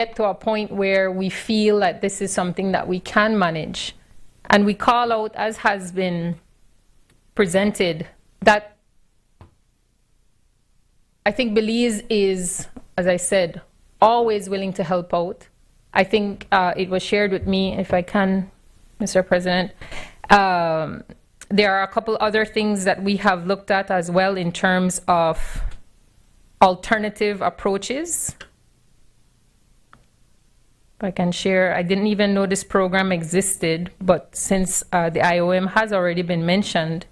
get to a point where we feel that this is something that we can manage. And we call out, as has been presented, that I think Belize is, as I said, always willing to help out. I think it was shared with me, if I can, Mr. President. There are a couple other things that we have looked at as well in terms of alternative approaches. If I can share, I didn't even know this program existed, but since the IOM has already been mentioned,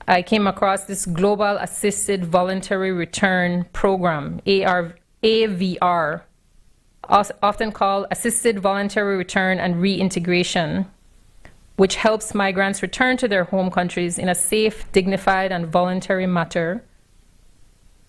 I came across this Global Assisted Voluntary Return Program, AVR, often called Assisted Voluntary Return and Reintegration, which helps migrants return to their home countries in a safe, dignified, and voluntary manner.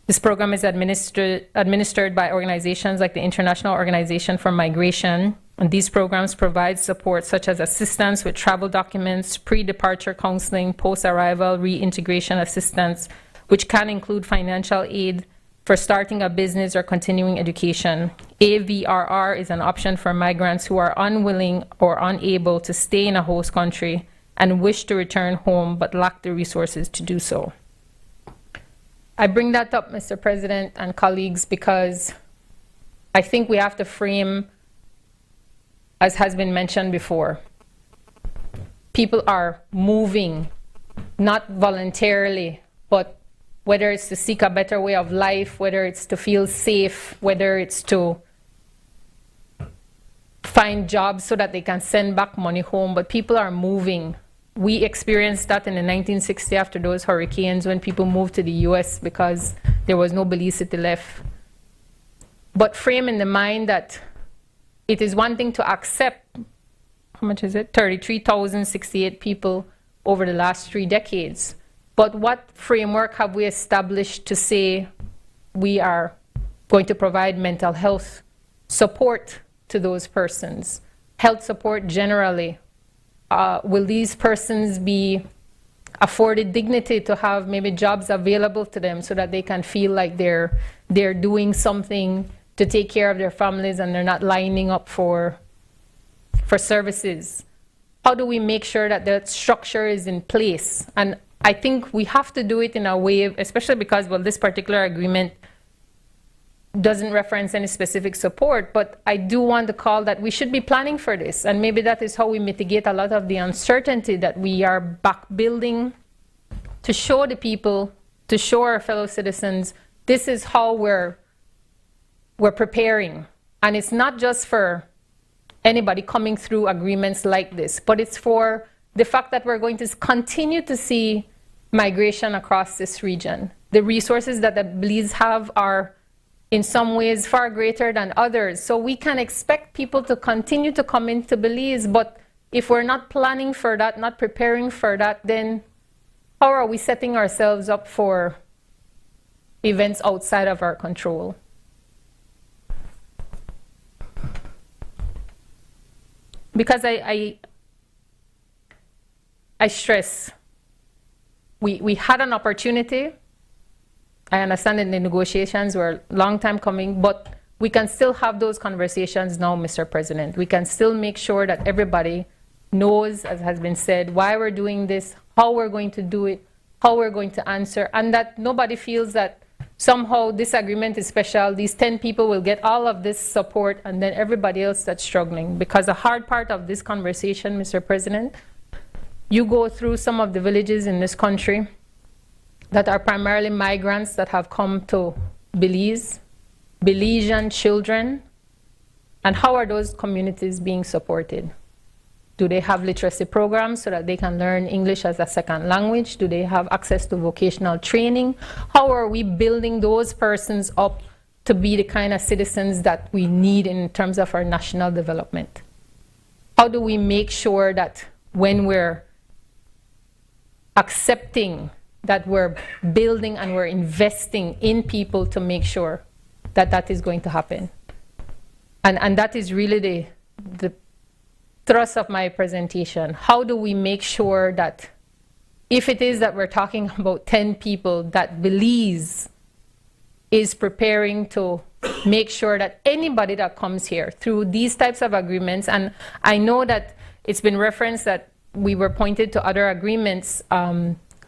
This program is administered by organizations like the International Organization for Migration, and these programs provide support such as assistance with travel documents, pre-departure counseling, post-arrival reintegration assistance, which can include financial aid for starting a business or continuing education. AVRR is an option for migrants who are unwilling or unable to stay in a host country and wish to return home but lack the resources to do so. I bring that up, Mr. President and colleagues, because I think we have to frame, as has been mentioned before, people are moving, not voluntarily, but whether it's to seek a better way of life, whether it's to feel safe, whether it's to find jobs so that they can send back money home, but people are moving. We experienced that in the 1960s after those hurricanes when people moved to the US because there was no Belize City left. But frame in the mind that it is one thing to accept, how much is it? 33,068 people over the last 3 decades. But what framework have we established to say we are going to provide mental health support to those persons? Health support generally. Will these persons be afforded dignity to have maybe jobs available to them so that they can feel like they're doing something to take care of their families and they're not lining up for services? How do we make sure that that structure is in place? And I think we have to do it in a way, especially because, well, this particular agreement doesn't reference any specific support, but I do want to call that we should be planning for this. And maybe that is how we mitigate a lot of the uncertainty that we are back building to show the people, to show our fellow citizens, this is how we're preparing. And it's not just for anybody coming through agreements like this, but it's for the fact that we're going to continue to see migration across this region. The resources that the Belize have are in some ways far greater than others. So we can expect people to continue to come into Belize, but if we're not planning for that, not preparing for that, then how are we setting ourselves up for events outside of our control? Because I stress, we had an opportunity. I understand that the negotiations were a long time coming, but we can still have those conversations now, Mr. President. We can still make sure that everybody knows, as has been said, why we're doing this, how we're going to do it, how we're going to answer, and that nobody feels that somehow this agreement is special. These 10 people will get all of this support, and then everybody else that's struggling. Because the hard part of this conversation, Mr. President, you go through some of the villages in this country that are primarily migrants that have come to Belize, Belizean children, and how are those communities being supported? Do they have literacy programs so that they can learn English as a second language? Do they have access to vocational training? How are we building those persons up to be the kind of citizens that we need in terms of our national development? How do we make sure that when we're accepting that we're building and we're investing in people to make sure that that is going to happen? And that is really the thrust of my presentation. How do we make sure that if it is that we're talking about 10 people, that Belize is preparing to make sure that anybody that comes here through these types of agreements, and I know that it's been referenced that we were pointed to other agreements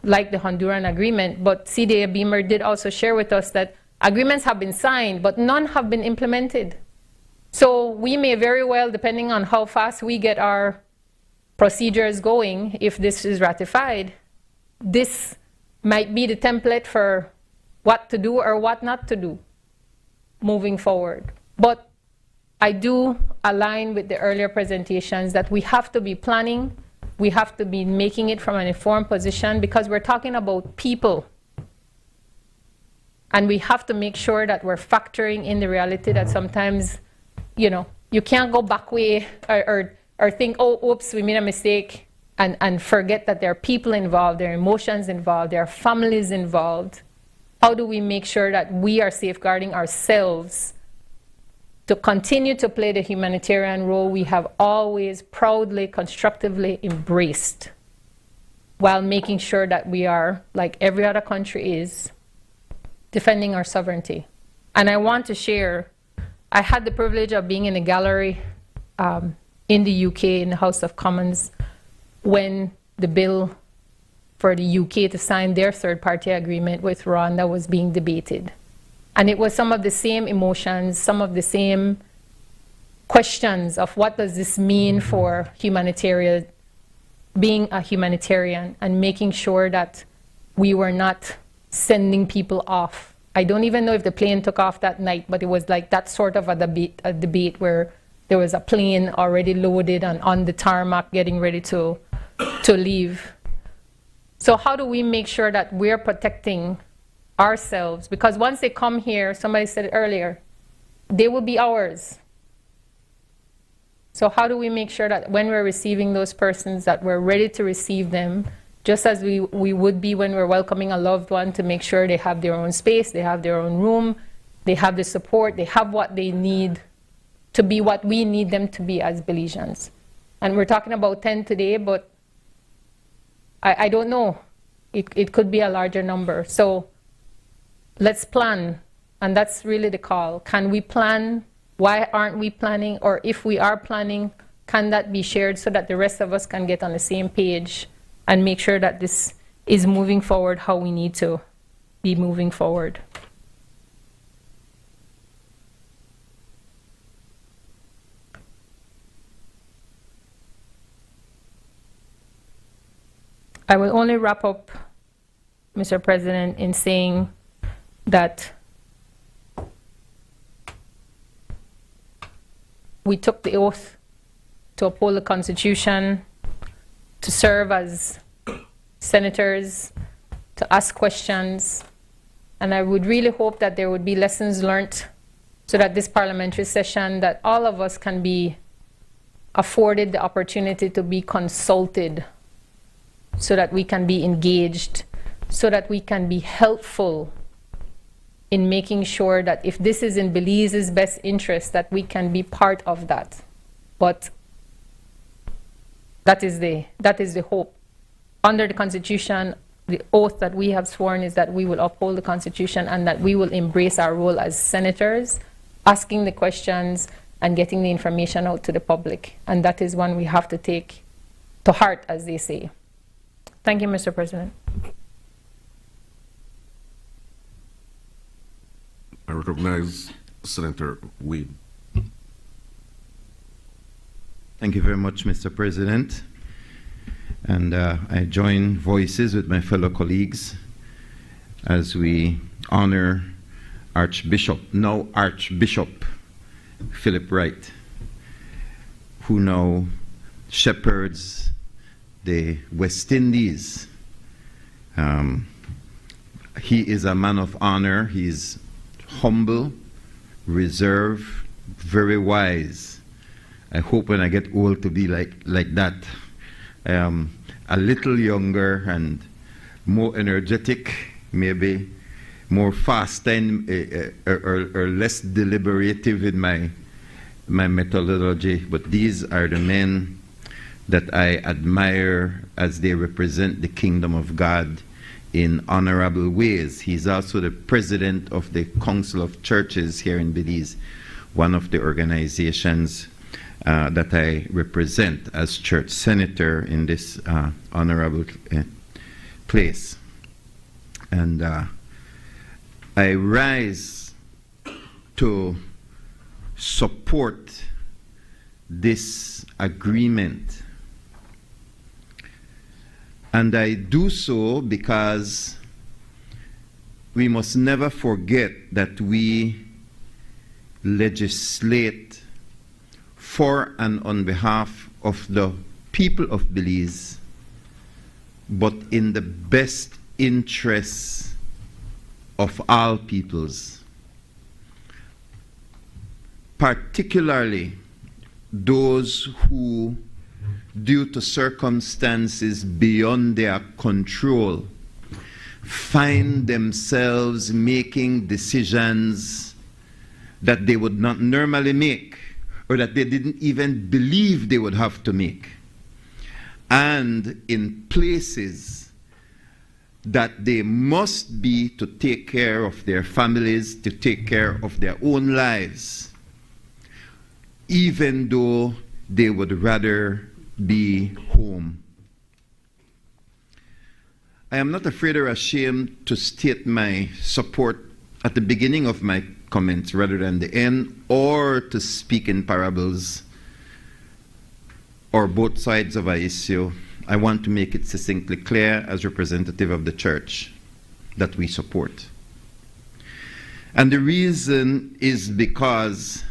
like the Honduran agreement, but CDA Beamer did also share with us that agreements have been signed, but none have been implemented. So we may very well, depending on how fast we get our procedures going, if this is ratified, this might be the template for what to do or what not to do moving forward. But I do align with the earlier presentations that we have to be planning, we have to be making it from an informed position, because we're talking about people. And we have to make sure that we're factoring in the reality that sometimes, you know, you can't go back way or think, oh, oops, we made a mistake, and forget that there are people involved, there are emotions involved, there are families involved. How do we make sure that we are safeguarding ourselves to continue to play the humanitarian role we have always proudly, constructively embraced, while making sure that we are, like every other country is, defending our sovereignty? And I want to share, I had the privilege of being in a gallery in the UK, in the House of Commons, when the bill for the UK to sign their third-party agreement with Rwanda was being debated. And it was some of the same emotions, some of the same questions of what does this mean for humanitarian, being a humanitarian, and making sure that we were not sending people off. I don't even know if the plane took off that night, but it was like that sort of a debate where there was a plane already loaded and on the tarmac getting ready to leave. So how do we make sure that we're protecting ourselves? Because once they come here, somebody said it earlier, they will be ours. So how do we make sure that when we're receiving those persons, that we're ready to receive them, just as we would be when we're welcoming a loved one, to make sure they have their own space, they have their own room, they have the support, they have what they need to be what we need them to be as Belizeans. And we're talking about 10 today, but I don't know. It could be a larger number. So let's plan, and that's really the call. Can we plan? Why aren't we planning? Or if we are planning, can that be shared so that the rest of us can get on the same page and make sure that this is moving forward how we need to be moving forward? I will only wrap up, Mr. President, in saying that we took the oath to uphold the Constitution, to serve as senators, to ask questions, and I would really hope that there would be lessons learned so that this parliamentary session, that all of us can be afforded the opportunity to be consulted, so that we can be engaged, so that we can be helpful in making sure that if this is in Belize's best interest, that we can be part of that. But that is the hope. Under the Constitution, the oath that we have sworn is that we will uphold the Constitution and that we will embrace our role as senators, asking the questions and getting the information out to the public. And that is one we have to take to heart, as they say. Thank you, Mr. President. I recognize Senator Weed. Thank you very much, Mr. President. And I join voices with my fellow colleagues as we honor now Archbishop Philip Wright, who now shepherds the West Indies. He is a man of honor. He's humble, reserved, very wise. I hope when I get old to be like that. A little younger and more energetic, maybe more fast and or less deliberative in my methodology. But these are the men that I admire as they represent the kingdom of God in honorable ways. He's also the president of the Council of Churches here in Belize, one of the organizations that I represent as church senator in this honorable place. And I rise to support this agreement. And I do so because we must never forget that we legislate for and on behalf of the people of Belize, but in the best interests of all peoples, particularly those who, due to circumstances beyond their control, find themselves making decisions that they would not normally make, or that they didn't even believe they would have to make, and in places that they must be to take care of their families, to take care of their own lives, even though they would rather be home. I am not afraid or ashamed to state my support at the beginning of my comments rather than the end, or to speak in parables or both sides of an issue. I want to make it succinctly clear as representative of the church that we support. And the reason is because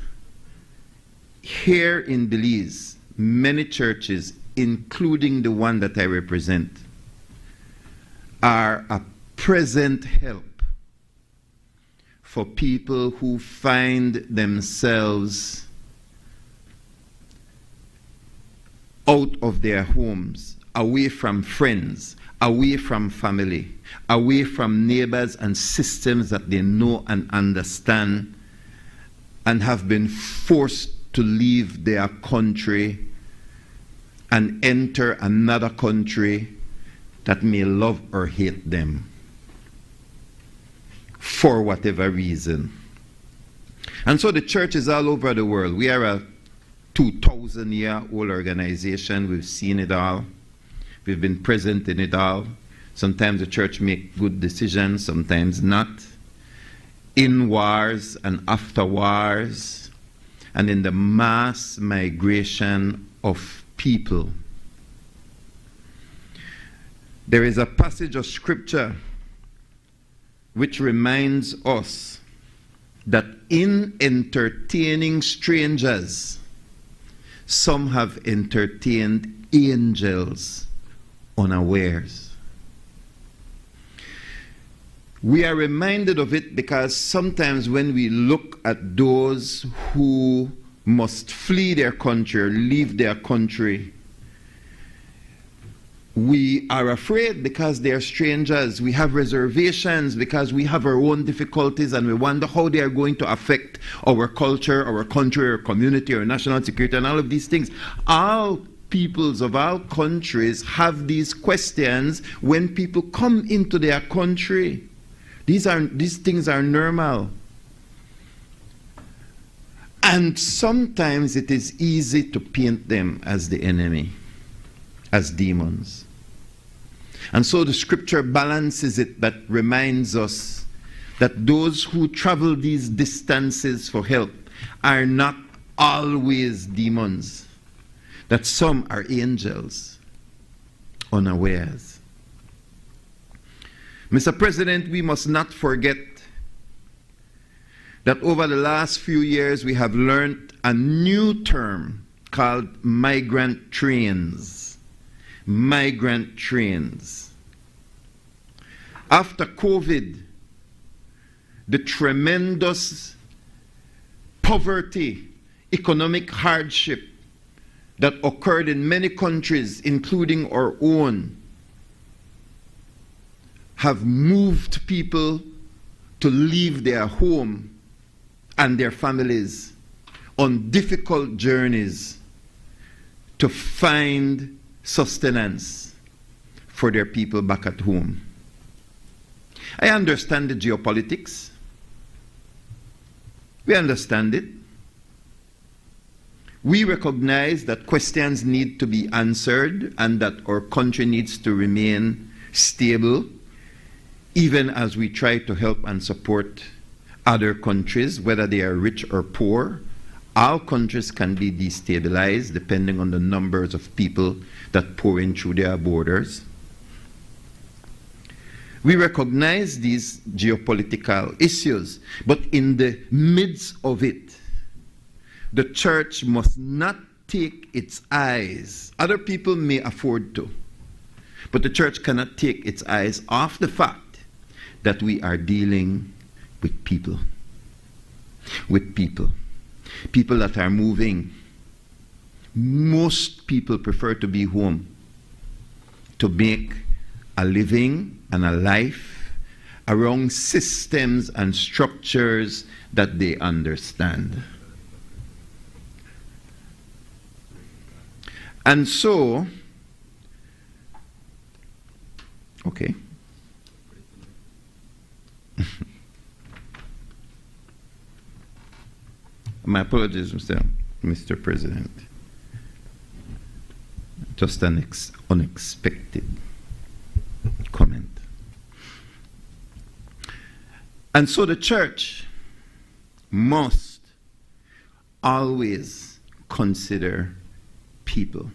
here in Belize, many churches, including the one that I represent, are a present help for people who find themselves out of their homes, away from friends, away from family, away from neighbors and systems that they know and understand, and have been forced to leave their country and enter another country that may love or hate them for whatever reason. And so the church is all over the world. We are a 2,000-year-old organization. We've seen it all. We've been present in it all. Sometimes the church makes good decisions, sometimes not. In wars and after wars, and in the mass migration of people. There is a passage of scripture which reminds us that in entertaining strangers, some have entertained angels unawares. We are reminded of it because sometimes when we look at those who must flee their country or leave their country, we are afraid because they are strangers. We have reservations because we have our own difficulties, and we wonder how they are going to affect our culture, our country, our community, our national security, and all of these things. All peoples of all countries have these questions when people come into their country. These things are normal. And sometimes it is easy to paint them as the enemy, as demons. And so the scripture balances it, that reminds us that those who travel these distances for help are not always demons, that some are angels unawares. Mr. President, we must not forget that over the last few years we have learned a new term called migrant trains. Migrant trains. After COVID, the tremendous poverty, economic hardship that occurred in many countries, including our own, have moved people to leave their home and their families on difficult journeys to find sustenance for their people back at home. I understand the geopolitics. We understand it. We recognize that questions need to be answered and that our country needs to remain stable, even as we try to help and support other countries, whether they are rich or poor. All countries can be destabilized depending on the numbers of people that pour in through their borders. We recognize these geopolitical issues, but in the midst of it, the church must not take its eyes. Other people may afford to, but the church cannot take its eyes off the fact that we are dealing with people. With people. People that are moving. Most people prefer to be home to make a living and a life around systems and structures that they understand. And so, okay. My apologies, Mr. President. Just an unexpected comment. And so the church must always consider people.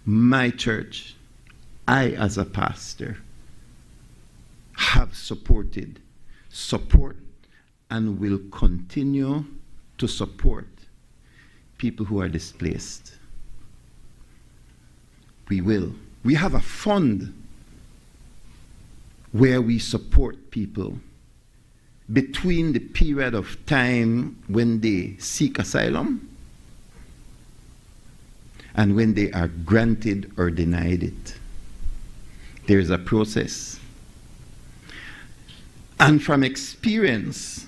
My church, I as a pastor, have support, and will continue to support people who are displaced. We will. We have a fund where we support people between the period of time when they seek asylum and when they are granted or denied it. There is a process. And from experience,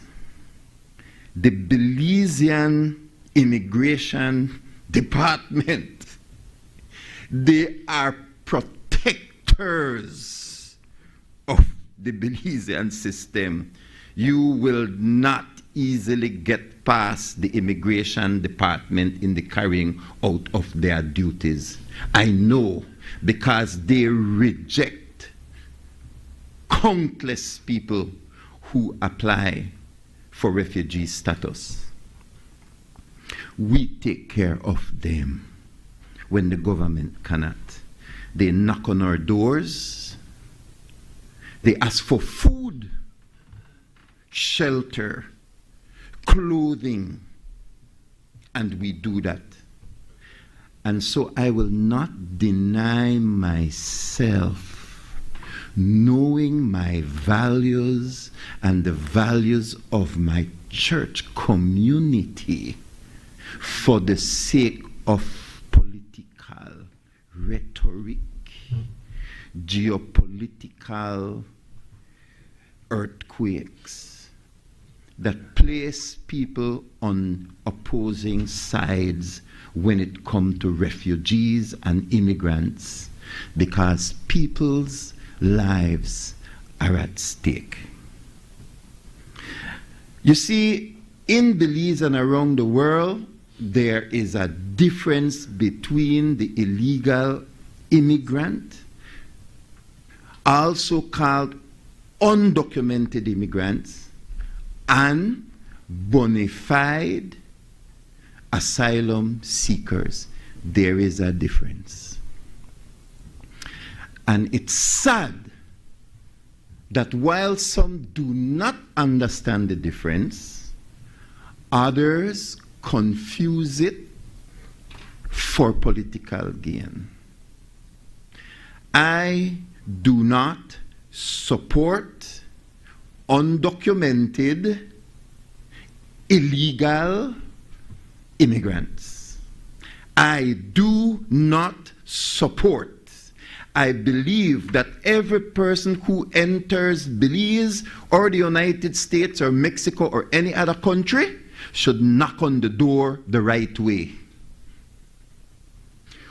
the Belizean Immigration Department, they are protectors of the Belizean system. You will not easily get past the Immigration Department in the carrying out of their duties. I know, because they reject countless people who apply for refugee status. We take care of them when the government cannot. They knock on our doors. They ask for food, shelter, clothing, and we do that. And so I will not deny myself knowing my values and the values of my church community for the sake of political rhetoric, geopolitical earthquakes that place people on opposing sides when it comes to refugees and immigrants, because people's lives are at stake. You see, in Belize and around the world, there is a difference between the illegal immigrant, also called undocumented immigrants, and bona fide asylum seekers. There is a difference. And it's sad that while some do not understand the difference, others confuse it for political gain. I do not support undocumented, illegal immigrants. I do not support. I believe that every person who enters Belize or the United States or Mexico or any other country should knock on the door the right way.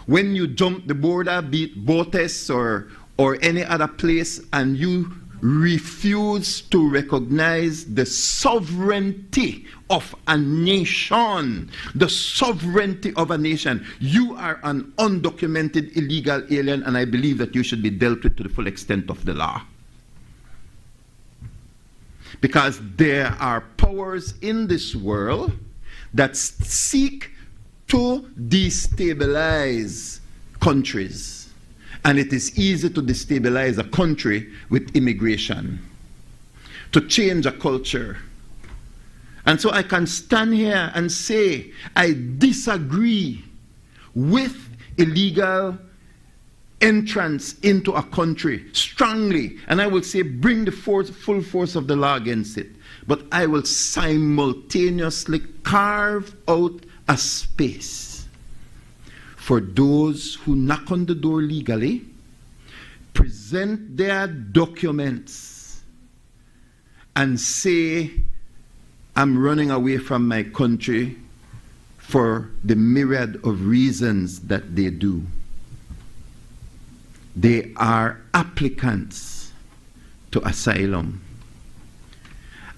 When you jump the border, be it Botes or or any other place, and you refuse to recognize the sovereignty of a nation, the sovereignty of a nation, you are an undocumented illegal alien, and I believe that you should be dealt with to the full extent of the law. Because there are powers in this world that seek to destabilize countries. And it is easy to destabilize a country with immigration, to change a culture. And so I can stand here and say, I disagree with illegal entrance into a country strongly. And I will say, bring the full force of the law against it. But I will simultaneously carve out a space for those who knock on the door legally, present their documents, and say, I'm running away from my country for the myriad of reasons that they do. They are applicants to asylum.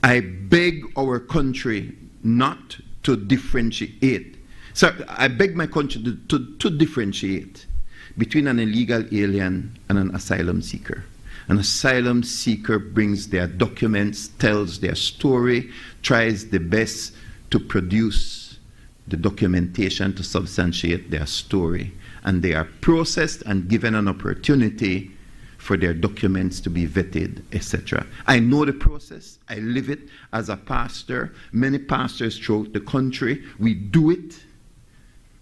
I beg our country not to differentiate. So I beg my country to differentiate between an illegal alien and an asylum seeker. An asylum seeker brings their documents, tells their story, tries the best to produce the documentation to substantiate their story. And they are processed and given an opportunity for their documents to be vetted, etc. I know the process. I live it as a pastor. Many pastors throughout the country, we do it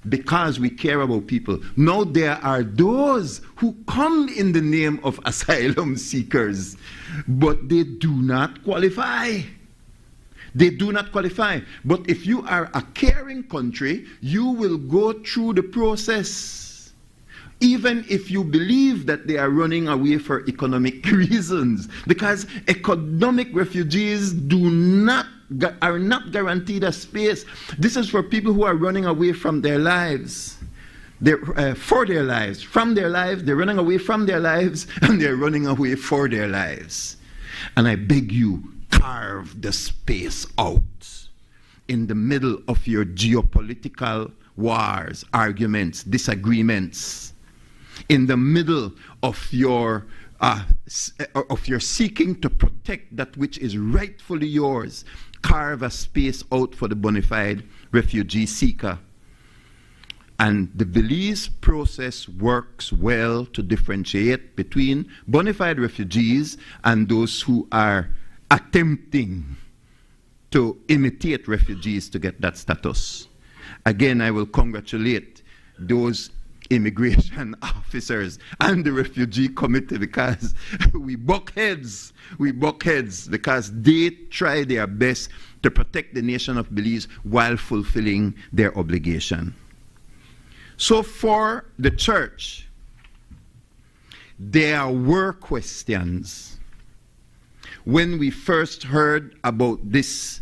because we care about people. Now there are those who come in the name of asylum seekers, but they do not qualify. They do not qualify. But if you are a caring country, you will go through the process, even if you believe that they are running away for economic reasons, because economic refugees are not guaranteed a space. This is for people who are running away from their lives. For their lives. From their lives, they're running away from their lives, and they're running away for their lives. And I beg you, carve the space out in the middle of your geopolitical wars, arguments, disagreements, in the middle of your seeking to protect that which is rightfully yours. Carve a space out for the bona fide refugee seeker. And the Belize process works well to differentiate between bona fide refugees and those who are attempting to imitate refugees to get that status. Again, I will congratulate those immigration officers and the refugee committee, because we buck heads because they try their best to protect the nation of Belize while fulfilling their obligation. So for the church, there were questions. When we first heard about this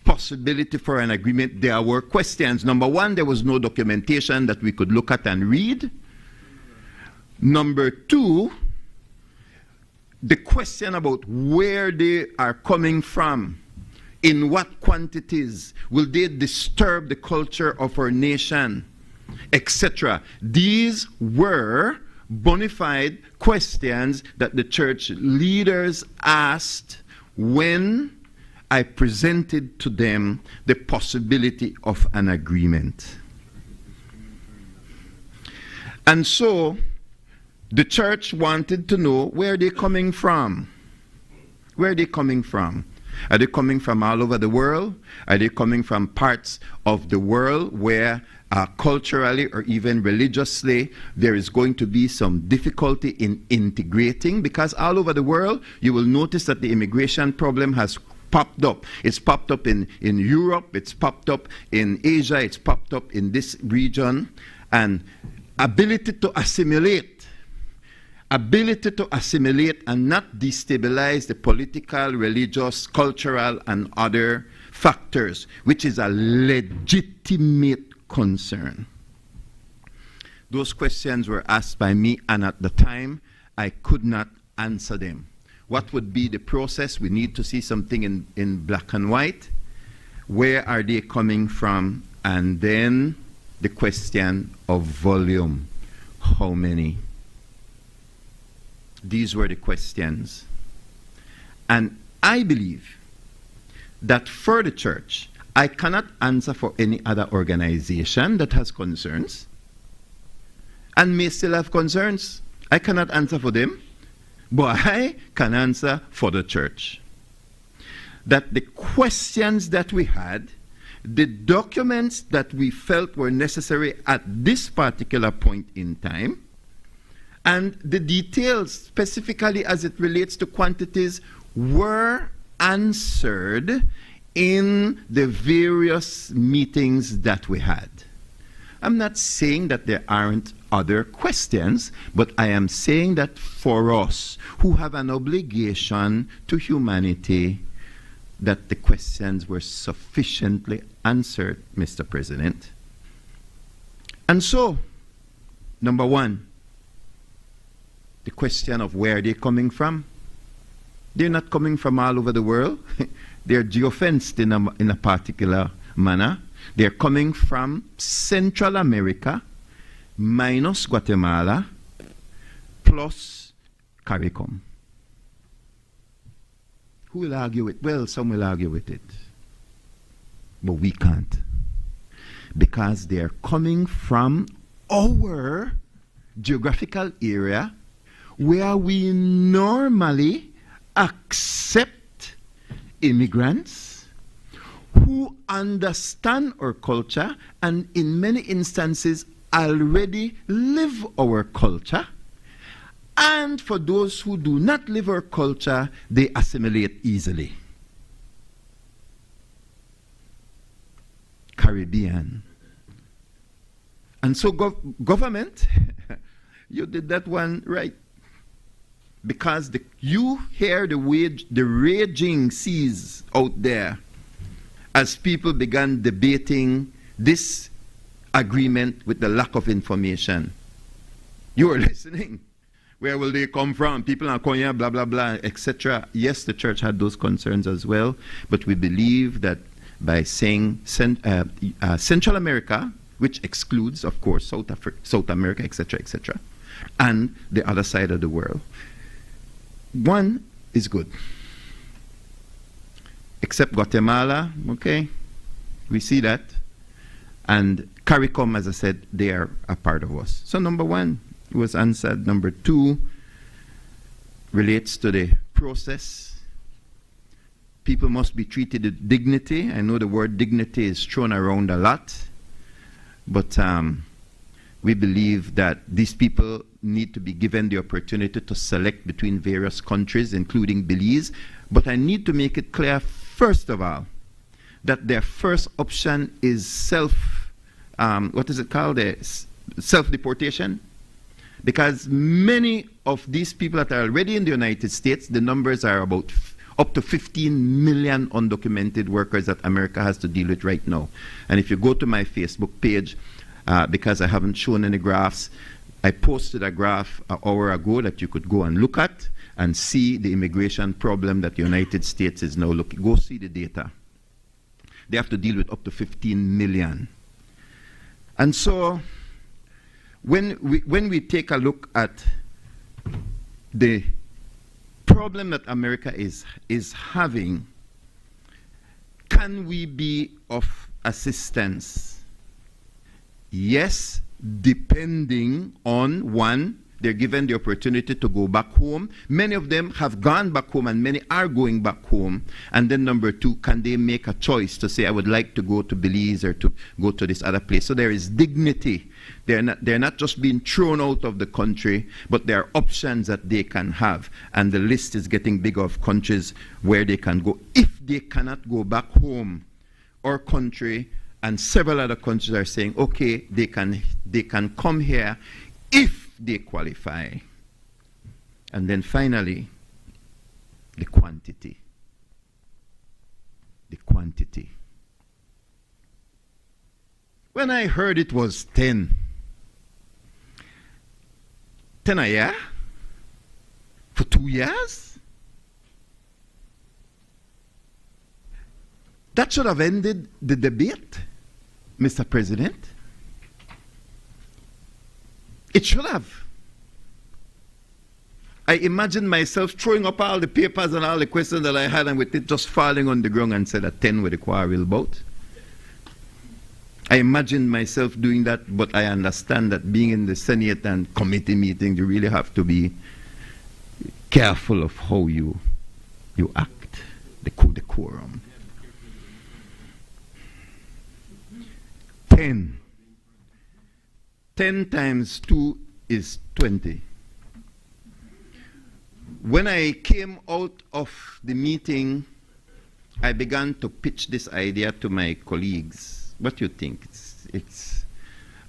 possibility for an agreement, there were questions. Number one, there was no documentation that we could look at and read. Number two, the question about where they are coming from, in what quantities, will they disturb the culture of our nation, etc. These were bona fide questions that the church leaders asked when I presented to them the possibility of an agreement. And so the church wanted to know, where they're coming from. Where are they coming from? Are they coming from all over the world? Are they coming from parts of the world where culturally or even religiously there is going to be some difficulty in integrating? Because all over the world, you will notice that the immigration problem has popped up. It's popped up in Europe, it's popped up in Asia, it's popped up in this region. And ability to assimilate and not destabilize the political, religious, cultural, and other factors, which is a legitimate concern. Those questions were asked by me, and at the time, I could not answer them. What would be the process? We need to see something in black and white. Where are they coming from? And then the question of volume. How many? These were the questions. And I believe that for the church, I cannot answer for any other organization that has concerns and may still have concerns. I cannot answer for them, but I can answer for the church. That the questions that we had, the documents that we felt were necessary at this particular point in time, and the details, specifically as it relates to quantities, were answered in the various meetings that we had. I'm not saying that there aren't other questions, but I am saying that for us who have an obligation to humanity, that the questions were sufficiently answered, Mr. President. And so, number one, the question of where they're coming from. They're not coming from all over the world. They're geofenced in a particular manner. They're coming from Central America, minus Guatemala, plus CARICOM. Who will argue with? Well, some will argue with it. But we can't. Because they're coming from our geographical area where we normally accept immigrants who understand our culture and in many instances already live our culture. And for those who do not live our culture, they assimilate easily. Caribbean. And so government, you did that one right. Because you hear the raging seas out there as people began debating this agreement with the lack of information. You were listening. Where will they come from? People are coming here, blah, blah, blah, etc. Yes, the church had those concerns as well, but we believe that by saying Central America, which excludes, of course, South America, etc., and the other side of the world, one is good. Except Guatemala, okay, we see that. And CARICOM, as I said, they are a part of us. So number one was answered. Number two relates to the process. People must be treated with dignity. I know the word dignity is thrown around a lot, but we believe that these people need to be given the opportunity to select between various countries, including Belize. But I need to make it clear, first of all, that their first option is self-deportation. Because many of these people that are already in the United States, the numbers are about up to 15 million undocumented workers that America has to deal with right now. And if you go to my Facebook page, because I haven't shown any graphs, I posted a graph an hour ago that you could go and look at and see the immigration problem that the United States is now looking. Go see the data. They have to deal with up to 15 million. And so, when we take a look at the problem that America is having, can we be of assistance? Yes, depending on, one, they're given the opportunity to go back home. Many of them have gone back home and many are going back home. And then number two, can they make a choice to say, I would like to go to Belize or to go to this other place? So there is dignity. They're not just being thrown out of the country, but there are options that they can have. And the list is getting bigger of countries where they can go. If they cannot go back home or country, and several other countries are saying, okay, they can come here if they qualify. And then finally, the quantity. The quantity. When I heard it was 10 a year, For 2 years? That should have ended the debate, Mr. President. It should have. I imagine myself throwing up all the papers and all the questions that I had and with it just falling on the ground and said at 10 with the quarrel about. I imagine myself doing that, but I understand that being in the Senate and committee meetings, you really have to be careful of how you act, the decorum. 10. 10 times 2 is 20. When I came out of the meeting, I began to pitch this idea to my colleagues. What do you think? It's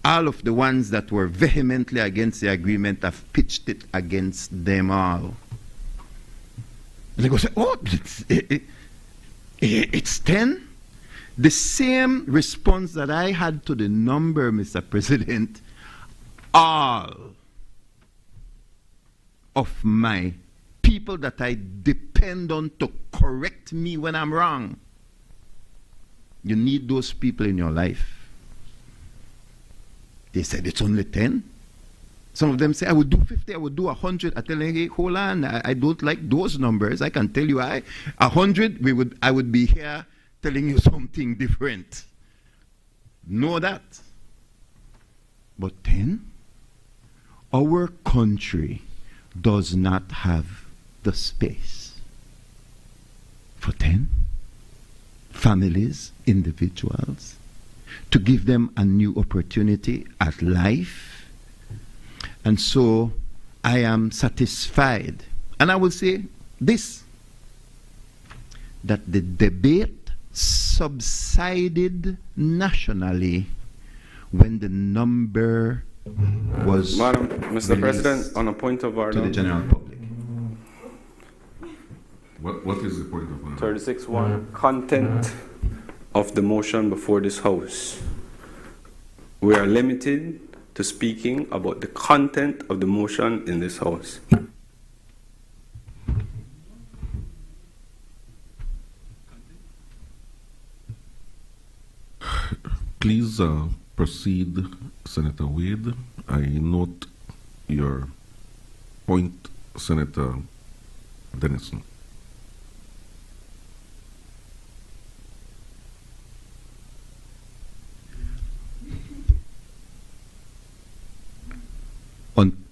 all of the ones that were vehemently against the agreement, I've pitched it against them all. They go say, oh, it's 10? The same response that I had to the number, Mr. President, all of my people that I depend on to correct me when I'm wrong. You need those people in your life. They said it's only 10. Some of them say, I would do 50, I would do 100. I tell them, hey, hold on, I don't like those numbers. I can tell you, 100, I would be here telling you something different. Know that. But 10? Our country does not have the space for 10 families, individuals, to give them a new opportunity at life. And so I am satisfied. And I will say this, that the debate subsided nationally when the number was Mr. President, on a point of order. to the general public. What is the point of order? 36.1, content of the motion before this House. We are limited to speaking about the content of the motion in this House. Please proceed, Senator Wade. I note your point, Senator Denison.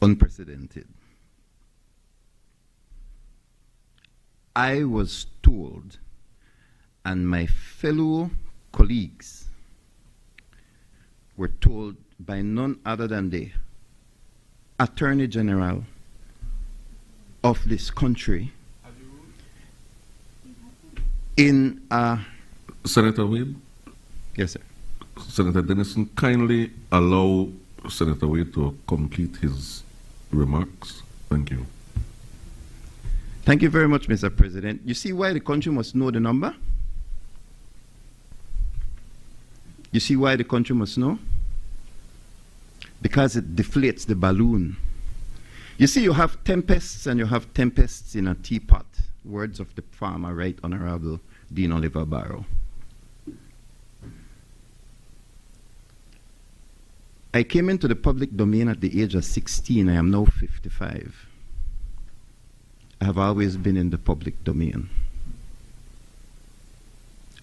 Unprecedented. I was told, and my fellow colleagues were told by none other than the Attorney General of this country in a... Senator Wade? Yes, sir. Senator Denison, kindly allow Senator Wade to complete his remarks. Thank you. Thank you very much, Mr. President. You see why the country must know the number? You see why the country must know? Because it deflates the balloon. You see, you have tempests and you have tempests in a teapot. Words of the farmer, Right Honorable Dean Oliver Barrow. I came into the public domain at the age of 16. I am now 55. I have always been in the public domain.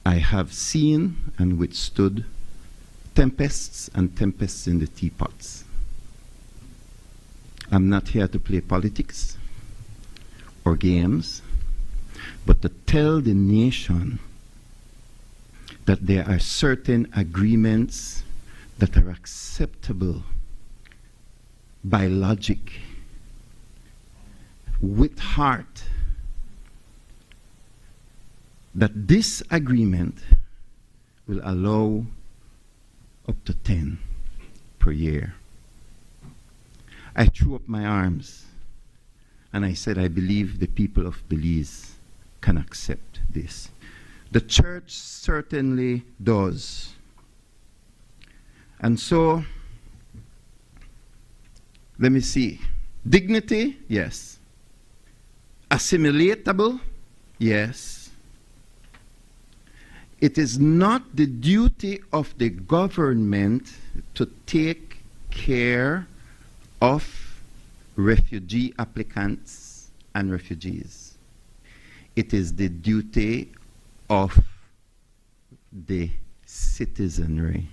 I have seen and withstood tempests and tempests in the teapots. I'm not here to play politics or games, but to tell the nation that there are certain agreements that are acceptable by logic, with heart, that this agreement will allow up to 10 per year. I threw up my arms and I said, I believe the people of Belize can accept this. The church certainly does. And so, let me see. Dignity, yes. assimilatable? Yes. It is not the duty of the government to take care of refugee applicants and refugees. It is the duty of the citizenry.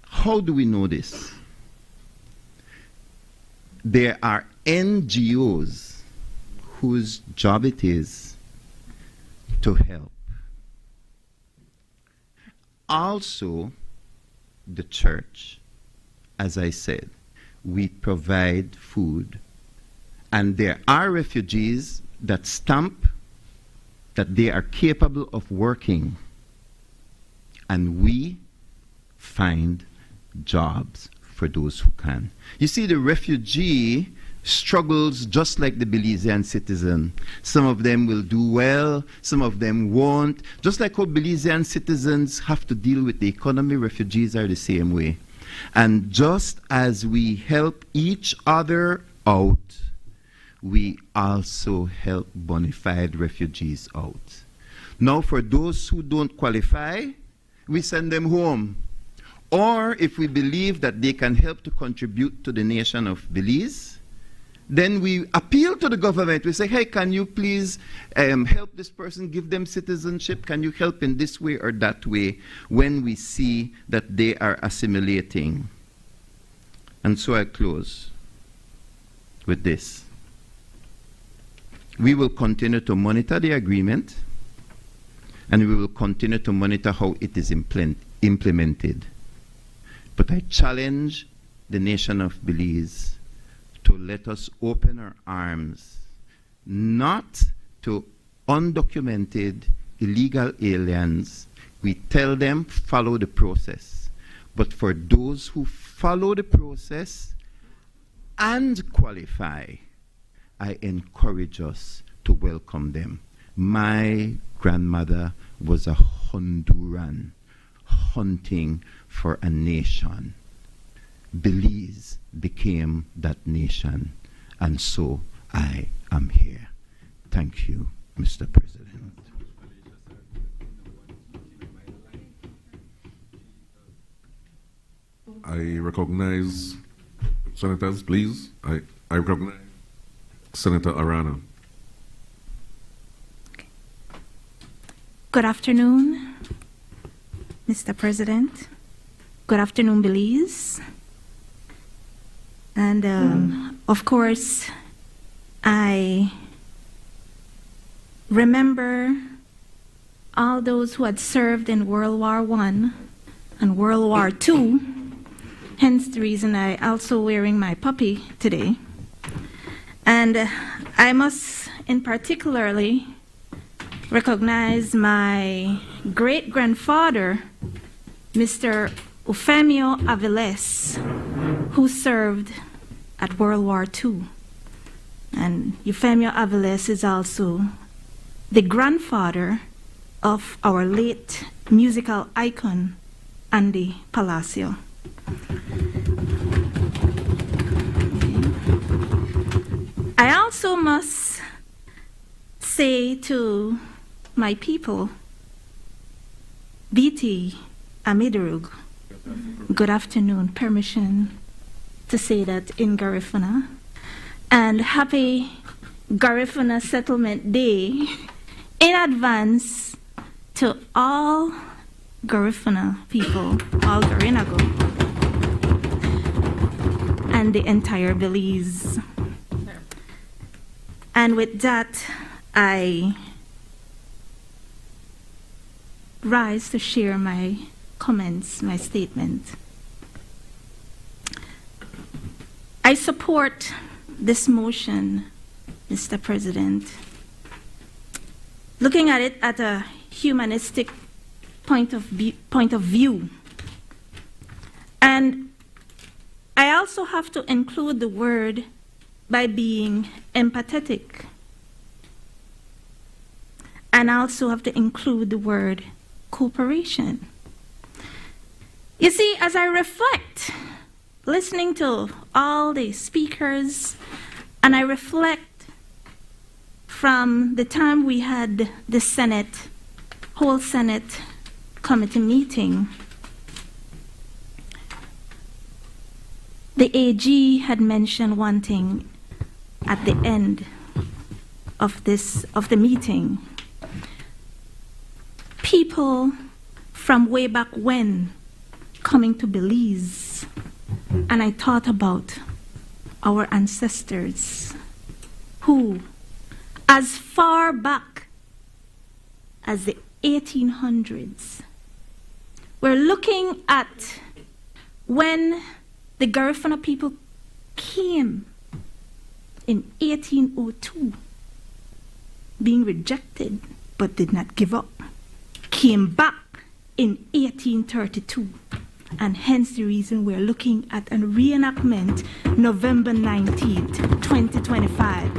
How do we know this? There are NGOs whose job it is to help. Also, the church, as I said, we provide food. And there are refugees that stamp that they are capable of working. And we find jobs for those who can. You see, the refugee struggles just like the Belizean citizen. Some of them will do well, some of them won't. Just like how Belizean citizens have to deal with the economy, refugees are the same way. And just as we help each other out, we also help bona fide refugees out. Now, for those who don't qualify, we send them home. Or if we believe that they can help to contribute to the nation of Belize, then we appeal to the government. We say, hey, can you please help this person, give them citizenship? Can you help in this way or that way when we see that they are assimilating? And so I close with this. We will continue to monitor the agreement, and we will continue to monitor how it is implemented. But I challenge the nation of Belize to let us open our arms, not to undocumented illegal aliens. We tell them, follow the process. But for those who follow the process and qualify, I encourage us to welcome them. My grandmother was a Honduran hunting for a nation. Belize became that nation, and so I am here. Thank you, Mr. President. I recognize senators, please. I recognize Senator Arana. Good afternoon, Mr. President. Good afternoon, Belize. And of course, I remember all those who had served in World War I and World War II, hence the reason I also wearing my puppy today. And I must in particularly recognize my great-grandfather, Mr. Eufemio Aviles, who served at World War II. And Eufemio Aviles is also the grandfather of our late musical icon, Andy Palacio. I also must say to my people, Biti Amidarug, good afternoon, permission to say that in Garifuna, and happy Garifuna Settlement Day in advance to all Garifuna people, all Garinago, and the entire Belize. And with that, I rise to share my comments, my statement. I support this motion, Mr. President, looking at it at a humanistic point of view. And I also have to include the word by being empathetic. And I also have to include the word cooperation. You see, as I reflect, listening to all the speakers and I reflect from the time we had the whole Senate committee meeting, the AG had mentioned one thing at the end of the meeting. People from way back when coming to Belize, and I thought about our ancestors who, as far back as the 1800s, were looking at when the Garifuna people came in 1802, being rejected but did not give up, came back in 1832, and hence the reason we're looking at a reenactment November 19th, 2025.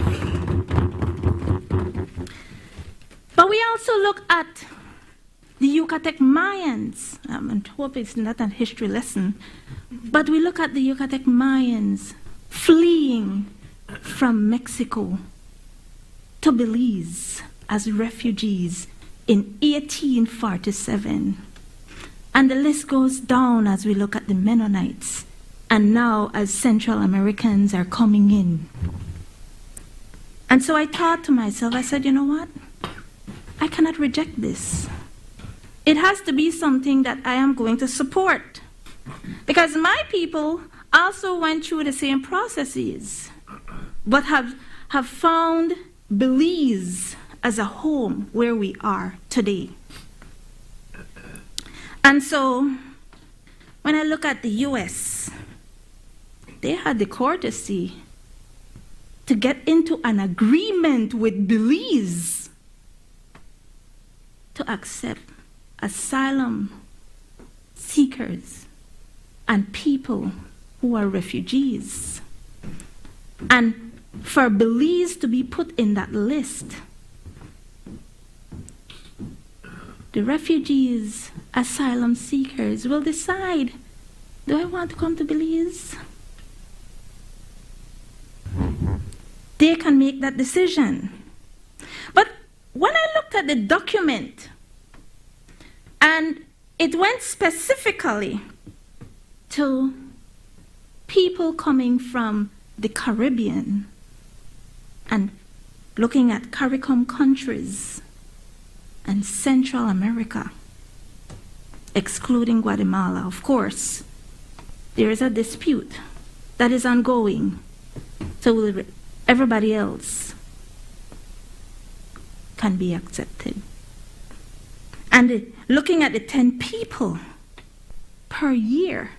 But we also look at the Yucatec Mayans. I hope it's not a history lesson, but we look at the Yucatec Mayans fleeing from Mexico to Belize as refugees in 1847. And the list goes down as we look at the Mennonites, and now as Central Americans are coming in. And so I thought to myself, I said, you know what? I cannot reject this. It has to be something that I am going to support. Because my people also went through the same processes, but have found Belize as a home where we are today. And so, when I look at the US, they had the courtesy to get into an agreement with Belize to accept asylum seekers and people who are refugees. And for Belize to be put in that list, the refugees, asylum seekers will decide, do I want to come to Belize? They can make that decision. But when I looked at the document, and it went specifically to people coming from the Caribbean and looking at CARICOM countries and Central America, excluding Guatemala, of course, there is a dispute that is ongoing. So everybody else can be accepted. And looking at the 10 people per year.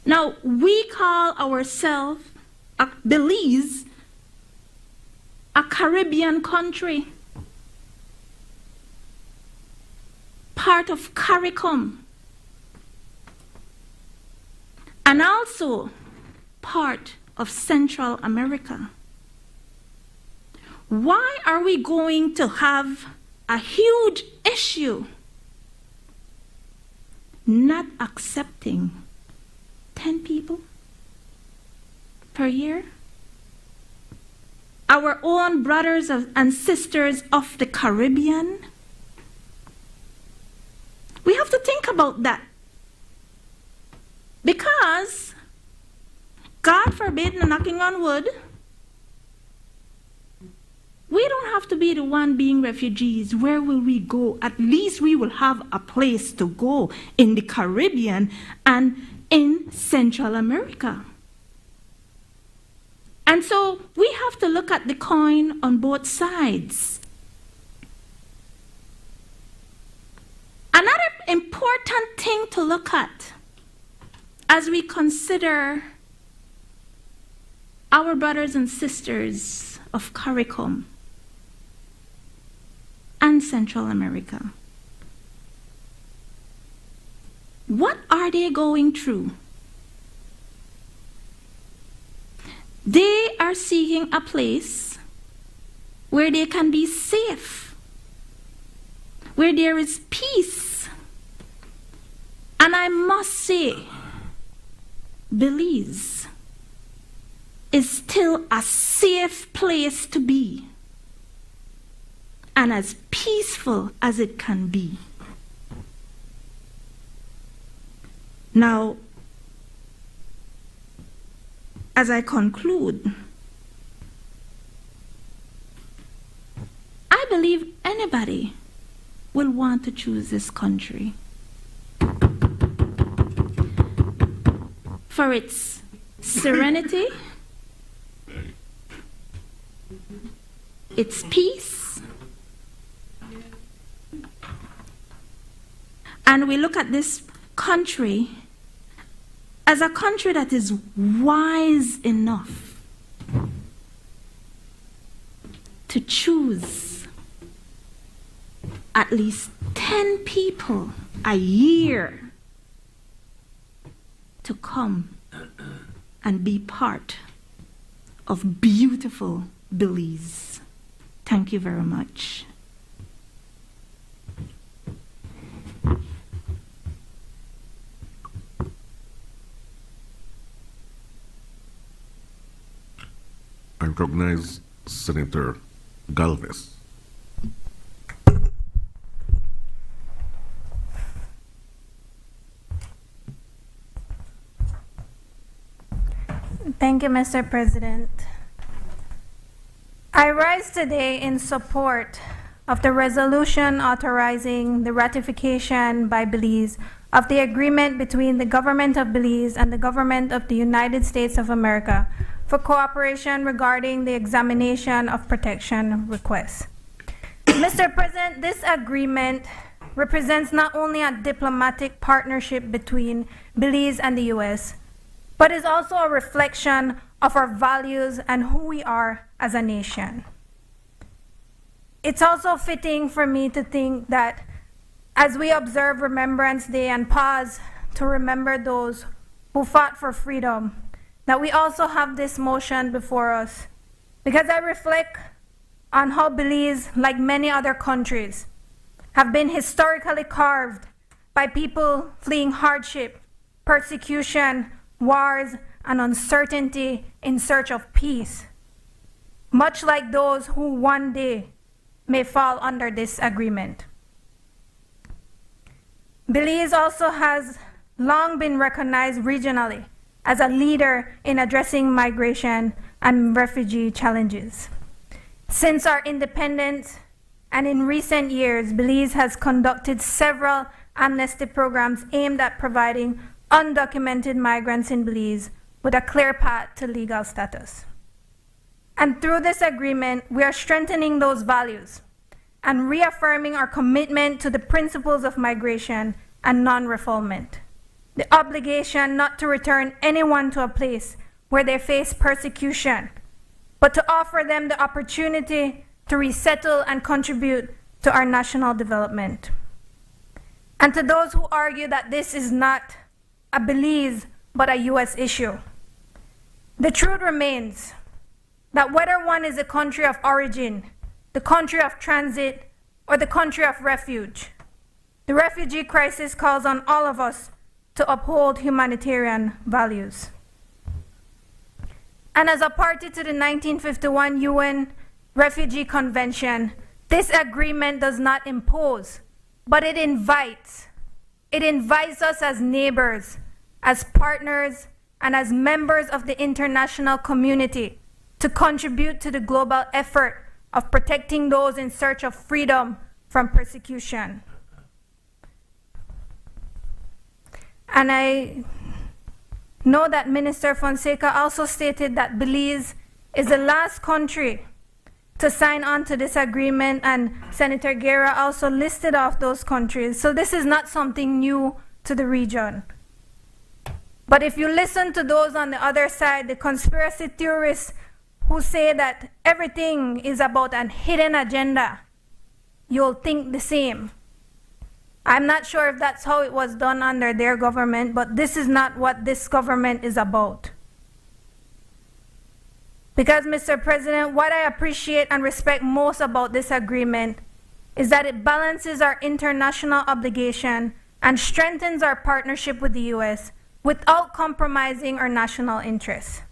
Now, we call ourselves Belize a Caribbean country, part of CARICOM, and also part of Central America. Why are we going to have a huge issue not accepting 10 people per year? Our own brothers and sisters of the Caribbean? We have to think about that. Because, God forbid, knocking on wood, we don't have to be the one being refugees. Where will we go? At least we will have a place to go in the Caribbean and in Central America. And so we have to look at the coin on both sides. Another important thing to look at as we consider our brothers and sisters of CARICOM and Central America. What are they going through? They are seeking a place where they can be safe, where there is peace. And I must say, Belize is still a safe place to be and as peaceful as it can be. Now, as I conclude, I believe anybody will want to choose this country for its serenity, its peace, and we look at this country as a country that is wise enough to choose at least 10 people a year to come and be part of beautiful Belize. Thank you very much. I recognize Senator Galvez. Thank you, Mr. President. I rise today in support of the resolution authorizing the ratification by Belize of the agreement between the government of Belize and the government of the United States of America for cooperation regarding the examination of protection requests. Mr. President, this agreement represents not only a diplomatic partnership between Belize and the U.S., but is also a reflection of our values and who we are as a nation. It's also fitting for me to think that as we observe Remembrance Day and pause to remember those who fought for freedom, that we also have this motion before us, because I reflect on how Belize, like many other countries, have been historically carved by people fleeing hardship, persecution, wars, and uncertainty in search of peace, much like those who one day may fall under this agreement. Belize also has long been recognized regionally as a leader in addressing migration and refugee challenges. Since our independence and in recent years, Belize has conducted several amnesty programs aimed at providing undocumented migrants in Belize with a clear path to legal status. And through this agreement, we are strengthening those values and reaffirming our commitment to the principles of migration and non-refoulement. The obligation not to return anyone to a place where they face persecution, but to offer them the opportunity to resettle and contribute to our national development. And to those who argue that this is not a Belize but a U.S. issue, the truth remains that whether one is the country of origin, the country of transit, or the country of refuge, the refugee crisis calls on all of us to uphold humanitarian values. And as a party to the 1951 UN Refugee Convention, this agreement does not impose, but it invites. It invites us as neighbors, as partners, and as members of the international community to contribute to the global effort of protecting those in search of freedom from persecution. And I know that Minister Fonseca also stated that Belize is the last country to sign on to this agreement, and Senator Guerra also listed off those countries. So this is not something new to the region. But if you listen to those on the other side, the conspiracy theorists who say that everything is about an hidden agenda, you'll think the same. I'm not sure if that's how it was done under their government, but this is not what this government is about. Because, Mr. President, what I appreciate and respect most about this agreement is that it balances our international obligation and strengthens our partnership with the U.S. without compromising our national interests.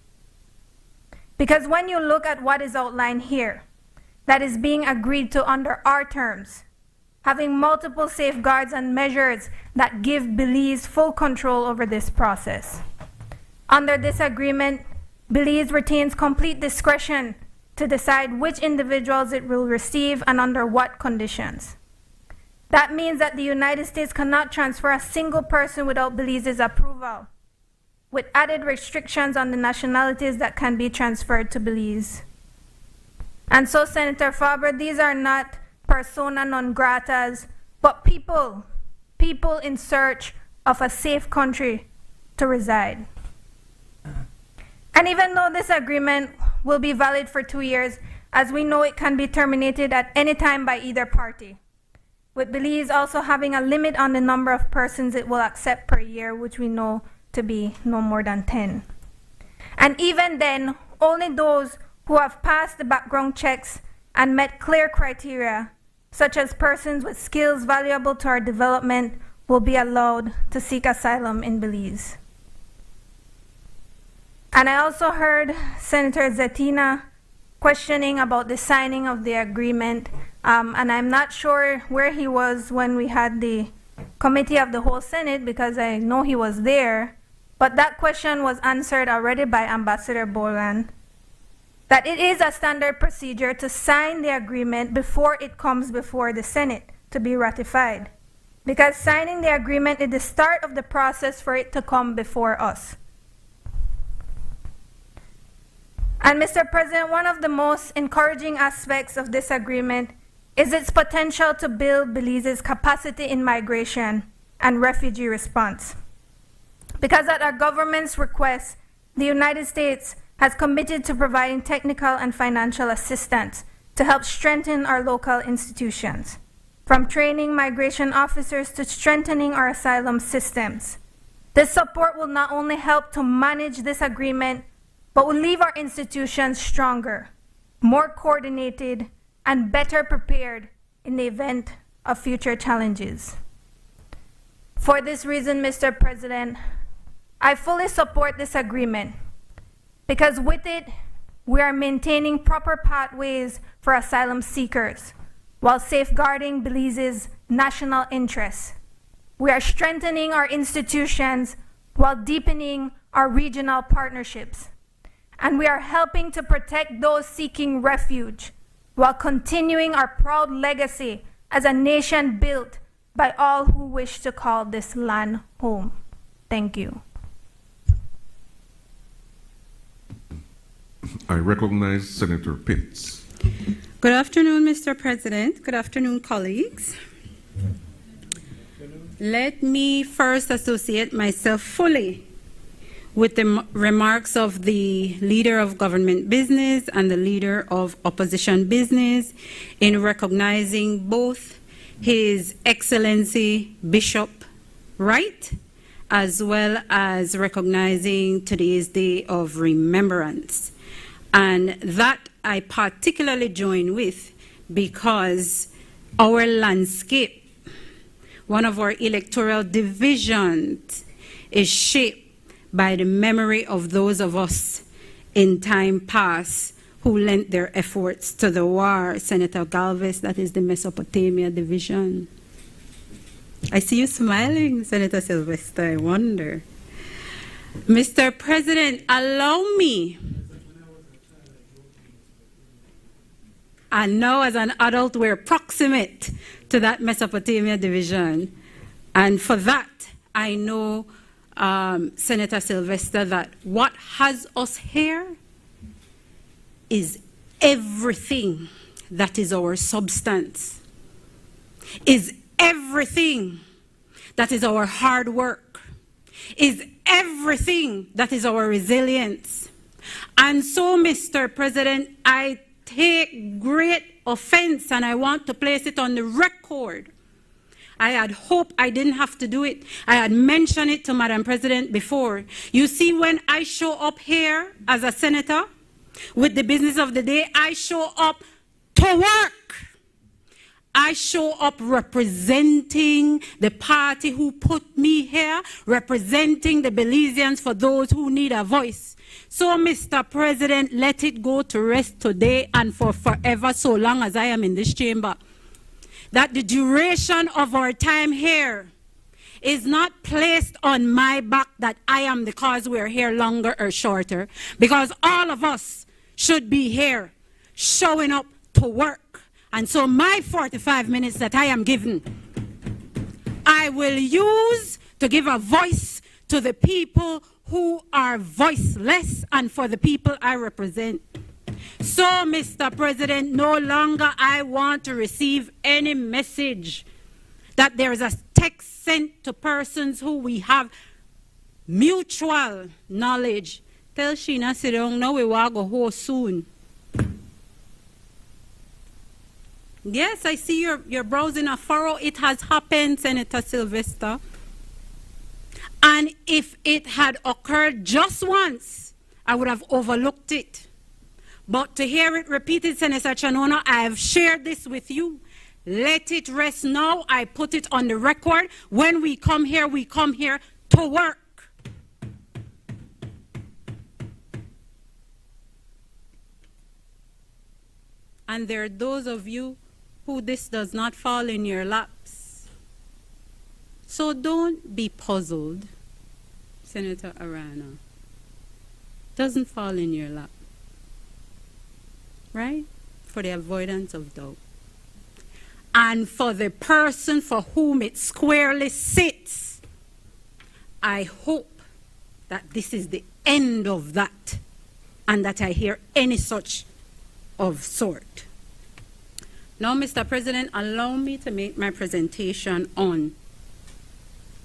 Because when you look at what is outlined here, that is being agreed to under our terms, having multiple safeguards and measures that give Belize full control over this process. Under this agreement, Belize retains complete discretion to decide which individuals it will receive and under what conditions. That means that the United States cannot transfer a single person without Belize's approval, with added restrictions on the nationalities that can be transferred to Belize. And so, Senator Faber, these are not persona non gratas, but people in search of a safe country to reside. And even though this agreement will be valid for 2 years, as we know it can be terminated at any time by either party, with Belize also having a limit on the number of persons it will accept per year, which we know to be no more than 10. And even then, only those who have passed the background checks and met clear criteria, such as persons with skills valuable to our development, will be allowed to seek asylum in Belize. And I also heard Senator Zetina questioning about the signing of the agreement, and I'm not sure where he was when we had the Committee of the Whole Senate, because I know he was there, but that question was answered already by Ambassador Boland, that it is a standard procedure to sign the agreement before it comes before the Senate to be ratified, because signing the agreement is the start of the process for it to come before us. And Mr. President, one of the most encouraging aspects of this agreement is its potential to build Belize's capacity in migration and refugee response. Because at our government's request, the United States has committed to providing technical and financial assistance to help strengthen our local institutions, from training migration officers to strengthening our asylum systems. This support will not only help to manage this agreement, but will leave our institutions stronger, more coordinated, and better prepared in the event of future challenges. For this reason, Mr. President, I fully support this agreement, because with it, we are maintaining proper pathways for asylum seekers while safeguarding Belize's national interests. We are strengthening our institutions while deepening our regional partnerships. And we are helping to protect those seeking refuge while continuing our proud legacy as a nation built by all who wish to call this land home. Thank you. I recognize Senator Pitts. Good afternoon, Mr. President. Good afternoon, colleagues. Let me first associate myself fully with the remarks of the leader of government business and the leader of opposition business in recognizing both His Excellency Bishop Wright, as well as recognizing today's Day of Remembrance. And that I particularly join with because our landscape, one of our electoral divisions, is shaped by the memory of those of us in time past who lent their efforts to the war. Senator Galvez, that is the Mesopotamia division. I see you smiling, Senator Sylvester, I wonder. Mr. President, allow me. And now as an adult, we're proximate to that Mesopotamia division. And for that, I know Senator Sylvester, that what has us here is everything that is our substance, is everything that is our hard work, is everything that is our resilience. And so, Mr. President, I take great offense, and I want to place it on the record. I had hoped I didn't have to do it. I had mentioned it to Madam President before. You see, when I show up here as a senator with the business of the day, I show up to work. I show up representing the party who put me here, representing the Belizeans for those who need a voice. So, Mr. President, let it go to rest today and for forever, so long as I am in this chamber, that the duration of our time here is not placed on my back, that I am the cause we're here longer or shorter, because all of us should be here showing up to work. And so my 45 minutes that I am given, I will use to give a voice to the people who are voiceless and for the people I represent. So, Mr. President, no longer I want to receive any message that there is a text sent to persons who we have mutual knowledge. Tell Sheena sit down now, we will go home soon. Yes, I see you're browsing a furrow. It has happened, Senator Sylvester. And if it had occurred just once, I would have overlooked it. But to hear it repeated, Senator Chanona, I have shared this with you. Let it rest now. I put it on the record. When we come here to work. And there are those of you who this does not fall in your laps. So don't be puzzled, Senator Arana. Doesn't fall in your lap. Right? For the avoidance of doubt. And for the person for whom it squarely sits, I hope that this is the end of that and that I hear any such of sort. Now, Mr. President, allow me to make my presentation on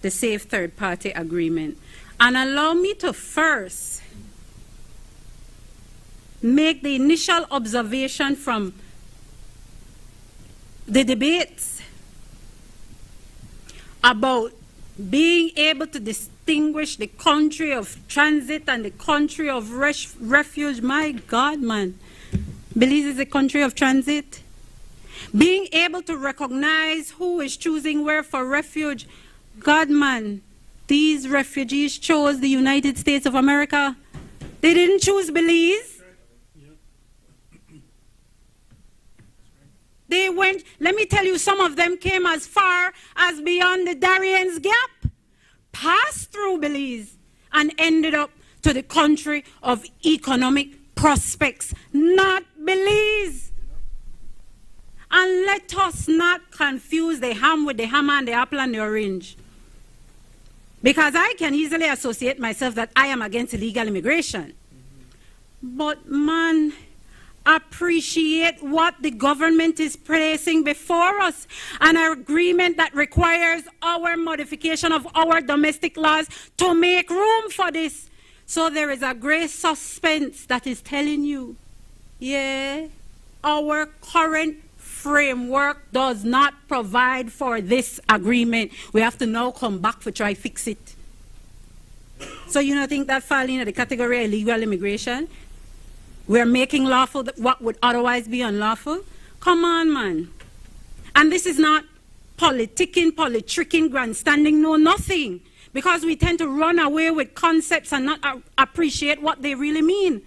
the Safe Third Party Agreement. And allow me to first make the initial observation from the debates about being able to distinguish the country of transit and the country of refuge. My God, man. Belize is a country of transit. Being able to recognize who is choosing where for refuge. God, man, these refugees chose the United States of America. They didn't choose Belize. They went, let me tell you, some of them came as far as beyond the Darien's Gap, passed through Belize, and ended up to the country of economic prospects, not Belize. And let us not confuse the ham with the hammer and the apple and the orange. Because I can easily associate myself that I am against illegal immigration. But man, appreciate what the government is placing before us, an agreement that requires our modification of our domestic laws to make room for this. So there is a great suspense that is telling you, yeah, our current framework does not provide for this agreement. We have to now come back to try fix it. So you don't think that falls into the category of illegal immigration? We're making lawful what would otherwise be unlawful? Come on, man. And this is not politicking, grandstanding, no, nothing. Because we tend to run away with concepts and not appreciate what they really mean.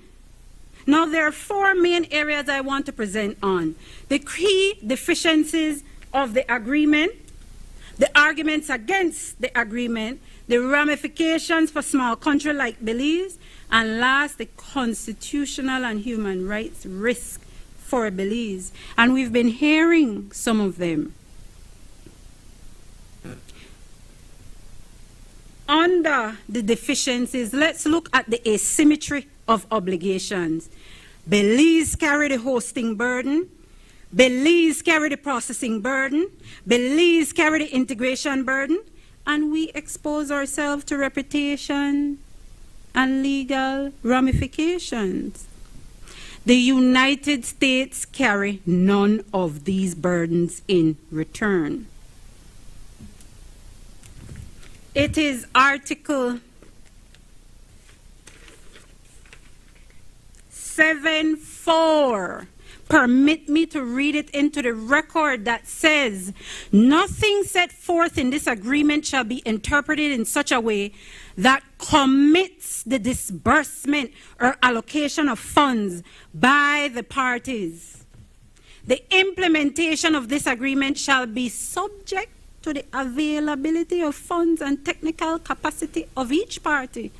Now, there are four main areas I want to present on. The key deficiencies of the agreement, the arguments against the agreement, the ramifications for small country like Belize, and last, the constitutional and human rights risk for Belize. And we've been hearing some of them. Under the deficiencies, let's look at the asymmetry of obligations. Belize carry the hosting burden. Belize carry the processing burden. Belize carry the integration burden. And we expose ourselves to reputation and legal ramifications. The United States carry none of these burdens in return. It is Article 7.4 permit me to read it into the record that says, nothing set forth in this agreement shall be interpreted in such a way that commits the disbursement or allocation of funds by the parties. The implementation of this agreement shall be subject to the availability of funds and technical capacity of each party.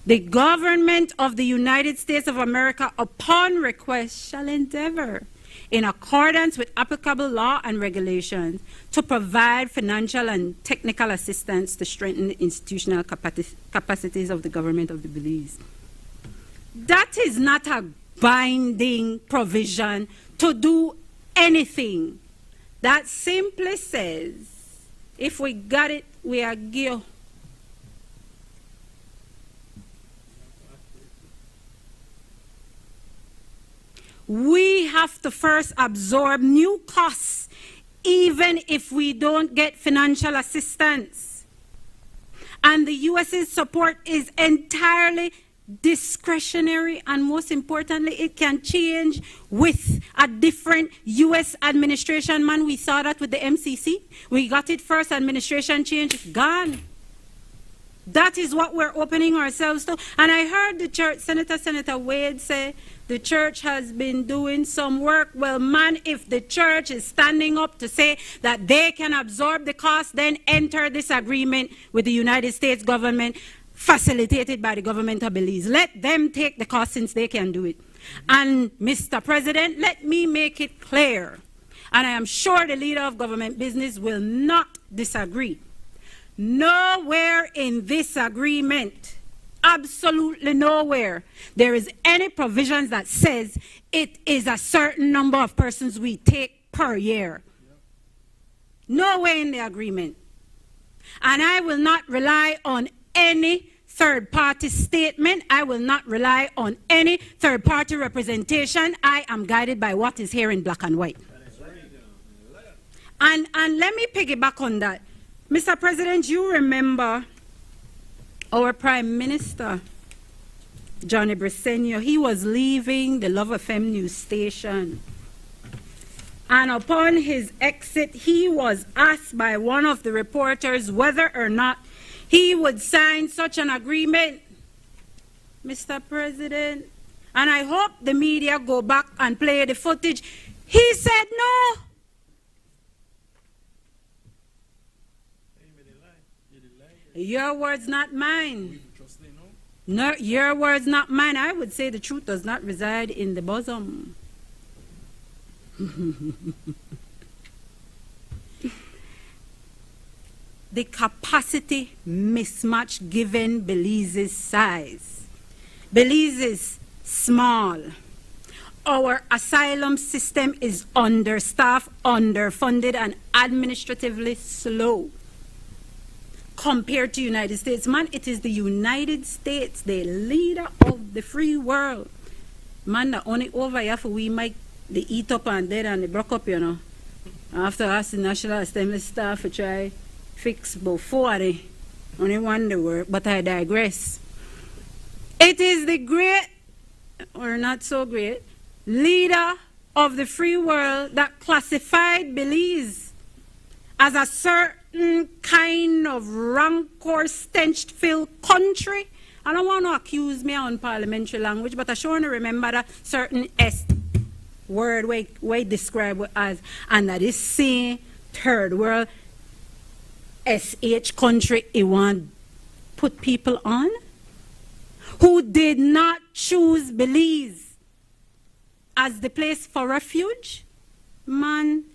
The government of the United States of America, upon request, shall endeavor, in accordance with applicable law and regulations, to provide financial and technical assistance to strengthen the institutional capacities of the government of the Belize. That is not a binding provision to do anything. That simply says, if we got it, we are give. We have to first absorb new costs, even if we don't get financial assistance. And the US's support is entirely discretionary, and most importantly, it can change with a different US administration. Man, we saw that with the MCC. We got it first, administration change, gone. That is what we're opening ourselves to. And I heard the church, Senator Wade say, the church has been doing some work. Well, man, if the church is standing up to say that they can absorb the cost, then enter this agreement with the United States government, facilitated by the government of Belize. Let them take the cost since they can do it. And Mr. President, let me make it clear, and I am sure the leader of government business will not disagree. Nowhere in this agreement, absolutely nowhere, there is any provisions that says it is a certain number of persons we take per year. Nowhere in the agreement. And I will not rely on any third-party statement. I will not rely on any third-party representation. I am guided by what is here in black and white. And let me piggyback on that. Mr. President, you remember our Prime Minister, Johnny Briceño. He was leaving the Love FM news station. And upon his exit, he was asked by one of the reporters whether or not he would sign such an agreement. Mr. President, and I hope the media go back and play the footage. He said no. Your words, not mine. No, your words, not mine. I would say the truth does not reside in the bosom. The capacity mismatch given Belize's size. Belize is small. Our asylum system is understaffed, underfunded, and administratively slow. Compared to United States, man, it is the United States, the leader of the free world. Man, the only over here for we might they eat up and dead and they broke up, you know. After us, the National Assembly staff to try fix before they only one the work, but I digress. It is the great, or not so great, leader of the free world that classified Belize as a certain kind of rancor stench-filled country. I don't want to accuse me on parliamentary language, but I sure want to remember that certain S word where it described it as, and that is same third world SH country it want put people on who did not choose Belize as the place for refuge. Man,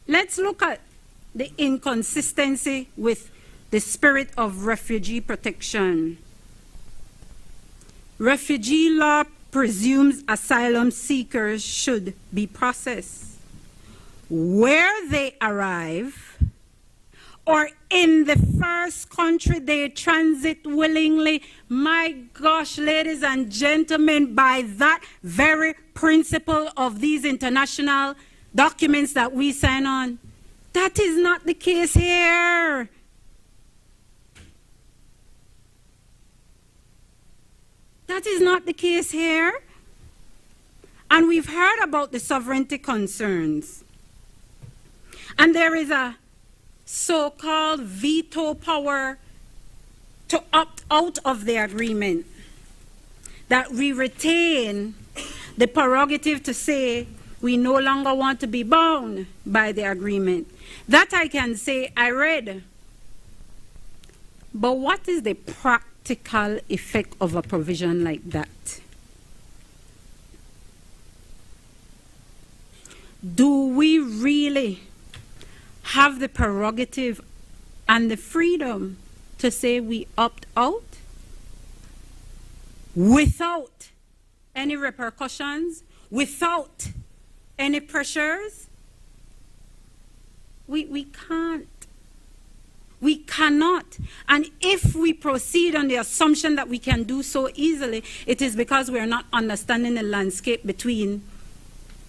let's look at the inconsistency with the spirit of refugee protection. Refugee law presumes asylum seekers should be processed where they arrive or in the first country they transit willingly. My gosh, ladies and gentlemen, by that very principle of these international documents that we sign on, that is not the case here. That is not the case here. And we've heard about the sovereignty concerns. And there is a so-called veto power to opt out of the agreement, that we retain the prerogative to say we no longer want to be bound by the agreement. That I can say I read. But what is the practical effect of a provision like that? Do we really have the prerogative and the freedom to say we opt out without any repercussions, without any pressures? We can't. We cannot. And if we proceed on the assumption that we can do so easily, it is because we are not understanding the landscape between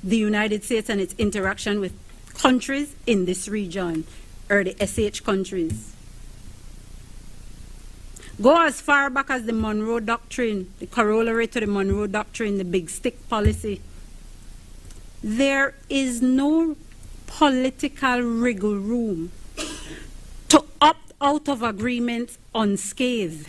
the United States and its interaction with countries in this region, or the SH countries. Go as far back as the Monroe Doctrine, the corollary to the Monroe Doctrine, the big stick policy. There is no political wriggle room to opt out of agreements unscathed.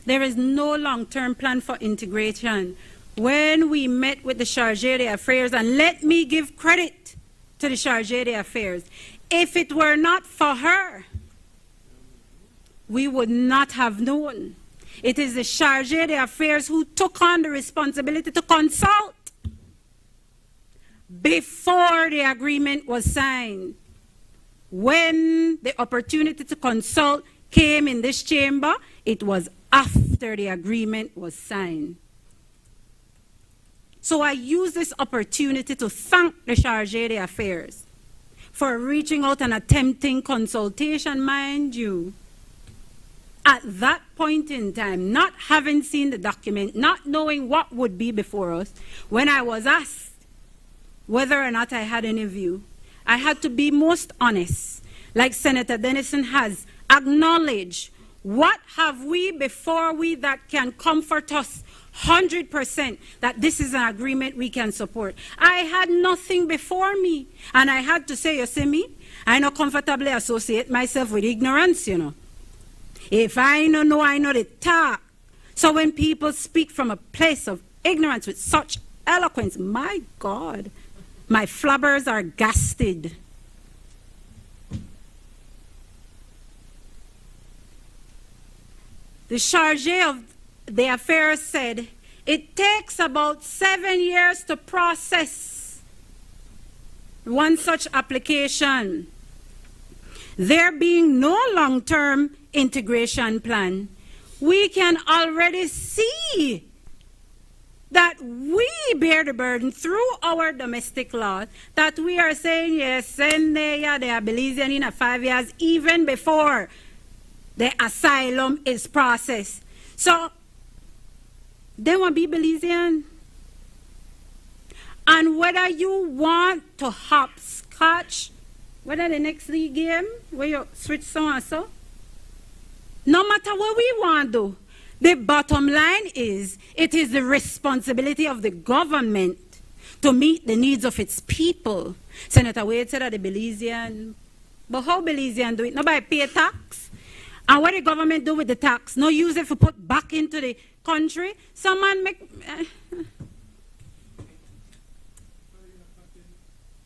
There is no long-term plan for integration. When we met with the Chargé d'Affaires, and let me give credit to the Chargé d'Affaires, if it were not for her, we would not have known. It is the Chargé d'Affaires who took on the responsibility to consult before the agreement was signed. When the opportunity to consult came in this chamber, it was after the agreement was signed. So I use this opportunity to thank the Chargé d'Affaires for reaching out and attempting consultation, mind you. At that point in time, not having seen the document, not knowing what would be before us, when I was asked whether or not I had any view, I had to be most honest, like Senator Dennison has acknowledged. What have we before we that can comfort us 100% that this is an agreement we can support? I had nothing before me, and I had to say, you see me, I not comfortably associate myself with ignorance, you know. If I don't know, I know the talk. So when people speak from a place of ignorance with such eloquence, my God, my flabbers are gasted. The Chargé of the Affairs said, it takes about 7 years to process one such application. There being no long-term integration plan, we can already see that we bear the burden through our domestic law, that we are saying, yes, send they are Belizean in 5 years, even before the asylum is processed. So, they want to be Belizean. And whether you want to hopscotch, whether the next league game, where you switch so and so, no matter what we want to do, the bottom line is, it is the responsibility of the government to meet the needs of its people. Senator Wade said that the Belizean, but how Belizean do it? Nobody pay tax. And what the government do with the tax? No use it for put back into the country. Someone make...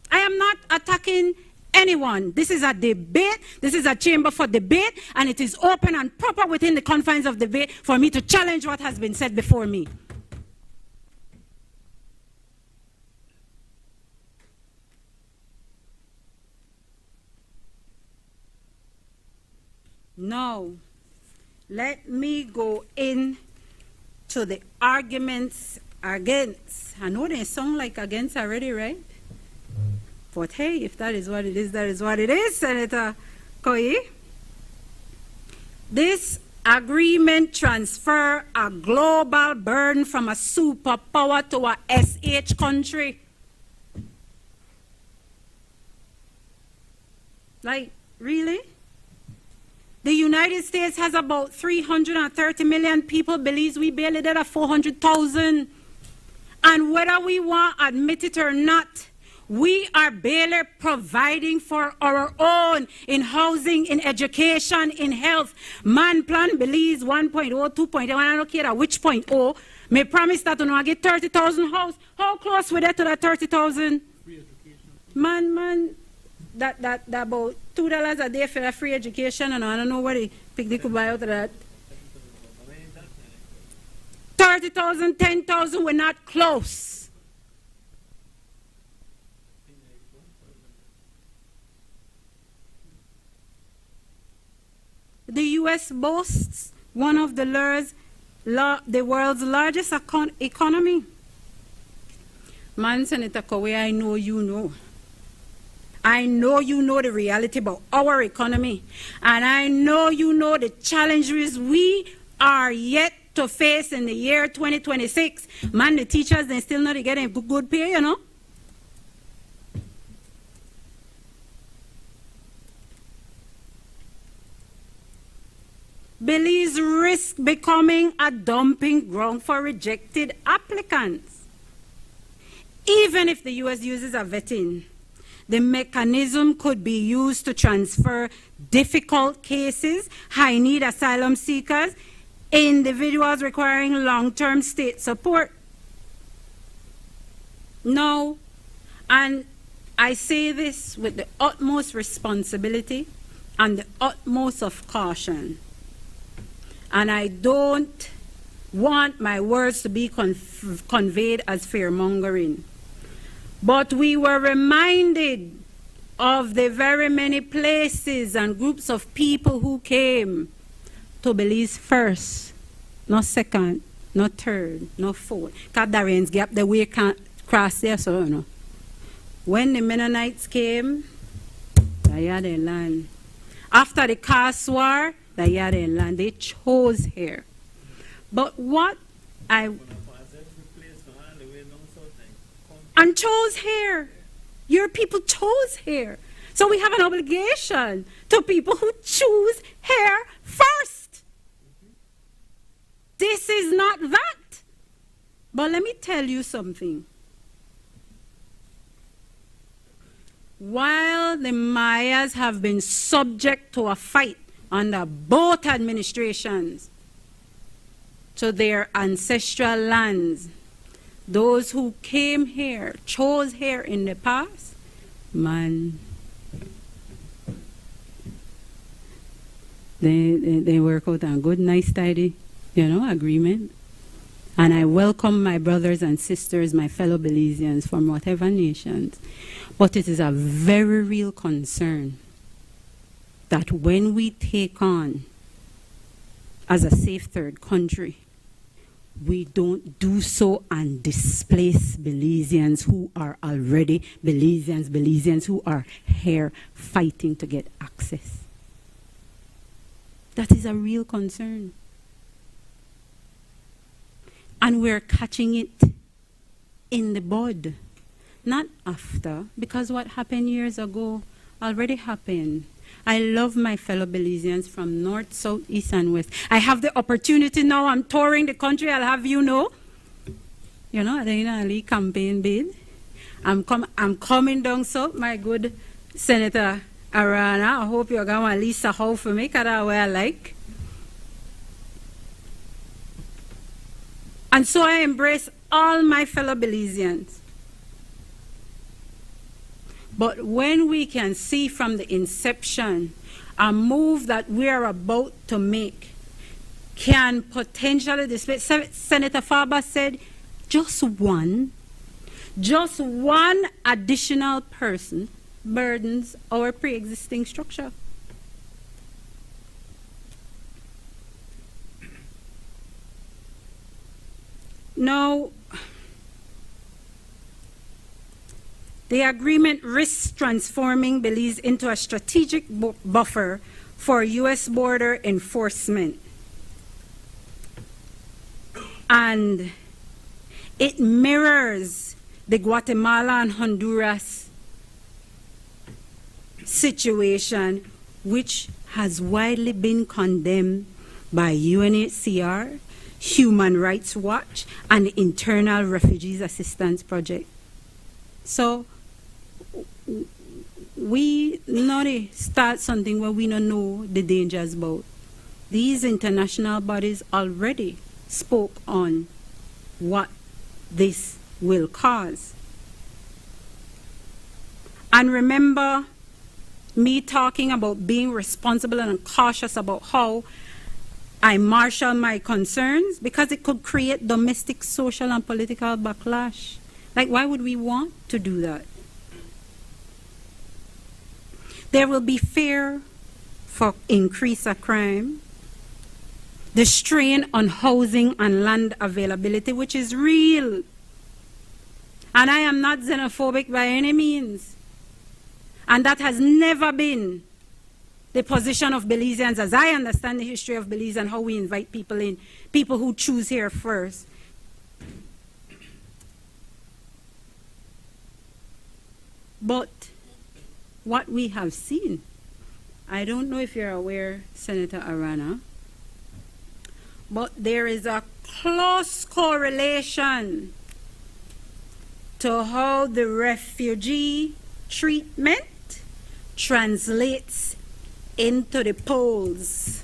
I am not attacking anyone. This is a debate. This is a chamber for debate, and it is open and proper within the confines of debate for me to challenge what has been said before me. Now, let me go in to the arguments against. I know they sound like against already, right? But hey, if that is what it is, that is what it is, Senator Koyi. This agreement transfer a global burden from a superpower to a SH country. Like, really? The United States has about 330 million people. Belize we barely did at 400,000. And whether we want to admit it or not, we are barely providing for our own in housing, in education, in health. Man plan Belize 1.0, 2.0, I don't care which point oh. May promise that we will get 30,000 house. How close we there to that 30,000? Man, that about $2 a day for that free education, and I don't know what they could buy out of that. 30,000, 10,000, we're not close. The U.S. boasts one of the world's largest economy. Man, Senator Kowe, I know you know. I know you know the reality about our economy. And I know you know the challenges we are yet to face in the year 2026. Man, the teachers, they still not getting good pay, you know. Belize risk becoming a dumping ground for rejected applicants. Even if the U.S. uses a vetting, the mechanism could be used to transfer difficult cases, high-need asylum seekers, individuals requiring long-term state support. No, and I say this with the utmost responsibility and the utmost of caution. And I don't want my words to be conveyed as fear-mongering. But we were reminded of the very many places and groups of people who came to Belize first, not second, not third, not fourth. Because the rains gap, the way can't cross there, so you know. When the Mennonites came, they had a land. After the Caste War, they had a land. They chose here. But what and chose here. Your people chose here. So we have an obligation to people who choose here first. This is not that. But let me tell you something. While the Mayas have been subject to a fight under both administrations to their ancestral lands, those who came here, chose here in the past, man, they work out a good, nice, tidy, agreement. And I welcome my brothers and sisters, my fellow Belizeans from whatever nations. But it is a very real concern that when we take on as a safe third country, we don't do so and displace Belizeans who are already Belizeans who are here fighting to get access. That is a real concern. And we're catching it in the bud, not after, because what happened years ago already happened. I love my fellow Belizeans from north, south, east, and west. I have the opportunity now. I'm touring the country. I'll have you know. The campaign bid. I'm coming down south, my good Senator Arana. I hope you're going to lease a house for me, because that's what I like. And so I embrace all my fellow Belizeans. But when we can see from the inception a move that we are about to make can potentially displace, Senator Farber said, just one additional person burdens our pre-existing structure. Now, the agreement risks transforming Belize into a strategic buffer for U.S. border enforcement. And it mirrors the Guatemala and Honduras situation, which has widely been condemned by UNHCR, Human Rights Watch, and the Internal Refugees Assistance Project. So we not start something where we don't know the dangers about. These international bodies already spoke on what this will cause. And remember me talking about being responsible and cautious about how I marshal my concerns, because it could create domestic, social, and political backlash. Like, why would we want to do that? There will be fear for increase of crime, the strain on housing and land availability, which is real. And I am not xenophobic by any means. And that has never been the position of Belizeans, as I understand the history of Belize and how we invite people in, people who choose here first. But what we have seen, I don't know if you're aware, Senator Arana, but there is a close correlation to how the refugee treatment translates into the polls.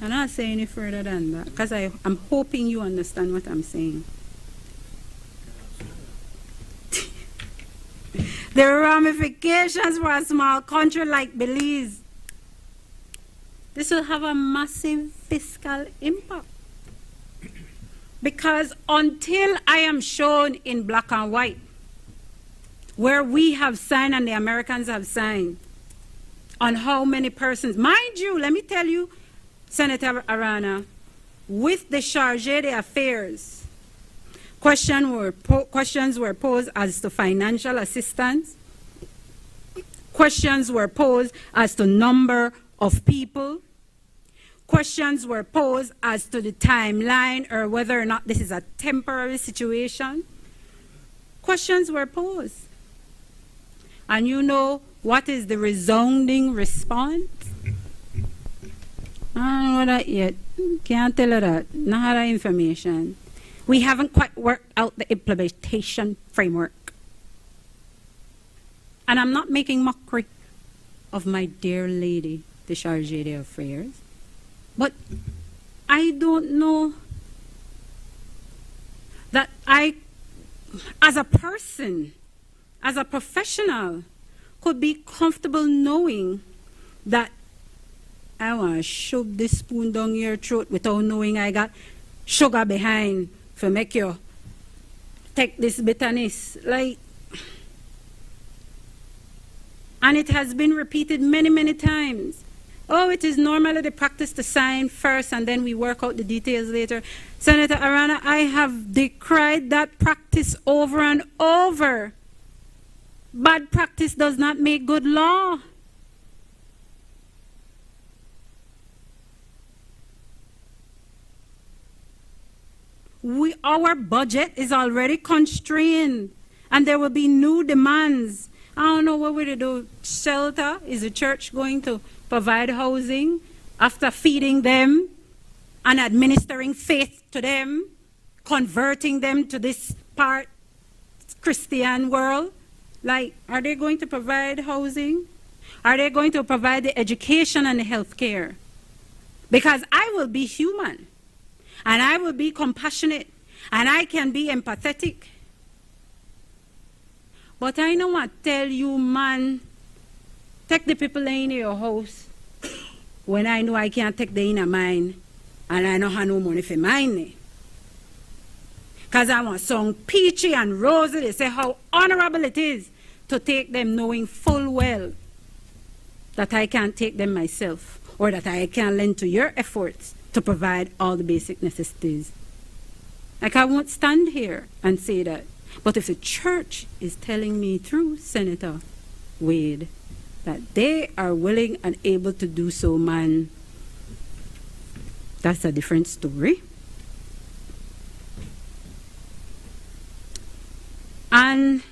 I'm not saying any further than that, because I'm hoping you understand what I'm saying. The ramifications for a small country like Belize, this will have a massive fiscal impact. Because until I am shown in black and white where we have signed and the Americans have signed on how many persons, mind you, let me tell you, Senator Arana, with the Chargé d'Affaires, questions were posed as to financial assistance, questions were posed as to number of people, questions were posed as to the timeline or whether or not this is a temporary situation. Questions were posed. And you know what is the resounding response? I don't know that yet. Can't tell her that. Not have that information. We haven't quite worked out the implementation framework. And I'm not making mockery of my dear lady, the Chargé d'Affaires. But I don't know that I, as a person, as a professional, could be comfortable knowing that I want to shove this spoon down your throat without knowing I got sugar behind for make you take this bitterness. Like, and it has been repeated many, many times. Oh, it is normally the practice to sign first and then we work out the details later. Senator Arana, I have decried that practice over and over. Bad practice does not make good law. Our budget is already constrained and there will be new demands. I don't know what we'll do. Shelter? Is the church going to provide housing after feeding them and administering faith to them, converting them to this part Christian world? Like, are they going to provide housing? Are they going to provide the education and the health care? Because I will be human and I will be compassionate and I can be empathetic. But I know what tell you, man, take the people in your house when I know I can't take the inner mine and I don't have no money for mine. Because I want song peachy and rosy. They say how honorable it is to take them knowing full well that I can't take them myself or that I can lend to your efforts to provide all the basic necessities. Like, I won't stand here and say that. But if the church is telling me through Senator Wade that they are willing and able to do so, man, that's a different story. And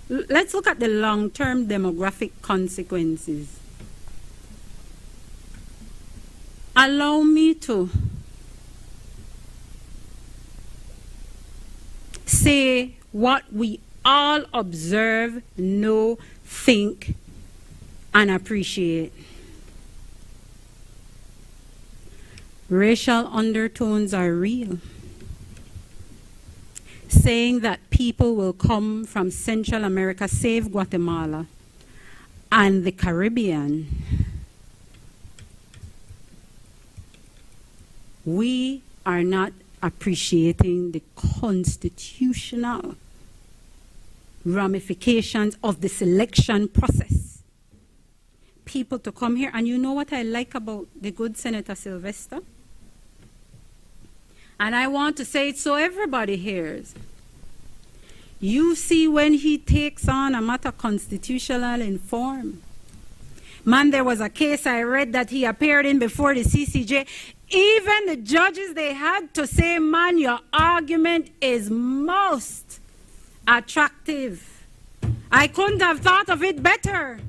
let's look at the long-term demographic consequences allow me to say what we all observe, know, think, and appreciate. Racial undertones are real. Saying that people will come from Central America, save Guatemala, and the Caribbean. We are not appreciating the constitutional ramifications of the selection process. People to come here, and you know what I like about the good Senator Sylvester? And I want to say it so everybody hears. You see, when he takes on a matter constitutional in form. Man, there was a case I read that he appeared in before the CCJ. Even the judges, they had to say, man, your argument is most attractive. I couldn't have thought of it better.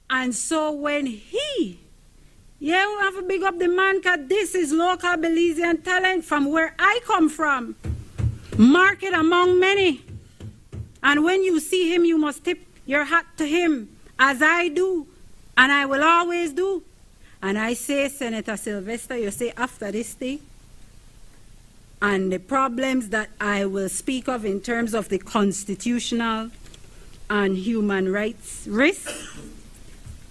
And so when he, we have to big up the man, because this is local Belizean talent from where I come from. Market among many. And when you see him, you must tip your hat to him, as I do, and I will always do. And I say, Senator Sylvester, you say after this thing, and the problems that I will speak of in terms of the constitutional and human rights risks,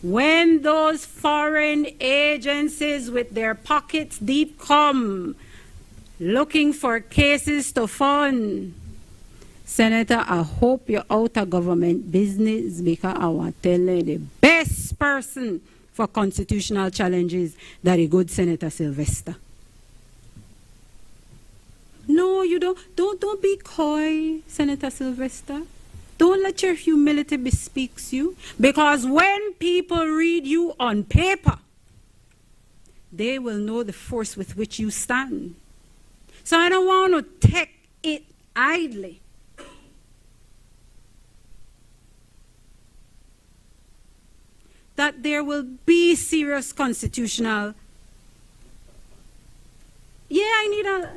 when those foreign agencies with their pockets deep come looking for cases to fund, Senator, I hope you're out of government business, because I want to tell you the best person for constitutional challenges that a good Senator Sylvester. No, you don't be coy, Senator Sylvester. Don't let your humility bespeak you, because when people read you on paper, they will know the force with which you stand. So I don't want to take it idly. That there will be serious constitutional. Yeah, I need a.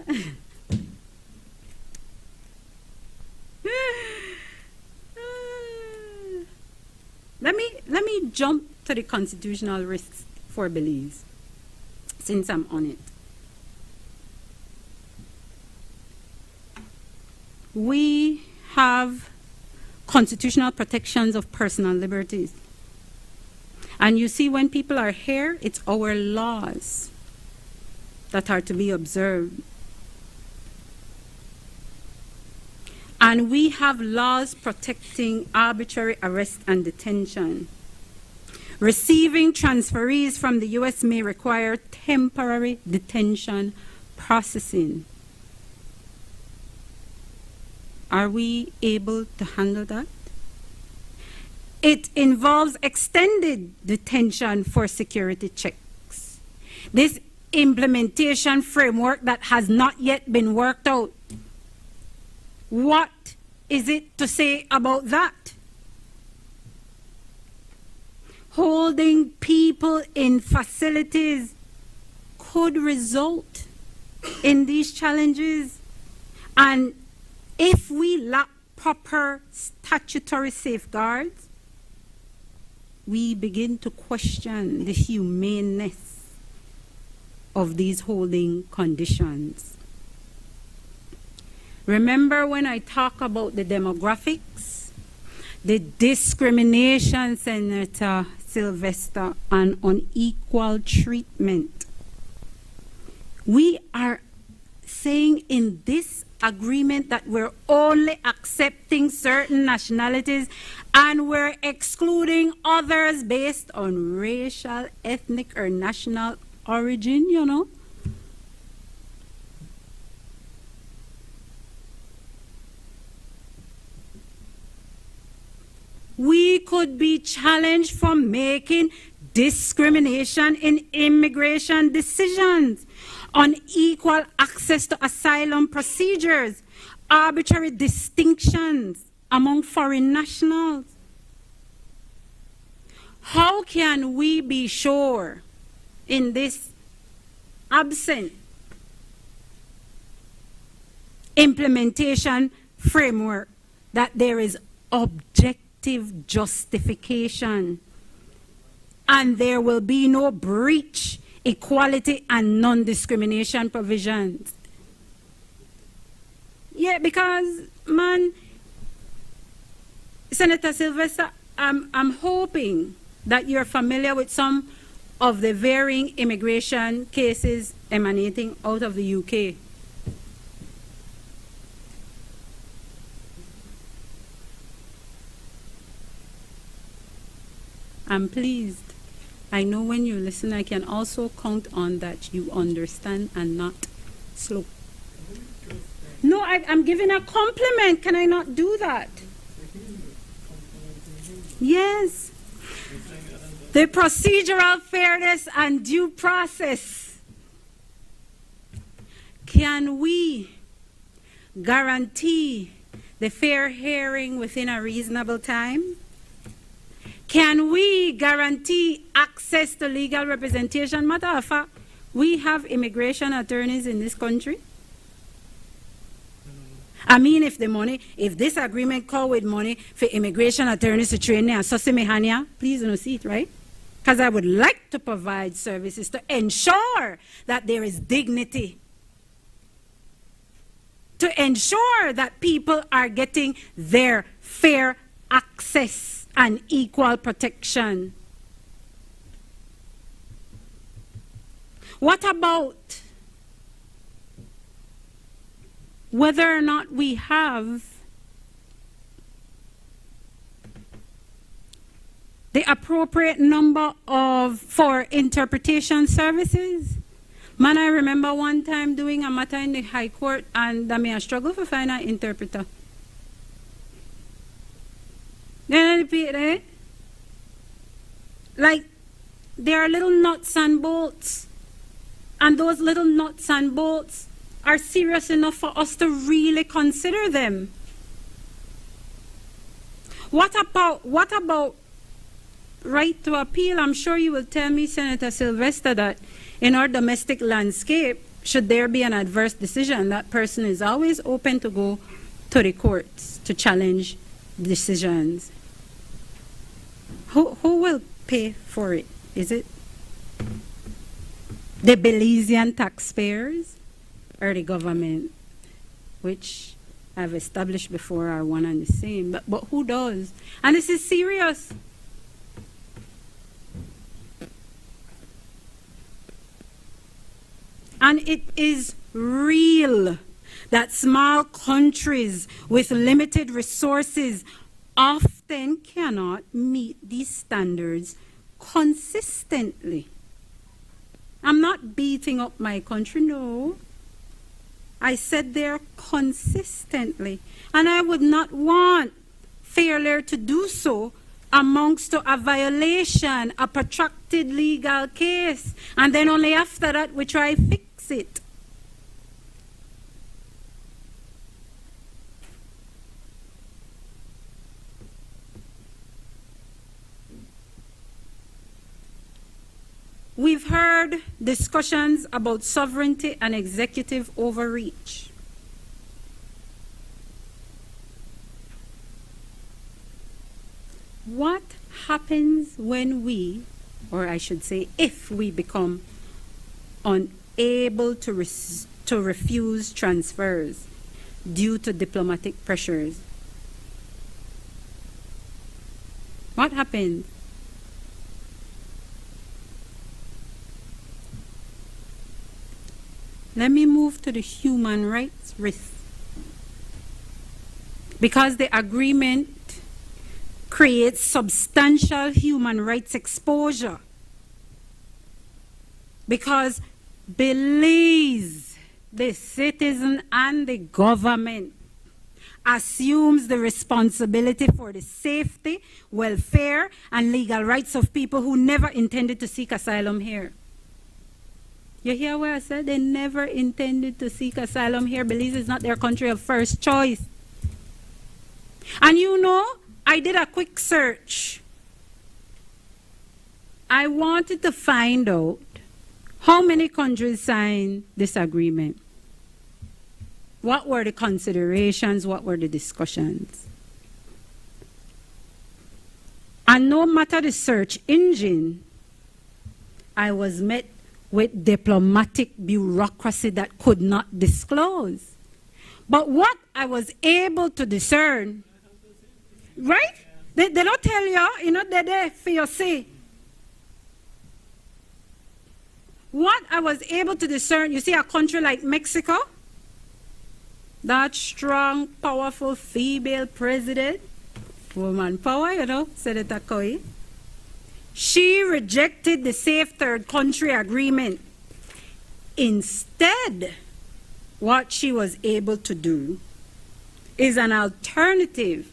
Let me jump to the constitutional risks for Belize, since I'm on it. We have constitutional protections of personal liberties. And you see, when people are here, it's our laws that are to be observed. And we have laws protecting arbitrary arrest and detention. Receiving transferees from the U.S. may require temporary detention processing. Are we able to handle that? It involves extended detention for security checks. This implementation framework that has not yet been worked out, what is it to say about that? Holding people in facilities could result in these challenges. And if we lack proper statutory safeguards, we begin to question the humaneness of these holding conditions. Remember when I talk about the demographics, the discrimination, Senator Sylvester, and unequal treatment. We are saying in this agreement that we're only accepting certain nationalities and we're excluding others based on racial, ethnic, or national origin, you know. We could be challenged for making discrimination in immigration decisions, unequal access to asylum procedures, arbitrary distinctions among foreign nationals. How can we be sure in this absent implementation framework that there is objective justification and there will be no breach, equality and non-discrimination provisions? Yeah, because, man, Senator Sylvester, I'm hoping that you're familiar with some of the varying immigration cases emanating out of the UK. I'm pleased. I know when you listen, I can also count on that you understand and not slow. No, I'm giving a compliment. Can I not do that? Yes. The procedural fairness and due process. Can we guarantee the fair hearing within a reasonable time? Can we guarantee access to legal representation? Matter of fact, we have immigration attorneys in this country. I mean, if this agreement call with money for immigration attorneys to train there, so please don't see it, right? Because I would like to provide services to ensure that there is dignity, to ensure that people are getting their fair access and equal protection. What about whether or not we have the appropriate number for interpretation services? Man, I remember one time doing a matter in the High Court and I may have struggled to find an interpreter. Like, there are little nuts and bolts, and those little nuts and bolts are serious enough for us to really consider them. What about right to appeal? I'm sure you will tell me, Senator Sylvester, that in our domestic landscape, should there be an adverse decision, that person is always open to go to the courts to challenge decisions. Who will pay for it? Is it the Belizean taxpayers or the government, which I've established before are one and the same? But who does? And this is serious. And it is real that small countries with limited resources often cannot meet these standards consistently. I'm not beating up my country, no. I said they're consistently. And I would not want failure to do so amongst a violation, a protracted legal case, and then only after that we try to fix it. We've heard discussions about sovereignty and executive overreach. What happens when we, or I should say if we become unable to refuse transfers due to diplomatic pressures? What happens? Let me move to the human rights risk. Because the agreement creates substantial human rights exposure. Because Belize, the citizen and the government, assumes the responsibility for the safety, welfare, and legal rights of people who never intended to seek asylum here. You hear what I said? They never intended to seek asylum here. Belize is not their country of first choice. And you know, I did a quick search. I wanted to find out how many countries signed this agreement. What were the considerations? What were the discussions? And no matter the search engine, I was met with diplomatic bureaucracy that could not disclose. But what I was able to discern, right? They don't tell you, they're there for your say. What I was able to discern, you see a country like Mexico, that strong, powerful female president, woman power, Senator Coy. She rejected the Safe Third Country Agreement. Instead, what she was able to do is an alternative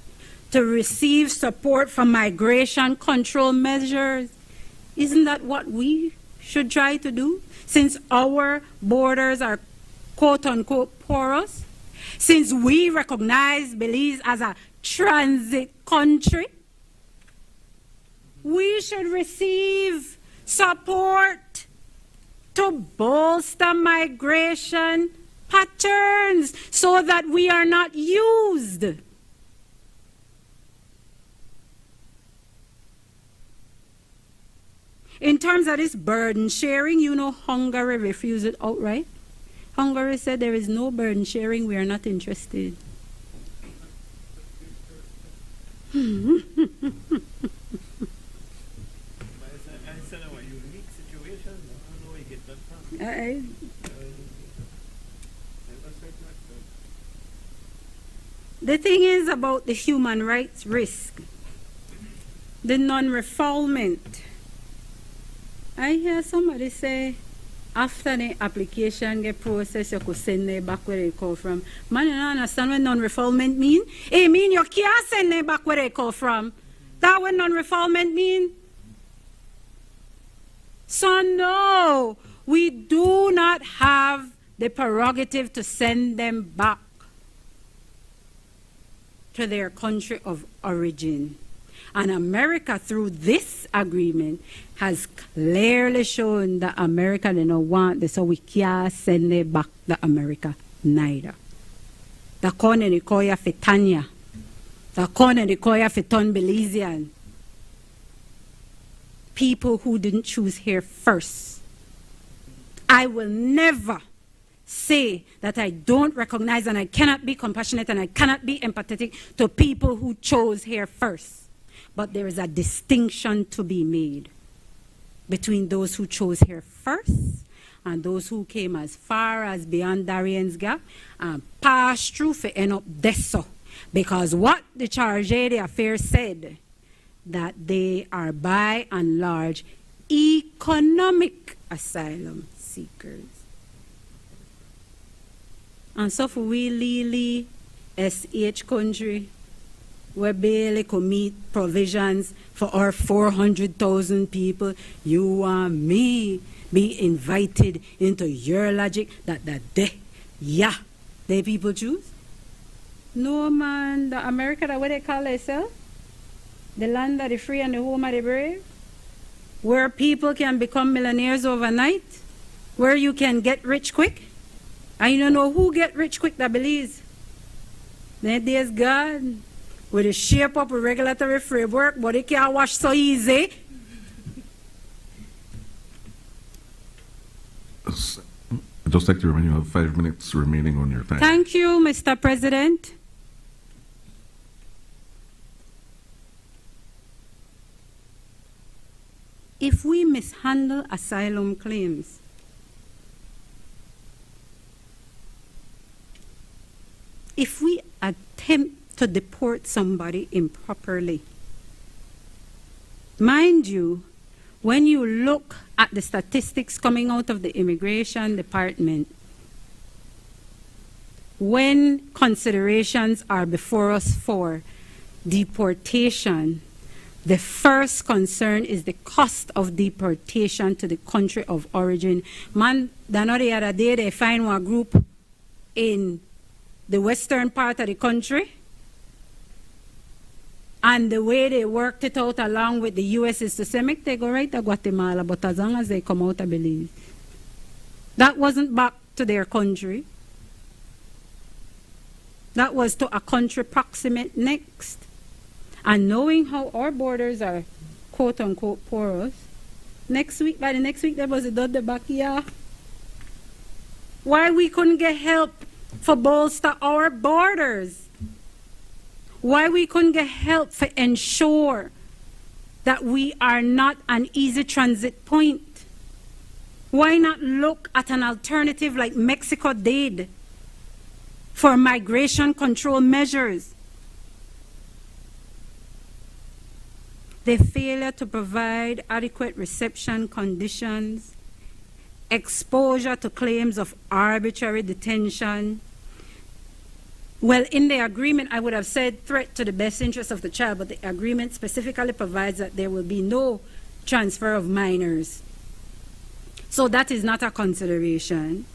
to receive support from migration control measures. Isn't that what we should try to do? Since our borders are quote-unquote porous, since we recognize Belize as a transit country, we should receive support to bolster migration patterns so that we are not used. In terms of this burden sharing, Hungary refused it outright. Hungary said there is no burden sharing, we are not interested. The thing is about the human rights risk, the non-refoulement. I hear somebody say, after the application get processed, you could send it back where they come from. Man, you don't understand what non-refoulement mean? It mean you can't send it back where they come from. That what non-refoulement mean? So no, we do not have the prerogative to send them back to their country of origin. And America, through this agreement, has clearly shown that America they don't want this, so we can't send it back to America neither. The corner the koya fitanya, the corner the koya fiton Belizean. People who didn't choose here first. I will never say that I don't recognize and I cannot be compassionate and I cannot be empathetic to people who chose here first. But there is a distinction to be made between those who chose here first and those who came as far as beyond Darien's Gap and passed through for end up deso. Because what the Charge d'Affaires said, that they are by and large economic asylum seekers. And so for we Lili SH country, we barely could meet provisions for our 400,000 people. You and me be invited into your logic that they people choose? No man, the America, that what they call themselves? The land of the free and the home of the brave? Where people can become millionaires overnight? Where you can get rich quick? And you don't know who get rich quick that believes. Then there's God. With the shape up a regulatory framework, but it can't wash so easy. I'd just like to remind you have 5 minutes remaining on your time. Thank you, Mr. President. If we mishandle asylum claims, if we attempt to deport somebody improperly. Mind you, when you look at the statistics coming out of the Immigration Department, when considerations are before us for deportation, the first concern is the cost of deportation to the country of origin. Man, the other day they find one group in the western part of the country. And the way they worked it out along with the U.S. is to say, make they go right to Guatemala, but as long as they come out, I believe. That wasn't back to their country. That was to a country proximate next. And knowing how our borders are quote-unquote porous, by the next week, there was a dud the back here. Why we couldn't get help for bolster our borders? Why we couldn't get help for ensure that we are not an easy transit point? Why not look at an alternative like Mexico did for migration control measures? The failure to provide adequate reception conditions, exposure to claims of arbitrary detention. Well, in the agreement, I would have said threat to the best interest of the child, but the agreement specifically provides that there will be no transfer of minors. So that is not a consideration.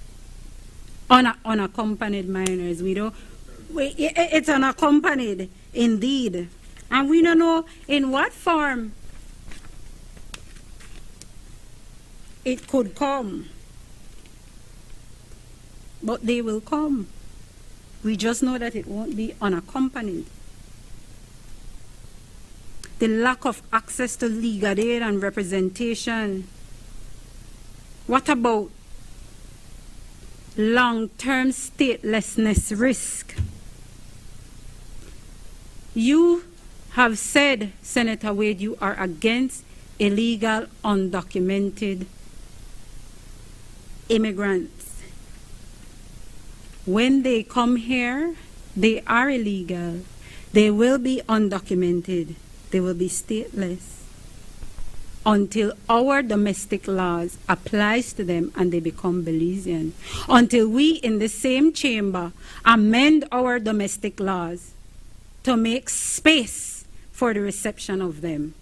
Unaccompanied minors, it's unaccompanied, indeed. And we don't know in what form it could come. But they will come. We just know that it won't be unaccompanied. The lack of access to legal aid and representation. What about long-term statelessness risk? You have said, Senator Wade, you are against illegal, undocumented immigrants. When they come here, they are illegal. They will be undocumented. They will be stateless until our domestic laws applies to them and they become Belizean. Until we in the same chamber amend our domestic laws to make space for the reception of them.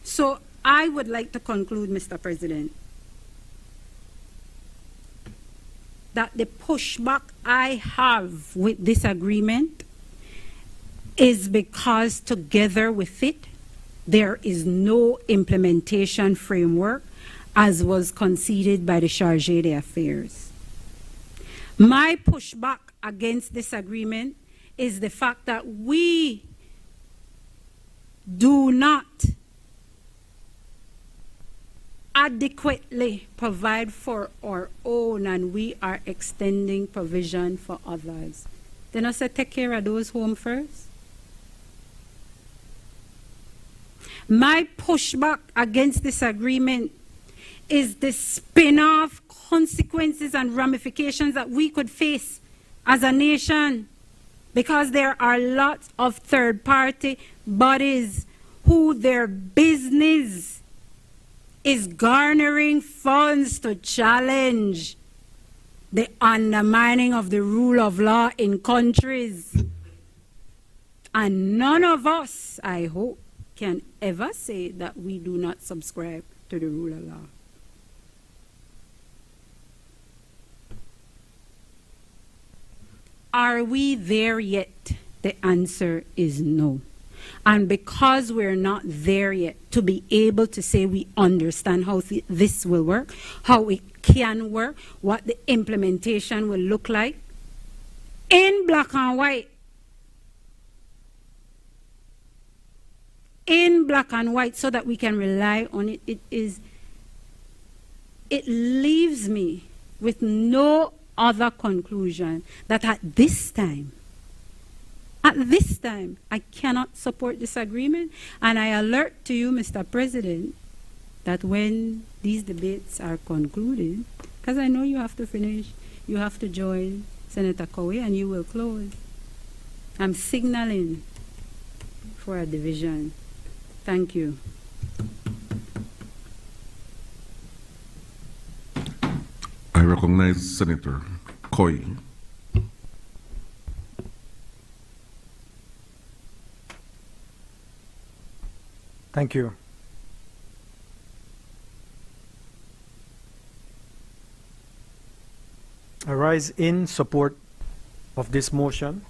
So I would like to conclude, Mr. President, that the pushback I have with this agreement is because together with it, there is no implementation framework as was conceded by the Chargé d'Affaires. My pushback against this agreement is the fact that we do not adequately provide for our own, and we are extending provision for others. Then I said, take care of those home first. My pushback against this agreement is the spin-off consequences and ramifications that we could face as a nation, because there are lots of third-party bodies who their business is garnering funds to challenge the undermining of the rule of law in countries. And none of us, I hope, can ever say that we do not subscribe to the rule of law. Are we there yet? The answer is no. And because we're not there yet to be able to say we understand how this will work, how it can work, what the implementation will look like, in black and white, so that we can rely on it, it leaves me with no other conclusion that at this time, I cannot support this agreement. And I alert to you, Mr. President, that when these debates are concluded, because I know you have to finish, you have to join Senator Cowie and you will close. I'm signaling for a division. Thank you. I recognize Senator Cowie. Thank you. I rise in support of this motion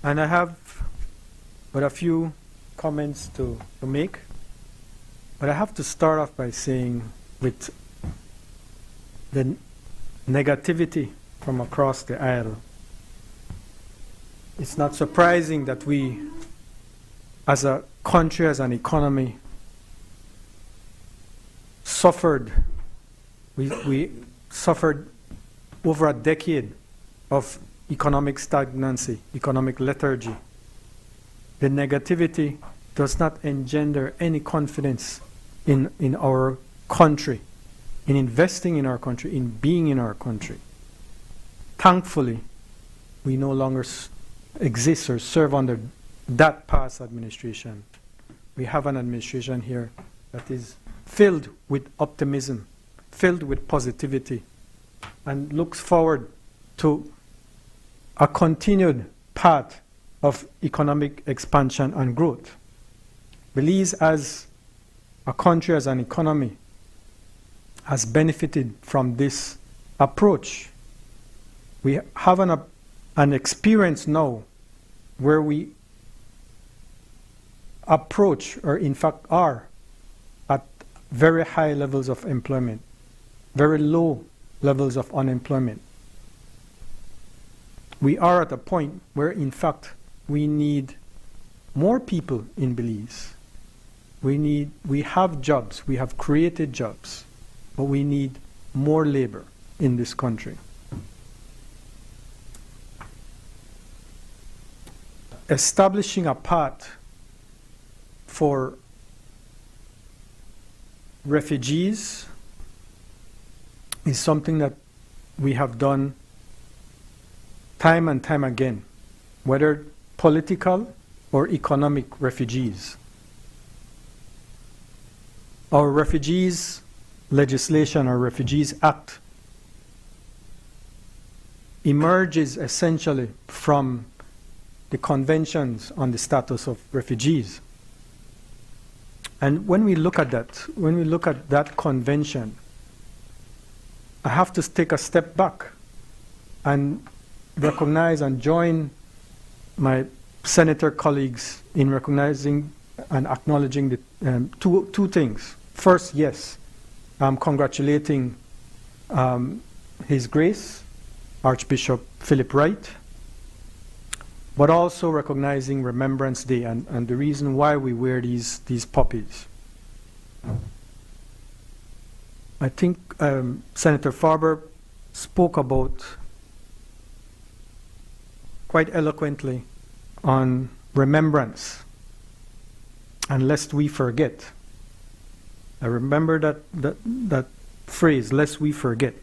And I have but a few comments to make. But I have to start off by saying, with the negativity from across the aisle, it's not surprising that we, as a country, as an economy, suffered. We suffered over a decade of economic stagnancy, economic lethargy. The negativity does not engender any confidence in our country, in investing in our country, in being in our country. Thankfully, we no longer exist or serve under that past administration. We have an administration here that is filled with optimism, filled with positivity, and looks forward to a continued path of economic expansion and growth. Belize, as a country, as an economy, has benefited from this approach. We have an experience now where we approach, or in fact are, at very high levels of employment, very low levels of unemployment. We are at a point where, in fact, we need more people in Belize. We have jobs, we have created jobs, but we need more labor in this country. Establishing a path for refugees is something that we have done time and time again, whether political or economic refugees. Our Refugees legislation, our Refugees Act, emerges essentially from the conventions on the status of refugees. And when we look at that convention, I have to take a step back and recognize and join my senator colleagues in recognizing and acknowledging the two things. First, yes, I'm congratulating His Grace, Archbishop Philip Wright, but also recognizing Remembrance Day and the reason why we wear these poppies. I think Senator Farber spoke about quite eloquently on remembrance, and lest we forget. I remember that phrase, lest we forget.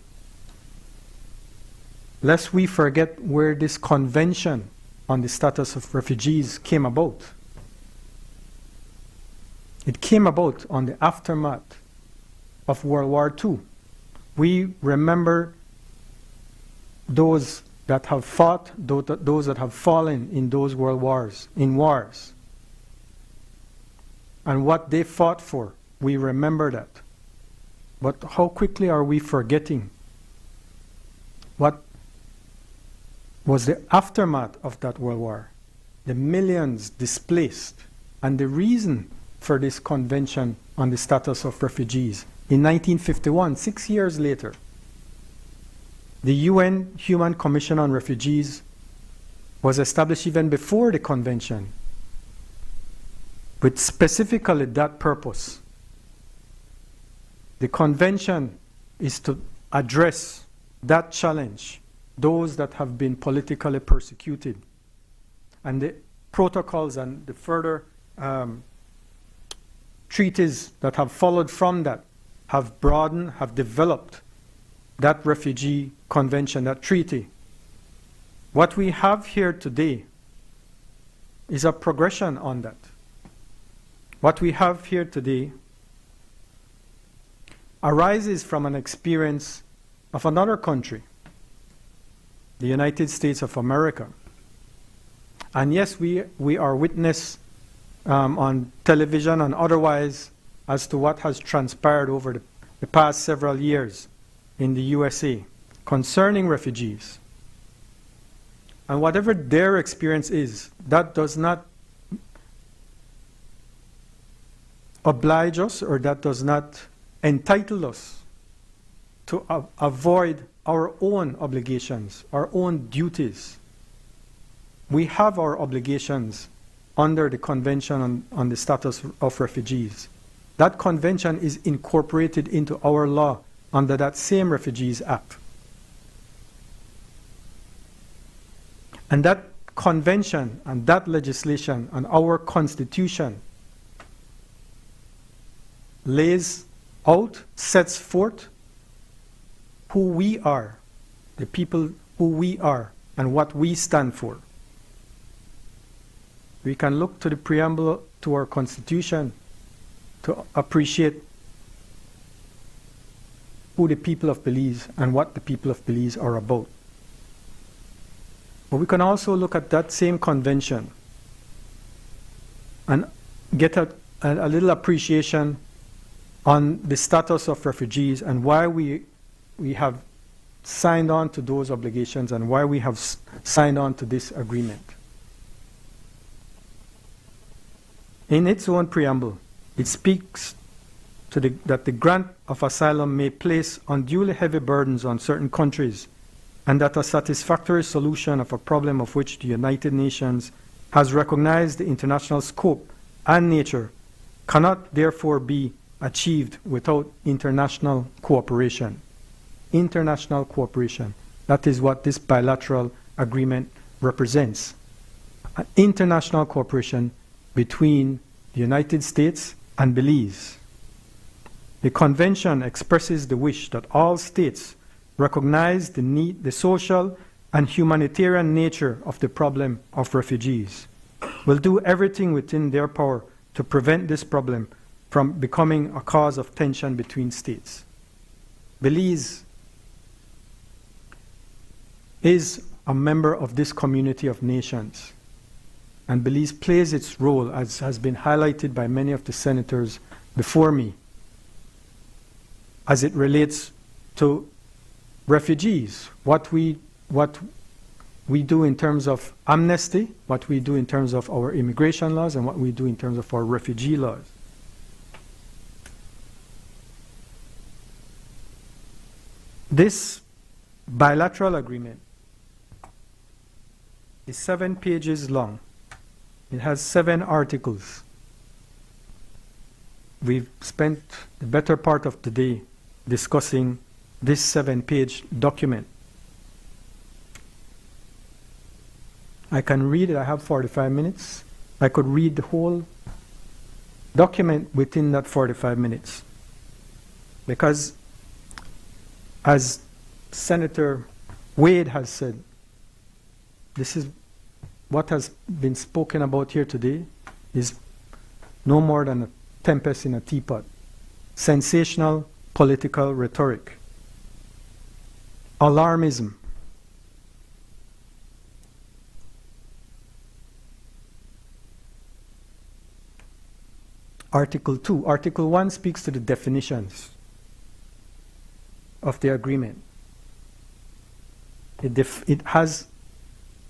Lest we forget where this convention on the status of refugees came about. It came about on the aftermath of World War II. We remember those that have fought, those that have fallen in those world wars, in wars. And what they fought for, we remember that. But how quickly are we forgetting what was the aftermath of that world war? The millions displaced, and the reason for this convention on the status of refugees. In 1951, 6 years later, the UN Human Commission on Refugees was established even before the convention, with specifically that purpose. The convention is to address that challenge, those that have been politically persecuted. And the protocols and the further treaties that have followed from that have broadened, have developed that refugee convention, that treaty. What we have here today is a progression on that. What we have here today arises from an experience of another country, the United States of America. And yes, we are witness on television and otherwise as to what has transpired over the past several years in the USA concerning refugees. And whatever their experience is, that does not oblige us, or that does not entitle us to avoid our own obligations, our own duties. We have our obligations under the Convention on the Status of Refugees. That convention is incorporated into our law under that same Refugees Act. And that convention and that legislation and our constitution lays out, sets forth who we are, the people who we are, and what we stand for. We can look to the preamble to our Constitution to appreciate who the people of Belize and what the people of Belize are about. But we can also look at that same convention and get a little appreciation on the status of refugees and why we have signed on to those obligations and why we have signed on to this agreement. In its own preamble, it speaks to that the grant of asylum may place unduly heavy burdens on certain countries, and that a satisfactory solution of a problem of which the United Nations has recognized the international scope and nature cannot therefore be achieved without international cooperation. International cooperation. That is what this bilateral agreement represents. An international cooperation between the United States and Belize. The convention expresses the wish that all states recognize the social and humanitarian nature of the problem of refugees, will do everything within their power to prevent this problem from becoming a cause of tension between states. Belize is a member of this community of nations, and Belize plays its role, as has been highlighted by many of the senators before me, as it relates to refugees, what we do in terms of amnesty, what we do in terms of our immigration laws, and what we do in terms of our refugee laws. This bilateral agreement is 7 pages long. It has 7 articles. We've spent the better part of the day discussing this 7-page document. I can read it. I have 45 minutes. I could read the whole document within that 45 minutes. Because, as Senator Wade has said, this is what has been spoken about here today is no more than a tempest in a teapot. Sensational political rhetoric. Alarmism. Article 2. Article 1 speaks to the definitions of the agreement. It has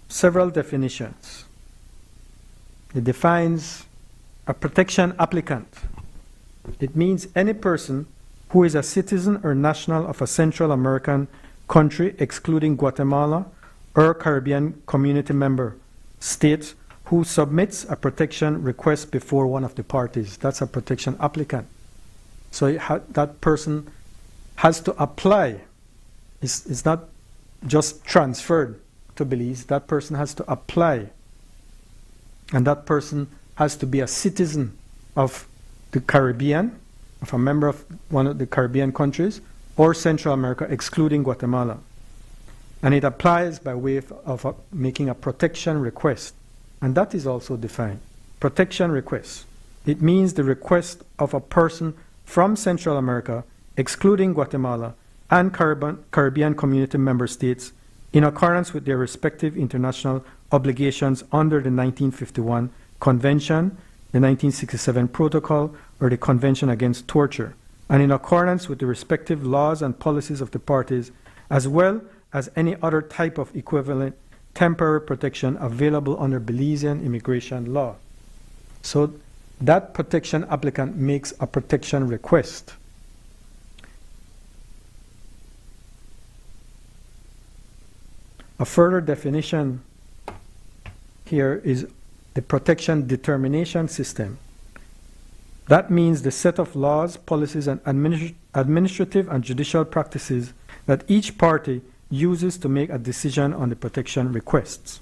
several definitions. It defines a protection applicant. It means any person who is a citizen or national of a Central American country, excluding Guatemala, or Caribbean community member state who submits a protection request before one of the parties. That's a protection applicant. So that person has to apply. It's not just transferred to Belize. That person has to apply. And that person has to be a citizen of the Caribbean, of a member of one of the Caribbean countries, or Central America, excluding Guatemala. And it applies by way of making a protection request. And that is also defined. Protection request. It means the request of a person from Central America, excluding Guatemala, and Caribbean community member states in accordance with their respective international obligations under the 1951 Convention, the 1967 Protocol, or the Convention Against Torture, and in accordance with the respective laws and policies of the parties, as well as any other type of equivalent temporary protection available under Belizean immigration law. So that protection applicant makes a protection request. A further definition here is the protection determination system. That means the set of laws, policies, and administrative and judicial practices that each party uses to make a decision on the protection requests.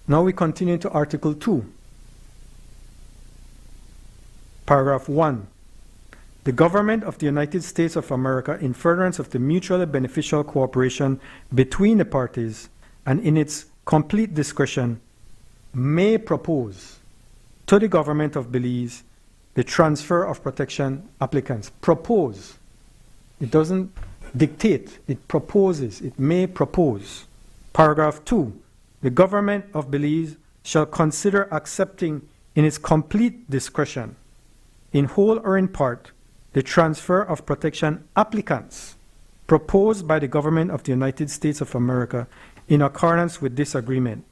Now we continue to Article 2. Paragraph 1. The government of the United States of America, in furtherance of the mutually beneficial cooperation between the parties and in its complete discretion, may propose to the government of Belize the transfer of protection applicants. Propose. It doesn't dictate, it proposes, it may propose. Paragraph 2. The government of Belize shall consider accepting in its complete discretion, in whole or in part, the transfer of protection applicants proposed by the government of the United States of America in accordance with this agreement.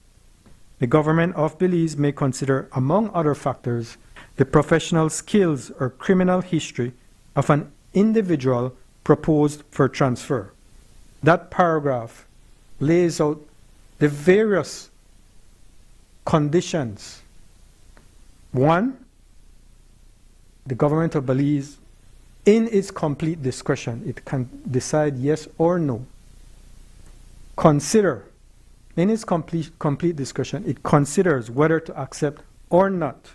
The government of Belize may consider, among other factors, the professional skills or criminal history of an individual proposed for transfer. That paragraph lays out the various conditions. 1, the government of Belize, in its complete discretion, it can decide yes or no. Consider, in its complete discretion, it considers whether to accept or not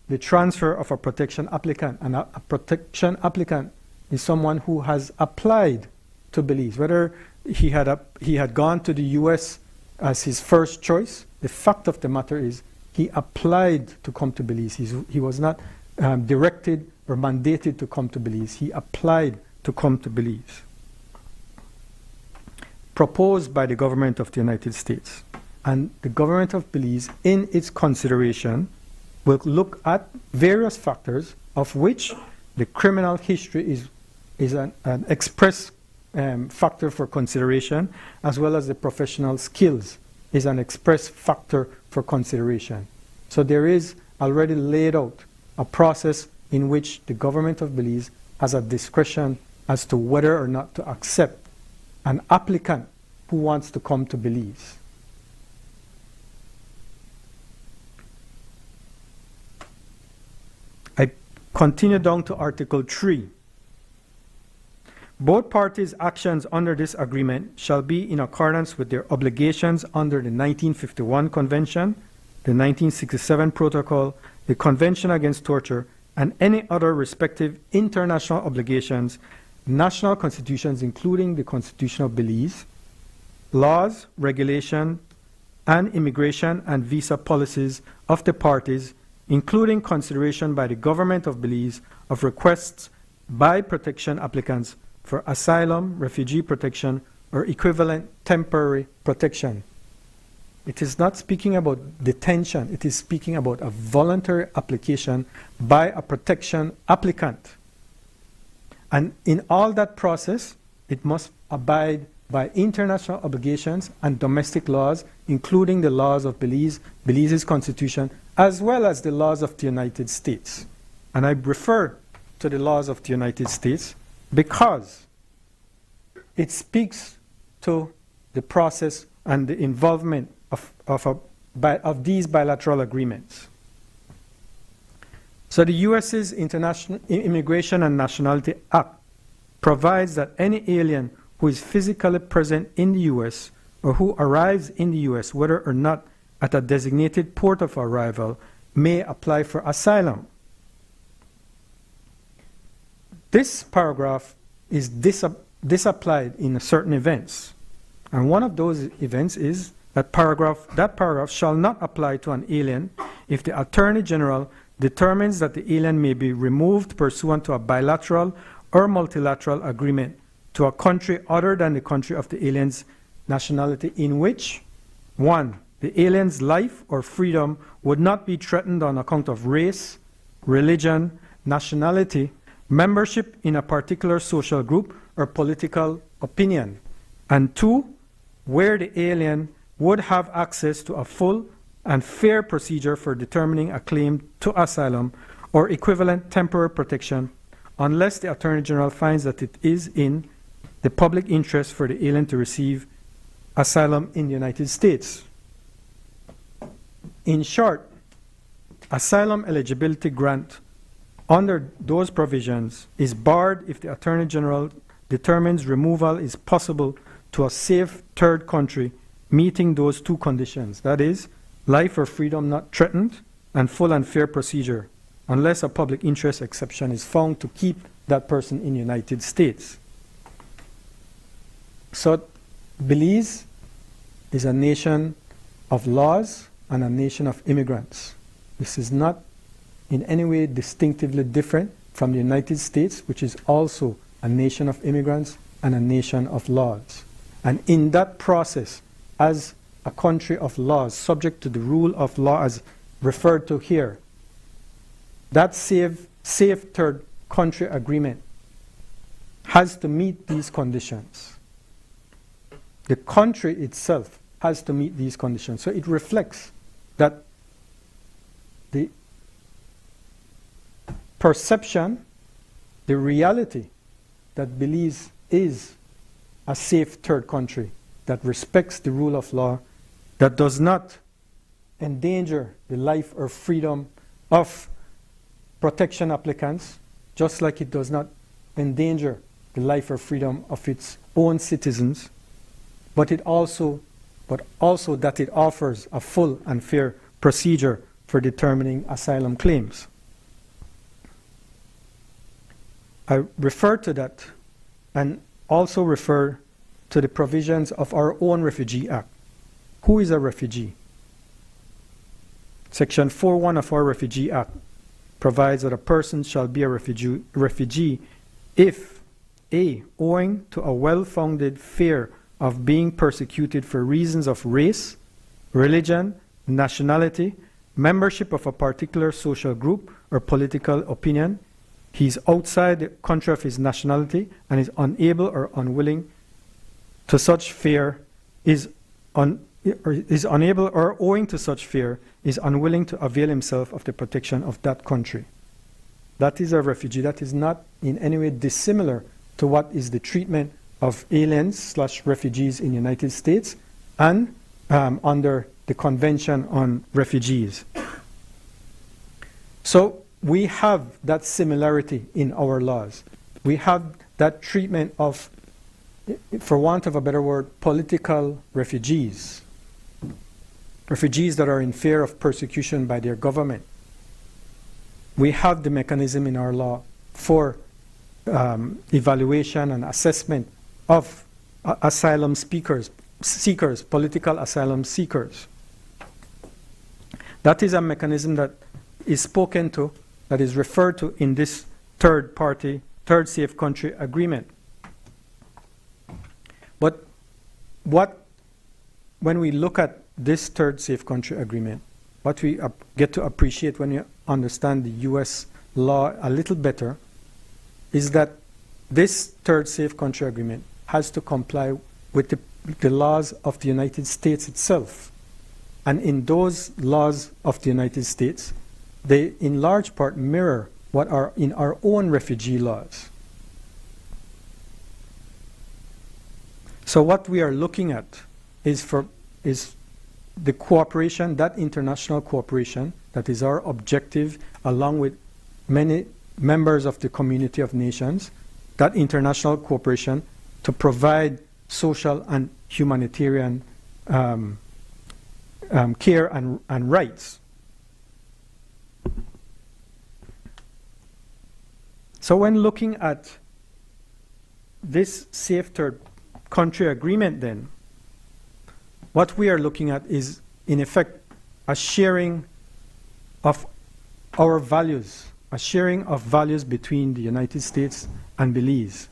the transfer of a protection applicant. And a protection applicant is someone who has applied to Belize. Whether he had gone to the U.S. as his first choice, the fact of the matter is he applied to come to Belize. He was not directed or mandated to come to Belize. He applied to come to Belize. Proposed by the government of the United States. And the government of Belize, in its consideration, will look at various factors, of which the criminal history is an express factor for consideration, as well as the professional skills is an express factor for consideration. So there is already laid out a process in which the government of Belize has a discretion as to whether or not to accept an applicant who wants to come to Belize. I continue down to Article 3. Both parties' actions under this agreement shall be in accordance with their obligations under the 1951 Convention, the 1967 Protocol, the Convention Against Torture, and any other respective international obligations, national constitutions, including the Constitution of Belize, laws, regulation, and immigration and visa policies of the parties, including consideration by the government of Belize of requests by protection applicants for asylum, refugee protection, or equivalent temporary protection. It is not speaking about detention, it is speaking about a voluntary application by a protection applicant. And in all that process, it must abide by international obligations and domestic laws, including the laws of Belize, Belize's constitution, as well as the laws of the United States. And I refer to the laws of the United States because it speaks to the process and the involvement of these bilateral agreements. So the U.S.'s International Immigration and Nationality Act provides that any alien who is physically present in the U.S. or who arrives in the U.S., whether or not at a designated port of arrival, may apply for asylum. This paragraph is disapplied in certain events. And one of those events is that paragraph shall not apply to an alien if the Attorney General determines that the alien may be removed pursuant to a bilateral or multilateral agreement to a country other than the country of the alien's nationality, in which 1. The alien's life or freedom would not be threatened on account of race, religion, nationality, membership in a particular social group, or political opinion. And 2, where the alien would have access to a full and fair procedure for determining a claim to asylum or equivalent temporary protection unless the Attorney General finds that it is in the public interest for the alien to receive asylum in the United States. In short, asylum eligibility grant under those provisions is barred if the Attorney General determines removal is possible to a safe third country meeting those 2 conditions, that is, life or freedom not threatened and full and fair procedure, unless a public interest exception is found to keep that person in the United States. So Belize is a nation of laws and a nation of immigrants. This is not in any way distinctively different from the United States, which is also a nation of immigrants and a nation of laws. And in that process, as a country of laws, subject to the rule of law as referred to here, that safe third country agreement has to meet these conditions. The country itself has to meet these conditions. So it reflects that the perception, the reality that Belize is a safe third country that respects the rule of law, that does not endanger the life or freedom of protection applicants, just like it does not endanger the life or freedom of its own citizens, but also that it offers a full and fair procedure for determining asylum claims. I refer to that and also refer to the provisions of our own Refugee Act. Who is a refugee? Section 4.1 of our Refugee Act provides that a person shall be a refugee if A, owing to a well-founded fear of being persecuted for reasons of race, religion, nationality, membership of a particular social group or political opinion, he is outside the country of his nationality and is unable or unwilling to such fear, is unable or owing to such fear, is unwilling to avail himself of the protection of that country. That is a refugee. That is not in any way dissimilar to what is the treatment of aliens/refugees in the United States and under the Convention on Refugees. So we have that similarity in our laws. We have that treatment of, for want of a better word, political refugees. Refugees that are in fear of persecution by their government. We have the mechanism in our law for evaluation and assessment of asylum seekers, political asylum seekers. That is a mechanism that is spoken to, that is referred to in this third safe country agreement. But when we look at this third safe country agreement, what we get to appreciate when you understand the U.S. law a little better is that this third safe country agreement has to comply with the laws of the United States itself. And in those laws of the United States, they in large part mirror what are in our own refugee laws. So what we are looking at is the cooperation, that international cooperation, that is our objective, along with many members of the community of nations, that international cooperation to provide social and humanitarian care and rights. So when looking at this safe third country agreement then, what we are looking at is, in effect, a sharing of our values, a sharing of values between the United States and Belize.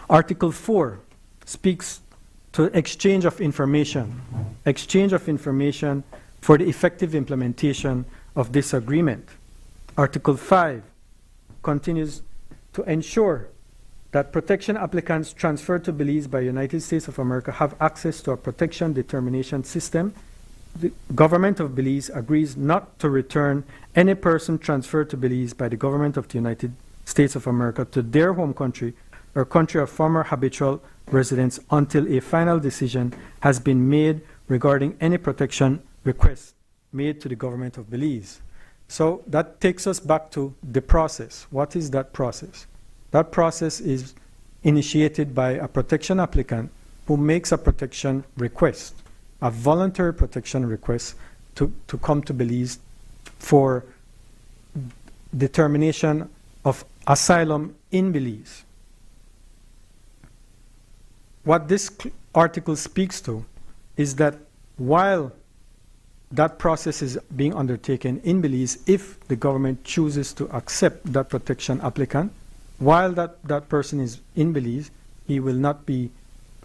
Article 4 speaks to exchange of information for the effective implementation of this agreement. Article 5 continues to ensure that protection applicants transferred to Belize by United States of America have access to a protection determination system, the government of Belize agrees not to return any person transferred to Belize by the government of the United States of America to their home country or country of former habitual residence until a final decision has been made regarding any protection request made to the government of Belize. So that takes us back to the process. What is that process? That process is initiated by a protection applicant who makes a protection request, a voluntary protection request to come to Belize for determination of asylum in Belize. What this article speaks to is that while that process is being undertaken in Belize, if the government chooses to accept that protection applicant, while that person is in Belize, he will not be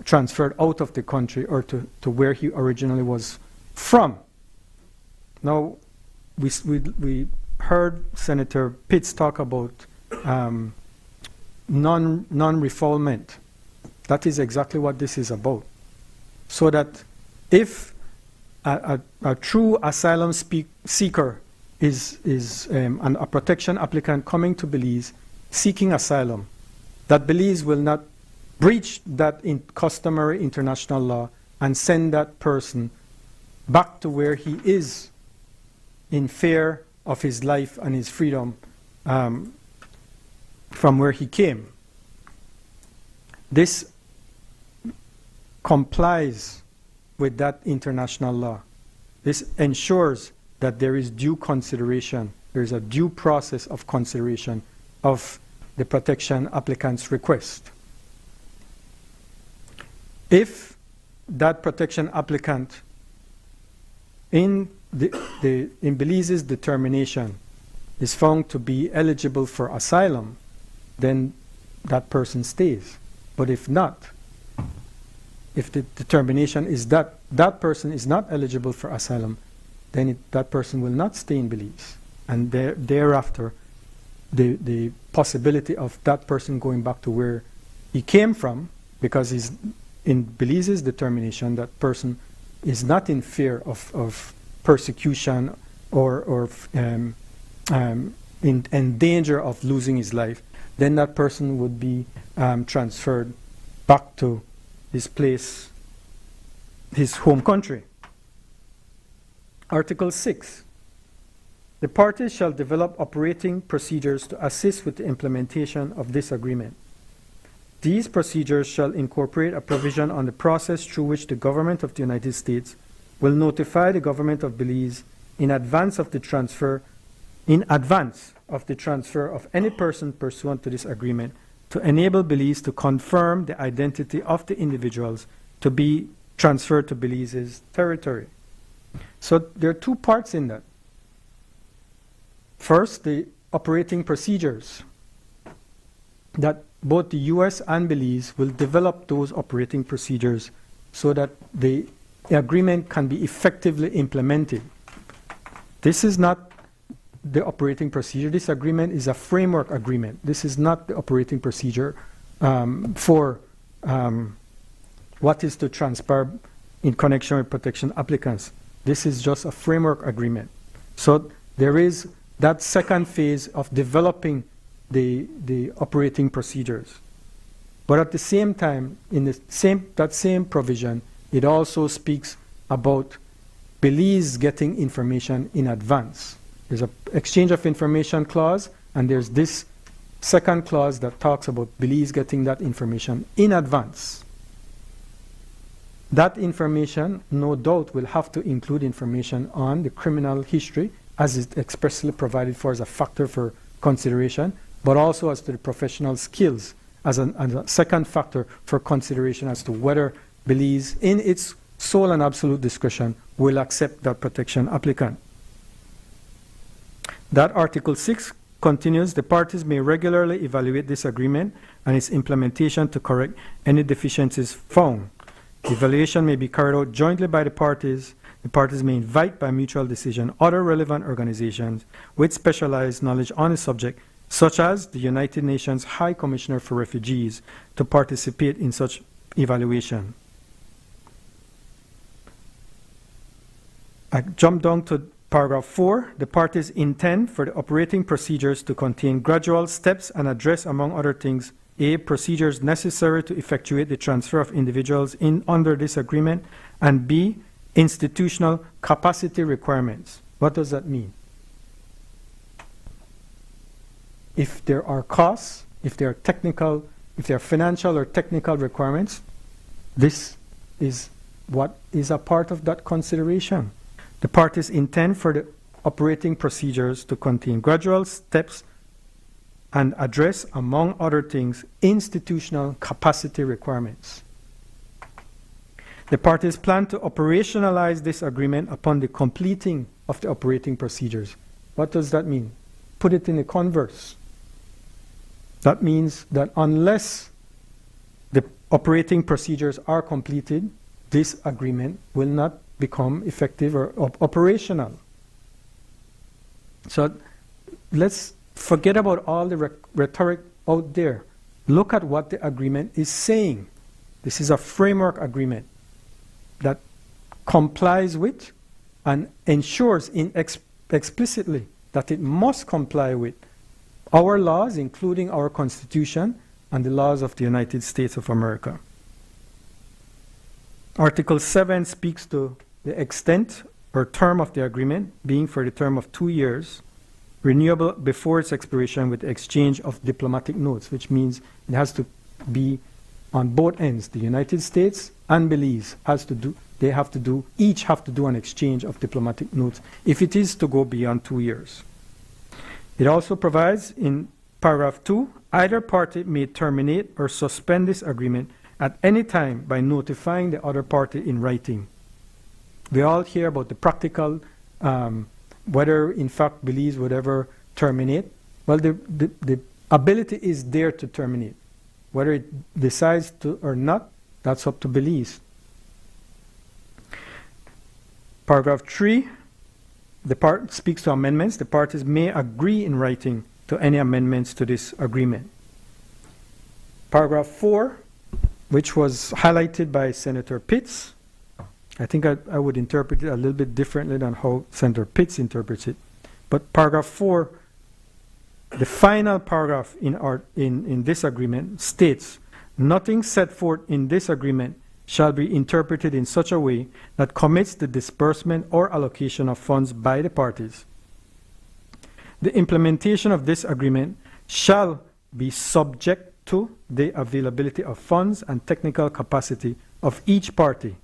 transferred out of the country or to where he originally was from. Now, we heard Senator Pitts talk about non-refoulement. That is exactly what this is about. So that if a true asylum seeker is a protection applicant coming to Belize seeking asylum, that Belize will not breach that customary international law and send that person back to where he is in fear of his life and his freedom from where he came. This complies with that international law. This ensures that there is due consideration, there is a due process of consideration of the protection applicant's request. If that protection applicant in Belize's determination is found to be eligible for asylum, then that person stays. But if not, if the determination is that that person is not eligible for asylum, then that person will not stay in Belize. And thereafter, the possibility of that person going back to where he came from, because he's in Belize's determination, that person is not in fear of persecution or in danger of losing his life, then that person would be transferred back to his place, his home country. Article 6. The parties shall develop operating procedures to assist with the implementation of this agreement. These procedures shall incorporate a provision on the process through which the government of the United States will notify the government of Belize in advance of the transfer of any person pursuant to this agreement, to enable Belize to confirm the identity of the individuals to be transferred to Belize's territory. So there are two parts in that. First, the operating procedures, that both the U.S. and Belize will develop those operating procedures so that the agreement can be effectively implemented. This is not the operating procedure. This agreement is a framework agreement. This is not the operating procedure for what is to transpire in connection with protection applicants. This is just a framework agreement. So there is that second phase of developing the operating procedures. But at the same time, in that same provision, it also speaks about Belize getting information in advance. There's an exchange of information clause, and there's this second clause that talks about Belize getting that information in advance. That information, no doubt, will have to include information on the criminal history, as is expressly provided for as a factor for consideration, but also as to the professional skills as a second factor for consideration as to whether Belize, in its sole and absolute discretion, will accept that protection applicant. That Article 6 continues, the parties may regularly evaluate this agreement and its implementation to correct any deficiencies found. The evaluation may be carried out jointly by the parties. The parties may invite by mutual decision other relevant organizations with specialized knowledge on the subject, such as the United Nations High Commissioner for Refugees, to participate in such evaluation. I jump down to paragraph 4. The parties intend for the operating procedures to contain gradual steps and address, among other things, A, procedures necessary to effectuate the transfer of individuals under this agreement, and B, institutional capacity requirements. What does that mean? If there are costs, if there are financial or technical requirements, this is what is a part of that consideration. The parties intend for the operating procedures to contain gradual steps and address, among other things, institutional capacity requirements. The parties plan to operationalize this agreement upon the completing of the operating procedures. What does that mean? Put it in the converse. That means that unless the operating procedures are completed, this agreement will not become effective or operational. So let's forget about all the rhetoric out there. Look at what the agreement is saying. This is a framework agreement that complies with and ensures explicitly that it must comply with our laws, including our Constitution and the laws of the United States of America. Article 7 speaks to the extent or term of the agreement being for the term of 2 years, renewable before its expiration with exchange of diplomatic notes, which means it has to be on both ends. The United States and Belize each have to do an exchange of diplomatic notes if it is to go beyond 2 years. It also provides in paragraph 2, either party may terminate or suspend this agreement at any time by notifying the other party in writing. We all hear about the practical, whether in fact Belize would ever terminate. Well, the ability is there to terminate. Whether it decides to or not, that's up to Belize. Paragraph 3, the part speaks to amendments. The parties may agree in writing to any amendments to this agreement. Paragraph 4, which was highlighted by Senator Pitts, I think I would interpret it a little bit differently than how Senator Pitts interprets it. But paragraph 4, the final paragraph in this agreement states, nothing set forth in this agreement shall be interpreted in such a way that commits the disbursement or allocation of funds by the parties. The implementation of this agreement shall be subject to the availability of funds and technical capacity of each party.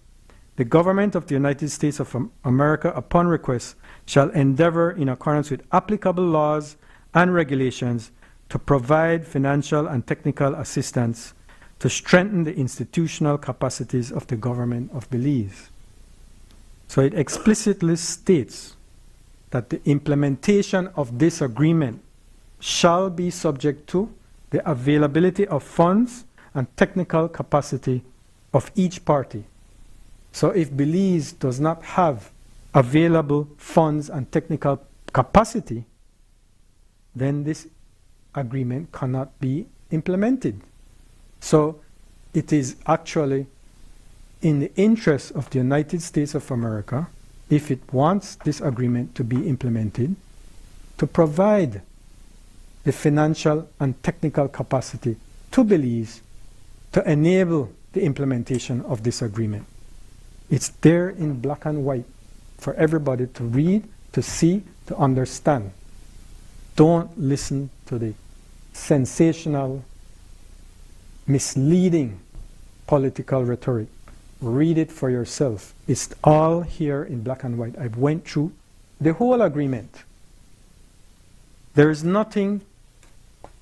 The government of the United States of America, upon request, shall endeavor, in accordance with applicable laws and regulations, to provide financial and technical assistance to strengthen the institutional capacities of the government of Belize. So it explicitly states that the implementation of this agreement shall be subject to the availability of funds and technical capacity of each party. So if Belize does not have available funds and technical capacity, then this agreement cannot be implemented. So it is actually in the interest of the United States of America, if it wants this agreement to be implemented, to provide the financial and technical capacity to Belize to enable the implementation of this agreement. It's there in black and white for everybody to read, to see, to understand. Don't listen to the sensational, misleading political rhetoric. Read it for yourself. It's all here in black and white. I've went through the whole agreement. There is nothing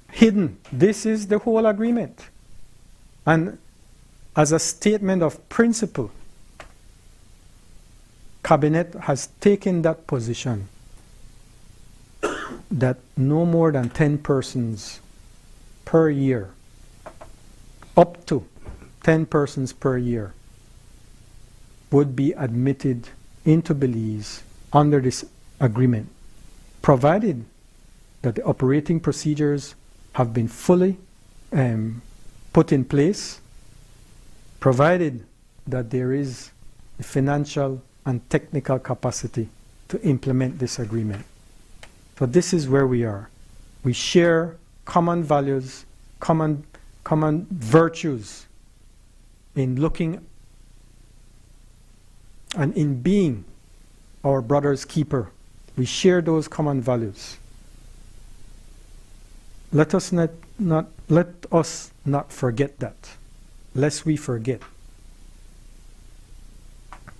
hidden. This is the whole agreement. And as a statement of principle, Cabinet has taken that position that no more than 10 persons per year, up to 10 persons per year, would be admitted into Belize under this agreement, provided that the operating procedures have been fully put in place, provided that there is the financial and technical capacity to implement this agreement. So this is where we are. We share common values, common virtues in looking and in being our brother's keeper. We share those common values. Let us not forget that, lest we forget.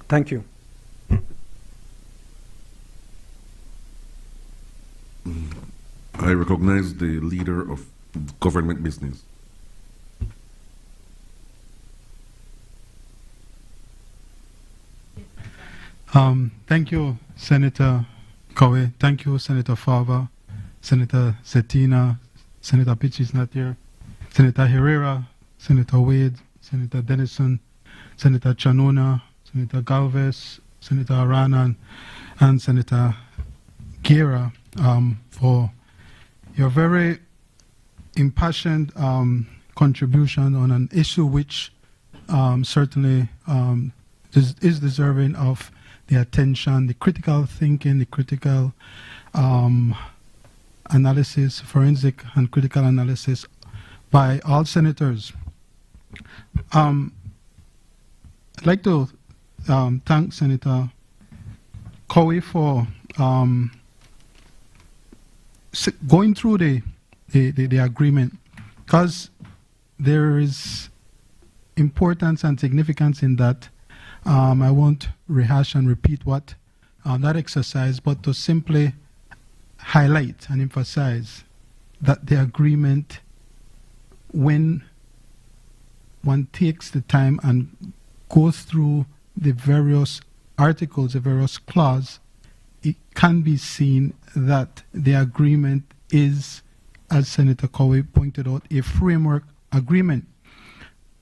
Thank you. I recognize the leader of government business. Thank you, Senator Cowie. Thank you, Senator Farber, Senator Zetina, Senator Pitch is not here, Senator Herrera, Senator Wade, Senator Dennison, Senator Chanona, Senator Galvez, Senator Arana, and Senator Guerra for your very impassioned contribution on an issue which certainly is deserving of the attention, the critical thinking, the critical analysis, forensic and critical analysis by all senators. I'd like to thank Senator Cowie for going through the agreement, because there is importance and significance in that. I won't rehash and repeat what that exercise, but to simply highlight and emphasize that the agreement, when one takes the time and goes through the various articles, the various clauses, it can be seen that the agreement is, as Senator Cowie pointed out, a framework agreement.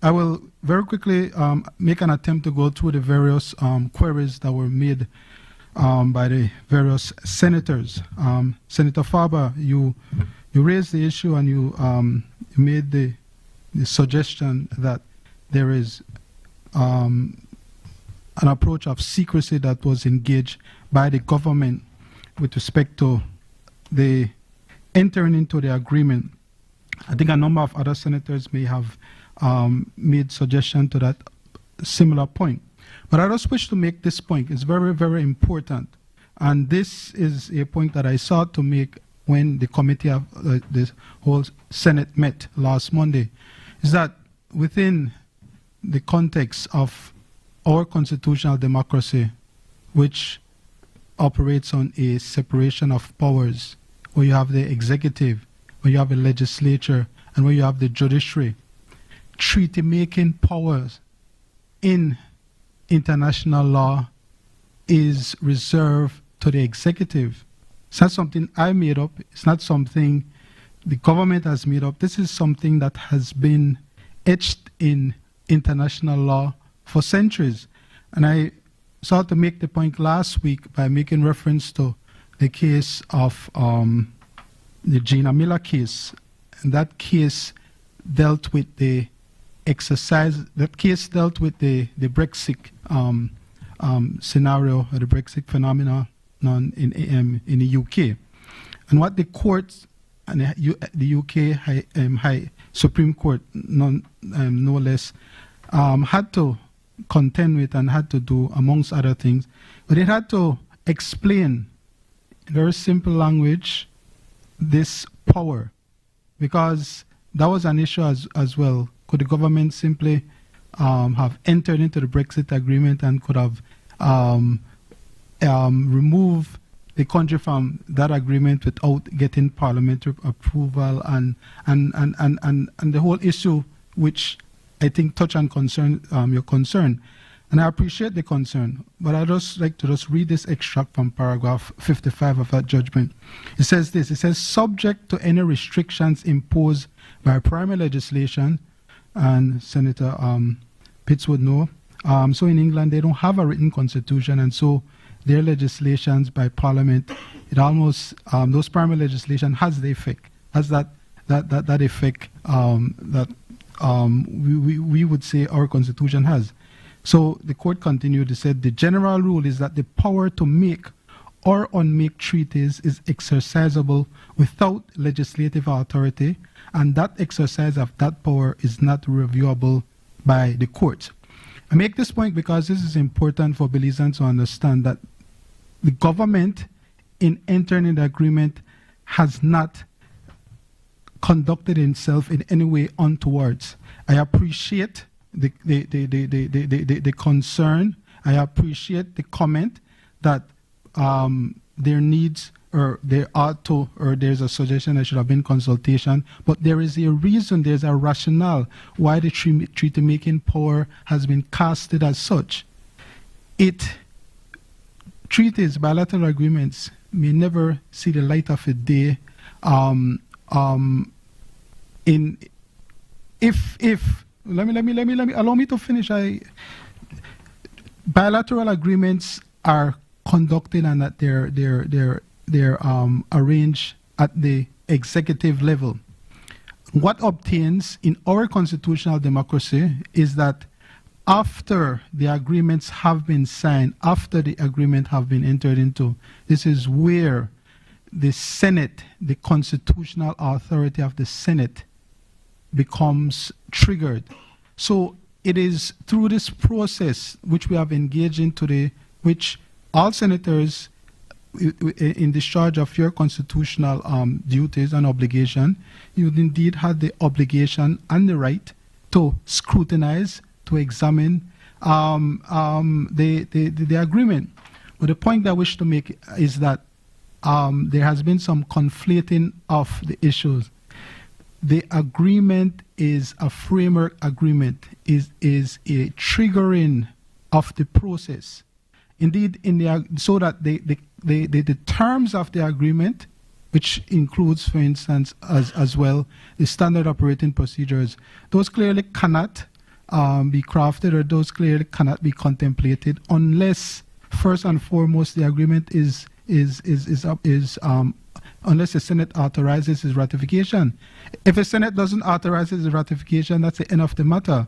I will very quickly make an attempt to go through the various queries that were made by the various senators. Senator Farber, you raised the issue and you made the suggestion that there is an approach of secrecy that was engaged by the government with respect to the entering into the agreement. I think a number of other senators may have made suggestion to that similar point. But I just wish to make this point. It's very, very important. And this is a point that I sought to make when the committee of the whole Senate met last Monday, is that within the context of our constitutional democracy, which operates on a separation of powers, where you have the executive, where you have the legislature, and where you have the judiciary, treaty-making powers in international law is reserved to the executive. It's not something I made up. It's not something the government has made up. This is something that has been etched in international law for centuries. And I sought to make the point last week by making reference to the case of the Gina Miller case. And that case dealt with the exercise, that case dealt with the Brexit scenario, or the Brexit phenomenon in the UK. And what the courts and the UK High Supreme Court, no less, had to contend with and had to do, amongst other things, but it had to explain in very simple language this power, because that was an issue as well. Could the government simply have entered into the Brexit agreement and could have removed the country from that agreement without getting parliamentary approval, and the whole issue which I think touch and concern your concern. And I appreciate the concern, but I'd just like to just read this extract from paragraph 55 of that judgment. It says this, it says, subject to any restrictions imposed by primary legislation, and Senator Pitts would know, so in England they don't have a written constitution, and so their legislations by parliament it almost those primary legislation has the effect, has that effect that we would say our constitution has. So the court continued to say the general rule is that the power to make or unmake treaties is exercisable without legislative authority, and that exercise of that power is not reviewable by the court. I make this point because this is important for Belizeans to understand that the government, in entering the agreement, has not conducted itself in any way untowards. I appreciate the concern. I appreciate the comment that there needs or there ought to, or there's a suggestion there should have been consultation, but there is a reason, there's a rationale why the treaty-making power has been casted as such. Treaties, bilateral agreements may never see the light of a day let me allow me to finish. Bilateral agreements are conducted and that they're arranged at the executive level. What obtains in our constitutional democracy is that after the agreements have been signed, after the agreement have been entered into, this is where the Senate, the constitutional authority of the Senate, becomes triggered. So it is through this process which we have engaged in today, which all senators, in discharge of your constitutional duties and obligation, you indeed have the obligation and the right to scrutinize, to examine the agreement. But the point that I wish to make is that there has been some conflating of the issues. The agreement is a framework agreement, is a triggering of the process. Indeed, so that the terms of the agreement, which includes, for instance, as well, the standard operating procedures, those clearly cannot be crafted, or those clearly cannot be contemplated unless, first and foremost, the agreement unless the Senate authorizes its ratification. If the Senate doesn't authorize its ratification, that's the end of the matter.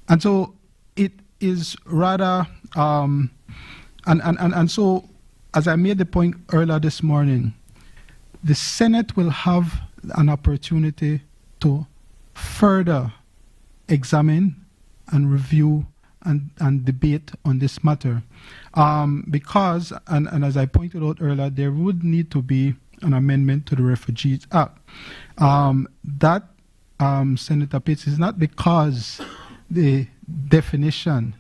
And so it is rather, and so, as I made the point earlier this morning, the Senate will have an opportunity to further examine and review and debate on this matter. Because, and as I pointed out earlier, there would need to be an amendment to the Refugees Act. That, Senator Pitts, is not because the definition,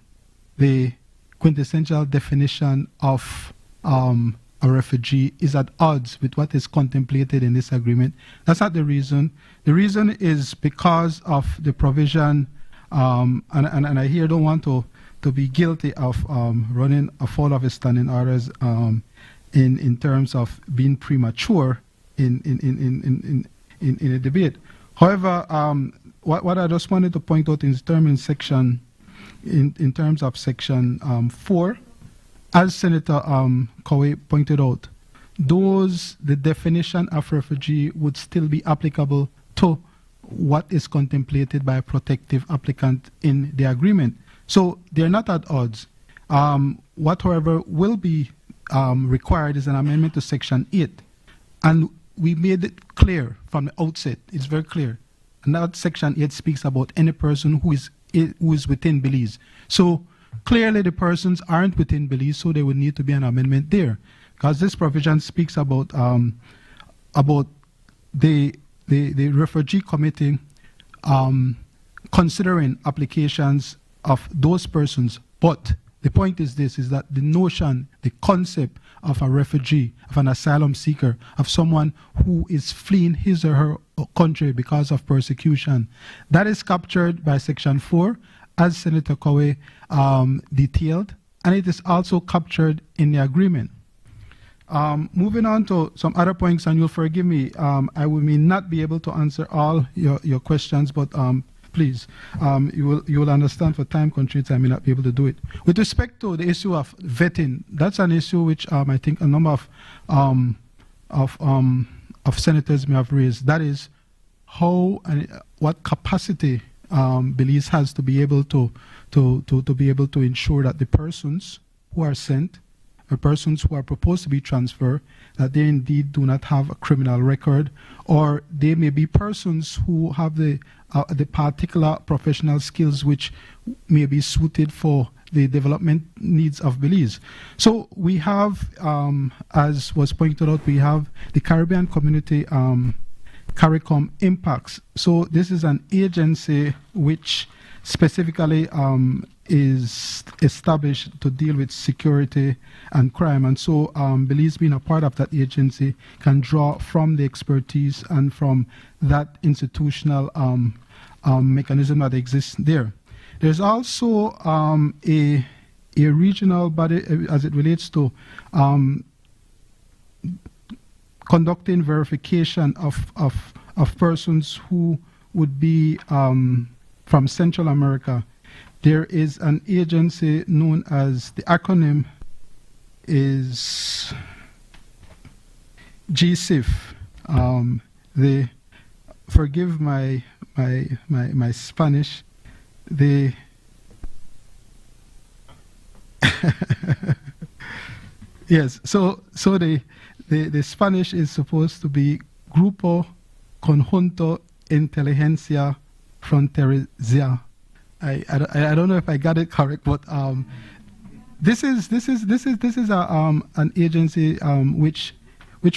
the quintessential definition of a refugee is at odds with what is contemplated in this agreement. That's not the reason. The reason is because of the provision, and I here don't want to be guilty of running afoul of his standing orders in terms of being premature in a debate. However, what I just wanted to point out in terms of section 4, as Senator Cowie pointed out, the definition of refugee would still be applicable to what is contemplated by a protective applicant in the agreement. So they're not at odds. What, however, will be required is an amendment to Section 8. And we made it clear from the outset, it's very clear. And that Section 8 speaks about any person who is within Belize. So clearly the persons aren't within Belize, so there would need to be an amendment there. Because this provision speaks about the refugee committee considering applications of those persons. But the point is this, is that the notion, the concept of a refugee, of an asylum seeker, of someone who is fleeing his or her country because of persecution, that is captured by Section 4, as Senator Cowie detailed, and it is also captured in the agreement. Moving on to some other points, and you'll forgive me, I may not be able to answer all your questions, but please, you will understand for time constraints I may not be able to do it. With respect to the issue of vetting, that's an issue which I think a number of of senators may have raised. That is how and what capacity Belize has to be able to be able to ensure that the persons who are sent, or persons who are proposed to be transferred, that they indeed do not have a criminal record, or they may be persons who have the particular professional skills which may be suited for the development needs of Belize. So we have, as was pointed out, we have the Caribbean Community CARICOM impacts. So this is an agency which specifically is established to deal with security and crime. And so Belize, being a part of that agency, can draw from the expertise and from that institutional mechanism that exists there. There's also a regional body as it relates to conducting verification of persons who would be from Central America. There is an agency known as, the acronym is GCIF. They, forgive my Spanish, they yes, so the Spanish is supposed to be Grupo Conjunto Inteligencia Fronteriza. I don't know if I got it correct, but this is an agency which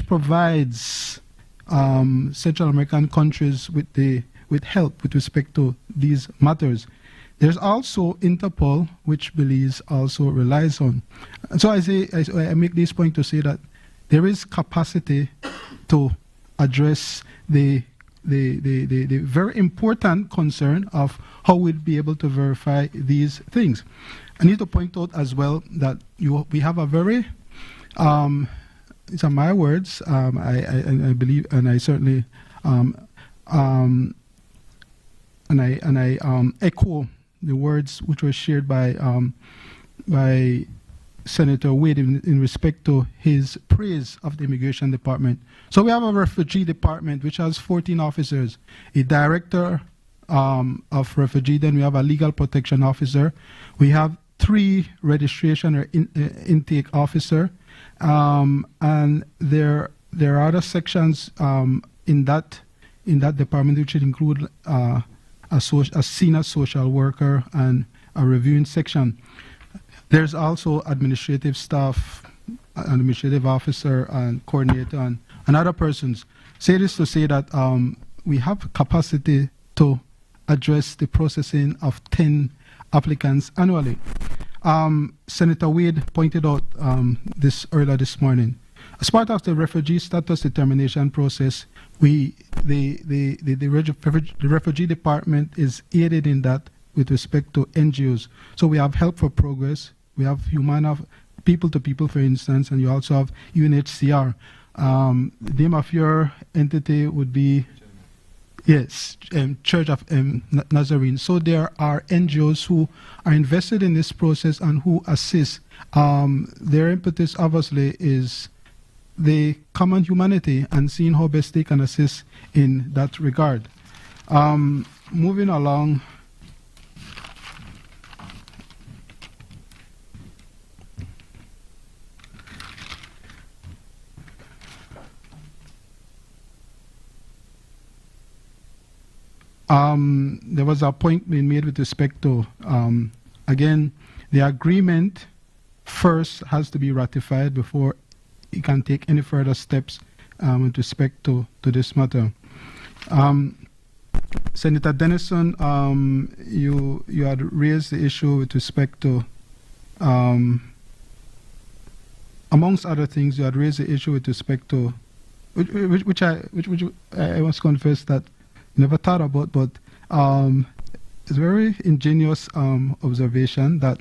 provides Central American countries with help with respect to these matters. There's also Interpol, which Belize also relies on. And so I make this point to say that there is capacity to address the very important concern of how we'll be able to verify these things. I need to point out as well that we have a very, these are my words, I believe, and I certainly, and I echo the words which were shared by Senator Wade in respect to his praise of the Immigration Department. So we have a refugee department which has 14 officers, a director of refugee, then we have a legal protection officer, we have 3 registration or intake officer, and there are other sections in that department which include a senior social worker and a reviewing section. There's also administrative staff, administrative officer and coordinator and other persons. Say this to say that we have capacity to address the processing of 10 applicants annually. Senator Wade pointed out this earlier this morning. As part of the refugee status determination process, the refugee department is aided in that with respect to NGOs. So we have Help for Progress, we have Humana, People to People, for instance, and you also have UNHCR. The name of your entity would be, yes, Church of Nazarene. So there are NGOs who are invested in this process and who assist. Their impetus, obviously, is the common humanity and seeing how best they can assist in that regard. Moving along. There was a point being made with respect to, again, the agreement first has to be ratified before it can take any further steps with respect to this matter. Senator Dennison, you had raised the issue with respect to, amongst other things, you had raised the issue with respect to, which I must confess that never thought about, but it's a very ingenious observation that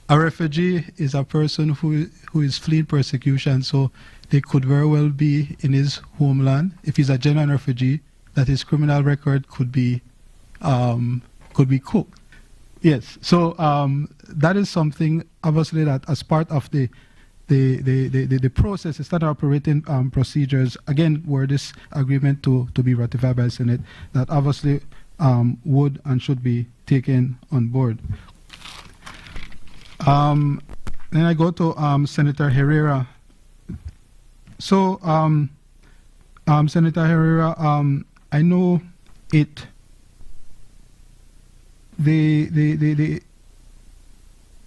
a refugee is a person who is fleeing persecution, so they could very well be in his homeland. If he's a genuine refugee, that his criminal record could be cooked. Yes, so that is something obviously that as part of the the process, the standard operating procedures, again, were this agreement to be ratified by the Senate, that obviously would and should be taken on board. Then I go to Senator Herrera. So, Senator Herrera, I know it.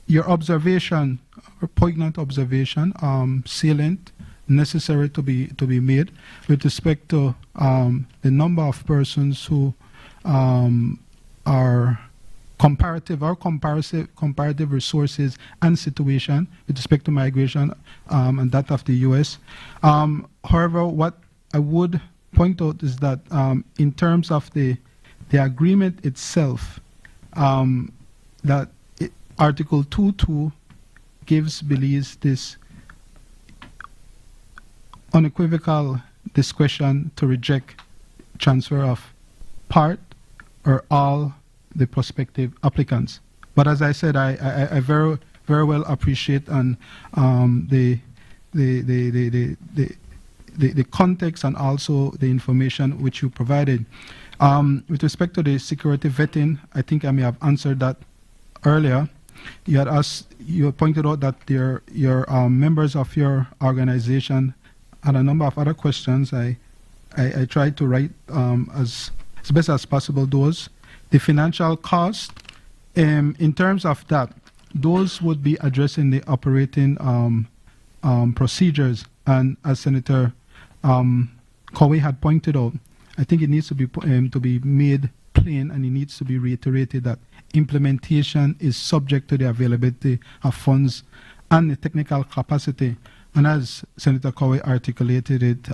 Your observation, or poignant observation, salient, necessary to be made with respect to the number of persons who are comparative resources and situation with respect to migration and that of the U.S. However, what I would point out is that in terms of the agreement itself, that Article 2.2 gives Belize this unequivocal discretion to reject transfer of part or all the prospective applicants. But as I said, I very well appreciate and the context and also the information which you provided. With respect to the security vetting, I think I may have answered that earlier. You pointed out that your members of your organization had a number of other questions. I tried to write as best as possible those. The financial cost, in terms of that, those would be addressing the operating procedures. And as Senator Coway had pointed out, I think it needs to be made plain, and it needs to be reiterated that implementation is subject to the availability of funds and the technical capacity. And as Senator Coway articulated it,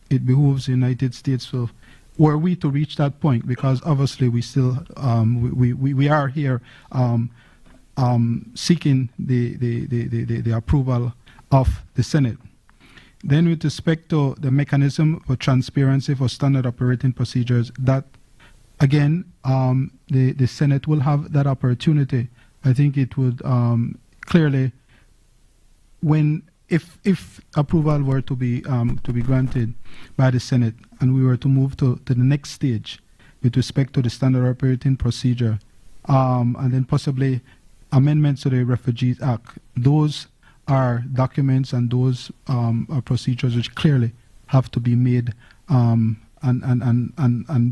it behooves the United States to, were we to reach that point, because obviously we still we are here seeking the approval of the Senate. Then with respect to the mechanism for transparency for standard operating procedures, that again, the Senate will have that opportunity. I think it would clearly, if approval were to be granted by the Senate, and we were to move to the next stage with respect to the standard operating procedure, and then possibly amendments to the Refugees Act, those are documents and those are procedures which clearly have to be made and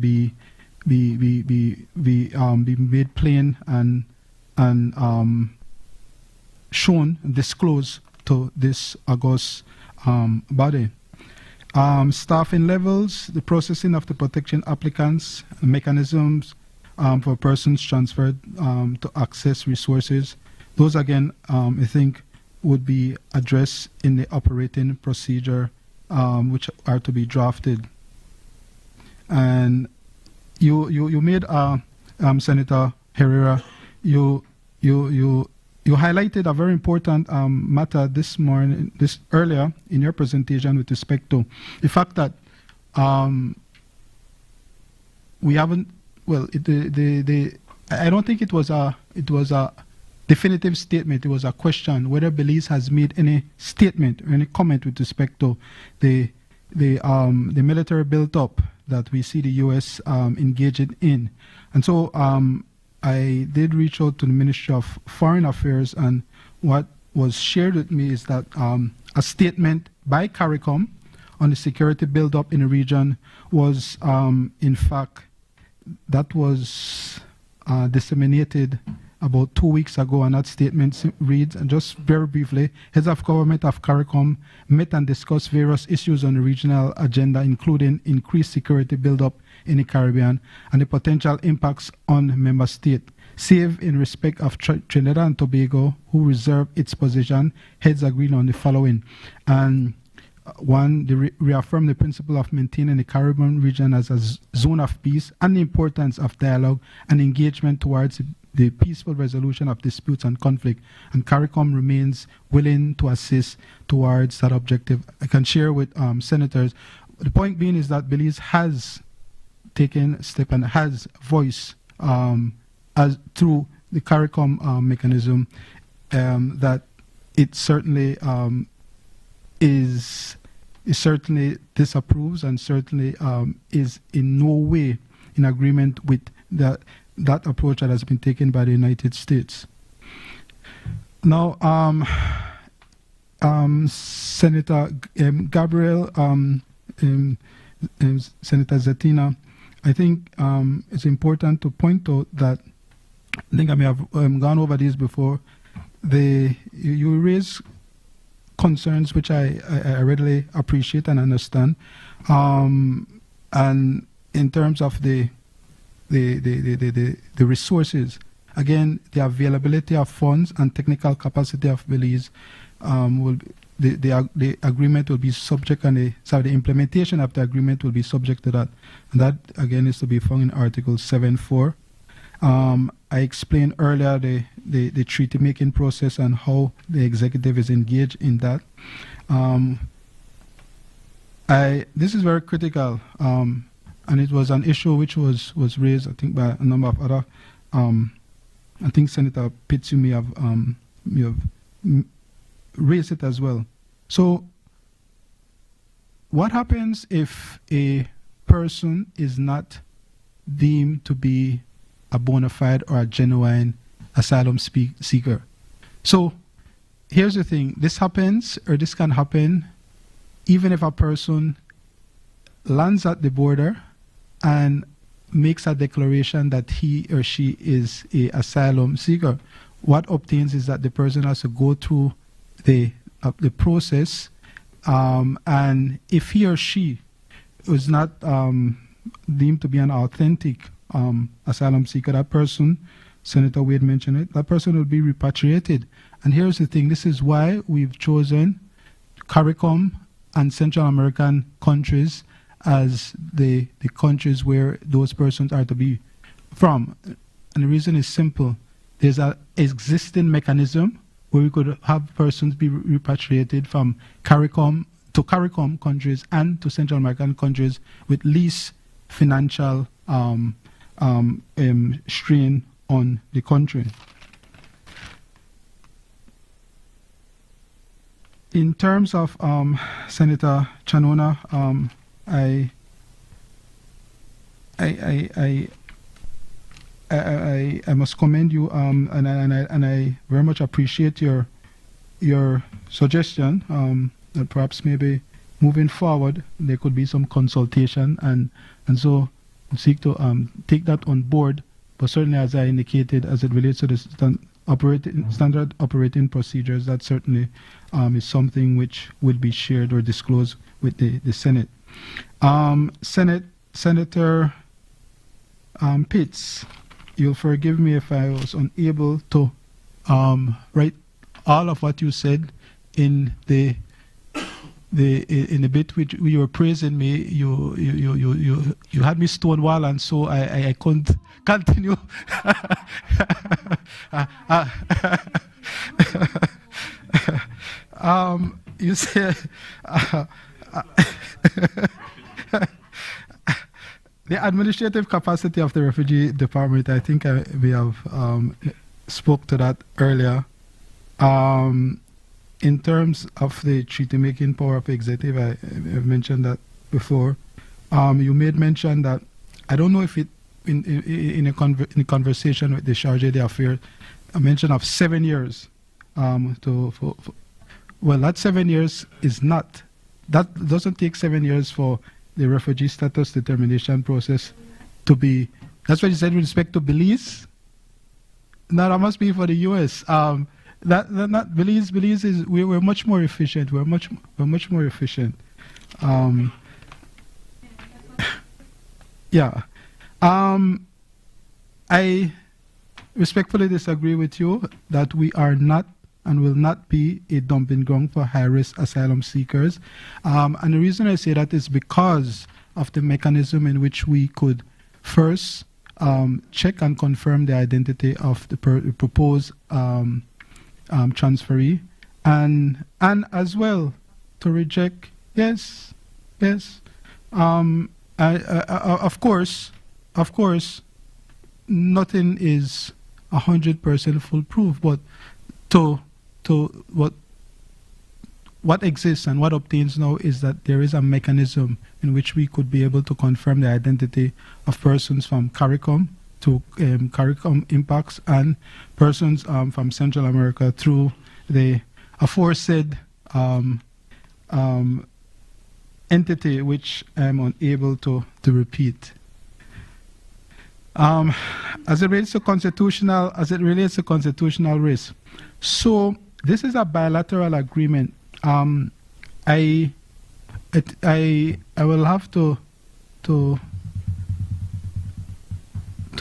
be made plain and shown and disclosed to this august body. Staffing levels, the processing of the protection applicants, mechanisms for persons transferred to access resources. Those again, I think, would be addressed in the operating procedure, which are to be drafted. And you made Senator Herrera, you highlighted a very important matter this earlier in your presentation with respect to the fact that we haven't. Well, I don't think it was a definitive statement. It was a question whether Belize has made any statement or any comment with respect to the military build-up that we see the U.S. engaging in. And so I did reach out to the Ministry of Foreign Affairs, and what was shared with me is that a statement by CARICOM on the security build-up in the region was, in fact, that was disseminated about 2 weeks ago, and that statement reads, and just very briefly, heads of government of CARICOM met and discussed various issues on the regional agenda, including increased security build-up in the Caribbean and the potential impacts on member states. Save in respect of Trinidad and Tobago, who reserved its position, heads agreed on the following. And one, they reaffirm the principle of maintaining the Caribbean region as a zone of peace and the importance of dialogue and engagement towards the peaceful resolution of disputes and conflict. And CARICOM remains willing to assist towards that objective. I can share with senators. The point being is that Belize has taken a step and has voiced as through the CARICOM mechanism that it certainly is certainly disapproves and certainly is in no way in agreement with that approach that has been taken by the United States. Now, Senator Gabriel, Senator Zatina, I think it's important to point out that I think I may have gone over this before. You raise concerns which I readily appreciate and understand, and in terms of the resources, again, the availability of funds and technical capacity of Belize the agreement will be subject, and the implementation of the agreement will be subject to that. And that, again, is to be found in Article 7.4. I explained earlier the treaty-making process and how the executive is engaged in that. This is very critical, and it was an issue which was raised, I think, by a number of other. I think Senator Pitts, you may have raised it as well. So, what happens if a person is not deemed to be a bona fide or a genuine asylum seeker? So, here's the thing. This happens, or this can happen, even if a person lands at the border and makes a declaration that he or she is an asylum seeker. What obtains is that the person has to go through the process, and if he or she is not deemed to be an authentic asylum seeker, that person, Senator Wade mentioned it, that person will be repatriated. And here's the thing, this is why we've chosen CARICOM and Central American countries as the countries where those persons are to be from. And the reason is simple. There's an existing mechanism where we could have persons be repatriated from CARICOM to CARICOM countries and to Central American countries with least financial strain on the country. In terms of Senator Chanona, I must commend you, and I very much appreciate your suggestion that perhaps maybe moving forward there could be some consultation, and so seek to take that on board. But certainly, as I indicated, as it relates to the standard operating procedures, that certainly is something which will be shared or disclosed with the Senate. Senator Pitts, you'll forgive me if I was unable to write all of what you said in the bit which you were praising me. You had me stonewall, and so I couldn't continue. You said the administrative capacity of the Refugee Department, I think we have spoke to that earlier. In terms of the treaty-making power of the executive, I've mentioned that before. You made mention that, I don't know if it, in a conversation with the Chargé d'Affaires, a mention of 7 years. Well, that 7 years is not, that doesn't take 7 years for the refugee status determination process to be. That's what you said with respect to Belize. No, that must be for the U.S. Not Belize. Belize is we're much more efficient. We're much more efficient. Yeah. I respectfully disagree with you that we are not and will not be a dumping ground for high-risk asylum seekers. And the reason I say that is because of the mechanism in which we could first check and confirm the identity of the proposed transferee, and as well to reject. Yes. Of course, nothing is 100% foolproof, but what exists and what obtains now is that there is a mechanism in which we could be able to confirm the identity of persons from CARICOM to CARICOM impacts and persons from Central America through the aforesaid entity which I'm unable to repeat. As it relates to constitutional risk, so this is a bilateral agreement. I will have to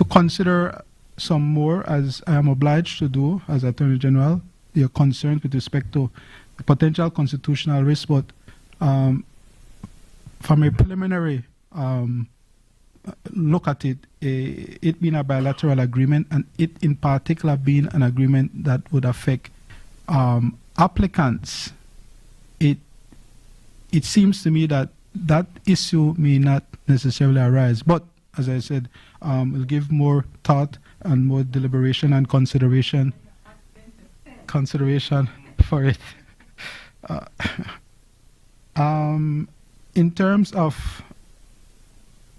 consider some more, as I am obliged to do as Attorney General, your concerns with respect to the potential constitutional risk, but from a preliminary look at it, it being a bilateral agreement, and it in particular being an agreement that would affect applicants, it seems to me that that issue may not necessarily arise. But as I said, we'll give more thought and more deliberation and consideration for it. In terms of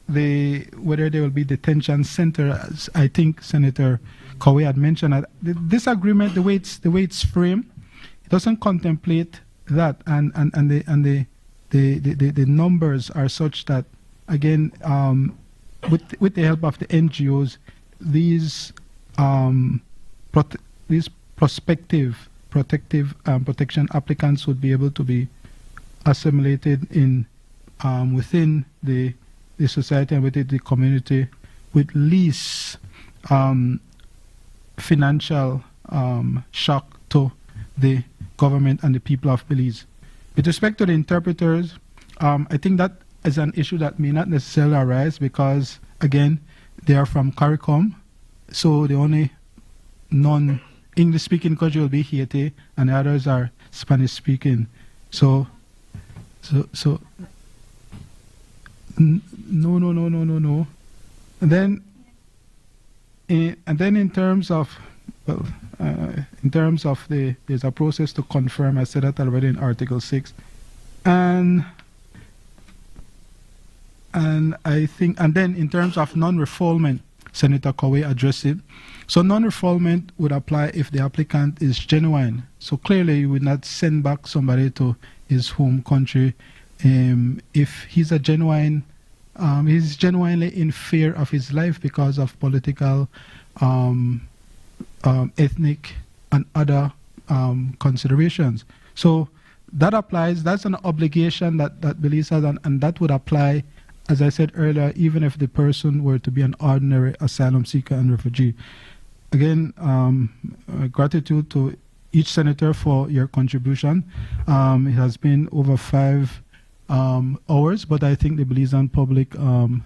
whether there will be detention center, as I think Senator Cowie had mentioned, this agreement, the way it's framed, it doesn't contemplate that, and the numbers are such that, again, with the help of the NGOs, these prospective protection applicants would be able to be assimilated in within the society and within the community with least financial shock to the government and the people of Belize. With respect to the interpreters, I think that is an issue that may not necessarily arise because, again, they are from CARICOM, so the only non-English speaking country will be Haiti, and the others are Spanish speaking. No. And then in terms of, well, there's a process to confirm. I said that already in Article 6, and I think, and then in terms of non-refoulement, Senator Cowie addressed it. So non-refoulement would apply if the applicant is genuine. So clearly, you would not send back somebody to his home country if he's a genuine. He's genuinely in fear of his life because of political, ethnic, and other considerations. So that applies. That's an obligation that Belize has, and that would apply, as I said earlier, even if the person were to be an ordinary asylum seeker and refugee. Again, gratitude to each senator for your contribution. It has been over 5 hours, but I think the Belizean public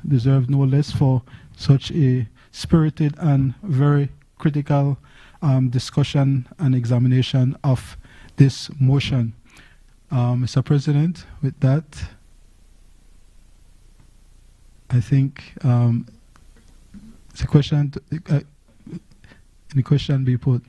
deserve no less for such a spirited and very critical discussion and examination of this motion. Mr. President, with that, I think it's a question. Any question be put?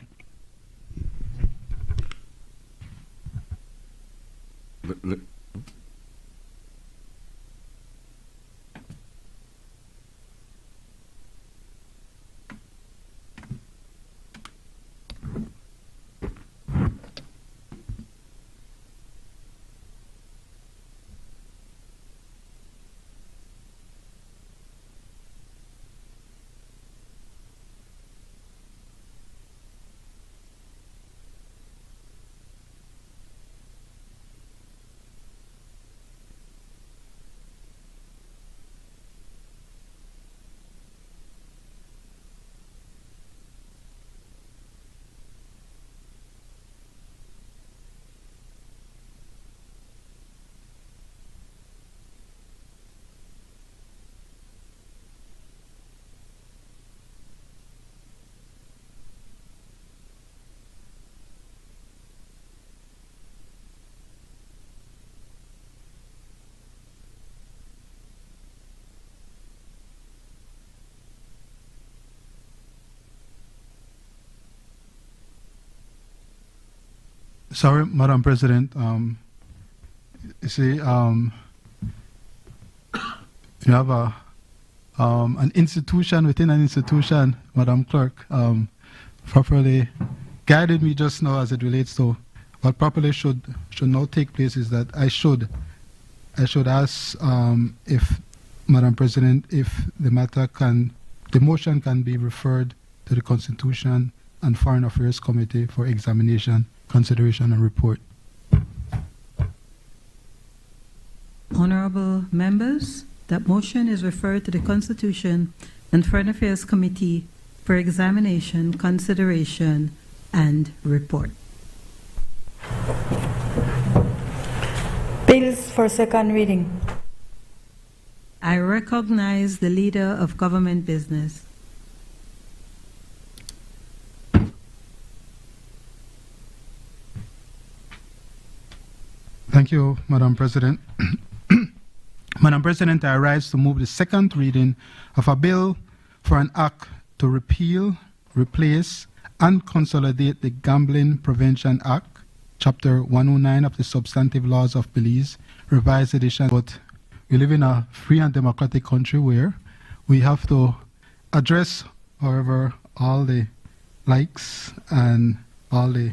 Sorry, Madam President, you see, you have an institution within an institution, Madam Clerk, properly guided me just now as it relates to what properly should now take place is that I should ask if, Madam President, if the motion can be referred to the Constitution and Foreign Affairs Committee for examination, consideration, and report. Honorable members, that motion is referred to the Constitution and Foreign Affairs Committee for examination, consideration, and report. Bills for second reading. I recognize the Leader of Government Business. Thank you, Madam President. Madam President, I rise to move the second reading of a bill for an act to repeal, replace, and consolidate the Gambling Prevention Act, Chapter 109 of the Substantive Laws of Belize, revised edition. But we live in a free and democratic country where we have to address, however, all the likes and all the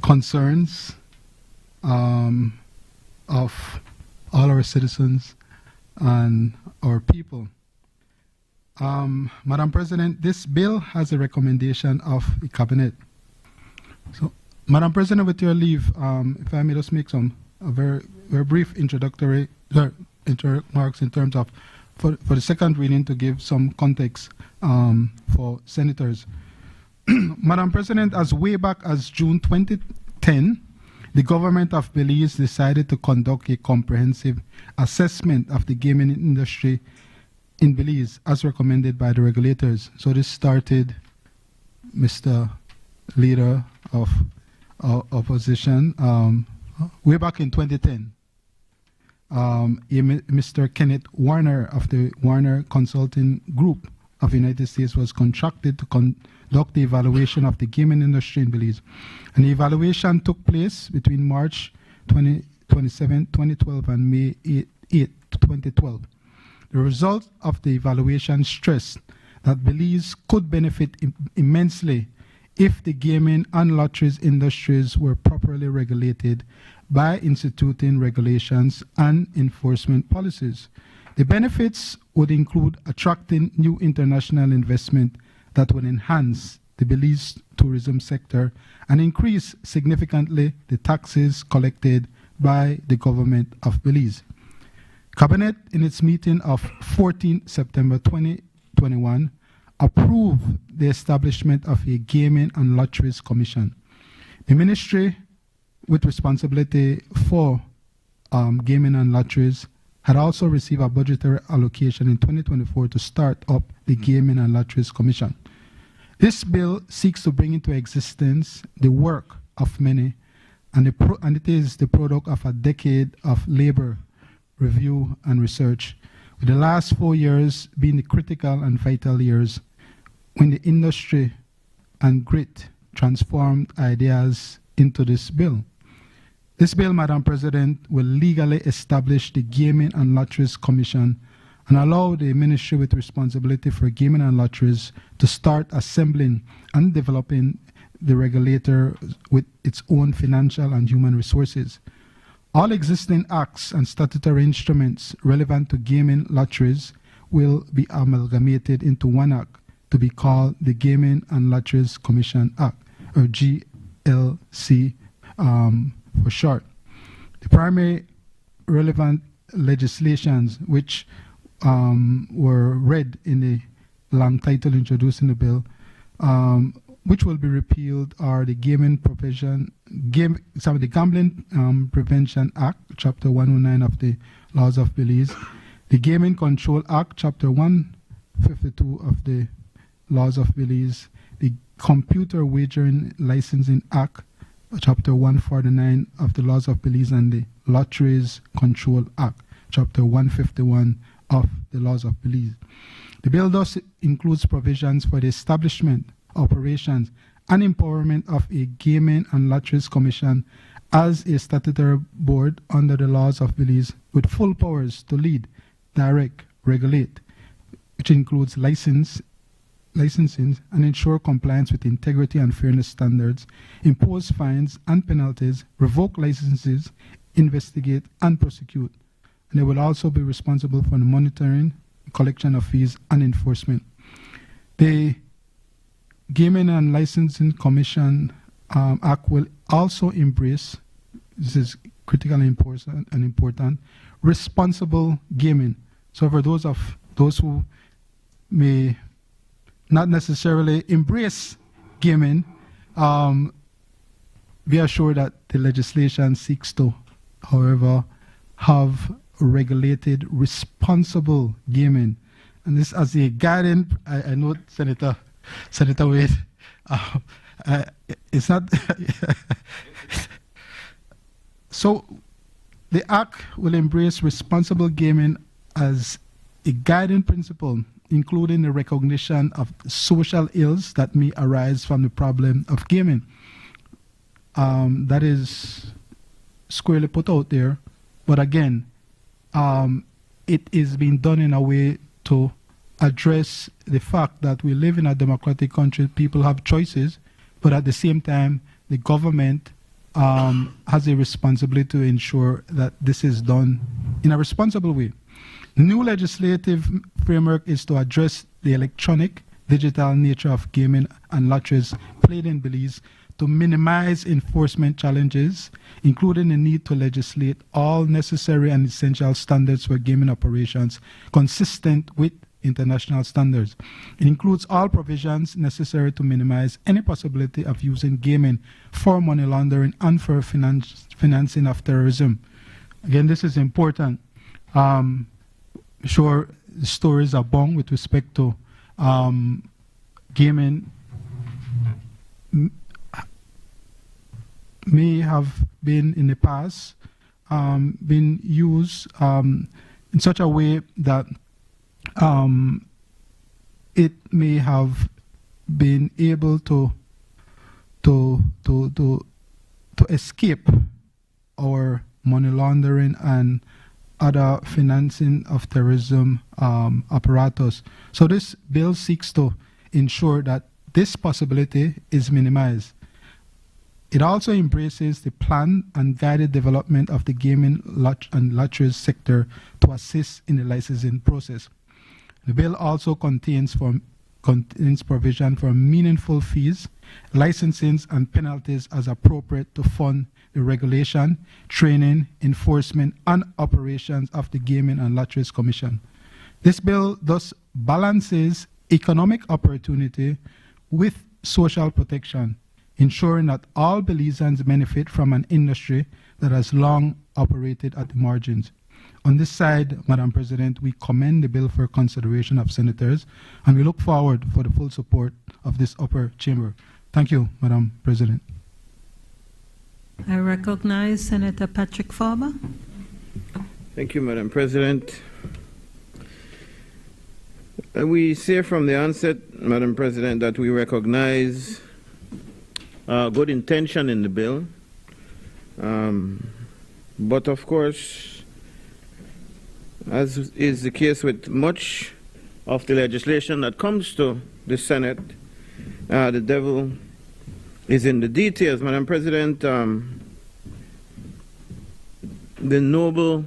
concerns of all our citizens and our people. Madam President, this bill has a recommendation of the Cabinet. So, Madam President, with your leave, if I may just make a very brief introductory remarks in terms of, for the second reading, to give some context for senators. Madam President, as way back as June 2010, the government of Belize decided to conduct a comprehensive assessment of the gaming industry in Belize as recommended by the regulators. So this started, Mr. Leader of Opposition, way back in 2010. Mr. Kenneth Warner of the Warner Consulting Group of the United States was contracted to conduct the evaluation of the gaming industry in Belize. And the evaluation took place between March 27, 2012 and May 8, 2012. The results of the evaluation stressed that Belize could benefit immensely if the gaming and lotteries industries were properly regulated by instituting regulations and enforcement policies. The benefits would include attracting new international investment that would enhance the Belize tourism sector and increase significantly the taxes collected by the government of Belize. Cabinet, in its meeting of 14 September 2021, approved the establishment of a Gaming and Lotteries Commission. The ministry with responsibility for gaming and lotteries had also received a budgetary allocation in 2024 to start up the Gaming and Lotteries Commission. This bill seeks to bring into existence the work of many, and it is the product of a decade of labor, review, and research, with the last 4 years being the critical and vital years when the industry and grit transformed ideas into this bill. This bill, Madam President, will legally establish the Gaming and Lotteries Commission and allow the ministry with responsibility for gaming and lotteries to start assembling and developing the regulator with its own financial and human resources. All existing acts and statutory instruments relevant to gaming lotteries will be amalgamated into one act to be called the Gaming and Lotteries Commission Act, or GLC for short. The primary relevant legislations which were read in the long title introducing the bill, which will be repealed, are the Gambling Prevention Act, Chapter 109 of the Laws of Belize, the Gaming Control Act, Chapter 152 of the Laws of Belize, the Computer Wagering Licensing Act, Chapter 149 of the Laws of Belize, and the Lotteries Control Act, Chapter 151 of the Laws of Belize. The bill thus includes provisions for the establishment, operations, and empowerment of a Gaming and Lotteries Commission as a statutory board under the laws of Belize with full powers to lead, direct, regulate, which includes licensing and ensure compliance with integrity and fairness standards, impose fines and penalties, revoke licenses, investigate and prosecute. And they will also be responsible for the monitoring, collection of fees and enforcement. The Gaming and Licensing Commission Act will also embrace, this is critically important, responsible gaming. So for those who may not necessarily embrace gaming, be assured that the legislation seeks to, however, have regulated responsible gaming. And this as a guiding, I know Senator Wade, it's not, so the Act will embrace responsible gaming as a guiding principle, including the recognition of social ills that may arise from the problem of gaming. That is squarely put out there, but again, it is being done in a way to address the fact that we live in a democratic country, people have choices, but at the same time, the government has a responsibility to ensure that this is done in a responsible way. New legislative framework is to address the electronic, digital nature of gaming and lotteries played in Belize to minimize enforcement challenges, including the need to legislate all necessary and essential standards for gaming operations consistent with international standards. It includes all provisions necessary to minimize any possibility of using gaming for money laundering and for financing of terrorism. Again, this is important. Sure, the stories abound with respect to gaming may have been in the past been used in such a way that it may have been able to escape our money laundering and other financing of terrorism apparatus. So this bill seeks to ensure that this possibility is minimized. It also embraces the planned and guided development of the gaming and lotteries sector to assist in the licensing process. The bill also contains provision for meaningful fees, licensing and penalties as appropriate to fund the regulation, training, enforcement, and operations of the Gaming and Lotteries Commission. This bill thus balances economic opportunity with social protection, ensuring that all Belizeans benefit from an industry that has long operated at the margins. On this side, Madam President, we commend the bill for consideration of senators, and we look forward for the full support of this upper chamber. Thank you, Madam President. I recognize Senator Patrick Farber. Thank you, Madam President. We say from the onset, Madam President, that we recognize good intention in the bill, but of course, as is the case with much of the legislation that comes to the Senate, the devil is in the details. Madam President, the noble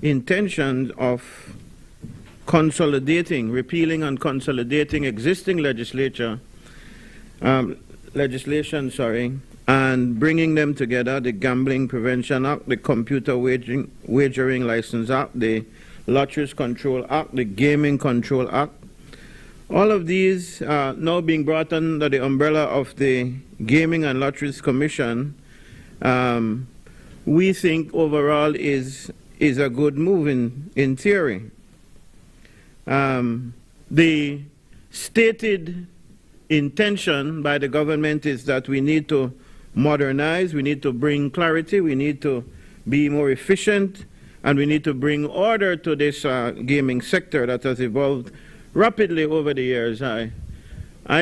intention of consolidating, repealing and consolidating existing legislation, and bringing them together, the Gambling Prevention Act, the Computer Wagering License Act, the Lotteries Control Act, the Gaming Control Act, all of these now being brought under the umbrella of the Gaming and Lotteries Commission, we think overall is a good move in theory. The stated intention by the government is that we need to modernize, we need to bring clarity, we need to be more efficient, and we need to bring order to this gaming sector that has evolved rapidly over the years. I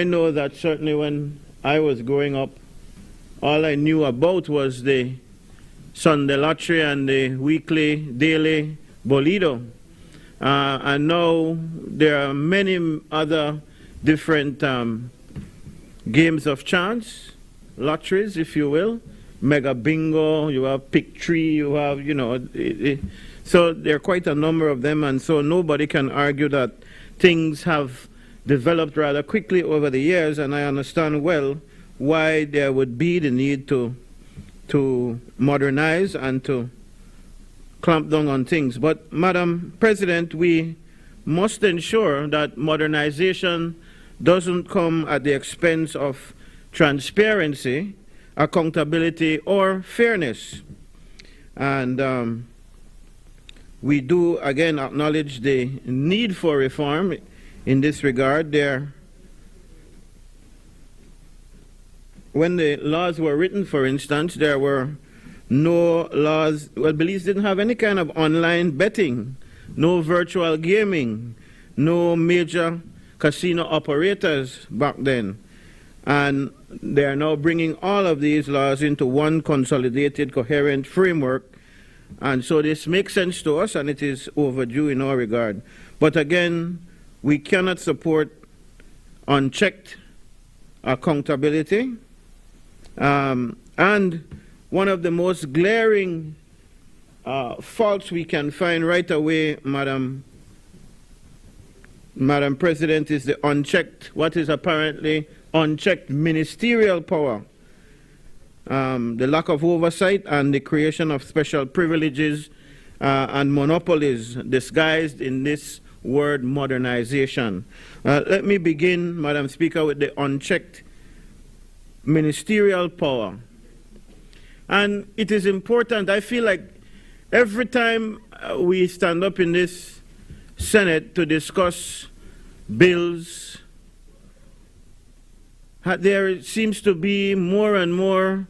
know that certainly when I was growing up, all I knew about was the Sunday Lottery and the weekly, daily Bolido. And now there are many other different games of chance, lotteries, if you will. Mega Bingo, you have Pick 3, you have, you know, so there are quite a number of them, and so nobody can argue that things have developed rather quickly over the years, and I understand well why there would be the need to modernize and to clamp down on things. But, Madam President, we must ensure that modernization doesn't come at the expense of transparency, accountability, or fairness. And we do, again, acknowledge the need for reform in this regard. When the laws were written, for instance, there were no laws. Well, Belize didn't have any kind of online betting, no virtual gaming, no major casino operators back then. And they are now bringing all of these laws into one consolidated, coherent framework. And so this makes sense to us, and it is overdue in our regard. But again, we cannot support unchecked accountability. And one of the most glaring faults we can find right away, Madam President, is the unchecked, what is apparently unchecked ministerial power, the lack of oversight, and the creation of special privileges and monopolies disguised in this word modernization. Let me begin, Madam Speaker, with the unchecked ministerial power. And it is important, I feel like every time we stand up in this Senate to discuss bills, there seems to be more and more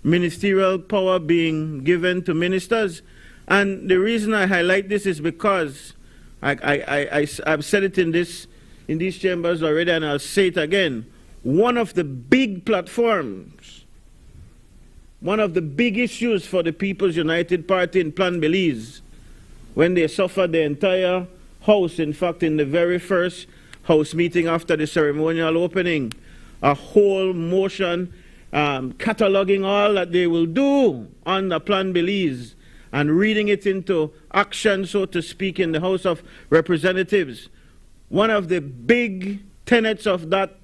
ministerial power being given to ministers. And the reason I highlight this is because I've said it in these chambers already, and I'll say it again. One of the big platforms, one of the big issues for the People's United Party in Plan Belize, when they suffered the entire House, in fact, in the very first House meeting after the ceremonial opening, a whole motion cataloging all that they will do on the Plan Belize and reading it into action, so to speak, in the House of Representatives. One of the big tenets of that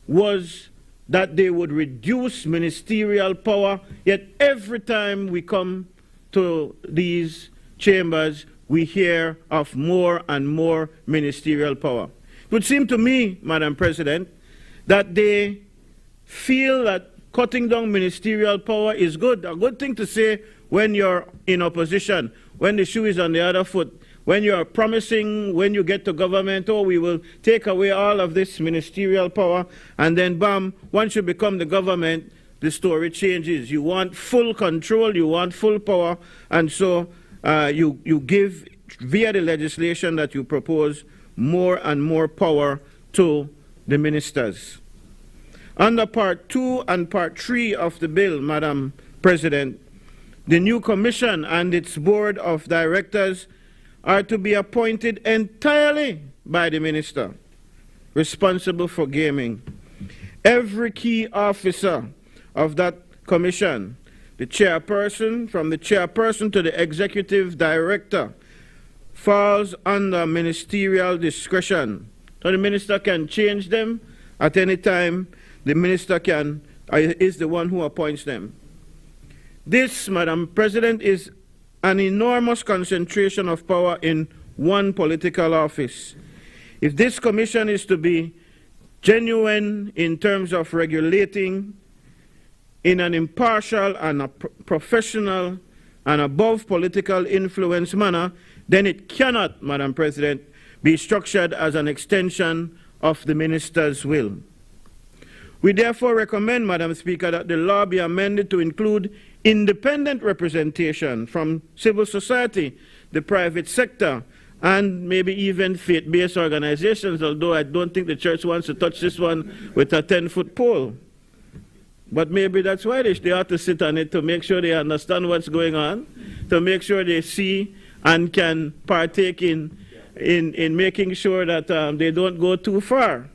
was that they would reduce ministerial power, yet every time we come to these chambers, we hear of more and more ministerial power. It would seem to me, Madam President, that they feel that cutting down ministerial power is good, a good thing to say when you're in opposition, when the shoe is on the other foot, when you're promising, when you get to government, oh, we will take away all of this ministerial power, and then bam, once you become the government, the story changes. You want full control, you want full power, and so you give, via the legislation that you propose, more and more power to the ministers. Under Part 2 and Part 3 of the bill, Madam President, the new commission and its board of directors are to be appointed entirely by the minister responsible for gaming. Every key officer of that commission, the chairperson, from the chairperson to the executive director, falls under ministerial discretion. So the minister can change them at any time. The minister is the one who appoints them. This, Madam President, is an enormous concentration of power in one political office. If this commission is to be genuine in terms of regulating in an impartial and a professional and above political influence manner, then it cannot, Madam President, be structured as an extension of the minister's will. We therefore recommend, Madam Speaker, that the law be amended to include independent representation from civil society, the private sector, and maybe even faith-based organizations, although I don't think the church wants to touch this one with a 10-foot pole. But maybe that's why they ought to sit on it, to make sure they understand what's going on, to make sure they see and can partake in making sure that they don't go too far.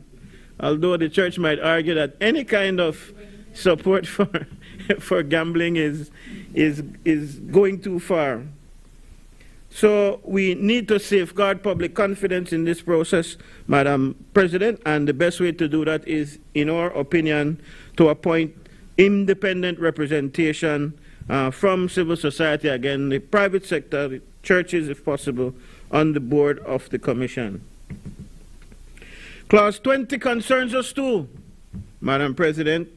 Although the church might argue that any kind of support for gambling is going too far. So we need to safeguard public confidence in this process, Madam President, and the best way to do that is, in our opinion, to appoint independent representation from civil society, again, the private sector, the churches, if possible, on the board of the Commission. Clause 20 concerns us too, Madam President.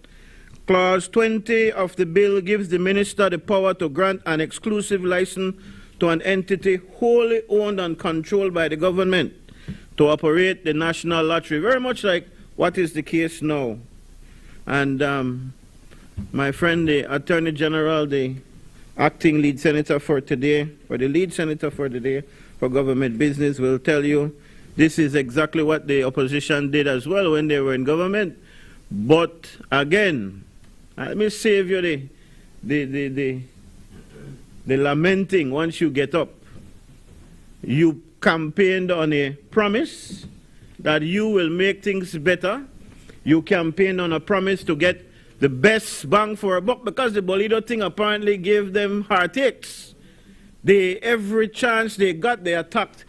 Clause 20 of the bill gives the minister the power to grant an exclusive license to an entity wholly owned and controlled by the government to operate the national lottery, very much like what is the case now. And my friend, the Attorney General, the acting lead senator for today, or the lead senator for today for government business, will tell you this is exactly what the opposition did as well when they were in government. But again, let me save you the lamenting once you get up. You campaigned on a promise that you will make things better. You campaigned on a promise to get the best bang for a buck, because the Bolido thing apparently gave them heartaches. Every chance they got, they attacked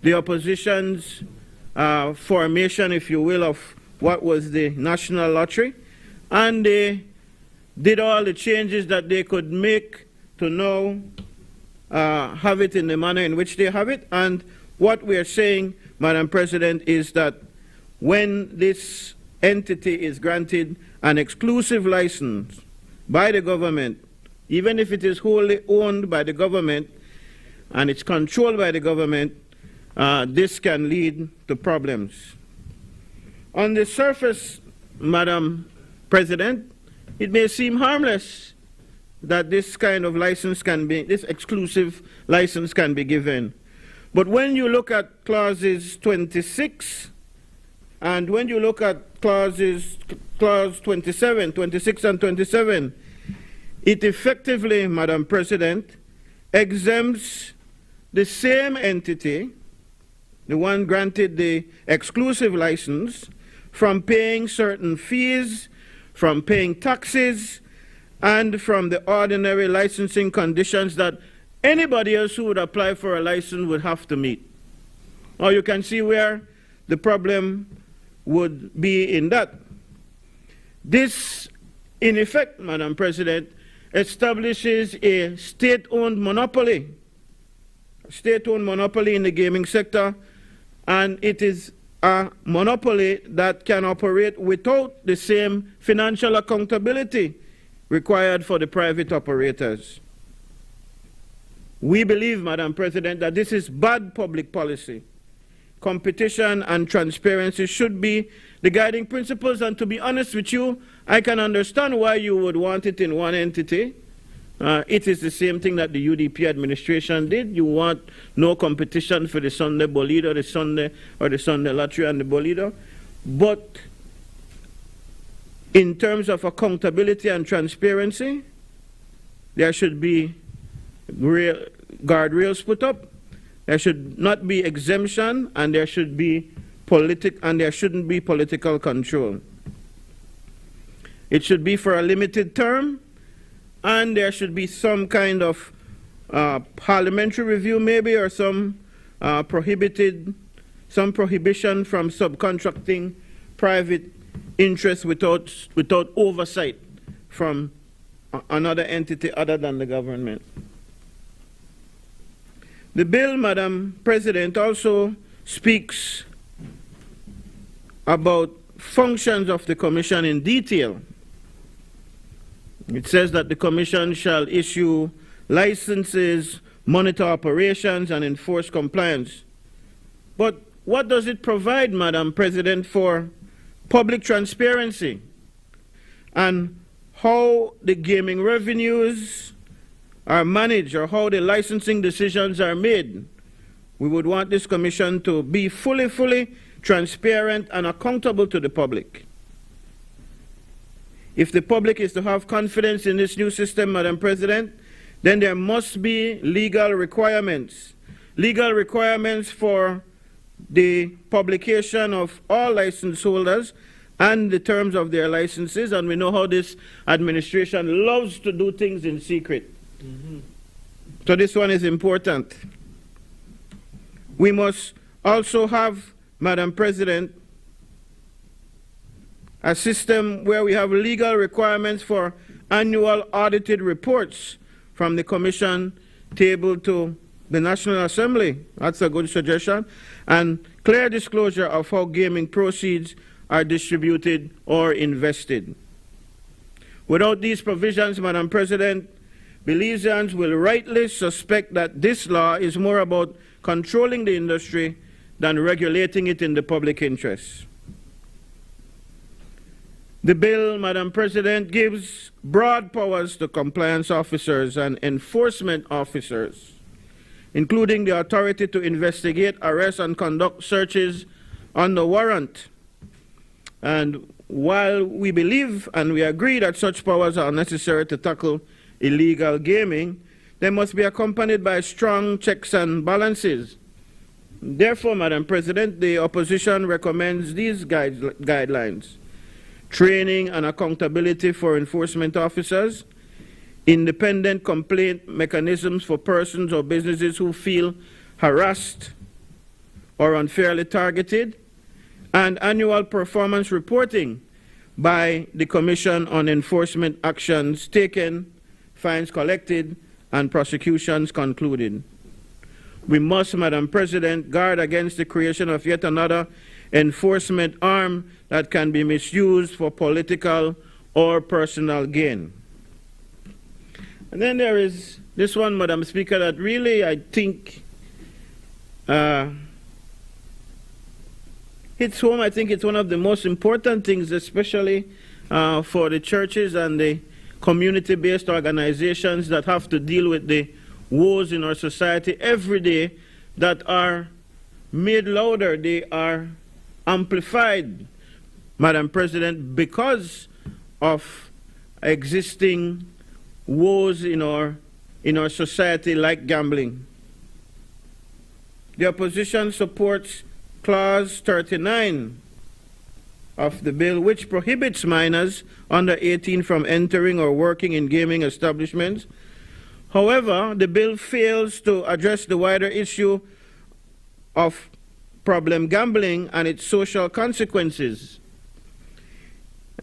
the opposition's formation, if you will, of what was the national lottery. And they did all the changes that they could make to now have it in the manner in which they have it. And what we are saying, Madam President, is that when this entity is granted an exclusive license by the government, even if it is wholly owned by the government and it's controlled by the government, this can lead to problems. On the surface, Madam President, it may seem harmless that this kind of license can be, this exclusive license can be given. But when you look at clauses 26, and when you look at clause 27, 26 and 27, it effectively, Madam President, exempts the same entity, the one granted the exclusive license, from paying certain fees, from paying taxes, and from the ordinary licensing conditions that anybody else who would apply for a license would have to meet. Or you can see where the problem would be in that. This, in effect, Madam President, establishes a state-owned monopoly in the gaming sector, and it is a monopoly that can operate without the same financial accountability required for the private operators. We believe, Madam President, that this is bad public policy. Competition and transparency should be the guiding principles, and to be honest with you, I can understand why you would want it in one entity. It is the same thing that the UDP administration did. You want no competition for the Sunday Bolido, the Sunday Lottery and the Bolido. But in terms of accountability and transparency, there should be guardrails put up. There should not be exemption, and there should be there shouldn't be political control. It should be for a limited term, and there should be some kind of parliamentary review, maybe, or some prohibition from subcontracting private interests without oversight from another entity other than the government. The bill, Madam President, also speaks about functions of the Commission in detail. It says that the Commission shall issue licenses, monitor operations, and enforce compliance. But what does it provide, Madam President, for public transparency and how the gaming revenues are managed, or how the licensing decisions are made? We would want this Commission to be fully transparent and accountable to the public. if the public is to have confidence in this new system, Madam President, then there must be legal requirements. Legal requirements for the publication of all license holders and the terms of their licenses, and we know how this administration loves to do things in secret. So this one is important. We must also have, Madam President, a system where we have legal requirements for annual audited reports from the Commission tabled to the National Assembly. That's a good suggestion. And clear disclosure of how gaming proceeds are distributed or invested. Without these provisions, Madam President, Belizeans will rightly suspect that this law is more about controlling the industry than regulating it in the public interest. The bill, Madam President, gives broad powers to compliance officers and enforcement officers, including the authority to investigate, arrest, and conduct searches under warrant. And while we believe and we agree that such powers are necessary to tackle illegal gaming, they must be accompanied by strong checks and balances. Therefore, Madam President, the opposition recommends these guidelines: training and accountability for enforcement officers, independent complaint mechanisms for persons or businesses who feel harassed or unfairly targeted, and annual performance reporting by the Commission on enforcement actions taken, fines collected, and prosecutions concluded. We must, Madam President, guard against the creation of yet another enforcement arm that can be misused for political or personal gain. And then there is this one, Madam Speaker, that really I think hits home. I think it's one of the most important things, especially for the churches and the community-based organizations that have to deal with the woes in our society every day that are made louder, they are amplified, Madam President, because of existing woes in our society like gambling. The opposition supports Clause 39 of the bill, which prohibits minors under 18 from entering or working in gaming establishments. However, the bill fails to address the wider issue of problem gambling and its social consequences.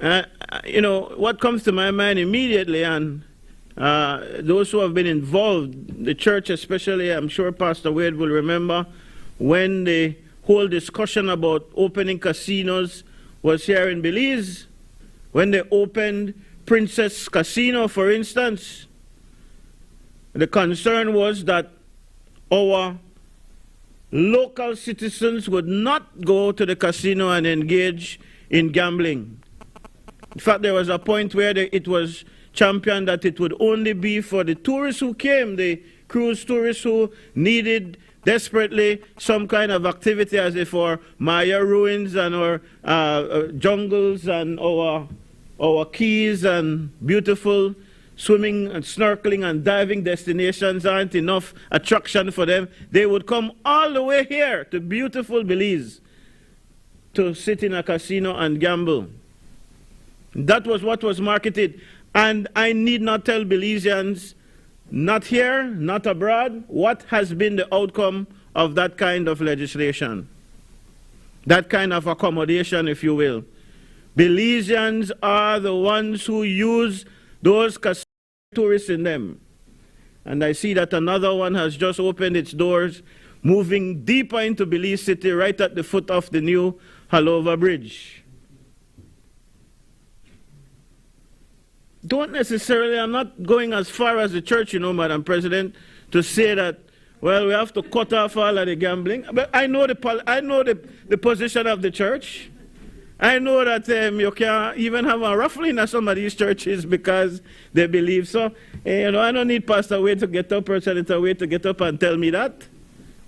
You know, what comes to my mind immediately, and those who have been involved, the church especially, I'm sure Pastor Wade will remember, when the whole discussion about opening casinos was here in Belize, when they opened Princess Casino, for instance. The concern was that our local citizens would not go to the casino and engage in gambling. In fact, there was a point where it was championed that it would only be for the tourists who came, the cruise tourists who needed desperately some kind of activity, as if our Maya ruins and our jungles and our keys and beautiful swimming and snorkeling and diving destinations aren't enough attraction for them. They would come all the way here to beautiful Belize to sit in a casino and gamble. That was what was marketed. And I need not tell Belizeans, not here, not abroad, what has been the outcome of that kind of legislation. That kind of accommodation, if you will. Belizeans are the ones who use those tourists in them. And I see that another one has just opened its doors, moving deeper into Belize City, right at the foot of the new Halova Bridge. Don't necessarily, I'm not going as far as the church, you know, Madam President, to say that, well, we have to cut off all of the gambling. But I know the position of the church. I know that you can't even have a ruffling at some of these churches because they believe so. You know, I don't need Pastor Wade to get up or Senator Wade to get up and tell me that.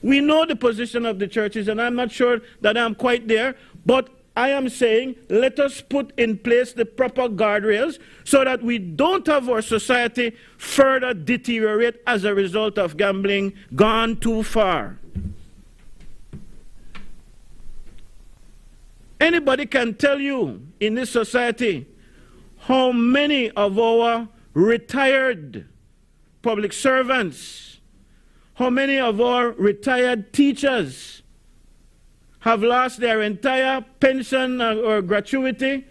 We know the position of the churches, and I'm not sure that I'm quite there, but I am saying, let us put in place the proper guardrails so that we don't have our society further deteriorate as a result of gambling gone too far. Anybody can tell you in this society how many of our retired public servants, how many of our retired teachers have lost their entire pension or gratuity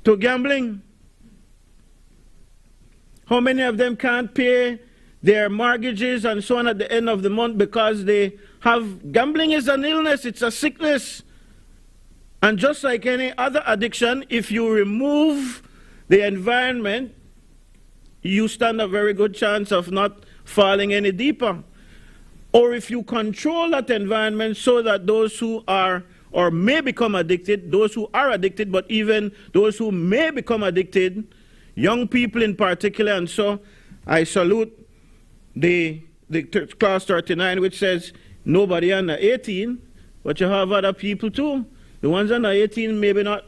to gambling? How many of them can't pay their mortgages and so on at the end of the month because they have gambling is an illness, it's a sickness. And just like any other addiction, if you remove the environment, you stand a very good chance of not falling any deeper. Or if you control that environment so that those who are or may become addicted, those who are addicted, but even those who may become addicted, young people in particular, and so I salute the Clause 39, which says nobody under 18, but you have other people too. The ones under 18 maybe not,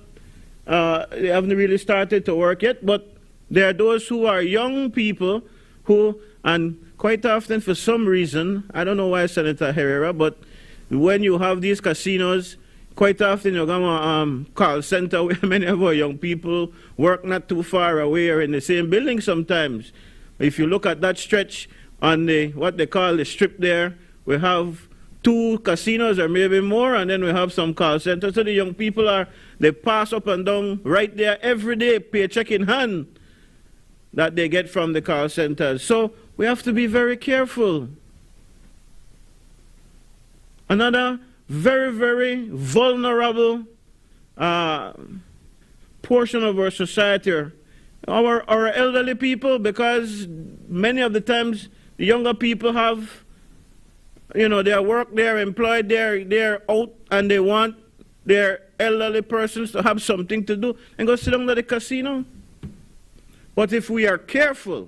they haven't really started to work yet, but there are those who are young people who, and quite often for some reason, I don't know why, Senator Herrera, but when you have these casinos, quite often you're going to call center where many of our young people work not too far away or in the same building sometimes. If you look at that stretch on the, what they call the strip there, we have 2 casinos or maybe more, and then we have some call centers. So the young people they pass up and down right there every day, paycheck in hand, that they get from the call centers. So we have to be very careful. Another very, very vulnerable portion of our society are our elderly people, because many of the times the younger people have, their work, they're employed, they're out, and they want their elderly persons to have something to do and go sit down at the casino. But if we are careful,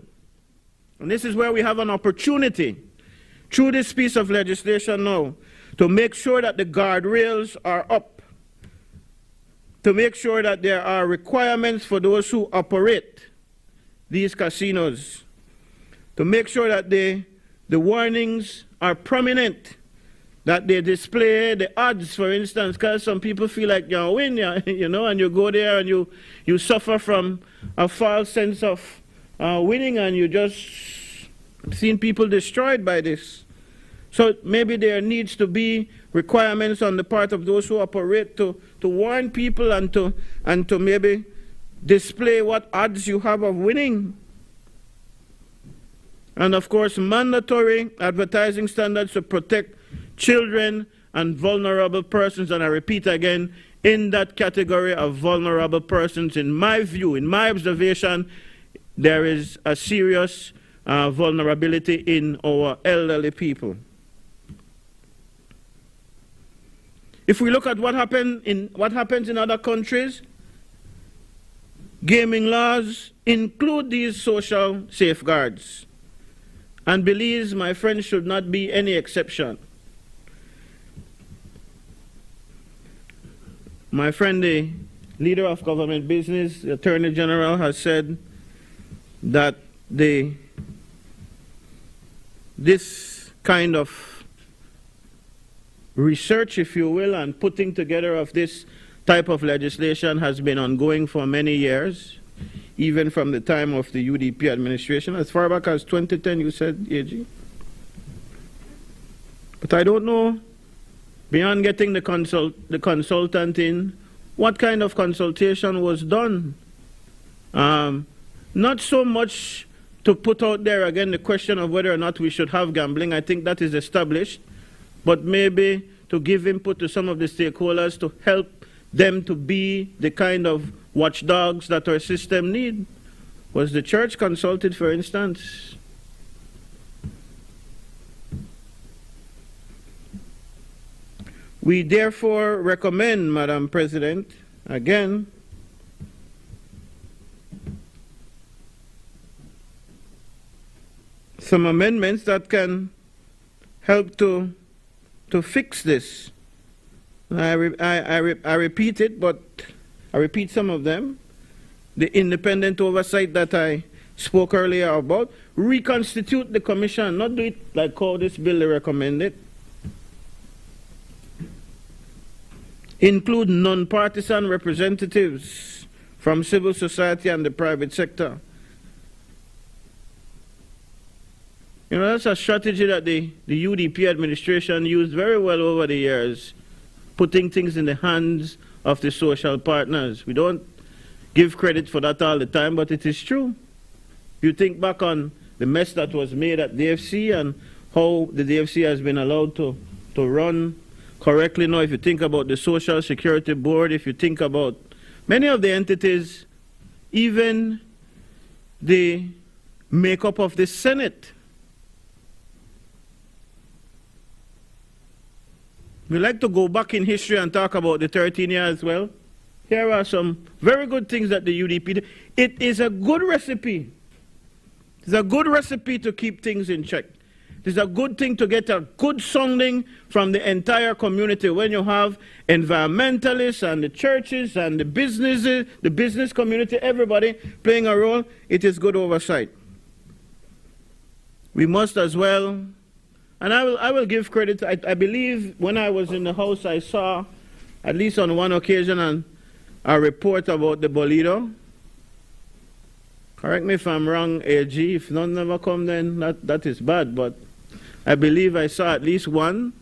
and this is where we have an opportunity through this piece of legislation now to make sure that the guardrails are up, to make sure that there are requirements for those who operate these casinos, to make sure that the warnings are prominent, that they display the odds, for instance, because some people feel like you'll win, and you go there and you suffer from a false sense of winning, and you just seen people destroyed by this. So maybe there needs to be requirements on the part of those who operate to warn people and to maybe display what odds you have of winning. And of course, mandatory advertising standards to protect children and vulnerable persons. And I repeat again, in that category of vulnerable persons, in my view, in my observation, there is a serious vulnerability in our elderly people. If we look at what happens in other countries, gaming laws include these social safeguards. And Belize, my friends, should not be any exception. My friend, the leader of government business, the Attorney General, has said that this kind of research, if you will, and putting together of this type of legislation has been ongoing for many years, even from the time of the UDP administration, as far back as 2010, you said, AG. But I don't know, beyond getting the consultant in, what kind of consultation was done. Not so much to put out there again the question of whether or not we should have gambling. I think that is established. But maybe to give input to some of the stakeholders to help them to be the kind of watchdogs that our system need. Was the church consulted, for instance? We therefore recommend, Madam President, again, some amendments that can help to fix this. I repeat it, but I repeat some of them. The independent oversight that I spoke earlier about. Reconstitute the commission, not do it like how this bill recommended. Include non-partisan representatives from civil society and the private sector. You know, that's a strategy that the UDP administration used very well over the years, putting things in the hands of the social partners. We don't give credit for that all the time, but it is true. You think back on the mess that was made at DFC and how the DFC has been allowed to run correctly now. If you think about the Social Security Board, if you think about many of the entities, even the makeup of the Senate. We like to go back in history and talk about the 13 years as well. Here are some very good things that the UDP did. It is a good recipe. It's a good recipe to keep things in check. It's a good thing to get a good sounding from the entire community when you have environmentalists and the churches and the businesses, the business community, everybody playing a role. It is good oversight. We must as well, and I will give credit. I believe when I was in the House, I saw, at least on one occasion, a report about the Bolido. Correct me if I'm wrong, AG. If none never come, then that is bad. But I believe I saw at least one.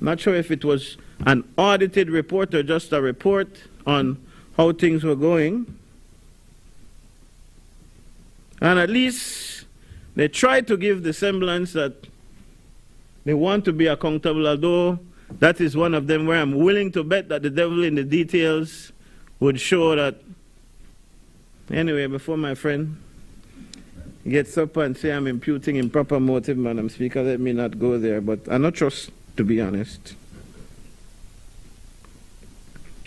Not sure if it was an audited report or just a report on how things were going. And at least they tried to give the semblance that they want to be accountable, although that is one of them where I'm willing to bet that the devil in the details would show that. Anyway, before my friend gets up and say I'm imputing improper motive, Madam Speaker, let me not go there, but I not trust, to be honest.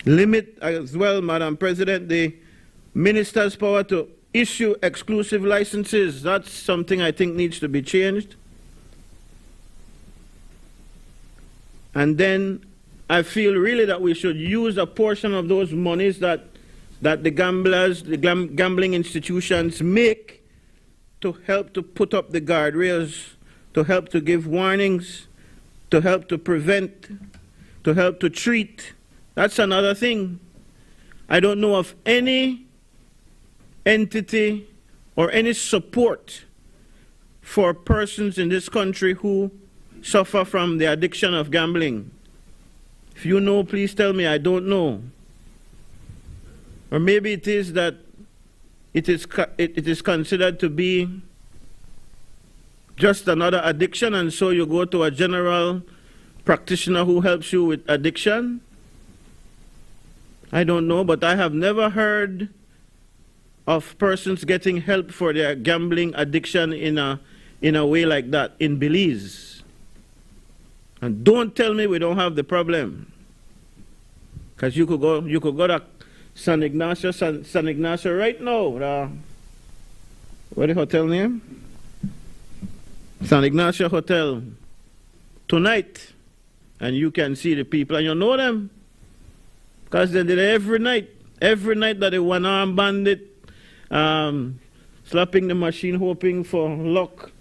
Limit as well, Madam President, the minister's power to issue exclusive licenses. That's something I think needs to be changed. And then I feel really that we should use a portion of those monies that the gamblers, the gambling institutions make to help to put up the guardrails, to help to give warnings, to help to prevent, to help to treat. That's another thing. I don't know of any entity or any support for persons in this country who suffer from the addiction of gambling. If you know, please tell me. I don't know. Or maybe it is that it is considered to be just another addiction, and so you go to a general practitioner who helps you with addiction. I don't know, but I have never heard of persons getting help for their gambling addiction in a way like that in Belize. And don't tell me we don't have the problem, because you could go to San Ignacio right now. What the hotel name? San Ignacio Hotel. Tonight, and you can see the people, and you know them, because they're there every night. Every night that a one-armed bandit slapping the machine, hoping for luck.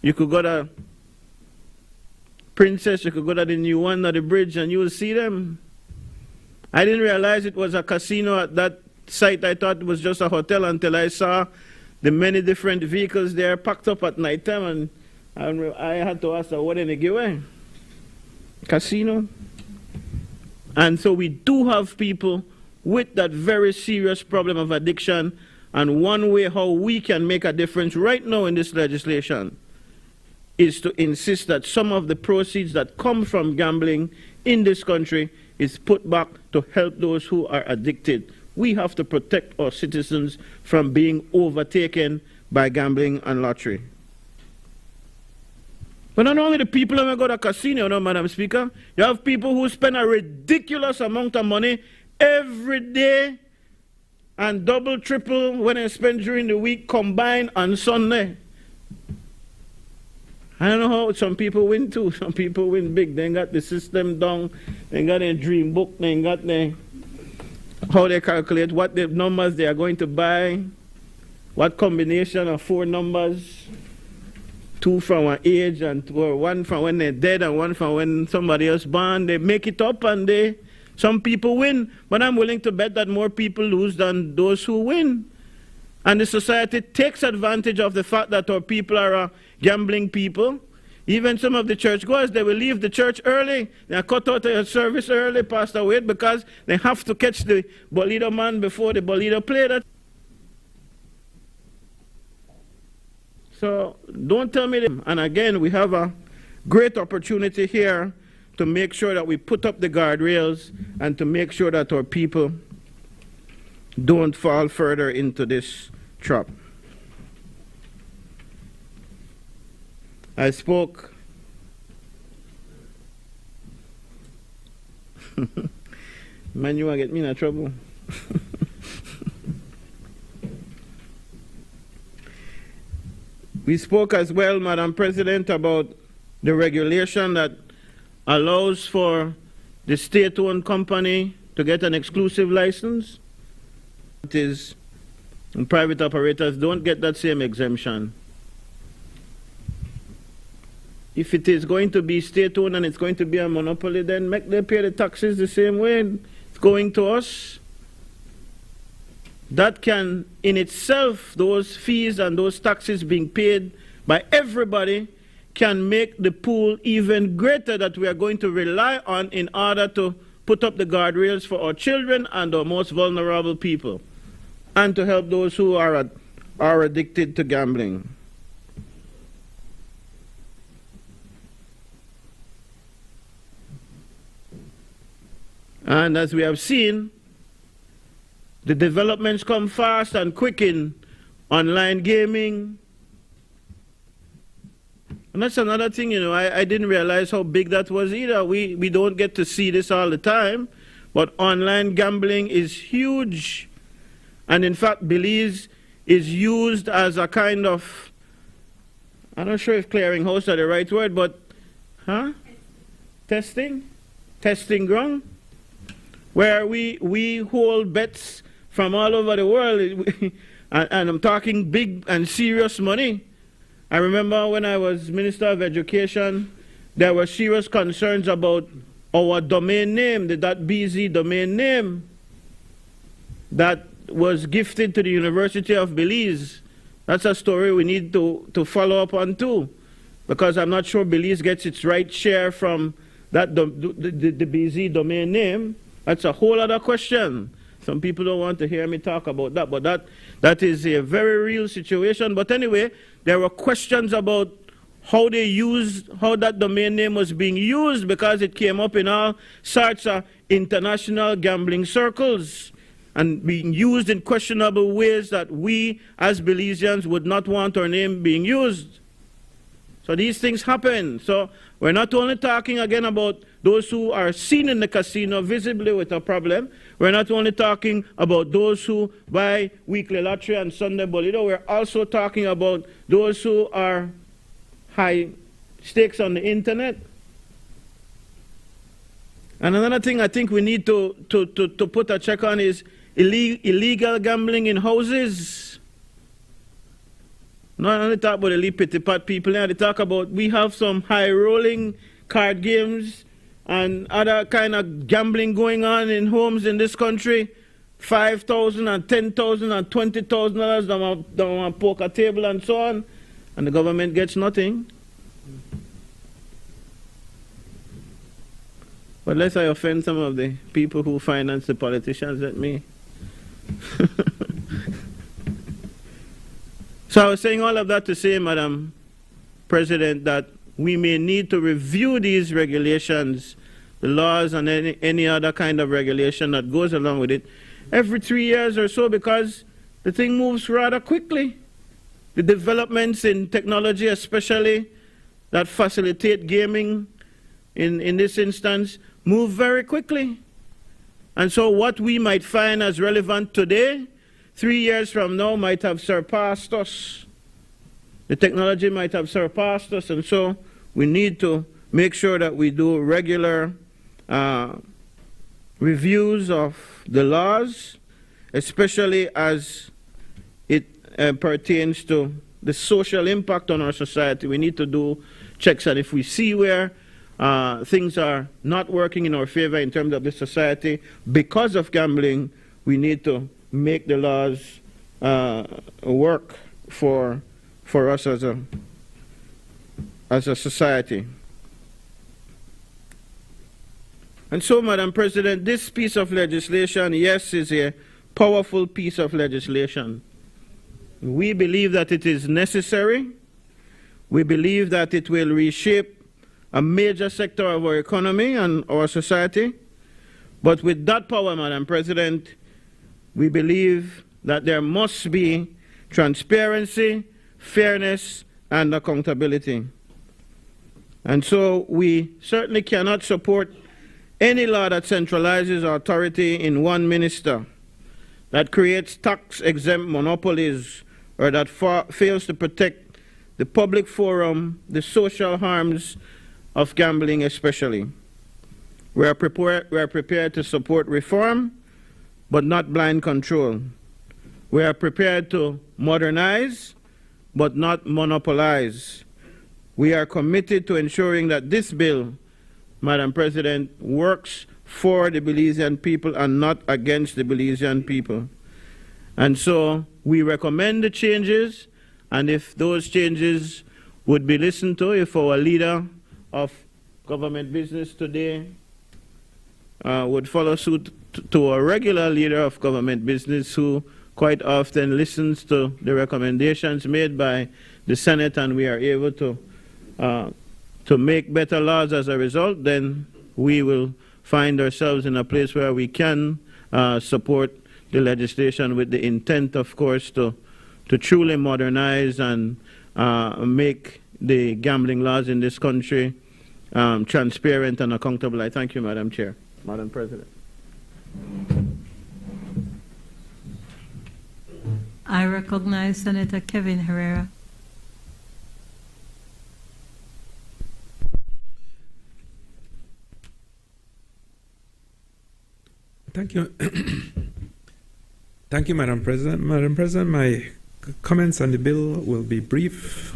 You could go to Princess, you could go to the new one at the bridge, and you will see them. I didn't realize it was a casino at that site. I thought it was just a hotel until I saw the many different vehicles there packed up at night time, and I had to ask, what in the giveaway? Casino? And so we do have people with that very serious problem of addiction, and one way how we can make a difference right now in this legislation is to insist that some of the proceeds that come from gambling in this country is put back to help those who are addicted. We have to protect our citizens from being overtaken by gambling and lottery. But not only the people who go to casino, no, Madam Speaker, you have people who spend a ridiculous amount of money every day and double, triple when they spend during the week combined on Sunday. I don't know how some people win too. Some people win big. They ain't got the system down. They ain't got their dream book. They ain't got their, how they calculate what the numbers they are going to buy, what combination of 4 numbers, 2 from one age and or 1 from when they're dead and 1 from when somebody else born. They make it up and some people win. But I'm willing to bet that more people lose than those who win. And the society takes advantage of the fact that our people are gambling people. Even some of the churchgoers, they will leave the church early. They are cut out of their service early, Pastor Wade, because they have to catch the Bolito man before the Bolito play that. So don't tell me them. And again, we have a great opportunity here to make sure that we put up the guardrails and to make sure that our people don't fall further into this trap. I spoke man, you want to get me in trouble. We spoke as well, Madam President, about the regulation that allows for the state-owned company to get an exclusive license. It is, and private operators don't get that same exemption. If it is going to be state-owned and it's going to be a monopoly, then make them pay the taxes the same way it's going to us. That can, in itself, those fees and those taxes being paid by everybody can make the pool even greater that we are going to rely on in order to put up the guardrails for our children and our most vulnerable people, and to help those who are addicted to gambling. And as we have seen, the developments come fast and quick in online gaming. And that's another thing, you know, I didn't realize how big that was either. We don't get to see this all the time, but online gambling is huge. And in fact, Belize is used as a kind of, I'm not sure if clearinghouse are the right word, but, testing ground, where we hold bets from all over the world, and I'm talking big and serious money. I remember when I was Minister of Education, there were serious concerns about our domain name, the .bz domain name that was gifted to the University of Belize. That's a story we need to follow up on too, because I'm not sure Belize gets its right share from that the BZ domain name. That's a whole other question. Some people don't want to hear me talk about that, but that is a very real situation. But anyway, there were questions about how that domain name was being used, because it came up in all sorts of international gambling circles and being used in questionable ways that we as Belizeans would not want our name being used. So these things happen. So we're not only talking again about those who are seen in the casino visibly with a problem. We're not only talking about those who buy weekly lottery and Sunday Bolito. We're also talking about those who are high stakes on the internet. And another thing I think we need to put a check on is illegal gambling in houses. Not only talk about the little petty pot people now, they talk about we have some high rolling card games and other kind of gambling going on in homes in this country. $5,000 and $10,000 and $20,000 down on a poker table and so on, and the government gets nothing. But lest I offend some of the people who finance the politicians, let me. So I was saying all of that to say, Madam President, that we may need to review these regulations, the laws and any other kind of regulation that goes along with it, every 3 years or so, because the thing moves rather quickly. The developments in technology, especially that facilitate gaming in this instance, move very quickly. And so what we might find as relevant today, 3 years from now, might have surpassed us. The technology might have surpassed us, and so we need to make sure that we do regular reviews of the laws, especially as it pertains to the social impact on our society. We need to do checks, and if we see where things are not working in our favor in terms of the society because of gambling, we need to make the laws work for us as a society. And so, Madam President, this piece of legislation, yes, is a powerful piece of legislation. We believe that it is necessary. We believe that it will reshape a major sector of our economy and our society. But with that power, Madam President, we believe that there must be transparency, fairness, and accountability. And so we certainly cannot support any law that centralizes authority in one minister, that creates tax-exempt monopolies, or that fails to protect the public forum, the social harms of gambling especially. We are prepared to support reform, but not blind control. We are prepared to modernize, but not monopolize. We are committed to ensuring that this bill, Madam President, works for the Belizean people and not against the Belizean people. And so we recommend the changes, and if those changes would be listened to, if our leader of government business today would follow suit to a regular leader of government business who quite often listens to the recommendations made by the Senate, and we are able to make better laws as a result, then we will find ourselves in a place where we can support the legislation with the intent, of course, to truly modernize and make the gambling laws in this country transparent and accountable. I thank you, Madam Chair. Madam President. I recognize Senator Kevin Herrera. Thank you. Thank you, Madam President. Madam President, my comments on the bill will be brief.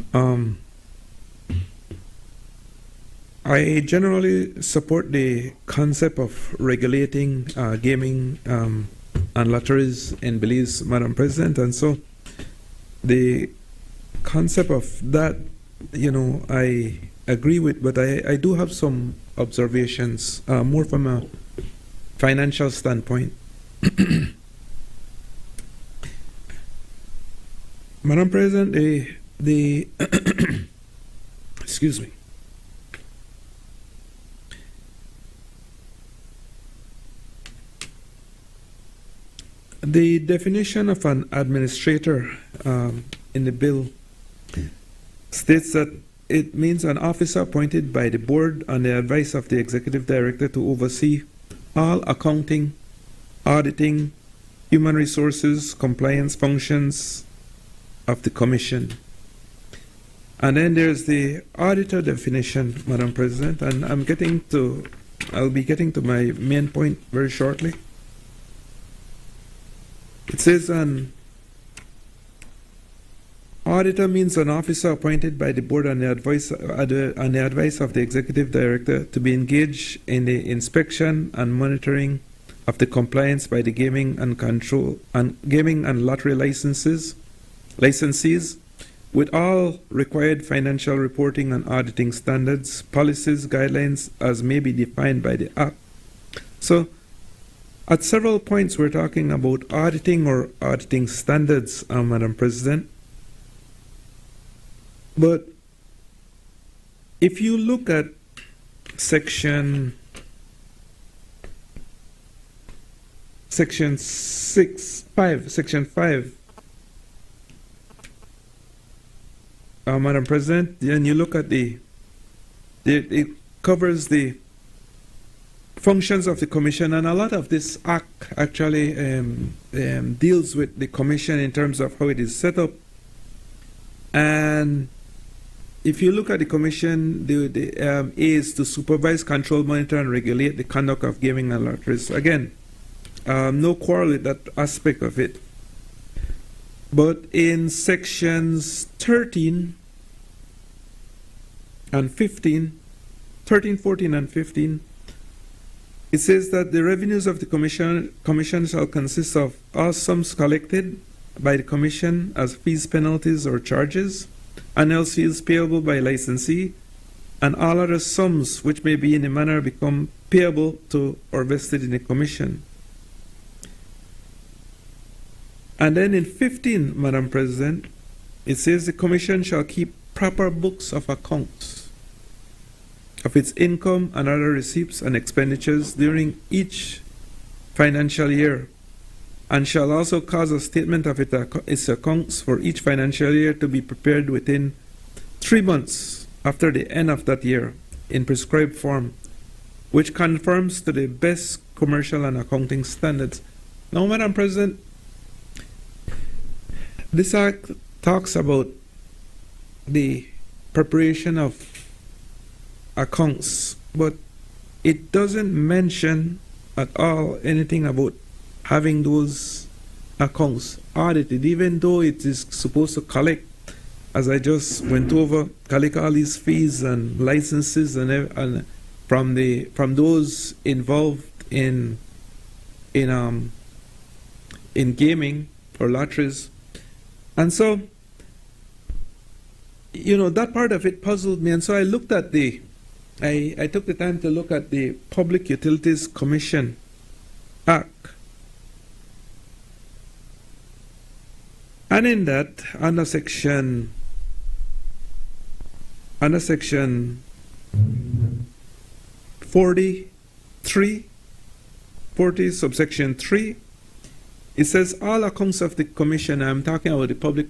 I generally support the concept of regulating gaming and lotteries in Belize, Madam President, and so the concept of that, I agree with, but I do have some observations, more from a financial standpoint. Madam President, the excuse me. The definition of an administrator in the bill states that it means an officer appointed by the board on the advice of the executive director to oversee all accounting, auditing, human resources, compliance functions of the commission. And then there's the auditor definition, Madam President, and I'll be getting to my main point very shortly. It says an auditor means an officer appointed by the board on the advice of the executive director to be engaged in the inspection and monitoring of the compliance by the gaming and lottery licensees with all required financial reporting and auditing standards, policies, guidelines as may be defined by the Act. So, at several points we're talking about auditing or auditing standards, Madam President. But if you look at section 5, Madam President, and you look at it covers the functions of the commission, and a lot of this act actually deals with the commission in terms of how it is set up. And if you look at the commission, the A is to supervise, control, monitor, and regulate the conduct of gaming and lotteries. Again, no quarrel with that aspect of it. But in sections 13 and 15, 13, 14, and 15, it says that the revenues of the commission shall consist of all sums collected by the commission as fees, penalties, or charges, annual fees payable by licensee, and all other sums which may be in a manner become payable to or vested in the commission. And then in 15, Madam President, it says the commission shall keep proper books of accounts of its income and other receipts and expenditures during each financial year, and shall also cause a statement of its accounts for each financial year to be prepared within 3 months after the end of that year in prescribed form, which conforms to the best commercial and accounting standards. Now, Madam President, this act talks about the preparation of accounts, but it doesn't mention at all anything about having those accounts audited, even though it is supposed to collect, as I just went over, collect all these fees and licenses and from those involved in gaming or lotteries. And so, that part of it puzzled me, and so I looked at I took the time to look at the Public Utilities Commission Act. And in that, under section 40 subsection 3, it says all accounts of the commission, I'm talking about the Public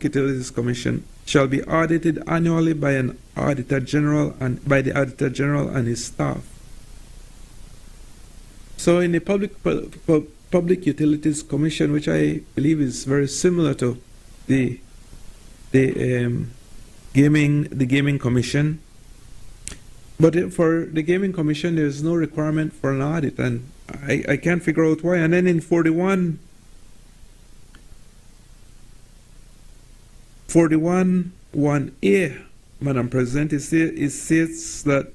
Utilities Commission, shall be audited annually by an Auditor General and by the Auditor General and his staff. So in the Public Utilities Commission, which I believe is very similar to the Gaming Commission, but for the Gaming Commission, there is no requirement for an audit, and I can't figure out why. And then in 41(1)(a), Madam President, it says that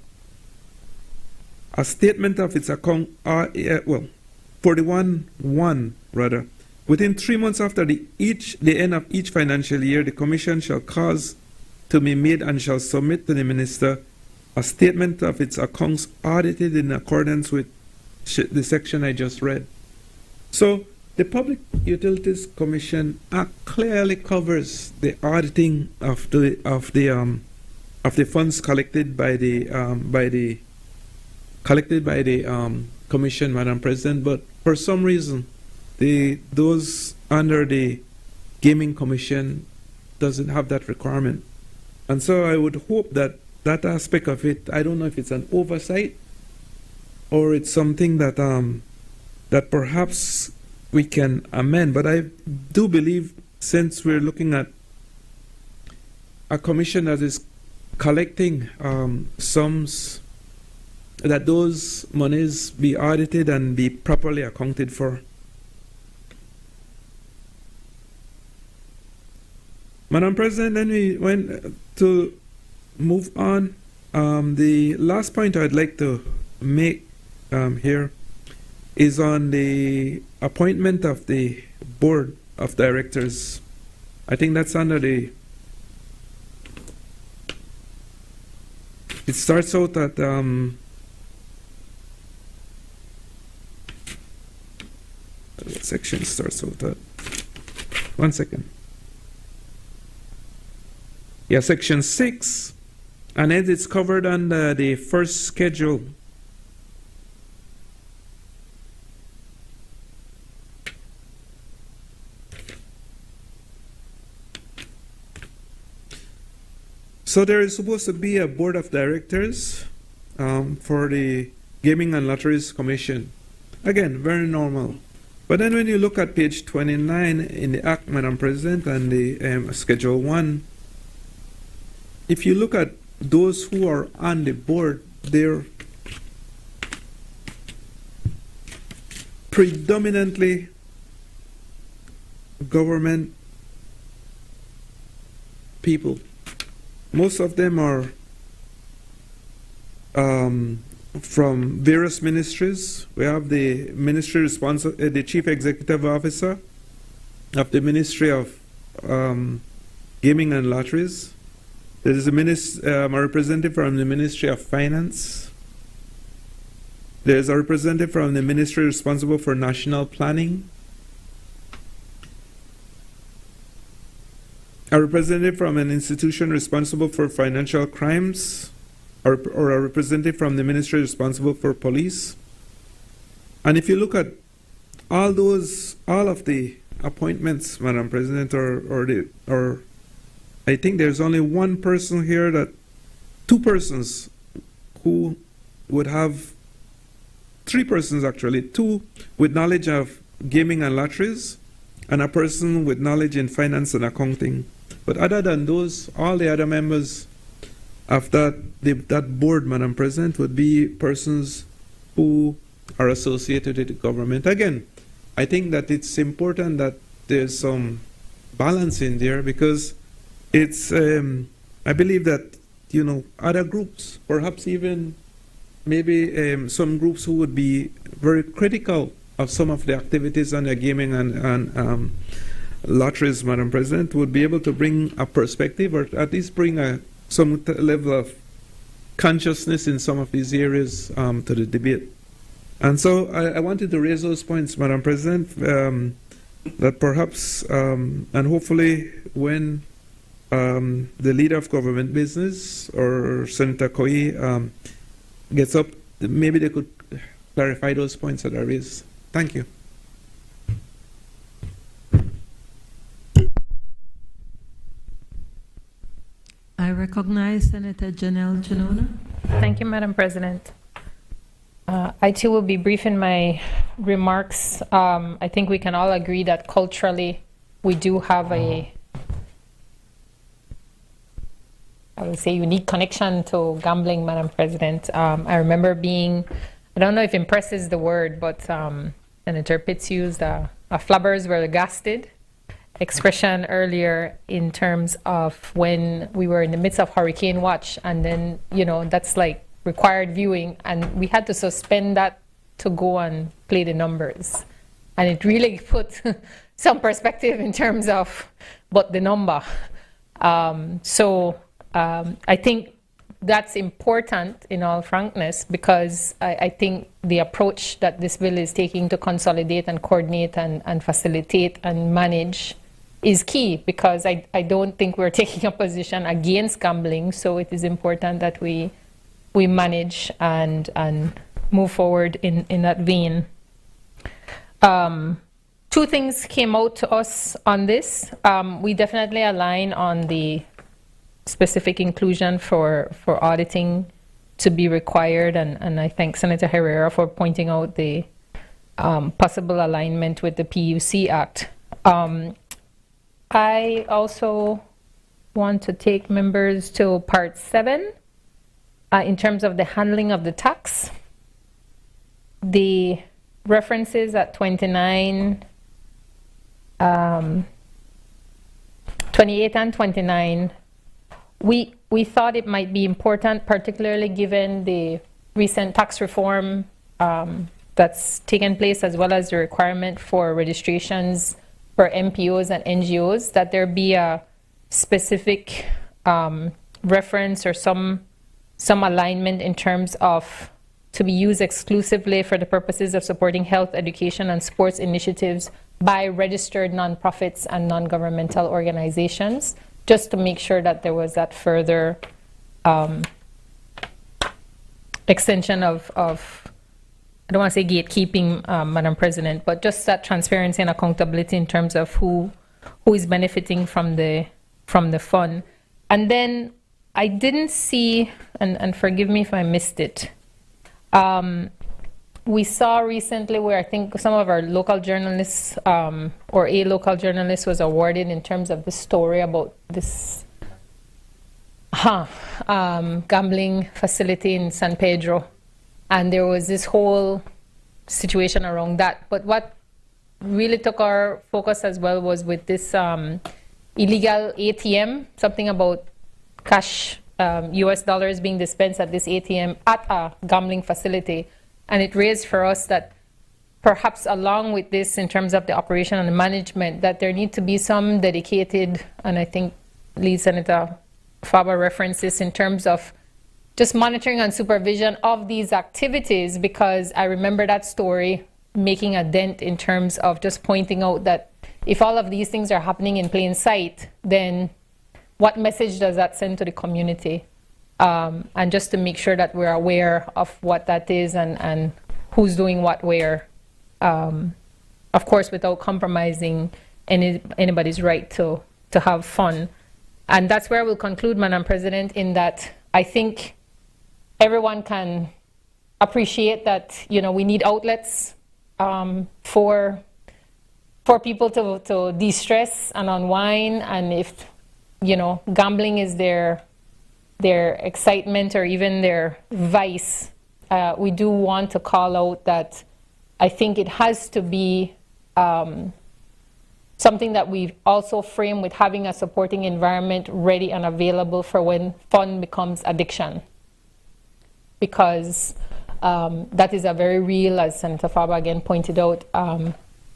a statement of its account, 41(1) rather, within 3 months after the end of each financial year, the Commission shall cause to be made and shall submit to the Minister a statement of its accounts audited in accordance with the section I just read. So the Public Utilities Commission Act clearly covers the auditing of the funds collected by the Commission, Madam President. But for some reason, those under the Gaming Commission doesn't have that requirement, and so I would hope that that aspect of it, I don't know if it's an oversight or it's something that that perhaps we can amend. But I do believe, since we're looking at a commission that is collecting sums, that those monies be audited and be properly accounted for. Madam President, then we went to move on. The last point I'd like to make here is on the appointment of the board of directors. I think that's under the, it starts out at what section starts out at? 1 second. Yeah, section 6, and then it's covered under the first schedule. So there is supposed to be a board of directors for the Gaming and Lotteries Commission. Again, very normal. But then when you look at page 29 in the Act, Madam President, and the Schedule 1, if you look at those who are on the board, they're predominantly government people. Most of them are from various ministries. We have the ministry responsible, the chief executive officer of the Ministry of Gaming and Lotteries. There is a representative from the Ministry of Finance. There is a representative from the ministry responsible for national planning. A representative from an institution responsible for financial crimes, or a representative from the ministry responsible for police. And if you look at all of the appointments, Madam President, or I think there's only one person here two persons who would have, three persons actually, two with knowledge of gaming and lotteries, and a person with knowledge in finance and accounting. But other than those, all the other members of that board, Madam President, would be persons who are associated with the government. Again, I think that it's important that there's some balance in there, because it's, I believe that, other groups, perhaps even maybe some groups who would be very critical of some of the activities on the gaming and lotteries, Madam President, would be able to bring a perspective, or at least bring some level of consciousness in some of these areas to the debate. And so I wanted to raise those points, Madam President, that perhaps, and hopefully when the leader of government business, or Senator Koi, gets up, maybe they could clarify those points that I raised. Thank you. I recognize Senator Janelle Janona. Thank you, Madam President. I too will be brief in my remarks. I think we can all agree that culturally we do have I would say, unique connection to gambling, Madam President. I remember being, I don't know if impressed is the word, but Senator Pitts used a flabbers were gasted expression earlier in terms of when we were in the midst of hurricane watch, and then that's like required viewing, and we had to suspend that to go and play the numbers, and it really put some perspective in terms of but the number. I think that's important, in all frankness, because I think the approach that this bill is taking to consolidate and coordinate and facilitate and manage is key, because I don't think we're taking a position against gambling, so it is important that we manage and move forward in that vein. Two things came out to us on this. We definitely align on the specific inclusion for auditing to be required, and I thank Senator Herrera for pointing out the possible alignment with the PUC Act. I also want to take members to Part 7 in terms of the handling of the tax. The references at 28 and 29, we thought it might be important, particularly given the recent tax reform that's taken place, as well as the requirement for registrations for MPOs and NGOs, that there be a specific reference or some alignment in terms of to be used exclusively for the purposes of supporting health, education, and sports initiatives by registered nonprofits and non-governmental organizations, just to make sure that there was that further extension of I don't want to say gatekeeping, Madam President, but just that transparency and accountability in terms of who is benefiting from the fund. And then I didn't see, and forgive me if I missed it, we saw recently where I think some of our local journalists, or a local journalist was awarded in terms of the story about this gambling facility in San Pedro. And there was this whole situation around that. But what really took our focus as well was with this illegal ATM, something about cash, US dollars being dispensed at this ATM at a gambling facility. And it raised for us that perhaps along with this, in terms of the operation and the management, that there need to be some dedicated, and I think Lead Senator Fava referenced this, in terms of just monitoring and supervision of these activities, because I remember that story making a dent in terms of just pointing out that if all of these things are happening in plain sight, then what message does that send to the community? And just to make sure that we're aware of what that is and who's doing what where, of course, without compromising anybody's right to have fun. And that's where we'll conclude, Madam President, in that I think everyone can appreciate that, you know, we need outlets for people to de-stress and unwind. And if, you know, gambling is their excitement or even their vice, we do want to call out that I think it has to be something that we also frame with having a supporting environment ready and available for when fun becomes addiction. Because that is a very real, as Senator Fava again pointed out,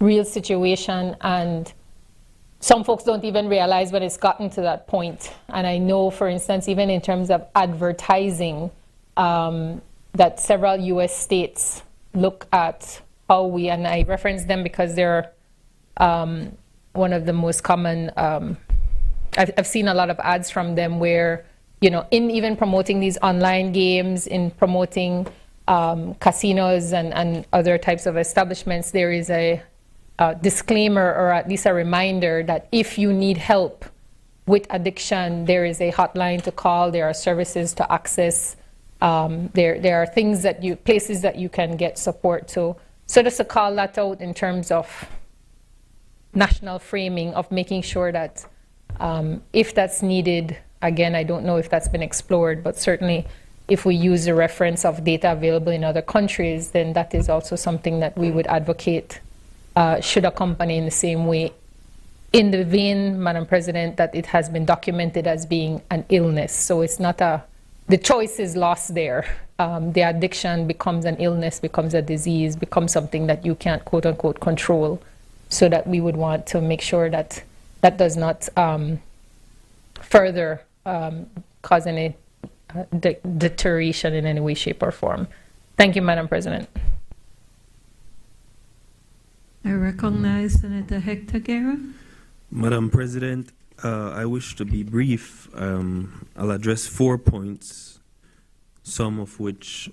real situation, and some folks don't even realize when it's gotten to that point. And I know, for instance, even in terms of advertising, that several US states look at how we, and I reference them because they're one of the most common, I've seen a lot of ads from them where, you know, in even promoting these online games, in promoting casinos and other types of establishments, there is a disclaimer, or at least a reminder, that if you need help with addiction, there is a hotline to call, there are services to access, there are things that places that you can get support to. So just to call that out in terms of national framing of making sure that if that's needed, again, I don't know if that's been explored, but certainly if we use the reference of data available in other countries, then that is also something that we would advocate should accompany in the same way, in the vein, Madam President, that it has been documented as being an illness. So it's not the choice is lost there. The addiction becomes an illness, becomes a disease, becomes something that you can't, quote unquote, control. So that we would want to make sure that that does not further cause any deterioration in any way, shape, or form. Thank you, Madam President. I recognize Senator Hector Guerra. Madam President, I wish to be brief. I'll address 4 points, some of which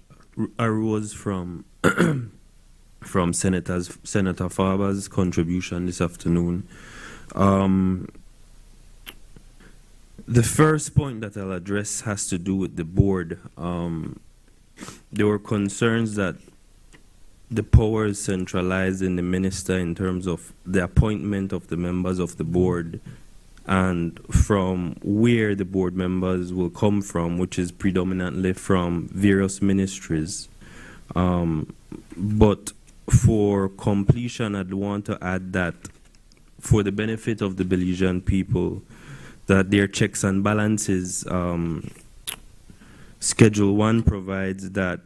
arose from from Senator Fava's contribution this afternoon. The first point that I'll address has to do with the board. There were concerns that the power is centralized in the minister in terms of the appointment of the members of the board and from where the board members will come from, which is predominantly from various ministries. But for completion, I'd want to add that for the benefit of the Belizean people, that their checks and balances, Schedule 1 provides that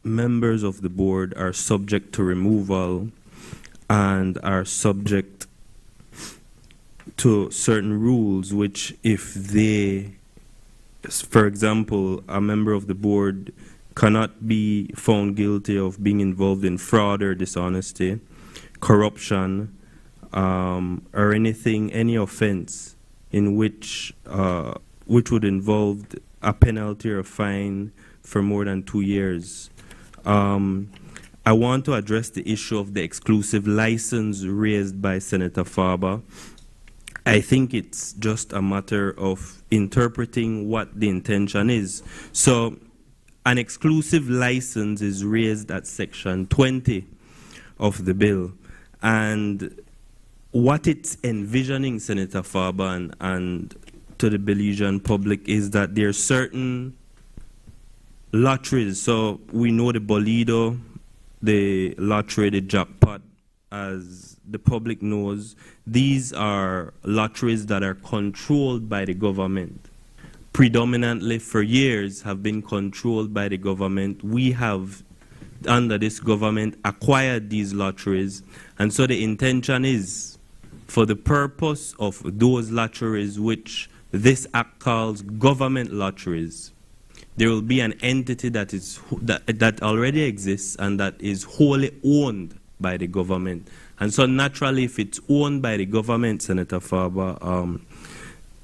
members of the board are subject to removal and are subject to certain rules, which if they, for example, a member of the board cannot be found guilty of being involved in fraud or dishonesty, corruption, or any offense in which would involve a penalty or a fine for more than 2 years. I want to address the issue of the exclusive license raised by Senator Fava. I think it's just a matter of interpreting what the intention is. So an exclusive license is raised at section 20 of the bill. And what it's envisioning, Senator Farber, and to the Belizean public, is that there are certain lotteries. So we know the Bolido, the lottery, the jackpot, as the public knows. These are lotteries that are controlled by the government. Predominantly for years have been controlled by the government. We have, under this government, acquired these lotteries. And so the intention is, for the purpose of those lotteries which this act calls government lotteries, there will be an entity that already exists and that is wholly owned by the government. And so naturally, if it's owned by the government, Senator Farber,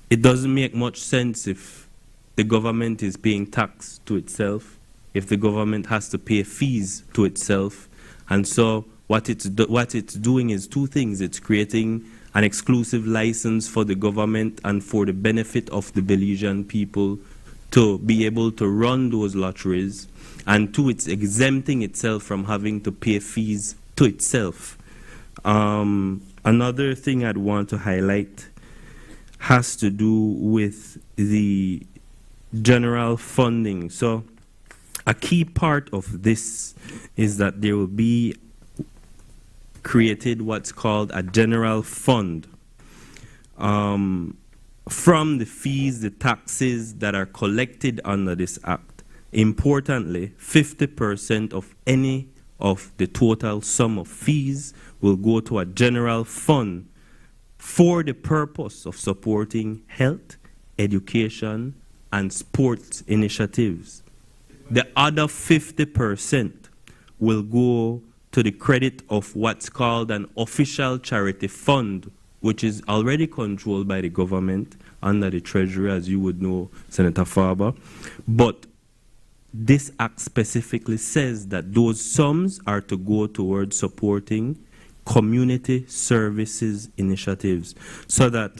it doesn't make much sense if the government is paying tax to itself, if the government has to pay fees to itself. And so what it's doing is two things. It's creating an exclusive license for the government and for the benefit of the Belizean people to be able to run those lotteries, and two, it's exempting itself from having to pay fees to itself. Another thing I'd want to highlight has to do with the general funding. So a key part of this is that there will be created what's called a general fund from the fees, the taxes that are collected under this act. Importantly, 50% of any of the total sum of fees will go to a general fund for the purpose of supporting health, education, and sports initiatives. The other 50% will go to the credit of what's called an official charity fund, which is already controlled by the government under the Treasury, as you would know, Senator Farber. But this act specifically says that those sums are to go towards supporting community services initiatives. So that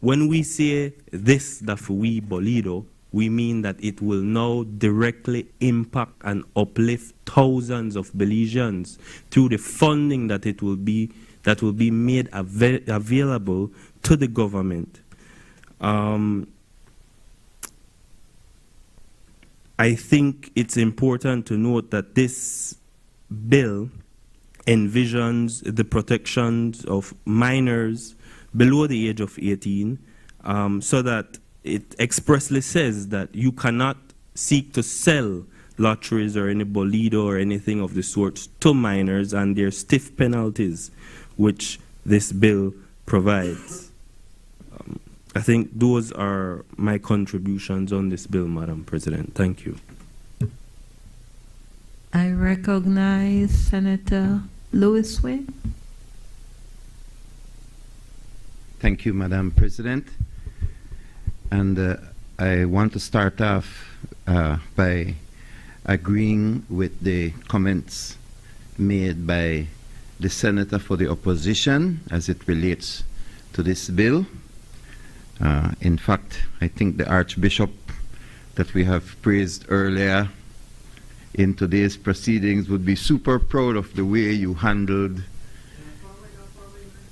when we say this, that we Bolido, we mean that it will now directly impact and uplift thousands of Belizeans through the funding that will be made available to the government. I think it's important to note that this bill envisions the protections of minors below the age of 18, so that it expressly says that you cannot seek to sell lotteries or any Bolido or anything of the sort to minors, and there are stiff penalties which this bill provides. I think those are my contributions on this bill, Madam President. Thank you. I recognize Senator Lewis Way. Thank you, Madam President. And I want to start off by agreeing with the comments made by the Senator for the opposition as it relates to this bill. In fact, I think the Archbishop that we have praised earlier in today's proceedings would be super proud of the way you handled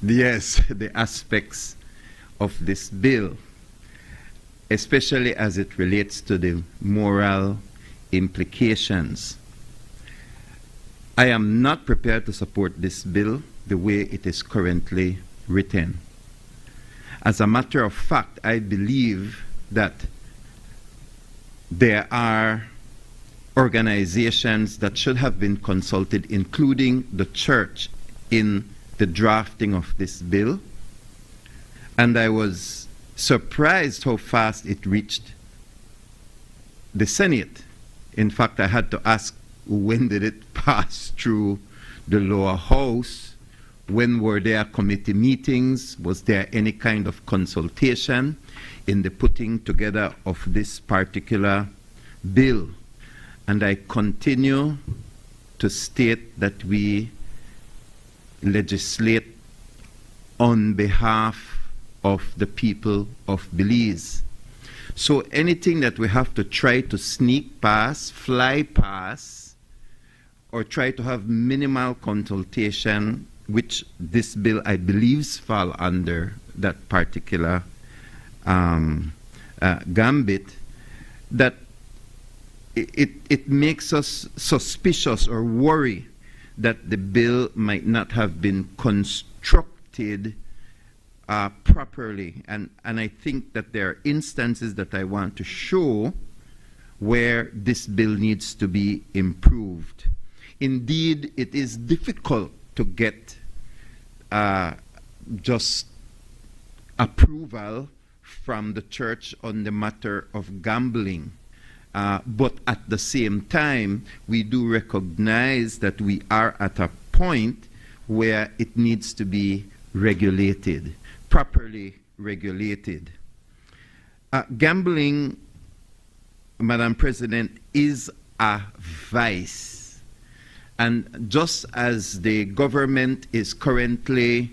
the aspects of this bill, especially as it relates to the moral implications. I am not prepared to support this bill the way it is currently written. As a matter of fact, I believe that there are organizations that should have been consulted, including the church, in the drafting of this bill. And I was surprised how fast it reached the Senate. In fact, I had to ask, when did it pass through the lower house? When were there committee meetings? Was there any kind of consultation in the putting together of this particular bill? And I continue to state that we legislate on behalf of the people of Belize. So anything that we have to try to sneak past, fly past, or try to have minimal consultation, which this bill, I believe, fall under that particular gambit, that it makes us suspicious or worry that the bill might not have been constructed properly. And I think that there are instances that I want to show where this bill needs to be improved. Indeed, it is difficult to get just approval from the church on the matter of gambling. But at the same time, we do recognize that we are at a point where it needs to be regulated, properly regulated. Gambling, Madam President, is a vice. And just as the government is currently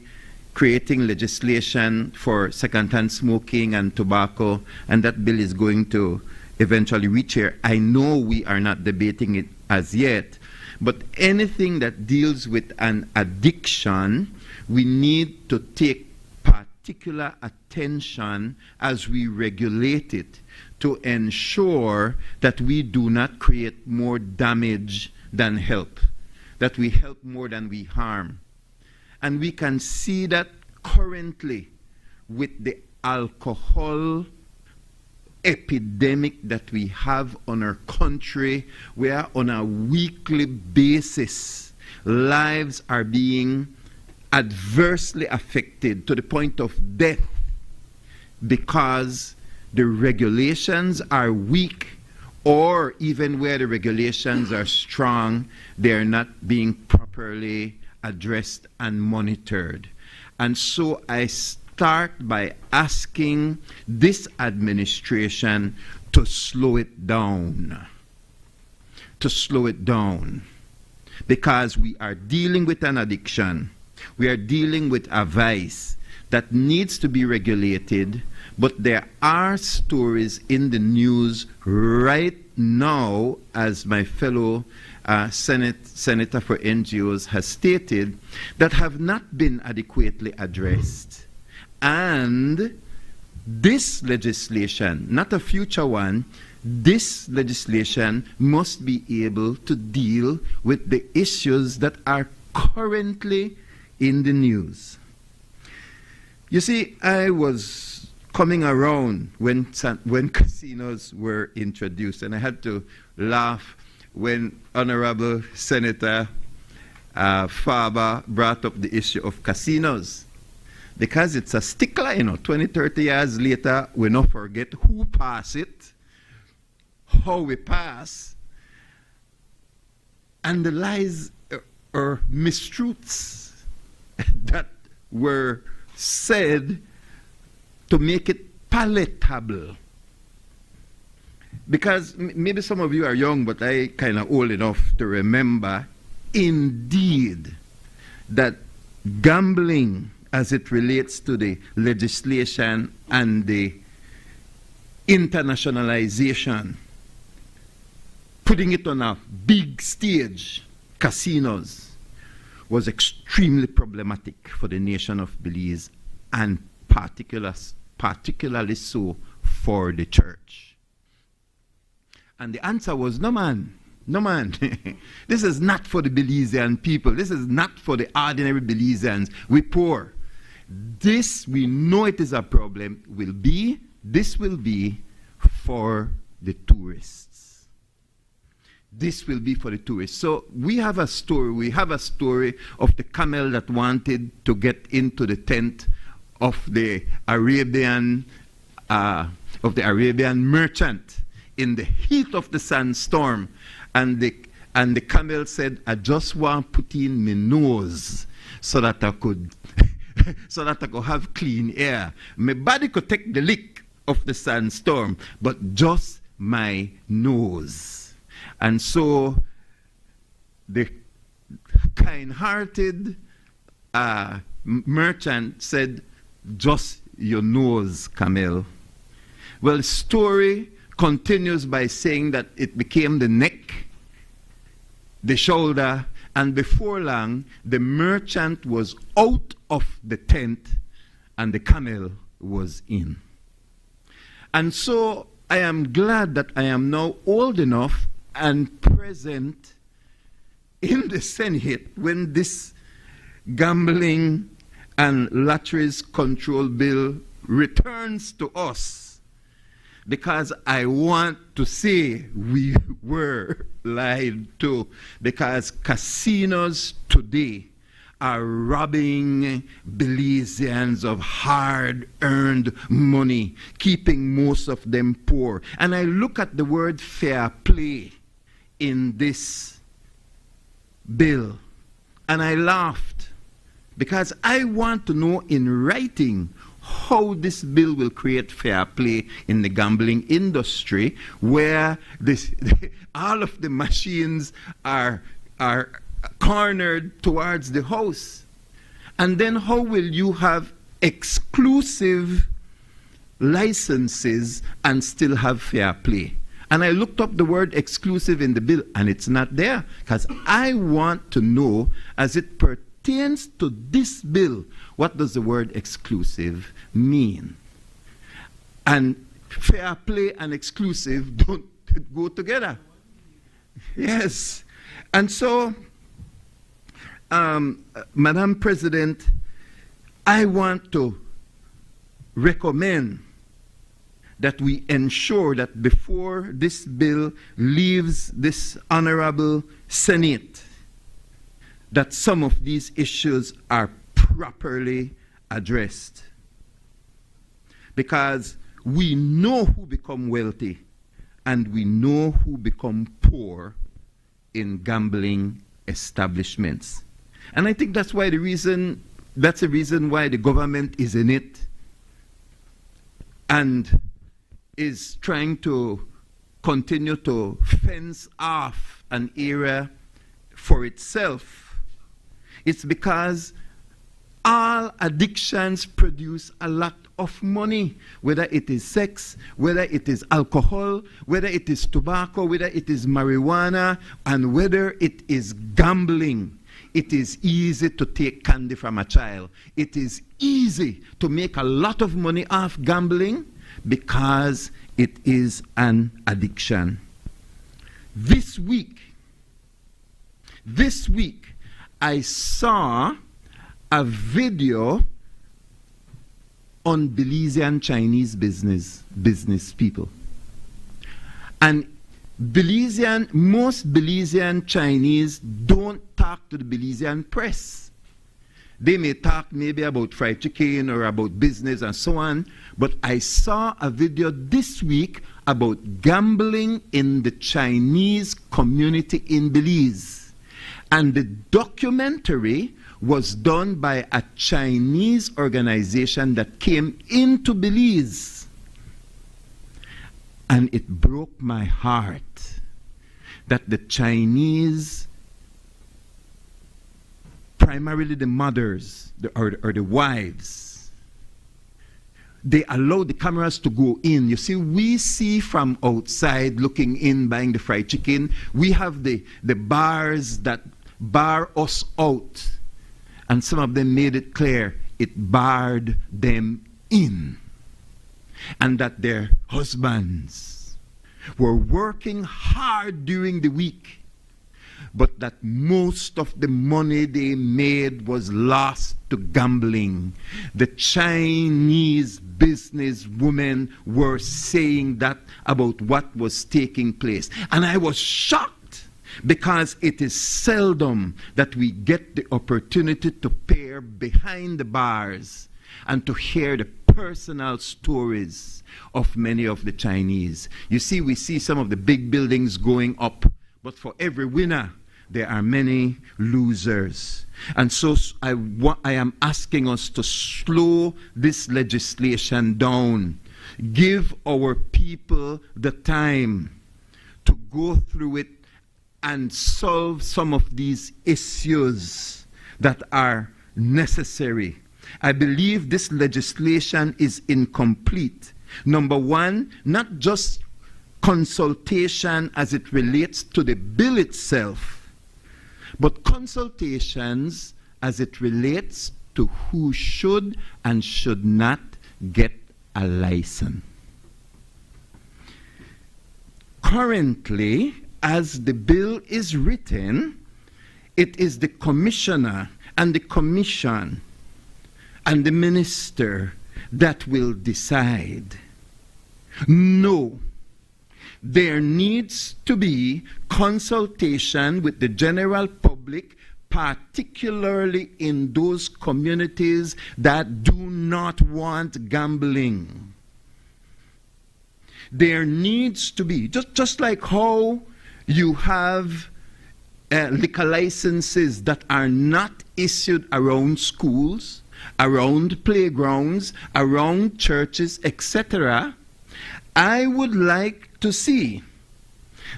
creating legislation for secondhand smoking and tobacco, and that bill is going to eventually reach here. I know we are not debating it as yet, but anything that deals with an addiction, we need to take particular attention as we regulate it to ensure that we do not create more damage than help, that we help more than we harm. And we can see that currently with the alcohol epidemic that we have on our country, where on a weekly basis lives are being adversely affected to the point of death because the regulations are weak, or even where the regulations are strong, they're not being properly addressed and monitored. And so I start by asking this administration to slow it down. To slow it down. Because we are dealing with an addiction. We are dealing with a vice that needs to be regulated, but there are stories in the news right now, as my fellow Senator for NGOs has stated, that have not been adequately addressed. And this legislation, not a future one, this legislation must be able to deal with the issues that are currently in the news. You see, I was coming around when casinos were introduced, and I had to laugh when Honorable Senator Faber brought up the issue of casinos, because it's a stickler, 20, 30 years later, we not forget who passed it, how we pass, and the lies or mistruths that were said to make it palatable. Because maybe some of you are young, but I kind of old enough to remember, indeed, that gambling, as it relates to the legislation and the internationalization, putting it on a big stage, casinos, was extremely problematic for the nation of Belize, and particularly so for the church. And the answer was, no man, no man. This is not for the Belizean people. This is not for the ordinary Belizeans. We poor. This, we know it is a problem, this will be for the tourists. This will be for the tourists. So we have a story of the camel that wanted to get into the tent of the Arabian merchant in the heat of the sandstorm, and the camel said, I just want to put in my nose so that I could have clean air. My body could take the lick of the sandstorm, but just my nose. And so the kind-hearted merchant said, just your nose, camel. Well, the story continues by saying that it became the neck, the shoulder, and before long, the merchant was out of the tent and the camel was in. And so I am glad that I am now old enough and present in the Senate when this gambling and lotteries control bill returns to us, because I want to say we were lied to, because casinos today are robbing Belizeans of hard-earned money, keeping most of them poor. And I look at the word fair play in this bill, and I laughed, because I want to know in writing how this bill will create fair play in the gambling industry, where all of the machines are cornered towards the house. And then how will you have exclusive licenses and still have fair play? And I looked up the word exclusive in the bill, and it's not there, because I want to know, as it pertains to this bill, what does the word exclusive mean? And fair play and exclusive don't go together. Yes. And so, Madam President, I want to recommend that we ensure that before this bill leaves this honorable Senate, that some of these issues are properly addressed. Because we know who become wealthy and we know who become poor in gambling establishments. And I think that's the reason why the government is in it and is trying to continue to fence off an area for itself. It's because all addictions produce a lot of money, whether it is sex, whether it is alcohol, whether it is tobacco, whether it is marijuana, and whether it is gambling. It is easy to take candy from a child. It is easy to make a lot of money off gambling because it is an addiction. This week, I saw a video on Belizean Chinese business people. And most Belizean Chinese don't talk to the Belizean press. They may talk maybe about fried chicken or about business and so on, but I saw a video this week about gambling in the Chinese community in Belize. And the documentary was done by a Chinese organization that came into Belize. And it broke my heart that the Chinese, primarily the mothers or the wives, they allowed the cameras to go in. You see, we see from outside looking in, buying the fried chicken. We have the bars that bar us out. And some of them made it clear it barred them in. And that their husbands were working hard during the week, but that most of the money they made was lost to gambling. The Chinese businesswomen were saying that about what was taking place. And I was shocked, because it is seldom that we get the opportunity to peer behind the bars and to hear the personal stories of many of the Chinese. You see, we see some of the big buildings going up, but for every winner, there are many losers. And so I am asking us to slow this legislation down. Give our people the time to go through it and solve some of these issues that are necessary. I believe this legislation is incomplete Number one, not just consultation as it relates to the bill itself, but consultations as it relates to who should and should not get a license. Currently, as the bill is written, it is the commissioner and the commission and the minister that will decide. No, there needs to be consultation with the general public, particularly in those communities that do not want gambling. There needs to be, just like how you have liquor licenses that are not issued around schools, around playgrounds, around churches, etc. I would like to see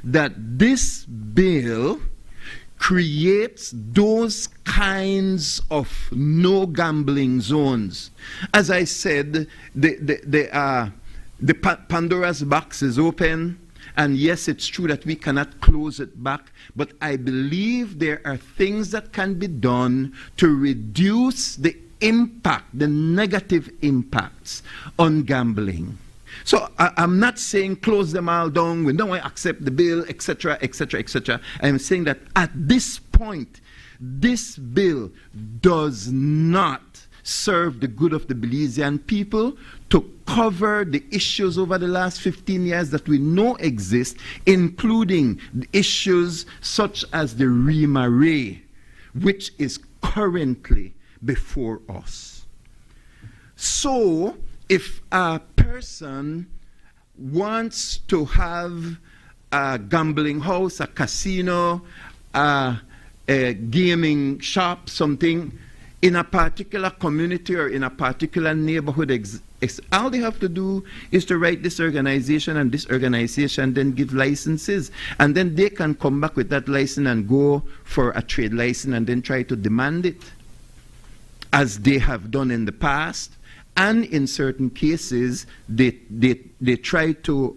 that this bill creates those kinds of no gambling zones. As I said, the Pandora's box is open, and yes, it's true that we cannot close it back, but I believe there are things that can be done to reduce the impact, the negative impacts on gambling. So I'm not saying close them all down, we don't accept the bill, etc., etc., etc. I'm saying that at this point, this bill does not serve the good of the Belizean people to cover the issues over the last 15 years that we know exist, including the issues such as the REMA-RAE, which is currently before us. So, if a person wants to have a gambling house, a casino, a gaming shop, something, in a particular community or in a particular neighborhood, all they have to do is to write this organization, and this organization then give licenses. And then they can come back with that license and go for a trade license and then try to demand it, as they have done in the past. And in certain cases, they try to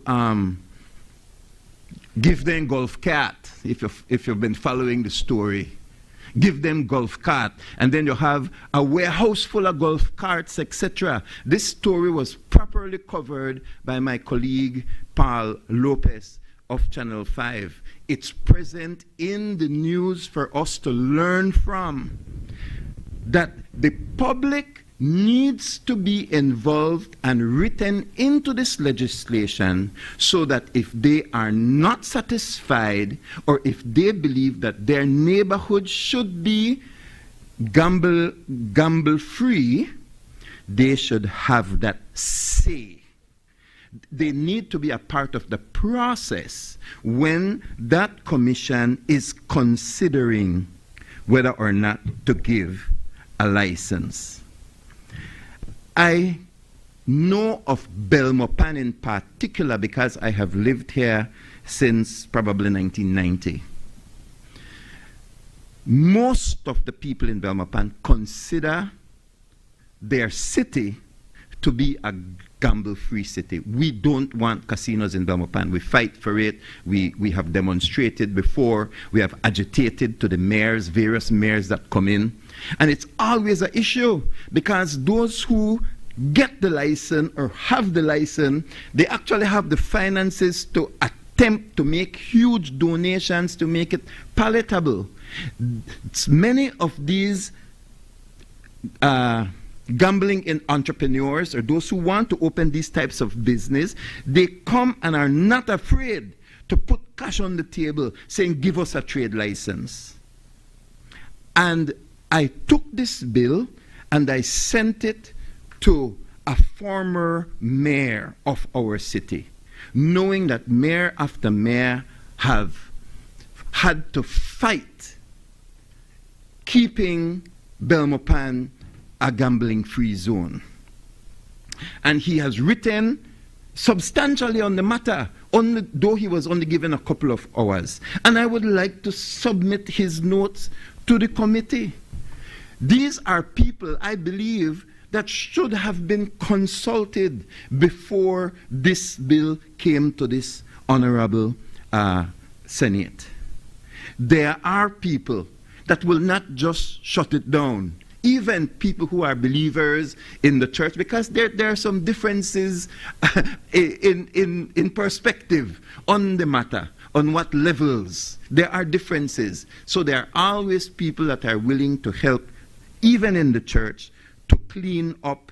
give them golf cart, if you've been following the story. Give them golf cart, and then you have a warehouse full of golf carts, etc. This story was properly covered by my colleague Paul Lopez of Channel 5. It's present in the news for us to learn from. That the public needs to be involved and written into this legislation, so that if they are not satisfied, or if they believe that their neighborhood should be gamble free, they should have that say. They need to be a part of the process when that commission is considering whether or not to give a license. I know of Belmopan in particular because I have lived here since probably 1990. Most of the people in Belmopan consider their city to be a gamble-free city. We don't want casinos in Belmopan. We fight for it. We have demonstrated before. We have agitated to the mayors, various mayors that come in. And it's always an issue, because those who get the license or have the license, they actually have the finances to attempt to make huge donations to make it palatable. Many of these gambling in entrepreneurs, or those who want to open these types of business, they come and are not afraid to put cash on the table saying, give us a trade license. And I took this bill and I sent it to a former mayor of our city, knowing that mayor after mayor have had to fight keeping Belmopan a gambling-free zone. And he has written substantially on the matter, though he was only given a couple of hours. And I would like to submit his notes to the committee. These are people, I believe, that should have been consulted before this bill came to this honorable Senate. There are people that will not just shut it down, even people who are believers in the church, because there are some differences in perspective on the matter, on what levels. There are differences. So there are always people that are willing to help, even in the church, to clean up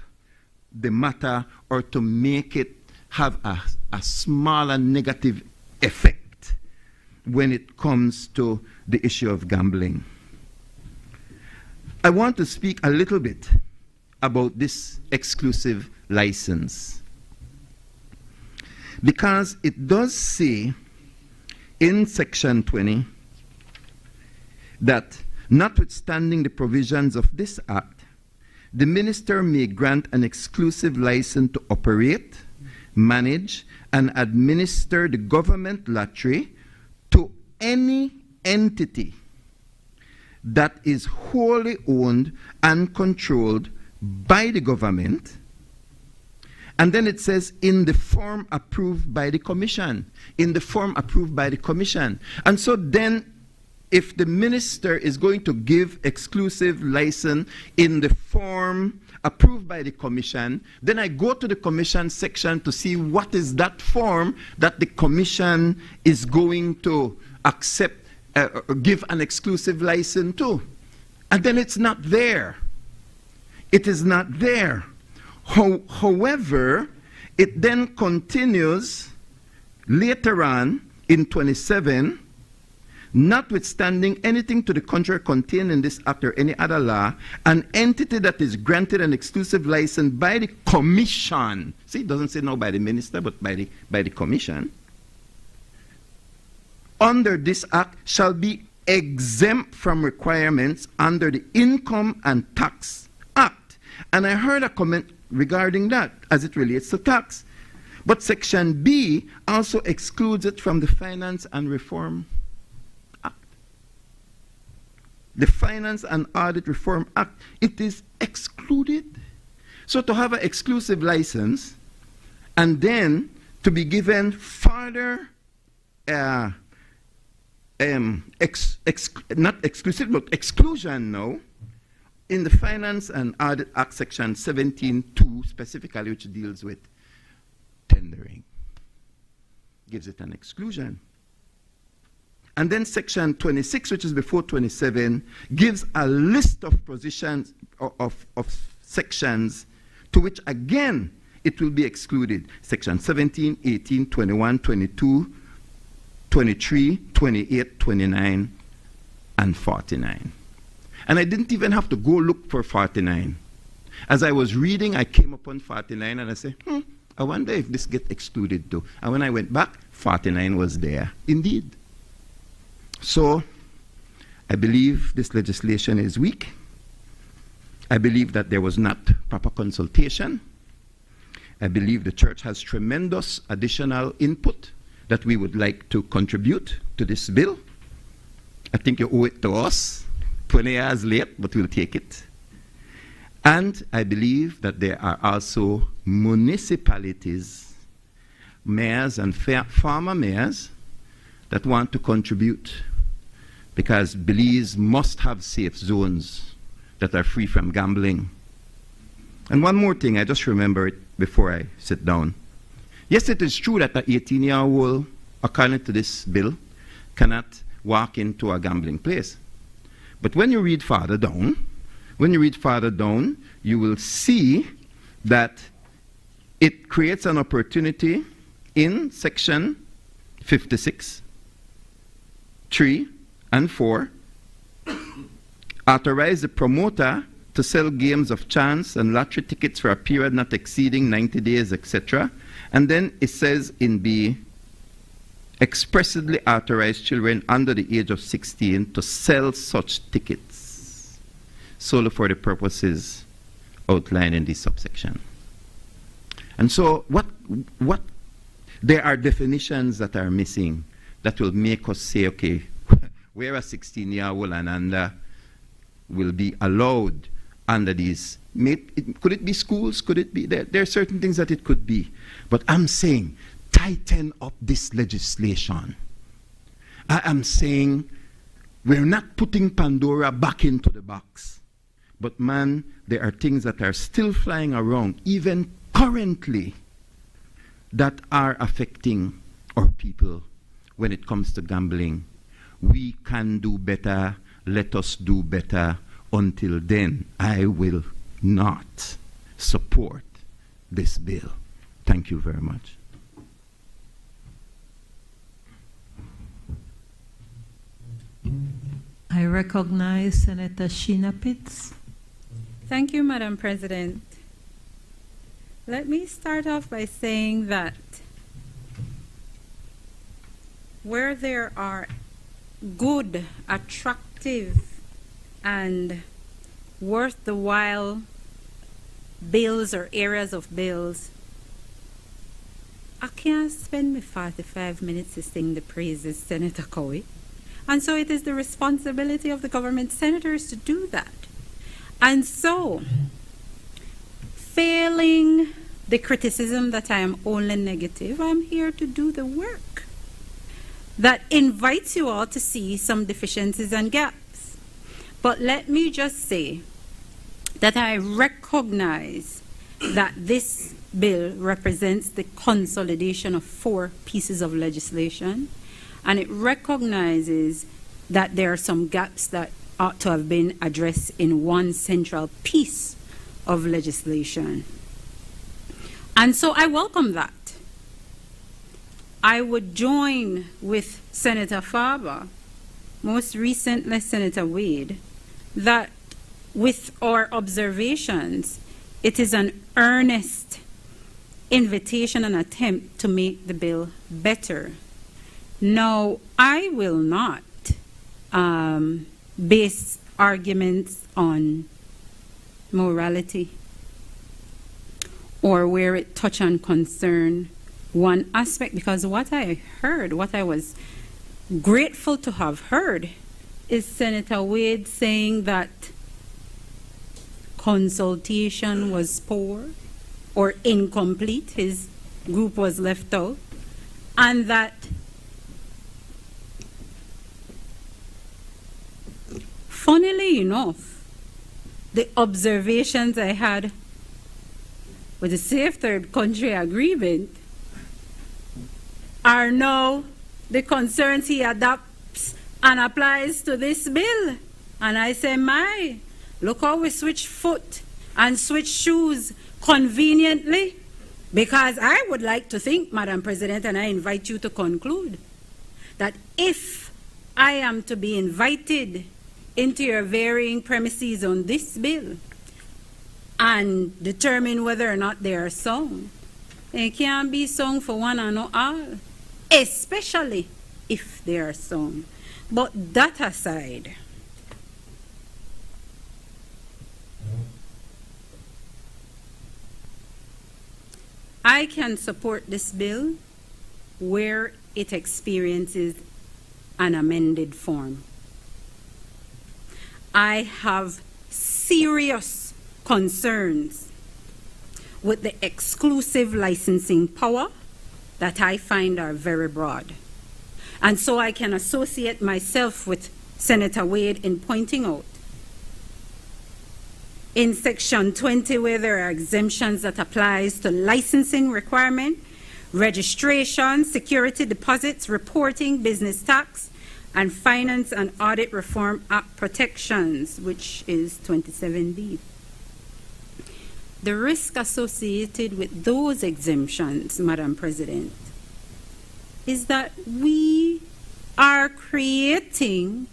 the matter or to make it have a smaller negative effect when it comes to the issue of gambling. I want to speak a little bit about this exclusive license, because it does say in section 20 that notwithstanding the provisions of this act, the minister may grant an exclusive license to operate, manage, and administer the government lottery to any entity that is wholly owned and controlled by the government. And then it says, in the form approved by the commission. In the form approved by the commission. And so then, if the minister is going to give exclusive license in the form approved by the commission, then I go to the commission section to see what is that form that the commission is going to accept, give an exclusive license to. And then it's not there. It is not there. However, it then continues later on in 27, notwithstanding anything to the contrary contained in this act or any other law, an entity that is granted an exclusive license by the commission, see, it doesn't say no by the minister, but by the commission, under this act shall be exempt from requirements under the Income and Tax Act. And I heard a comment regarding that as it relates to tax. But Section B also excludes it from the Finance and Reform Act. The Finance and Audit Reform Act, it is excluded. So to have an exclusive license and then to be given further not exclusive, but exclusion now, in the Finance and Audit Act Section 17(2) specifically, which deals with tendering, gives it an exclusion. And then Section 26, which is before 27, gives a list of positions, of sections to which, again, it will be excluded. Section 17, 18, 21, 22, 23, 28, 29, and 49. And I didn't even have to go look for 49. As I was reading, I came upon 49 and I said, I wonder if this gets excluded too. And when I went back, 49 was there indeed. So I believe this legislation is weak. I believe that there was not proper consultation. I believe the church has tremendous additional input that we would like to contribute to this bill. I think you owe it to us, 20 years late, but we'll take it. And I believe that there are also municipalities, mayors and former mayors that want to contribute, because Belize must have safe zones that are free from gambling. And one more thing, I just remember it before I sit down. Yes, it is true that an 18-year-old, according to this bill, cannot walk into a gambling place. But when you read further down, you will see that it creates an opportunity in Section 56, 3 and 4, authorize the promoter to sell games of chance and lottery tickets for a period not exceeding 90 days, etc. And then it says in B, expressly authorize children under the age of 16 to sell such tickets solely for the purposes outlined in this subsection. And so what there are definitions that are missing that will make us say, okay, where a 16-year-old and under will be allowed under these. Could it be schools? Could it be? There are certain things that it could be. But I'm saying, tighten up this legislation. I am saying, we're not putting Pandora back into the box. But man, there are things that are still flying around, even currently, that are affecting our people when it comes to gambling. We can do better. Let us do better. Until then, I will not support this bill. Thank you very much. I recognize Senator Sheena Pitts. Thank you, Madam President. Let me start off by saying that where there are good, attractive, and worth the while bills or areas of bills, I can't spend my 45 minutes to sing the praises, Senator Cowie. And so it is the responsibility of the government senators to do that. And so, failing the criticism that I am only negative, I'm here to do the work that invites you all to see some deficiencies and gaps. But let me just say that I recognize that this bill represents the consolidation of 4 pieces of legislation, and it recognizes that there are some gaps that ought to have been addressed in one central piece of legislation. And so I welcome that. I would join with Senator Farber, most recently Senator Wade, that with our observations, it is an earnest invitation and attempt to make the bill better. Now, I will not base arguments on morality or where it touch on concern one aspect, because what I heard, what I was grateful to have heard, is Senator Wade saying that consultation was poor or incomplete, his group was left out, and that funnily enough, the observations I had with the Safe Third Country Agreement are now the concerns he adopts and applies to this bill. And I say, my, look how we switch foot and switch shoes conveniently, because I would like to think, Madam President, and I invite you to conclude, that if I am to be invited into your varying premises on this bill and determine whether or not they are sound, they can't be sound for one and not all, especially if they are sound. But that aside, I can support this bill where it experiences an amended form. I have serious concerns with the exclusive licensing power that I find are very broad. And so I can associate myself with Senator Wade in pointing out in Section 20, where there are exemptions that applies to licensing requirement, registration, security deposits, reporting, business tax, and Finance and Audit Reform Act protections, which is 27B. The risk associated with those exemptions, Madam President, is that we are creating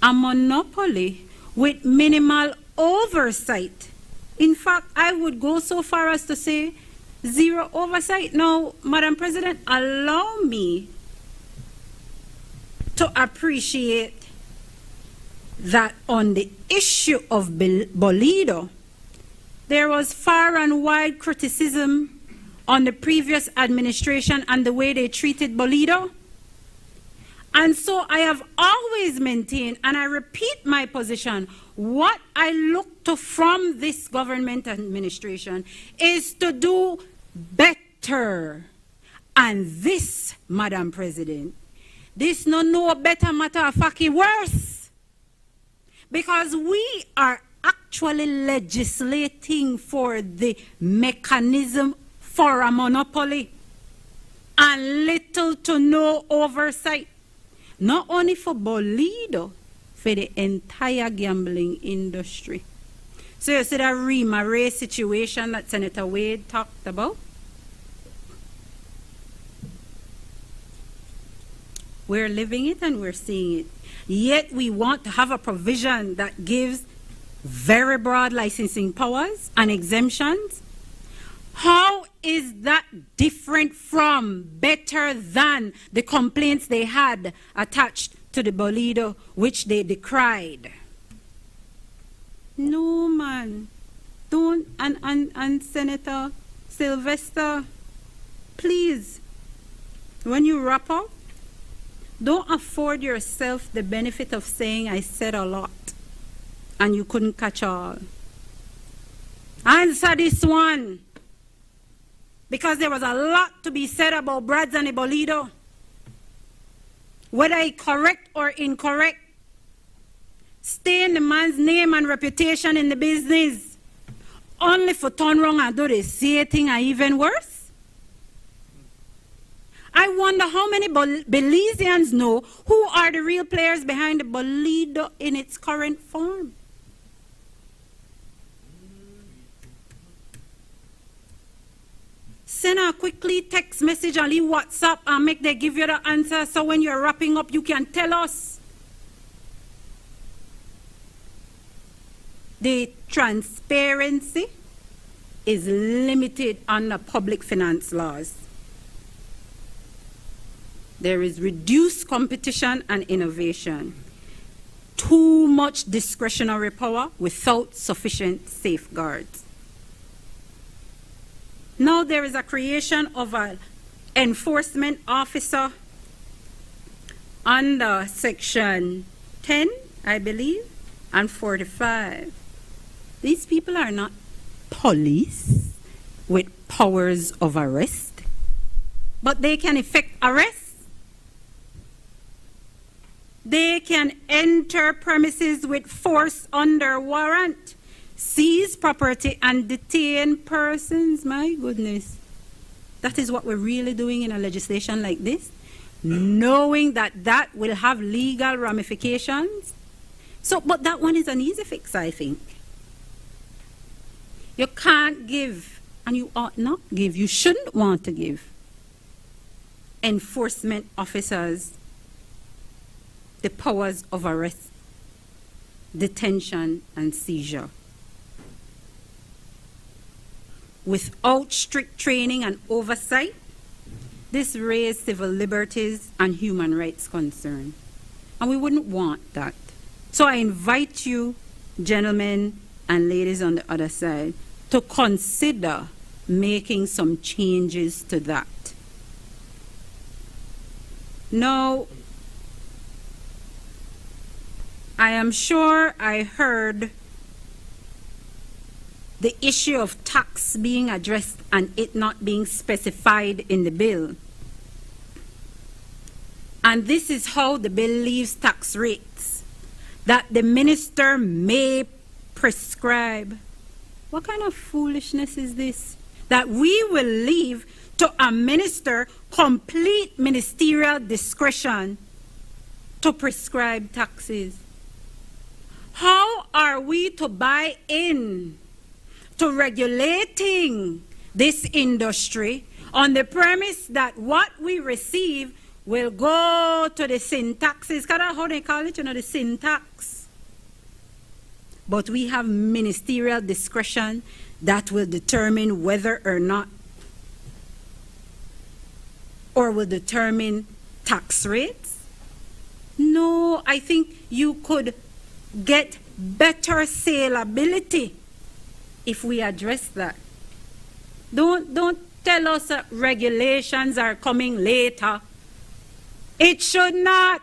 a monopoly with minimal oversight. In fact, I would go so far as to say zero oversight. Now, Madam President, allow me to appreciate that on the issue of Bolido, there was far and wide criticism on the previous administration and the way they treated Bolido. And so I have always maintained, and I repeat my position, what I look to from this government administration is to do better. And this, Madam President, this no better matter of fact worse. Because we are actually legislating for the mechanism for a monopoly and little to no oversight. Not only for Bolido, for the entire gambling industry. So you see that Rima Ray situation that Senator Wade talked about? We're living it and we're seeing it. Yet we want to have a provision that gives very broad licensing powers and exemptions. How is that different from, better than the complaints they had attached to the Bolido, which they decried? No, man. Don't, and Senator Sylvester, please, when you wrap up, don't afford yourself the benefit of saying I said a lot and you couldn't catch all. Answer this one. Because there was a lot to be said about Brads and Bolido. Whether it's correct or incorrect, stain the man's name and reputation in the business only for turn wrong and do the same thing or even worse. I wonder how many Belizeans know who are the real players behind the Bolido in its current form. Send a quickly text message or leave WhatsApp and make them give you the answer so when you're wrapping up you can tell us. The transparency is limited under public finance laws. There is reduced competition and innovation. Too much discretionary power without sufficient safeguards. Now there is a creation of an enforcement officer under Section 10, I believe, and 45. These people are not police with powers of arrest, but they can effect arrests. They can enter premises with force under warrant, seize property and detain persons. My goodness. That is what we're really doing in a legislation like this, knowing that that will have legal ramifications. So, but that one is an easy fix, I think. You can't give, and you ought not give, you shouldn't want to give enforcement officers the powers of arrest, detention, and seizure. Without strict training and oversight, this raises civil liberties and human rights concerns. And we wouldn't want that. So I invite you, gentlemen and ladies on the other side, to consider making some changes to that. Now, I am sure I heard the issue of tax being addressed and it not being specified in the bill. And this is how the bill leaves tax rates that the minister may prescribe. What kind of foolishness is this? That we will leave to a minister complete ministerial discretion to prescribe taxes. How are we to buy in to regulating this industry on the premise that what we receive will go to the sin taxes? That's how they call it, the sin tax. But we have ministerial discretion that will determine whether or not, or will determine tax rates. No, I think you could get better saleability if we address that. Don't tell us that regulations are coming later. It should not.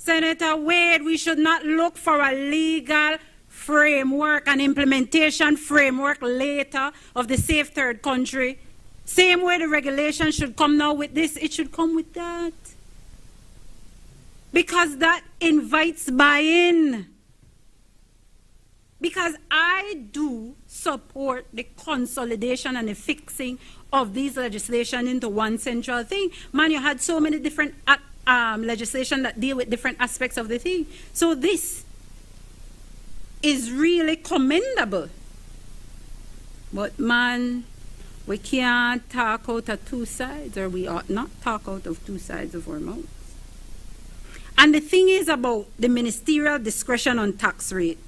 Senator Wade, we should not look for a legal framework and implementation framework later of the Safe Third Country. Same way the regulation should come now with this, it should come with that. Because that invites buy-in. Because I do support the consolidation and the fixing of these legislation into one central thing. Man, you had so many different legislation that deal with different aspects of the thing. So this is really commendable. But man, we can't talk out of two sides, or we ought not talk out of two sides of our mouths. And the thing is about the ministerial discretion on tax rate.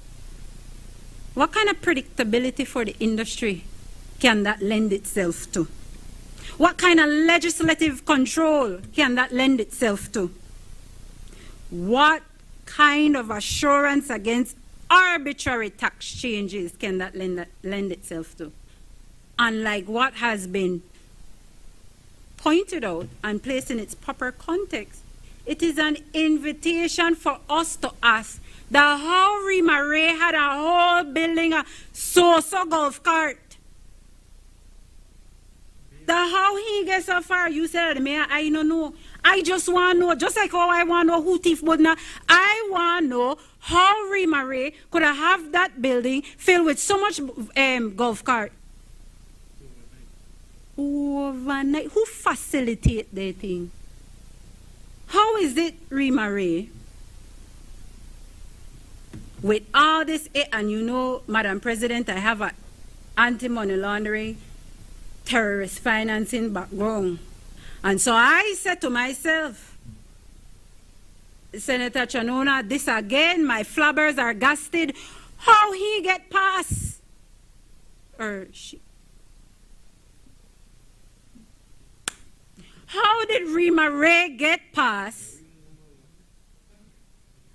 What kind of predictability for the industry can that lend itself to? What kind of legislative control can that lend itself to? What kind of assurance against arbitrary tax changes can that lend itself to? Unlike what has been pointed out and placed in its proper context, it is an invitation for us to ask that how Rima Ray had a whole building a so-so golf cart. That how he gets so far, you said, Mayor, I don't know. I just want to know, just like how I want to know who thief Budna, I want to know how Rima Ray could have that building filled with so much golf cart. Overnight. Who facilitate the thing? How is it, Rima Ray? With all this, and you know, Madam President, I have an anti-money laundering, terrorist financing background. And so I said to myself, Senator Chanona, this again, my flabbers are gasted. How he get past? Or she. How did Rima Ray get past?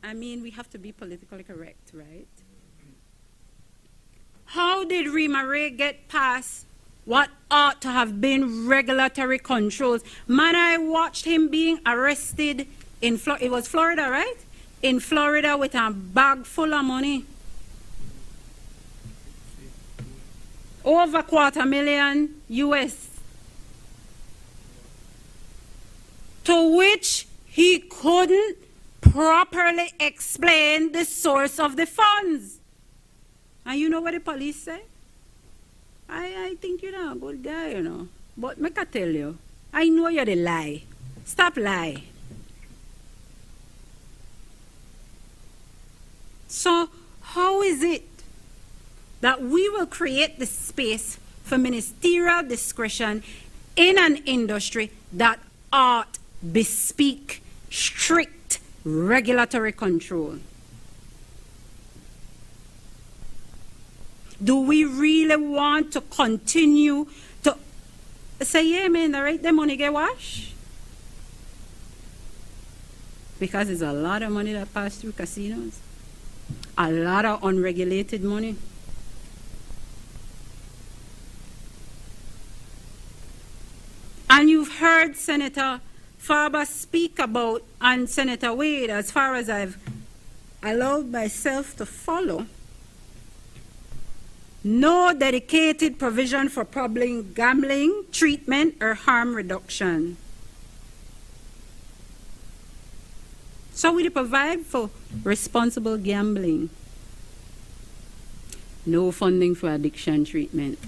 I mean, we have to be politically correct, right? How did Rima Ray get past what ought to have been regulatory controls? Man, I watched him being arrested in Florida. It was Florida, right? In Florida with a bag full of money. Over $250,000 US. To which he couldn't properly explain the source of the funds. And you know what the police say? I think you're a good guy, you know. But I can tell you, I know you're the lie. Stop lie. So how is it that we will create the space for ministerial discretion in an industry that ought bespeak strict regulatory control? Do we really want to continue to say, yeah, man, the right, the money get washed? Because there's a lot of money that passes through casinos. A lot of unregulated money. And you've heard Senator Farber speak about, and Senator Wade, as far as I've allowed myself to follow, no dedicated provision for problem gambling, treatment, or harm reduction. So we provide for responsible gambling. No funding for addiction treatment.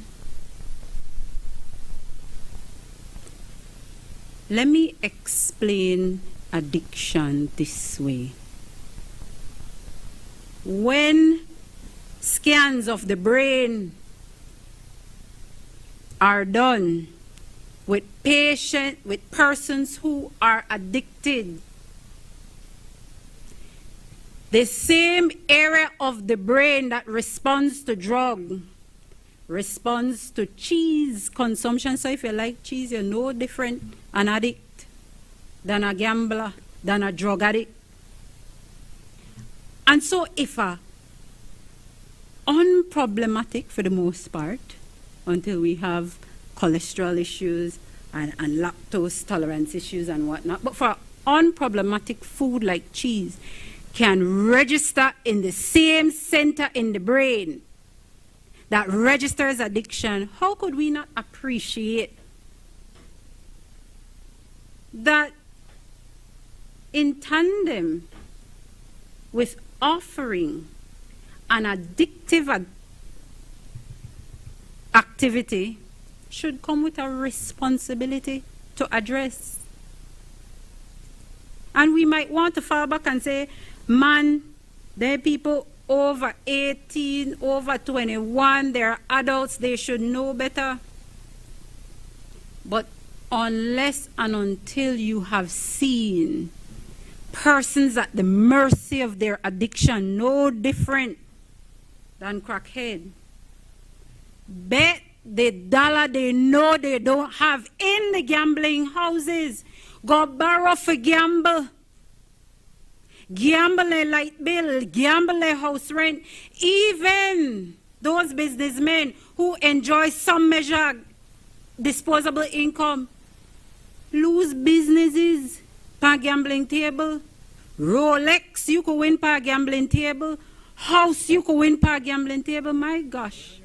Let me explain addiction this way. When scans of the brain are done with persons who are addicted, the same area of the brain that responds to drug responds to cheese consumption. So if you like cheese, you're no different an addict than a gambler, than a drug addict. And so if a unproblematic for the most part, until we have cholesterol issues and lactose tolerance issues and whatnot, but for unproblematic food like cheese can register in the same center in the brain that registers addiction, how could we not appreciate that in tandem with offering an addictive activity should come with a responsibility to address? And we might want to fall back and say, man, there are people over 18, over 21, they're adults, they should know better. But unless and until you have seen persons at the mercy of their addiction, no different than crackhead, bet the dollar they know they don't have in the gambling houses, go borrow for gamble. Gamble a light bill, gamble a house rent. Even those businessmen who enjoy some measure disposable income lose businesses per gambling table. Rolex you could win per gambling table. House you could win per gambling table. My gosh.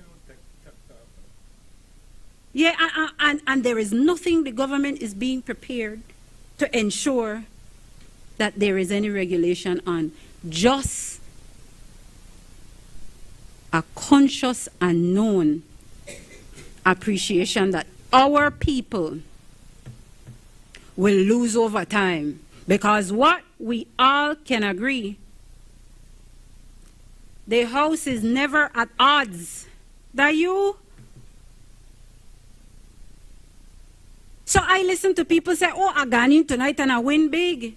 Yeah, and there is nothing the government is being prepared to ensure that there is any regulation on. Just a conscious and known appreciation that our people will lose over time. Because what we all can agree, the house is never at odds. That you? So I listen to people say, oh, I got in tonight and I win big.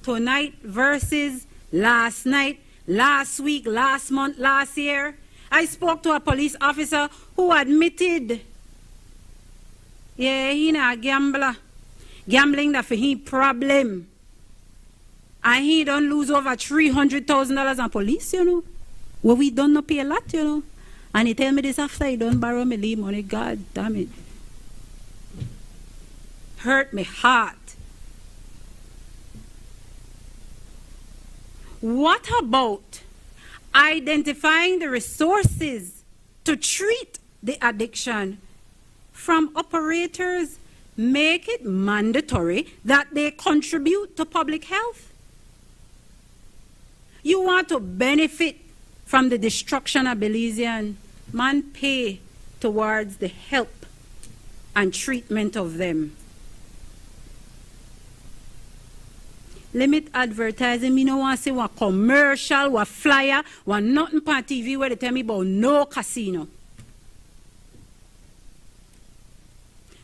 Tonight versus last night, last week, last month, last year. I spoke to a police officer who admitted, yeah, he a gambler. Gambling that for him problem. And he don't lose over $300,000 on police, you know. Well, we don't know pay a lot, you know. And he tell me this after he don't borrow me leave money. God damn it. Hurt me heart. What about identifying the resources to treat the addiction from operators? Make it mandatory that they contribute to public health. You want to benefit from the destruction of Belizean, man, pay towards the help and treatment of them. Limit advertising. Me no want to see one commercial, one flyer, one nothing on TV where they tell me about no casino.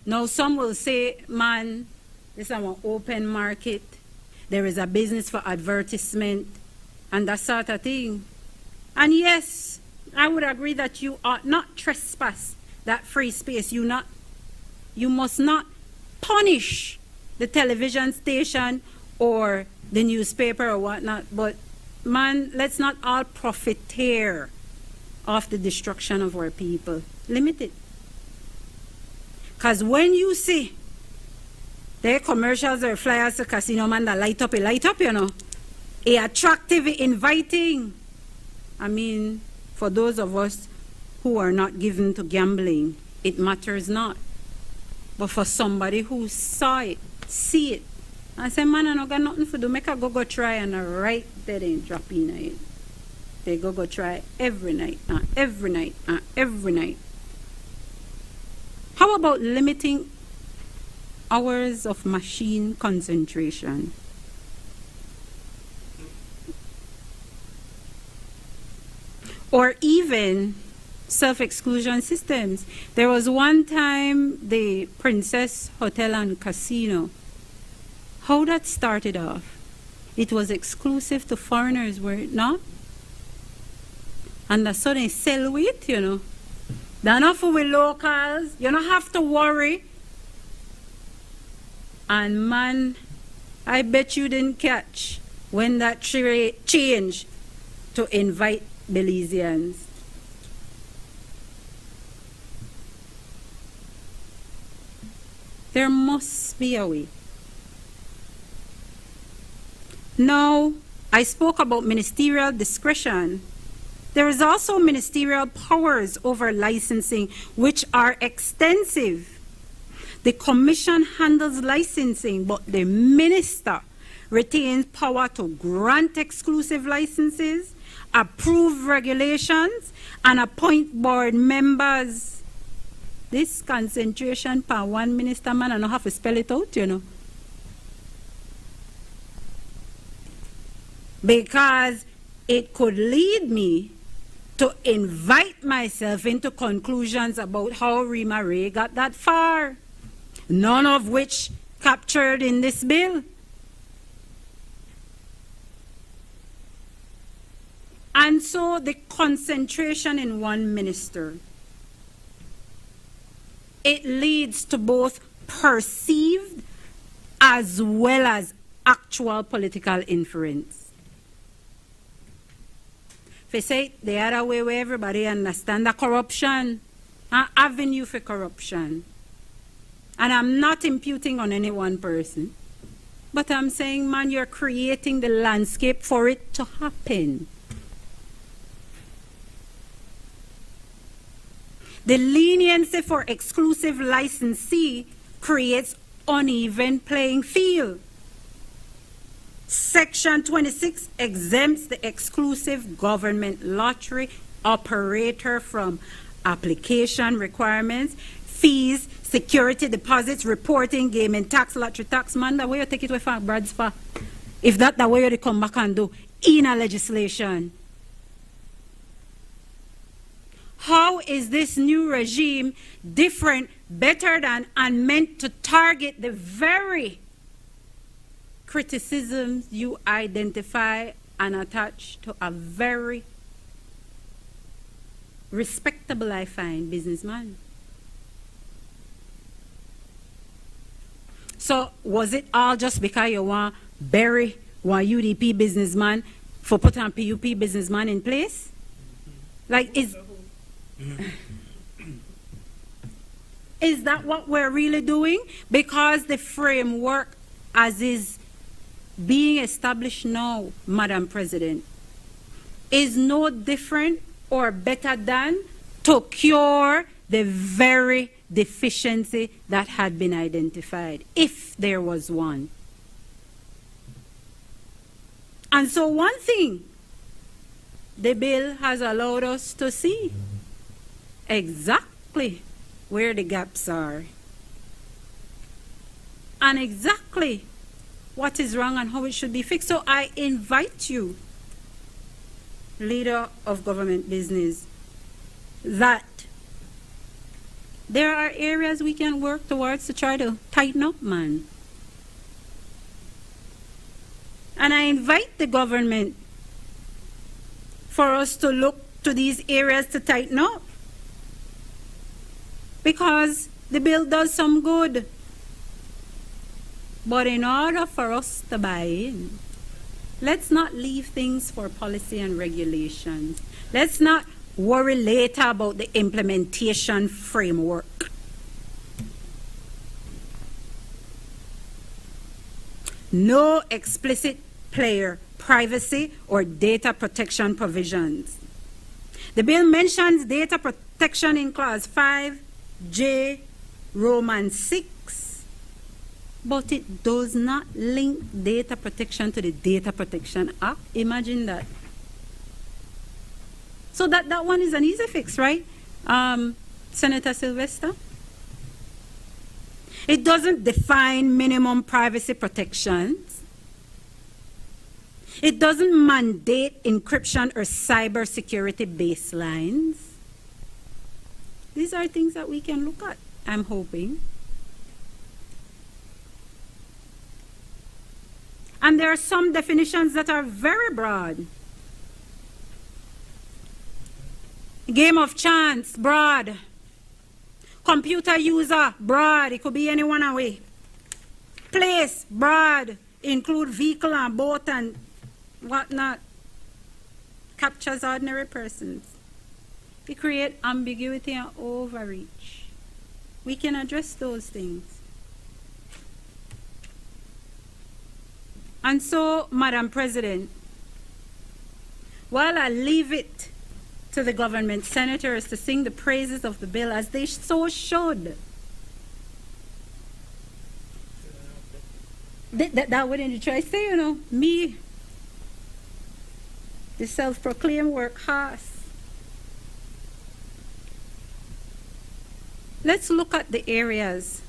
Now some will say, man, this is an open market. There is a business for advertisement and that sort of thing. And yes, I would agree that you ought not trespass that free space. You must not punish the television station or the newspaper or whatnot, but man, let's not all profiteer off the destruction of our people. Limit it. Because when you see their commercials or flyers to casino, man, that light up, you know, attractive, inviting. I mean, for those of us who are not given to gambling, it matters not. But for somebody who saw it, see it, I say, man, I don't got nothing to do. Make a go try and right there ain't drop in it. They go try every night, every night, every night. How about limiting hours of machine concentration? Or even self-exclusion systems. There was one time the Princess Hotel and Casino. How that started off, it was exclusive to foreigners, were it not? And that's so they sell with, you know. They're not for we locals. You don't have to worry. And man, I bet you didn't catch when that changed to invite Belizeans. There must be a way Now, I spoke about ministerial discretion. There is also ministerial powers over licensing, which are extensive. The commission handles licensing, but the minister retains power to grant exclusive licenses, approve regulations, and appoint board members. This concentration per one minister, man, I don't have to spell it out, you know. Because it could lead me to invite myself into conclusions about how Rima Ray got that far, none of which captured in this bill. And so the concentration in one minister, it leads to both perceived as well as actual political inference. If you say it the other way where everybody understands the corruption, an avenue for corruption. And I'm not imputing on any one person, but I'm saying, man, you're creating the landscape for it to happen. The leniency for exclusive licensee creates uneven playing field. Section 26 exempts the exclusive government lottery operator from application requirements, fees, security deposits, reporting, gaming tax, lottery tax. Man, the way you take it away from Brad's for, if that the way you come back and do in a legislation. How is this new regime different, better than, and meant to target the very criticisms you identify and attach to a very respectable, I find, businessman? So was it all just because you want bury one UDP businessman for put on PUP businessman in place? Like, is that what we're really doing? Because the framework as is being established now, Madam President, is no different or better than to cure the very deficiency that had been identified, if there was one. And so one thing the bill has allowed us to see exactly where the gaps are and exactly what is wrong and how it should be fixed. So I invite you, leader of government business, that there are areas we can work towards to try to tighten up, man. And I invite the government for us to look to these areas to tighten up, because the bill does some good. But in order for us to buy in, let's not leave things for policy and regulations. Let's not worry later about the implementation framework. No explicit player privacy or data protection provisions. The bill mentions data protection in Clause 5J, Roman 6, but it does not link data protection to the Data Protection Act. Imagine that. So that one is an easy fix, right, Senator Sylvester? It doesn't define minimum privacy protections. It doesn't mandate encryption or cybersecurity baselines. These are things that we can look at, I'm hoping. And there are some definitions that are very broad. Game of chance, broad. Computer user, broad. It could be anyone away. Place, broad. Include vehicle and boat and whatnot. Captures ordinary persons. It creates ambiguity and overreach. We can address those things. And so, Madam President, while I leave it to the government senators to sing the praises of the bill as they so should, that wouldn't try to say, me, the self-proclaimed workhorse. Let's look at the areas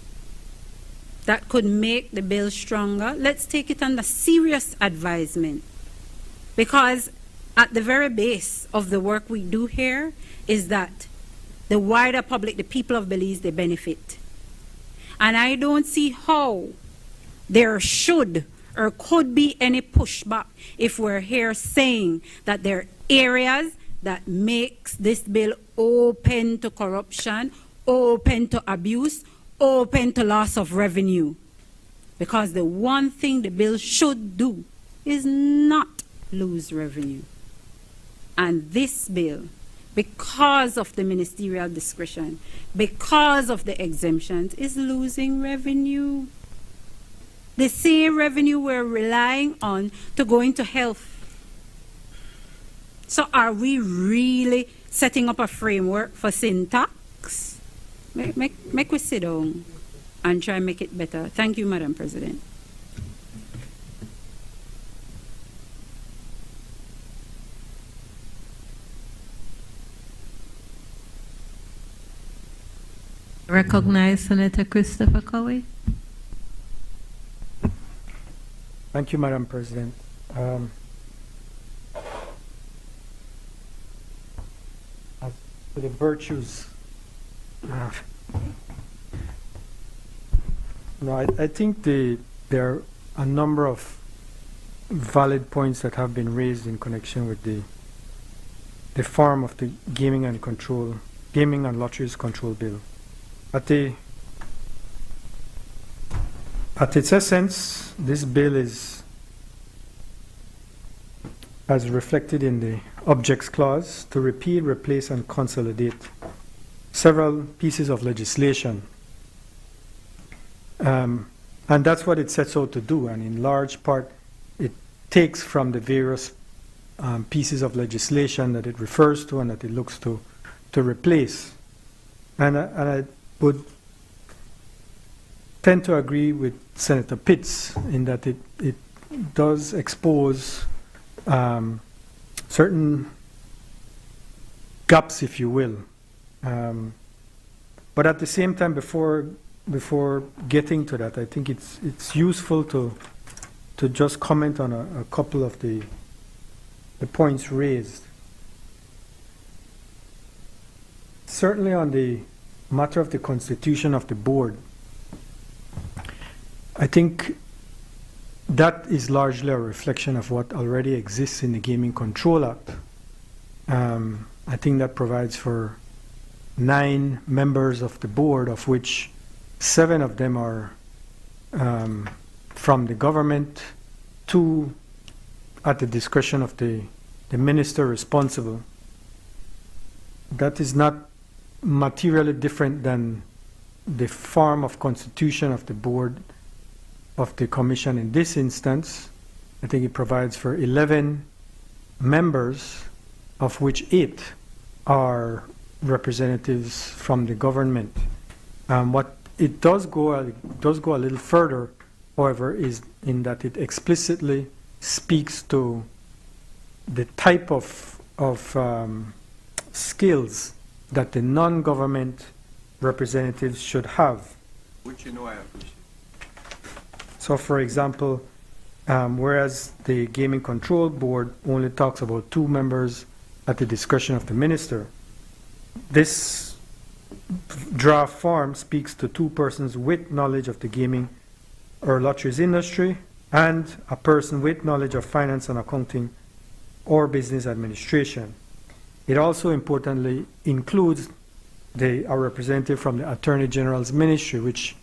that could make the bill stronger. Let's take it under serious advisement, because at the very base of the work we do here is that the wider public, the people of Belize, they benefit. And I don't see how there should or could be any pushback if we're here saying that there are areas that makes this bill open to corruption, open to abuse, open to loss of revenue. Because the one thing the bill should do is not lose revenue. And this bill, because of the ministerial discretion, because of the exemptions, is losing revenue. The same revenue we're relying on to go into health. So are we really setting up a framework for syntax? Make we sit down and try and make it better. Thank you, Madam President. Recognize Senator Christopher Cowie. Thank you, Madam President. As to the virtues, I think there are a number of valid points that have been raised in connection with the form of the Gaming and Lotteries Control Bill. At its essence, this bill is, as reflected in the Objects Clause, to repeal, replace, and consolidate several pieces of legislation. And that's what it sets out to do. And in large part, it takes from the various pieces of legislation that it refers to and that it looks to replace. And I would tend to agree with Senator Pitts in that it does expose certain gaps, if you will. But at the same time, before getting to that, I think it's useful to just comment on a couple of the points raised. Certainly on the matter of the constitution of the board, I think that is largely a reflection of what already exists in the Gaming Control Act. I think that provides for 9 members of the board, of which 7 of them are from the government, 2 at the discretion of the minister responsible. That is not materially different than the form of constitution of the board of the commission in this instance. I think it provides for 11 members, of which 8 are representatives from the government. What it does go a little further, however, is in that it explicitly speaks to the type of skills that the non-government representatives should have. Which I appreciate. So, for example, whereas the Gaming Control Board only talks about 2 members at the discretion of the minister, this draft form speaks to 2 persons with knowledge of the gaming or lotteries industry and a person with knowledge of finance and accounting or business administration. It also importantly includes a representative from the Attorney General's Ministry, which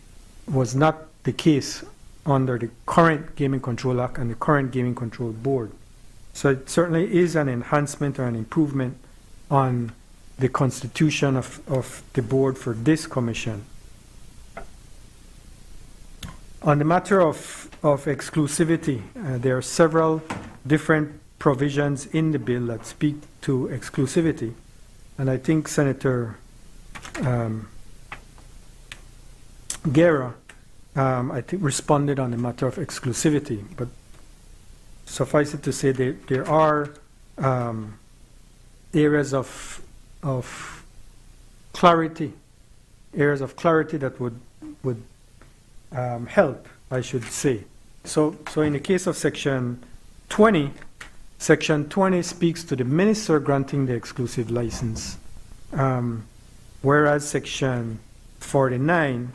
was not the case under the current Gaming Control Act and the current Gaming Control Board. So it certainly is an enhancement or an improvement on the constitution of the board for this commission. On the matter of of exclusivity. There are several different provisions in the bill that speak to exclusivity. And I think Senator Guerra, I think, responded on the matter of exclusivity. But suffice it to say that there are areas of clarity, that would help, I should say. So in the case of Section 20, Section 20 speaks to the minister granting the exclusive license, whereas Section 49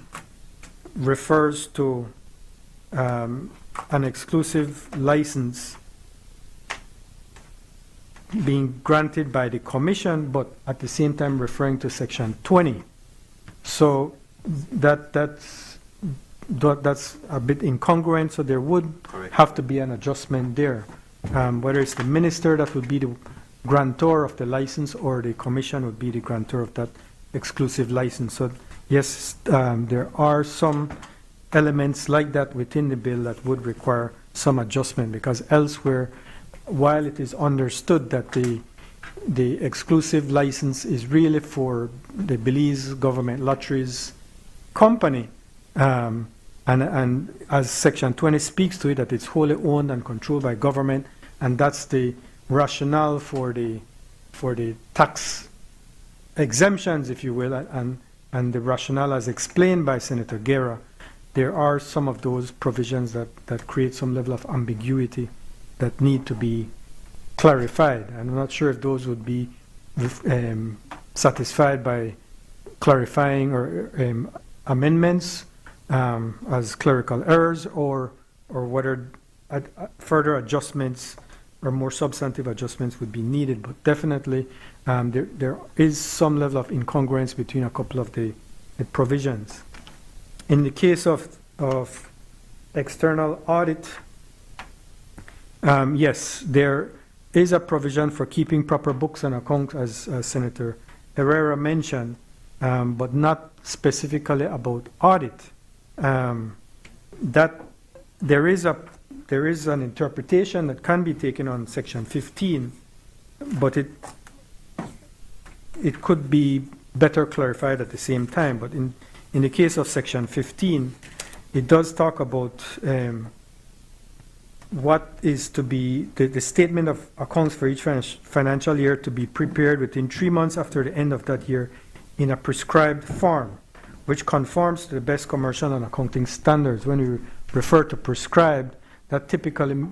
refers to an exclusive license being granted by the Commission, but at the same time referring to Section 20. So that's a bit incongruent, so there would have to be an adjustment there. Whether it's the minister that would be the grantor of the license or the Commission would be the grantor of that exclusive license. So yes, there are some elements like that within the bill that would require some adjustment, because elsewhere, while it is understood that the exclusive license is really for the Belize Government Lotteries Company, and as Section 20 speaks to it, that it's wholly owned and controlled by government, and that's the rationale for the tax exemptions, if you will, and the rationale as explained by Senator Guerra. There are some of those provisions that create some level of ambiguity that need to be clarified. I'm not sure if those would be satisfied by clarifying or amendments as clerical errors, or whether further adjustments or more substantive adjustments would be needed. But definitely there is some level of incongruence between a couple of the provisions. In the case of external audit, yes, there is a provision for keeping proper books and accounts, as Senator Herrera mentioned, but not specifically about audit. That there is an interpretation that can be taken on Section 15, but it could be better clarified at the same time. But in the case of Section 15, it does talk about what is to be the statement of accounts for each financial year to be prepared within 3 months after the end of that year in a prescribed form, which conforms to the best commercial and accounting standards. When we refer to prescribed, that typically,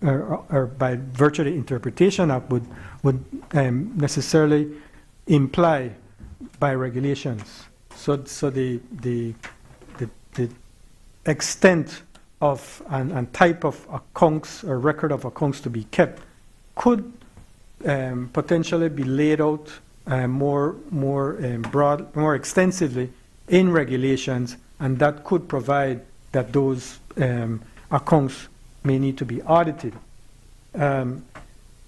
or by virtue of the Interpretation Act, would necessarily imply by regulations. So the extent of and type of accounts or record of accounts to be kept could potentially be laid out more extensively in regulations, and that could provide that those accounts may need to be audited.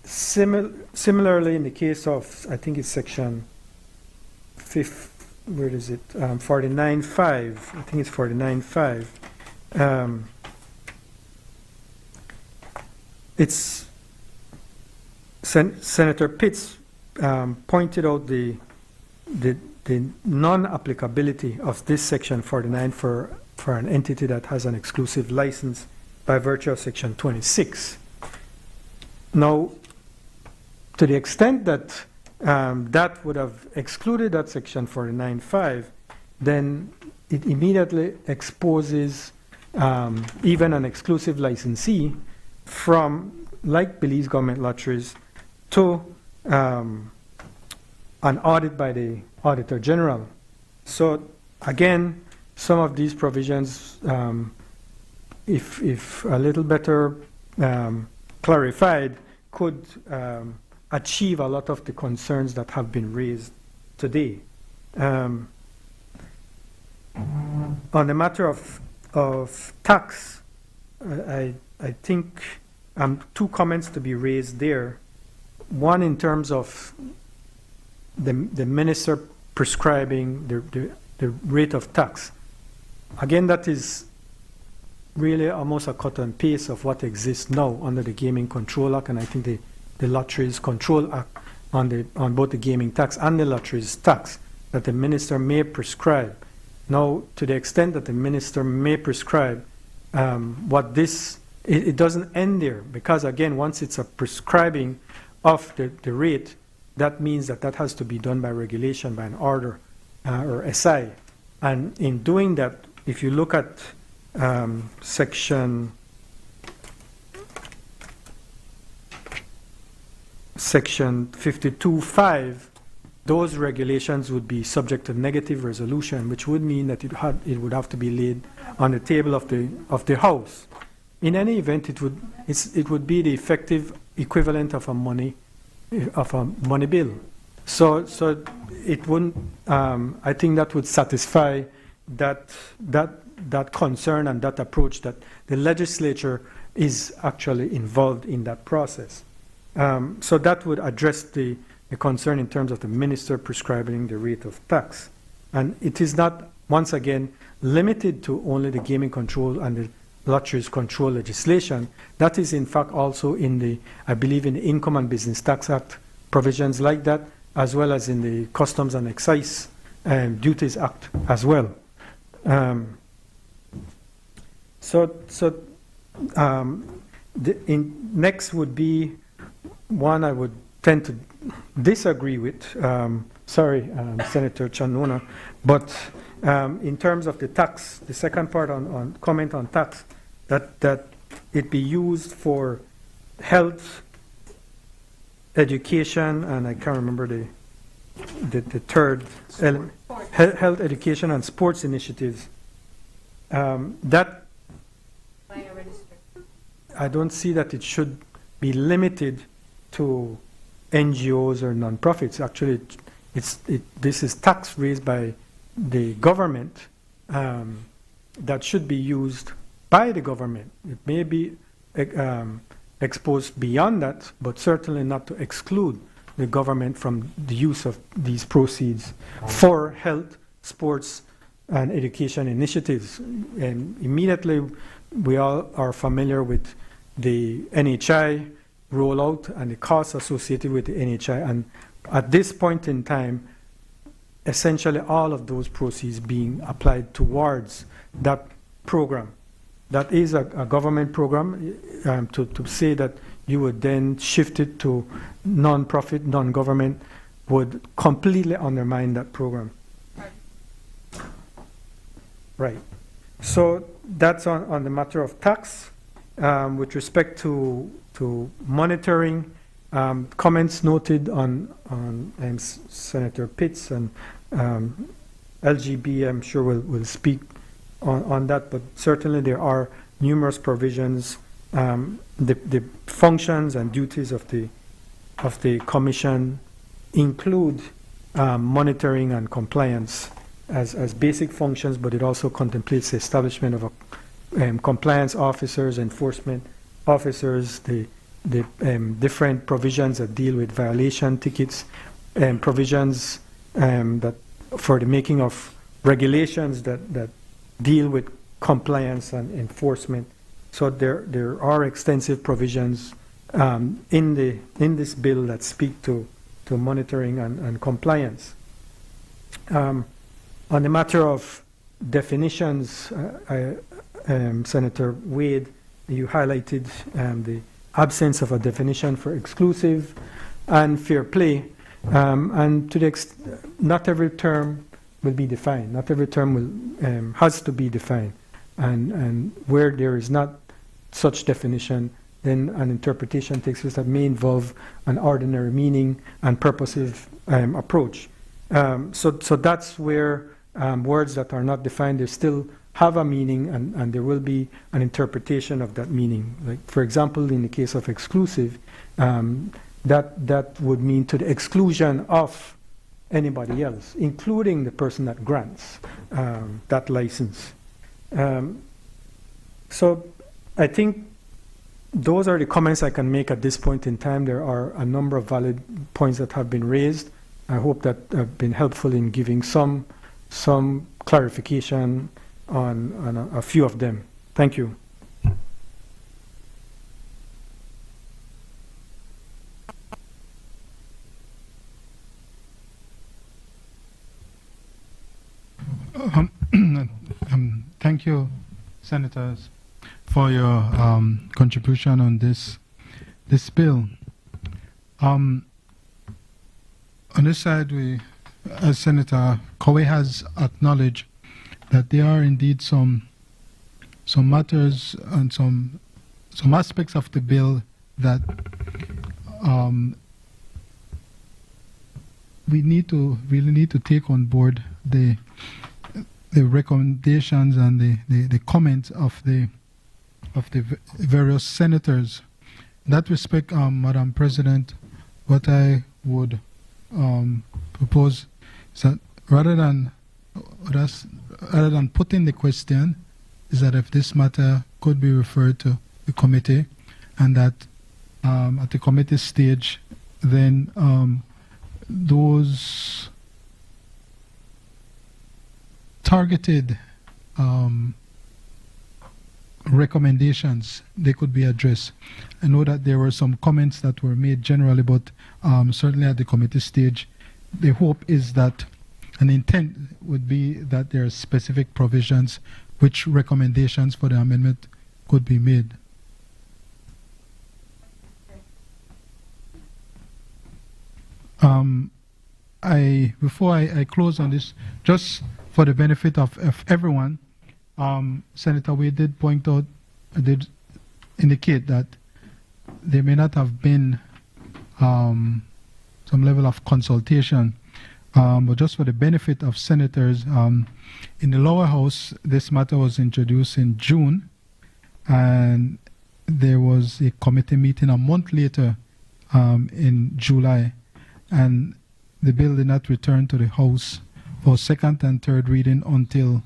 Similarly, in the case of, I think it's Section 5, where is it? 49.5. I think it's 49.5. It's Senator Pitts pointed out the non-applicability of this Section 49 for an entity that has an exclusive license by virtue of Section 26. Now, to the extent that that would have excluded that Section 49.5, then it immediately exposes even an exclusive licensee from, like Belize Government Lotteries, to an audit by the Auditor General. So again, some of these provisions, if a little better clarified, could achieve a lot of the concerns that have been raised today. On the matter of tax, I think two comments to be raised there. One, in terms of the minister prescribing the rate of tax. Again, that is really almost a cut and paste of what exists now under the Gaming Control Act, and I think the Lotteries Control Act on both the gaming tax and the lotteries tax, that the minister may prescribe. Now, to the extent that the minister may prescribe, it doesn't end there, because again, once it's a prescribing of the rate, that means that has to be done by regulation, by an order or SI. And in doing that, if you look at section 52.5, those regulations would be subject to negative resolution, which would mean that it would have to be laid on the table of the House. In any event, it would be the effective equivalent of a money bill. So it wouldn't. I think that would satisfy that concern and that approach, that the legislature is actually involved in that process. So that would address the concern in terms of the minister prescribing the rate of tax. And it is not, once again, limited to only the gaming control and the lotteries control legislation. That is in fact also I believe in the Income and Business Tax Act provisions like that, as well as in the Customs and Excise Duties Act as well. Next would be one I would tend to disagree with. Senator Chanona, but in terms of the tax, the second part on comment on tax, that it be used for health, education, and I can't remember the third element, health, education, and sports initiatives. That I don't see that it should be limited to NGOs or non-profits. Actually, this is tax raised by the government that should be used by the government. It may be exposed beyond that, but certainly not to exclude the government from the use of these proceeds for health, sports, and education initiatives. And immediately, we all are familiar with the NHI rollout and the costs associated with the NHI. And at this point in time, essentially all of those proceeds being applied towards that program. That is a government program. To say that you would then shift it to non-profit, non-government would completely undermine that program. Right. So that's on the matter of tax. With respect to monitoring, comments noted on Senator Pitts and LGB, I'm sure will speak on that, but certainly there are numerous provisions. The functions and duties of the commission include monitoring and compliance as basic functions, but it also contemplates the establishment of compliance officers, enforcement officers, the different provisions that deal with violation tickets, provisions that for the making of regulations that deal with compliance and enforcement. So there are extensive provisions in this bill that speak to monitoring and compliance. On the matter of definitions, Senator Wade, you highlighted the absence of a definition for exclusive and fair play, and to the not every term will be defined. Not every term will has to be defined, and where there is not such definition, then an interpretation takes place that may involve an ordinary meaning and purposive approach. So that's where words that are not defined, they still have a meaning, and there will be an interpretation of that meaning. Like, for example, in the case of exclusive, that would mean to the exclusion of anybody else, including the person that grants that license. So I think those are the comments I can make at this point in time. There are a number of valid points that have been raised. I hope that I've been helpful in giving some clarification on a few of them. Thank you. Thank you, Senators, for your contribution on this bill. On this side, as Senator Cowie has acknowledged, that there are indeed some matters and some aspects of the bill that we really need to take on board the recommendations and the comments of the various senators. In that respect, Madam President, what I would propose is that rather than putting the question, is that if this matter could be referred to the committee, and that at the committee stage, then those targeted recommendations, they could be addressed. I know that there were some comments that were made generally, but certainly at the committee stage, the hope is that an intent would be that there are specific provisions which recommendations for the amendment could be made. Before I close on this, just for the benefit of everyone, Senator Wade did point out, did indicate that there may not have been some level of consultation, but just for the benefit of senators, in the lower house, this matter was introduced in June, and there was a committee meeting a month later in July, and the bill did not return to the House for second and third reading until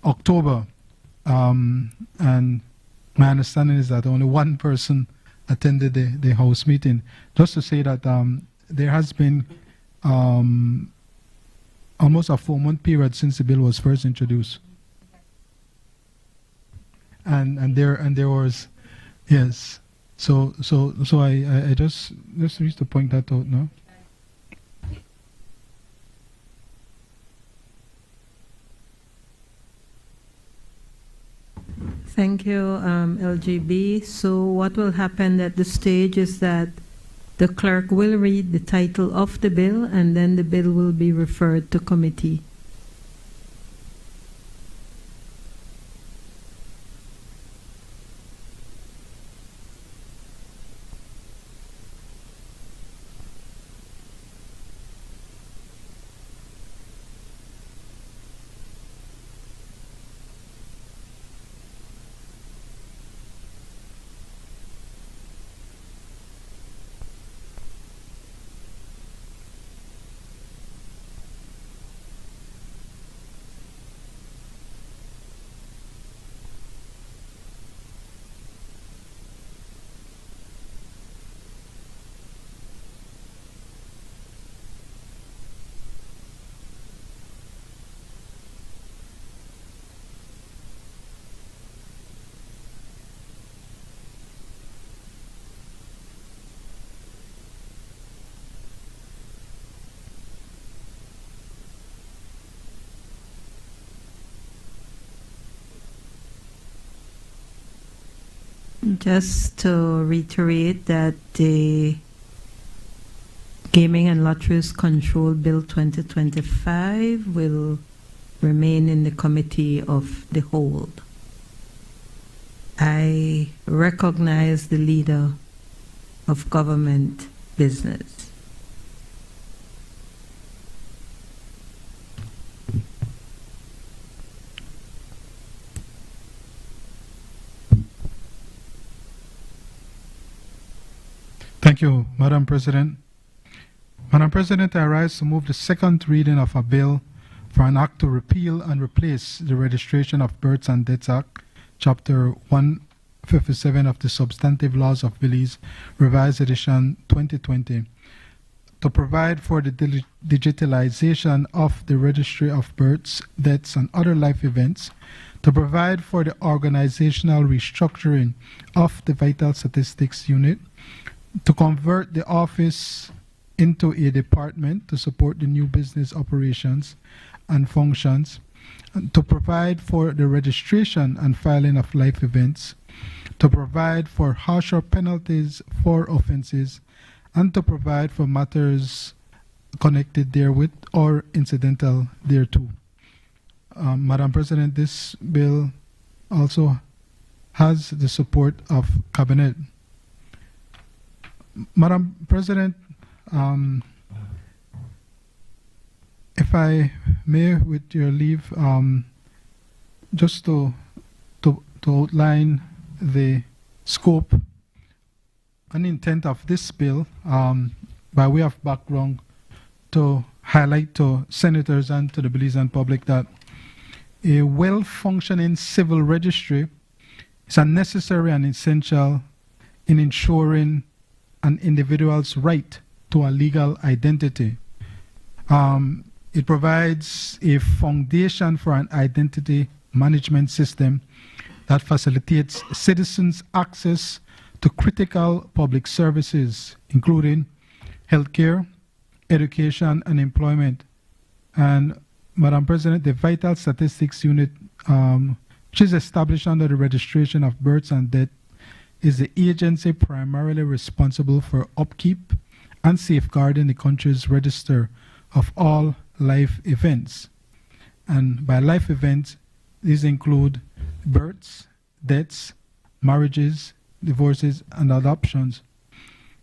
October. And my understanding is that only one person attended the House meeting. Just to say that there has been almost a 4-month period since the bill was first introduced. And there was, yes. So I just need to point that out now. Thank you, LGB. So what will happen at this stage is that the clerk will read the title of the bill, and then the bill will be referred to committee. Just to reiterate that the Gaming and Lotteries Control Bill 2025 will remain in the Committee of the Whole. I recognize the Leader of Government Business. Thank you, Madam President. Madam President, I rise to move the second reading of a bill for an act to repeal and replace the Registration of Births and Deaths Act, Chapter 157 of the Substantive Laws of Belize, Revised Edition 2020, to provide for the digitalization of the Registry of Births, Deaths, and other life events, to provide for the organizational restructuring of the Vital Statistics Unit, to convert the office into a department to support the new business operations and functions, to provide for the registration and filing of life events, to provide for harsher penalties for offenses, and to provide for matters connected therewith or incidental thereto. Madam President, this bill also has the support of Cabinet. Madam President, if I may, with your leave, just to outline the scope and intent of this bill, by way of background, to highlight to senators and to the Belizean public that a well-functioning civil registry is a necessary and essential in ensuring an individual's right to a legal identity. It provides a foundation for an identity management system that facilitates citizens' access to critical public services, including healthcare, education, and employment. And Madam President, the Vital Statistics Unit, which is established under the registration of births and death, is the agency primarily responsible for upkeep and safeguarding the country's register of all life events. And by life events, these include births, deaths, marriages, divorces, and adoptions.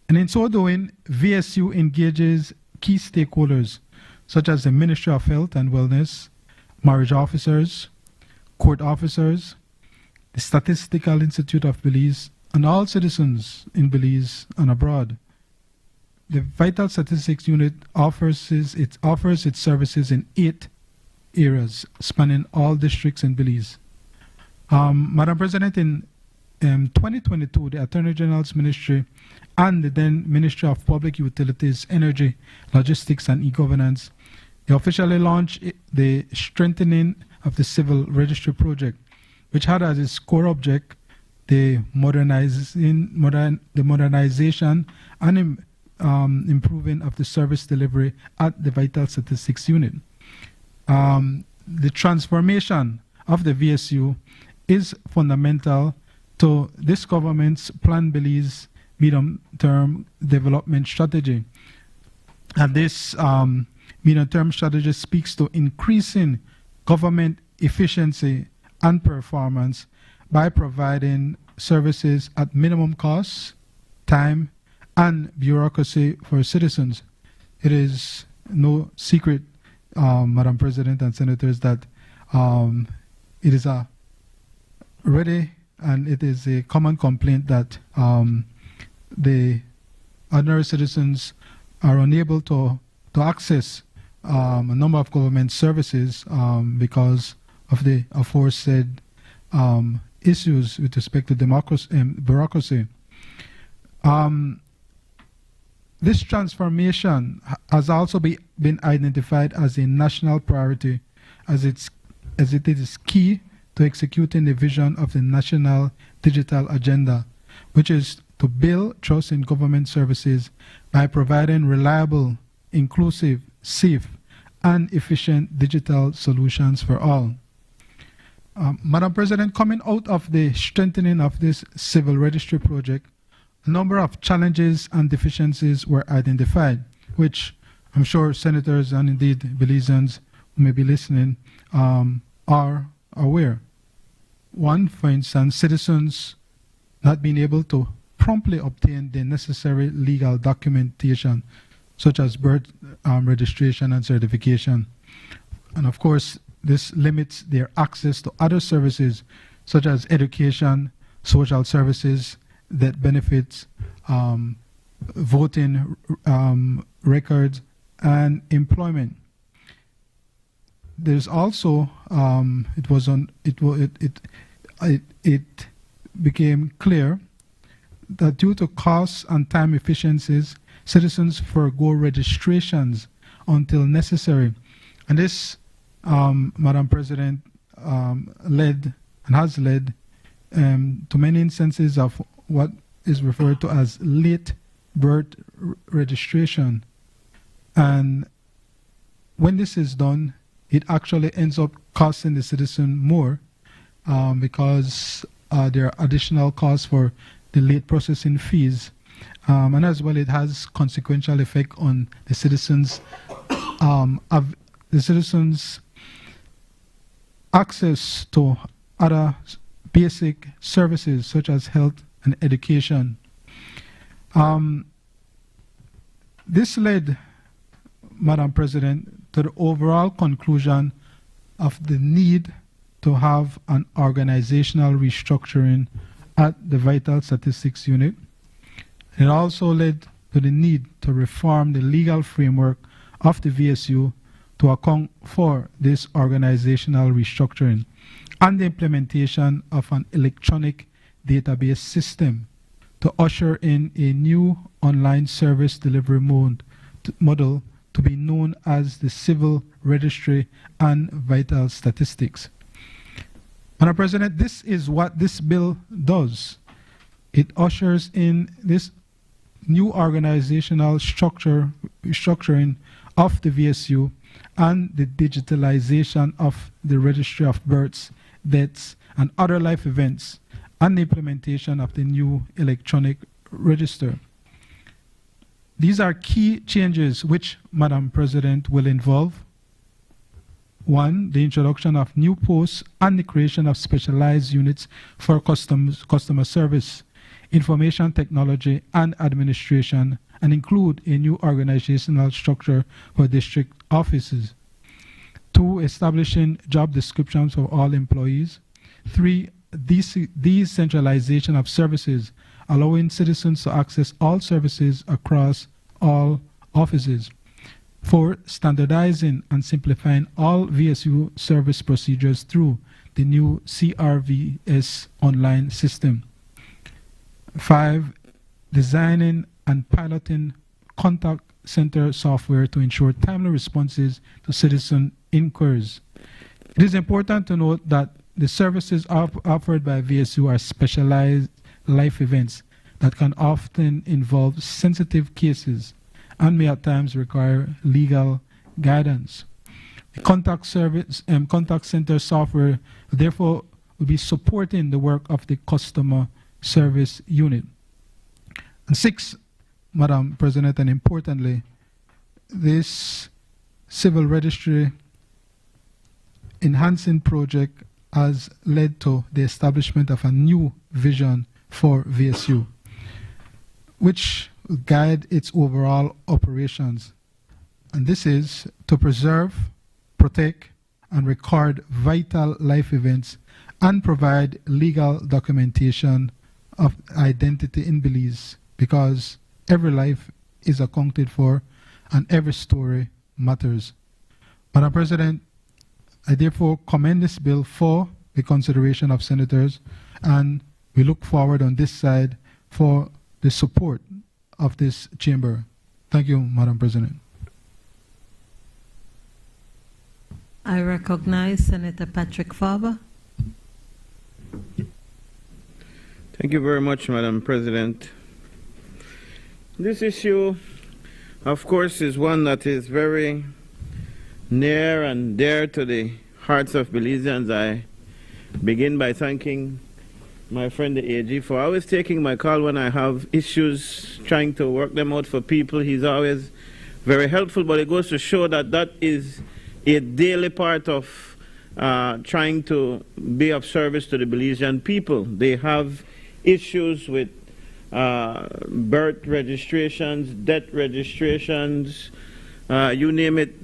And in so doing, VSU engages key stakeholders such as the Ministry of Health and Wellness, marriage officers, court officers, the Statistical Institute of Belize, and all citizens in Belize and abroad. The Vital Statistics Unit offers its services in 8 areas, spanning all districts in Belize. Madam President, in 2022, the Attorney General's Ministry and the then Ministry of Public Utilities, Energy, Logistics, and E-Governance, they officially launched the Strengthening of the Civil Registry Project, which had as its core object the modernization and improving of the service delivery at the Vital Statistics Unit. The transformation of the VSU is fundamental to this government's Plan Belize medium-term development strategy. And this medium-term strategy speaks to increasing government efficiency and performance by providing services at minimum cost, time, and bureaucracy for citizens. It is no secret, Madam President and Senators, that it is a ready and it is a common complaint that the ordinary citizens are unable to access a number of government services because of the aforesaid issues with respect to bureaucracy. This transformation has also been identified as a national priority, as it is key to executing the vision of the National Digital Agenda, which is to build trust in government services by providing reliable, inclusive, safe, and efficient digital solutions for all. Madam President, coming out of the strengthening of this civil registry project, a number of challenges and deficiencies were identified, which I'm sure senators and indeed Belizeans who may be listening are aware. One, for instance, citizens not being able to promptly obtain the necessary legal documentation, such as birth registration and certification. And of course, this limits their access to other services, such as education, social services, that benefits, voting records, and employment. There's also it became clear that due to costs and time efficiencies, citizens forego registrations until necessary, and this, Madam President, led and has led to many instances of what is referred to as late birth registration. And when this is done, it actually ends up costing the citizen more because there are additional costs for the late processing fees. And as well, it has consequential effect on the citizens' access to other basic services such as health and education. This led, Madam President, to the overall conclusion of the need to have an organizational restructuring at the Vital Statistics Unit. It also led to the need to reform the legal framework of the VSU to account for this organizational restructuring and the implementation of an electronic database system to usher in a new online service delivery model to be known as the Civil Registry and Vital Statistics. Madam President, this is what this bill does. It ushers in this new organizational structuring of the VSU and the digitalization of the registry of births, deaths, and other life events, and the implementation of the new electronic register. These are key changes which, Madam President, will involve: 1, the introduction of new posts and the creation of specialized units for customer service, information technology, and administration, and include a new organizational structure for district offices. 2, establishing job descriptions for all employees. 3, decentralization of services, allowing citizens to access all services across all offices. 4, standardizing and simplifying all VSU service procedures through the new CRVS online system. 5, designing and piloting contact center software to ensure timely responses to citizen inquiries. It is important to note that the services offered by VSU are specialized life events that can often involve sensitive cases and may at times require legal guidance. The contact center software, therefore, will be supporting the work of the customer service unit. And 6, Madam President, and importantly, this civil registry enhancing project has led to the establishment of a new vision for VSU, which will guide its overall operations. And this is to preserve, protect, and record vital life events and provide legal documentation of identity in Belize, because every life is accounted for and every story matters. Madam President, I therefore commend this bill for the consideration of senators, and we look forward on this side for the support of this chamber. Thank you, Madam President. I recognize Senator Patrick Farber. Thank you very much, Madam President. This issue, of course, is one that is very near and dear to the hearts of Belizeans. I begin by thanking my friend the AG for always taking my call when I have issues, trying to work them out for people. He's always very helpful, but it goes to show that that is a daily part of trying to be of service to the Belizean people. They have issues with birth registrations, death registrations, you name it,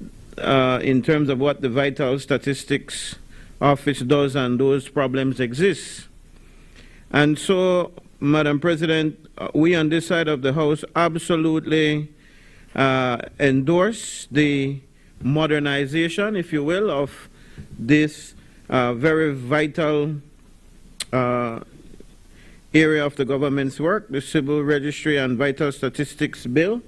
in terms of what the Vital Statistics Office does, and those problems exist. And so, Madam President, we on this side of the House absolutely endorse the modernization, if you will, of this very vital area of the government's work. The Civil Registry and Vital Statistics Bill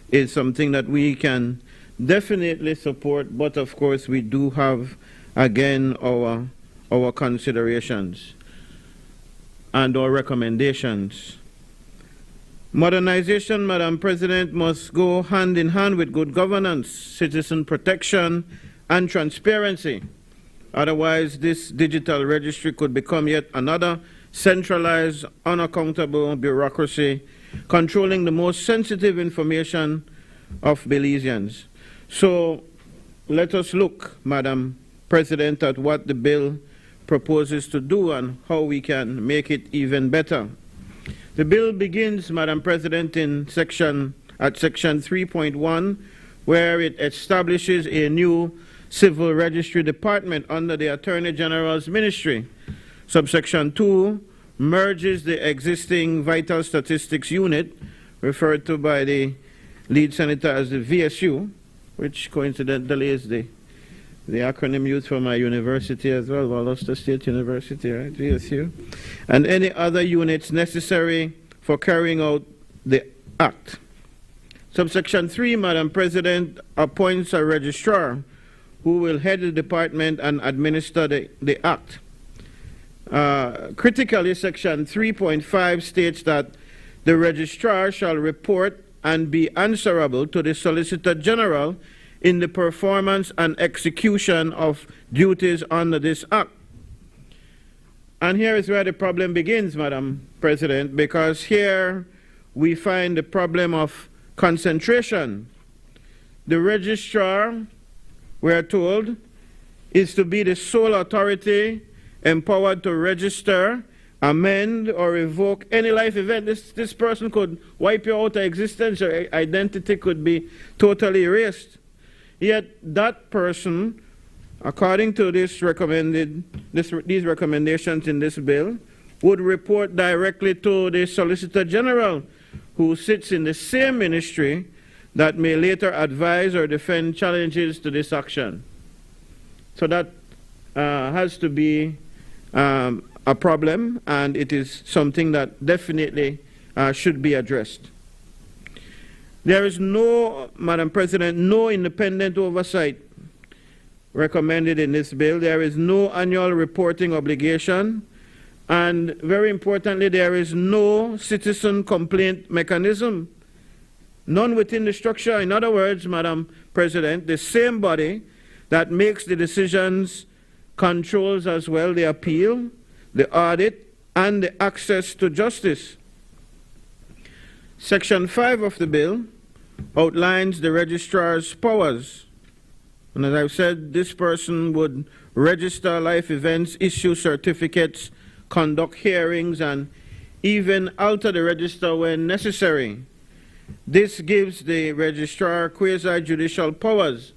is something that we can definitely support, but of course we do have, again, our considerations and our recommendations. Modernization, Madam President, must go hand in hand with good governance, citizen protection, and transparency. Otherwise, this digital registry could become yet another centralized, unaccountable bureaucracy controlling the most sensitive information of Belizeans. So let us look, Madam President, at what the bill proposes to do and how we can make it even better. The bill begins, Madam President, at section 3.1, where it establishes a new civil registry department under the Attorney General's ministry. Subsection 2 merges the existing vital statistics unit, referred to by the lead senator as the VSU, which coincidentally is the acronym used for my university as well, Valdosta State University, right, VSU, and any other units necessary for carrying out the Act. Subsection 3, Madam President, appoints a registrar who will head the department and administer the Act. Critically, Section 3.5 states that the registrar shall report and be answerable to the Solicitor General in the performance and execution of duties under this Act. And here is where the problem begins, Madam President, because here we find the problem of concentration. The registrar, we are told, is to be the sole authority empowered to register, amend, or revoke any life event. This person could wipe you out of existence, your identity could be totally erased. Yet that person, according to these recommendations in this bill, would report directly to the Solicitor General, who sits in the same ministry that may later advise or defend challenges to this action. So that has to be a problem, and it is something that definitely should be addressed. There is no, Madam President, no independent oversight recommended in this bill. There is no annual reporting obligation, and very importantly, there is no citizen complaint mechanism. None within the structure. In other words, Madam President, the same body that makes the decisions controls as well the appeal, the audit, and the access to justice. Section 5 of the bill outlines the registrar's powers. And as I've said, this person would register life events, issue certificates, conduct hearings, and even alter the register when necessary. This gives the registrar quasi-judicial powers.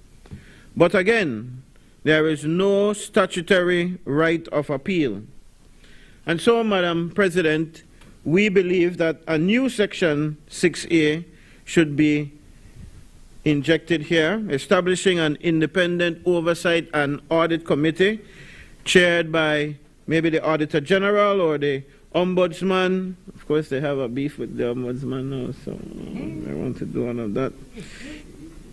But again, there is no statutory right of appeal. And so, Madam President, we believe that a new Section 6A should be injected here, establishing an independent oversight and audit committee chaired by maybe the Auditor General or the Ombudsman. Of course, they have a beef with the Ombudsman now, so I want to do none of that.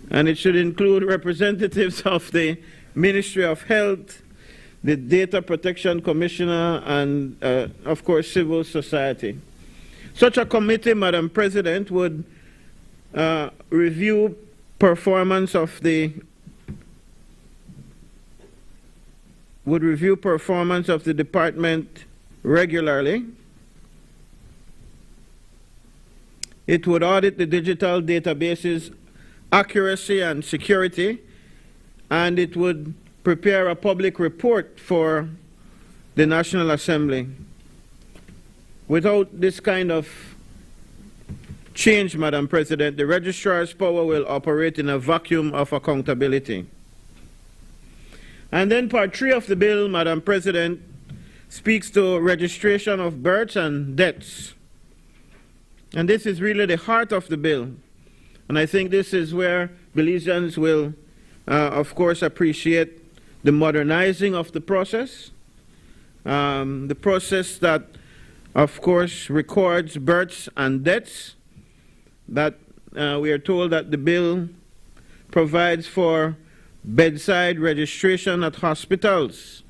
And it should include representatives of the Ministry of Health, the Data Protection Commissioner, and, of course, civil society. Such a committee, Madam President, would review performance of the department regularly. It would audit the digital database's accuracy and security, and it would prepare a public report for the National Assembly. Without this kind of change, Madam President, the registrar's power will operate in a vacuum of accountability. And then Part 3 of the bill, Madam President, speaks to registration of births and deaths. And this is really the heart of the bill. And I think this is where Belizeans will, of course, appreciate the modernizing of the process that, of course, records births and deaths, that we are told that the bill provides for bedside registration at hospitals,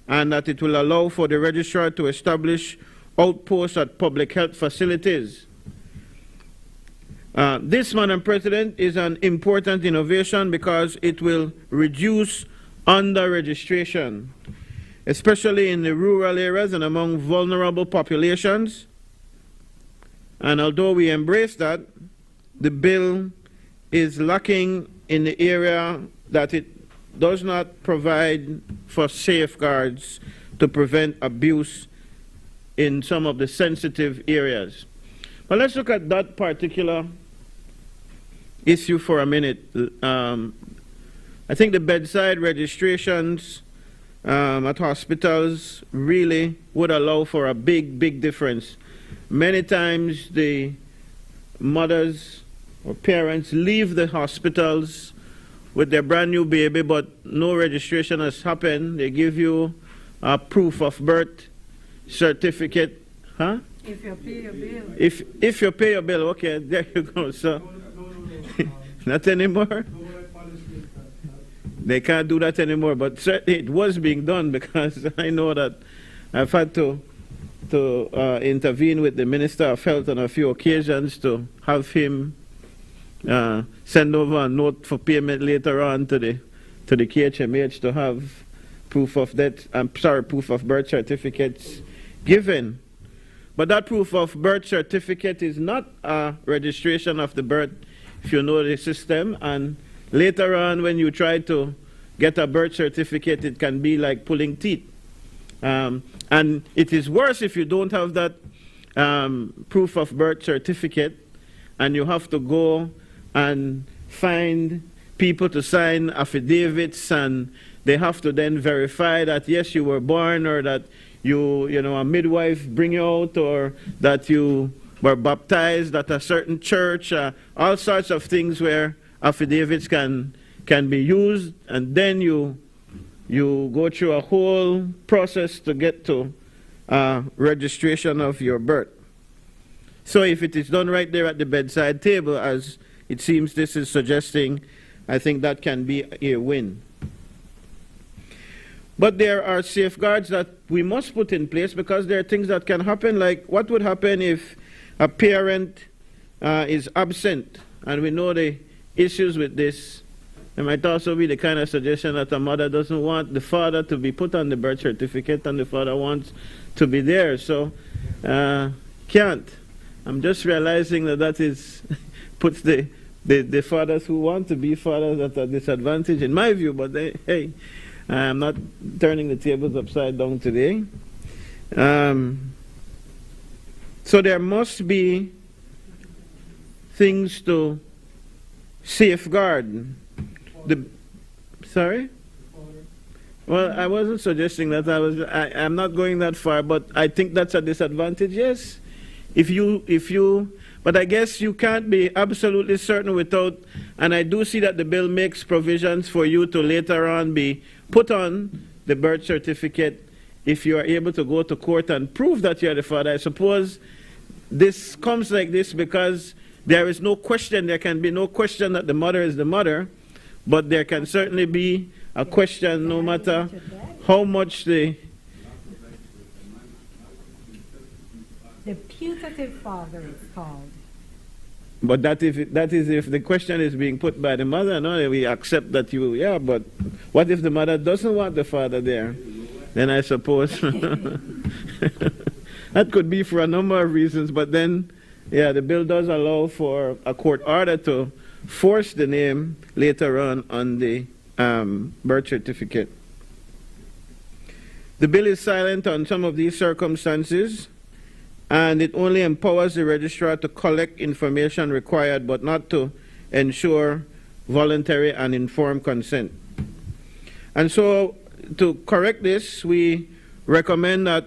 and that it will allow for the registrar to establish outposts at public health facilities. This, Madam President, is an important innovation because it will reduce under-registration, especially in the rural areas and among vulnerable populations. And although we embrace that, the bill is lacking in the area that it does not provide for safeguards to prevent abuse in some of the sensitive areas. But let's look at that particular issue for a minute. I think the bedside registrations at hospitals really would allow for a big difference. Many times the mothers or parents leave the hospitals with their brand new baby, but no registration has happened. They give you a proof of birth certificate. Huh? If you pay your bill. If you pay your bill, okay, there you go. So, not anymore? They can't do that anymore, but certainly it was being done because I know that I've had to intervene with the Minister of Health on a few occasions to have him send over a note for payment later on to the KHMH to have proof of birth certificates given. But that proof of birth certificate is not a registration of the birth if you know the system, and later on when you try to get a birth certificate, it can be like pulling teeth. And it is worse if you don't have that proof of birth certificate and you have to go and find people to sign affidavits, and they have to then verify that yes, you were born, or that a midwife bring you out, or that you were baptized at a certain church, all sorts of things where affidavits can be used, and then you go through a whole process to get to registration of your birth. So if it is done right there at the bedside table, as it seems this is suggesting, I think that can be a win. But there are safeguards that we must put in place because there are things that can happen, like what would happen if a parent is absent, and we know the issues with this. It might also be the kind of suggestion that a mother doesn't want the father to be put on the birth certificate and the father wants to be there, so can't. I'm just realizing that is puts the fathers who want to be fathers at a disadvantage in my view, but hey, I'm not turning the tables upside down today. So there must be things to safeguard. Sorry? Well, I wasn't suggesting that. I'm not going that far, but I think that's a disadvantage, yes. But I guess you can't be absolutely certain without, and I do see that the bill makes provisions for you to later on be put on the birth certificate if you are able to go to court and prove that you are the father. I suppose this comes like this because there is no question, there can be no question that the mother is the mother, but there can certainly be a question no matter how much the putative father is called. But that is if the question is being put by the mother, no, we accept that but what if the mother doesn't want the father there? Then I suppose that could be for a number of reasons, but then, yeah, the bill does allow for a court order to force the name later on the birth certificate. The bill is silent on some of these circumstances, and it only empowers the registrar to collect information required, but not to ensure voluntary and informed consent. And so, to correct this, we recommend that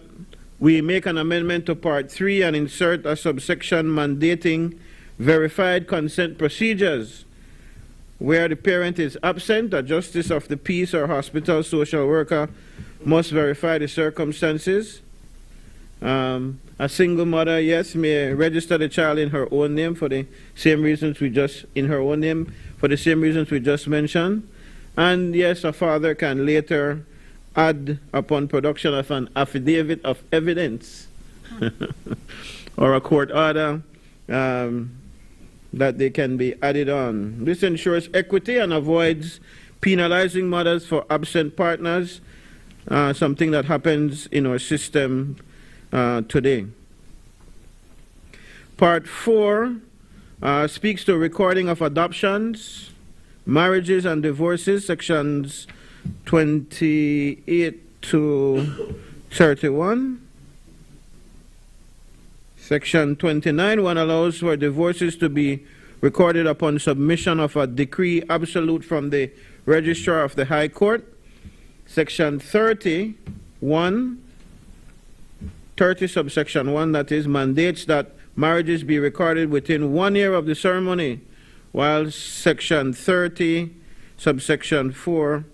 we make an amendment to Part 3 and insert a subsection mandating verified consent procedures. Where the parent is absent, a justice of the peace or hospital social worker must verify the circumstances. A single mother, yes, may register the child in her own name for the same reasons we just mentioned. And yes, a father can later add upon production of an affidavit of evidence or a court order that they can be added on. This ensures equity and avoids penalizing mothers for absent partners, something that happens in our system today. Part 4 speaks to recording of adoptions, marriages and divorces, sections 28 to 31. Section 29, allows for divorces to be recorded upon submission of a decree absolute from the Registrar of the High Court. Section 30 subsection 1, that is, mandates that marriages be recorded within 1 year of the ceremony, while Section 30 subsection 4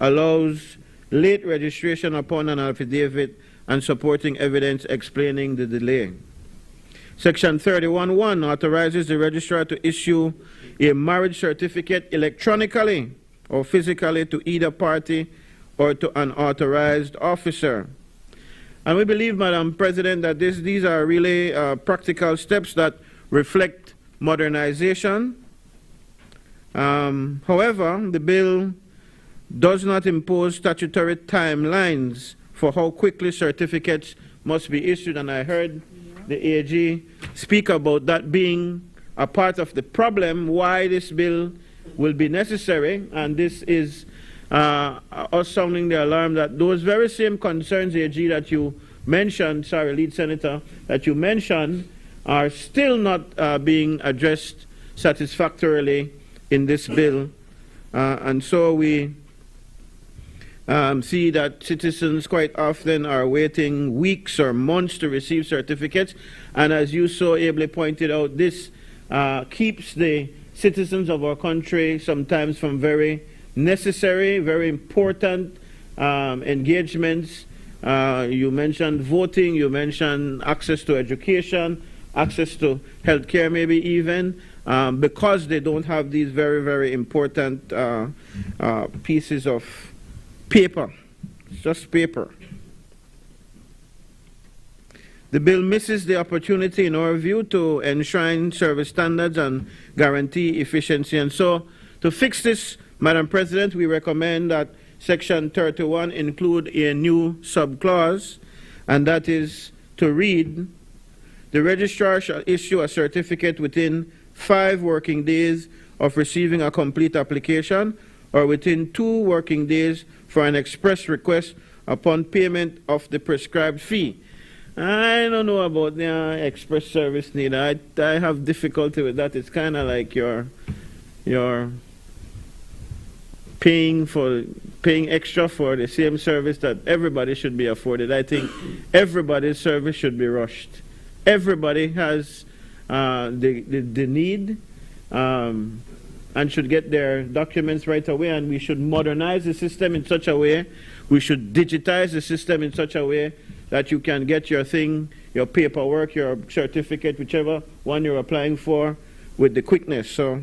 allows late registration upon an affidavit and supporting evidence explaining the delay. Section 31(1) authorizes the registrar to issue a marriage certificate electronically or physically to either party or to an authorized officer. And we believe, Madam President, that these are really practical steps that reflect modernization. However, the bill does not impose statutory timelines for how quickly certificates must be issued, and I heard the AG speak about that being a part of the problem, why this bill will be necessary, and this is us sounding the alarm that those very same concerns, AG, that you mentioned, sorry, Lead Senator, that you mentioned, are still not being addressed satisfactorily in this bill, and so we see that citizens quite often are waiting weeks or months to receive certificates, and as you so ably pointed out, this keeps the citizens of our country sometimes from very necessary, very important engagements. You mentioned voting, you mentioned access to education, access to health care maybe even, because they don't have these very, very important pieces of paper, just paper. The bill misses the opportunity, in our view, to enshrine service standards and guarantee efficiency. And so, to fix this, Madam President, we recommend that Section 31 include a new subclause, and that is to read, the registrar shall issue a certificate within 5 working days of receiving a complete application, or within 2 working days for an express request upon payment of the prescribed fee. I don't know about the express service need. I have difficulty with that. It's kind of like you're paying extra for the same service that everybody should be afforded. I think everybody's service should be rushed. Everybody has the need and should get their documents right away, and we should modernize the system in such a way, we should digitize the system in such a way that you can get your thing, your paperwork, your certificate, whichever one you're applying for, with the quickness. So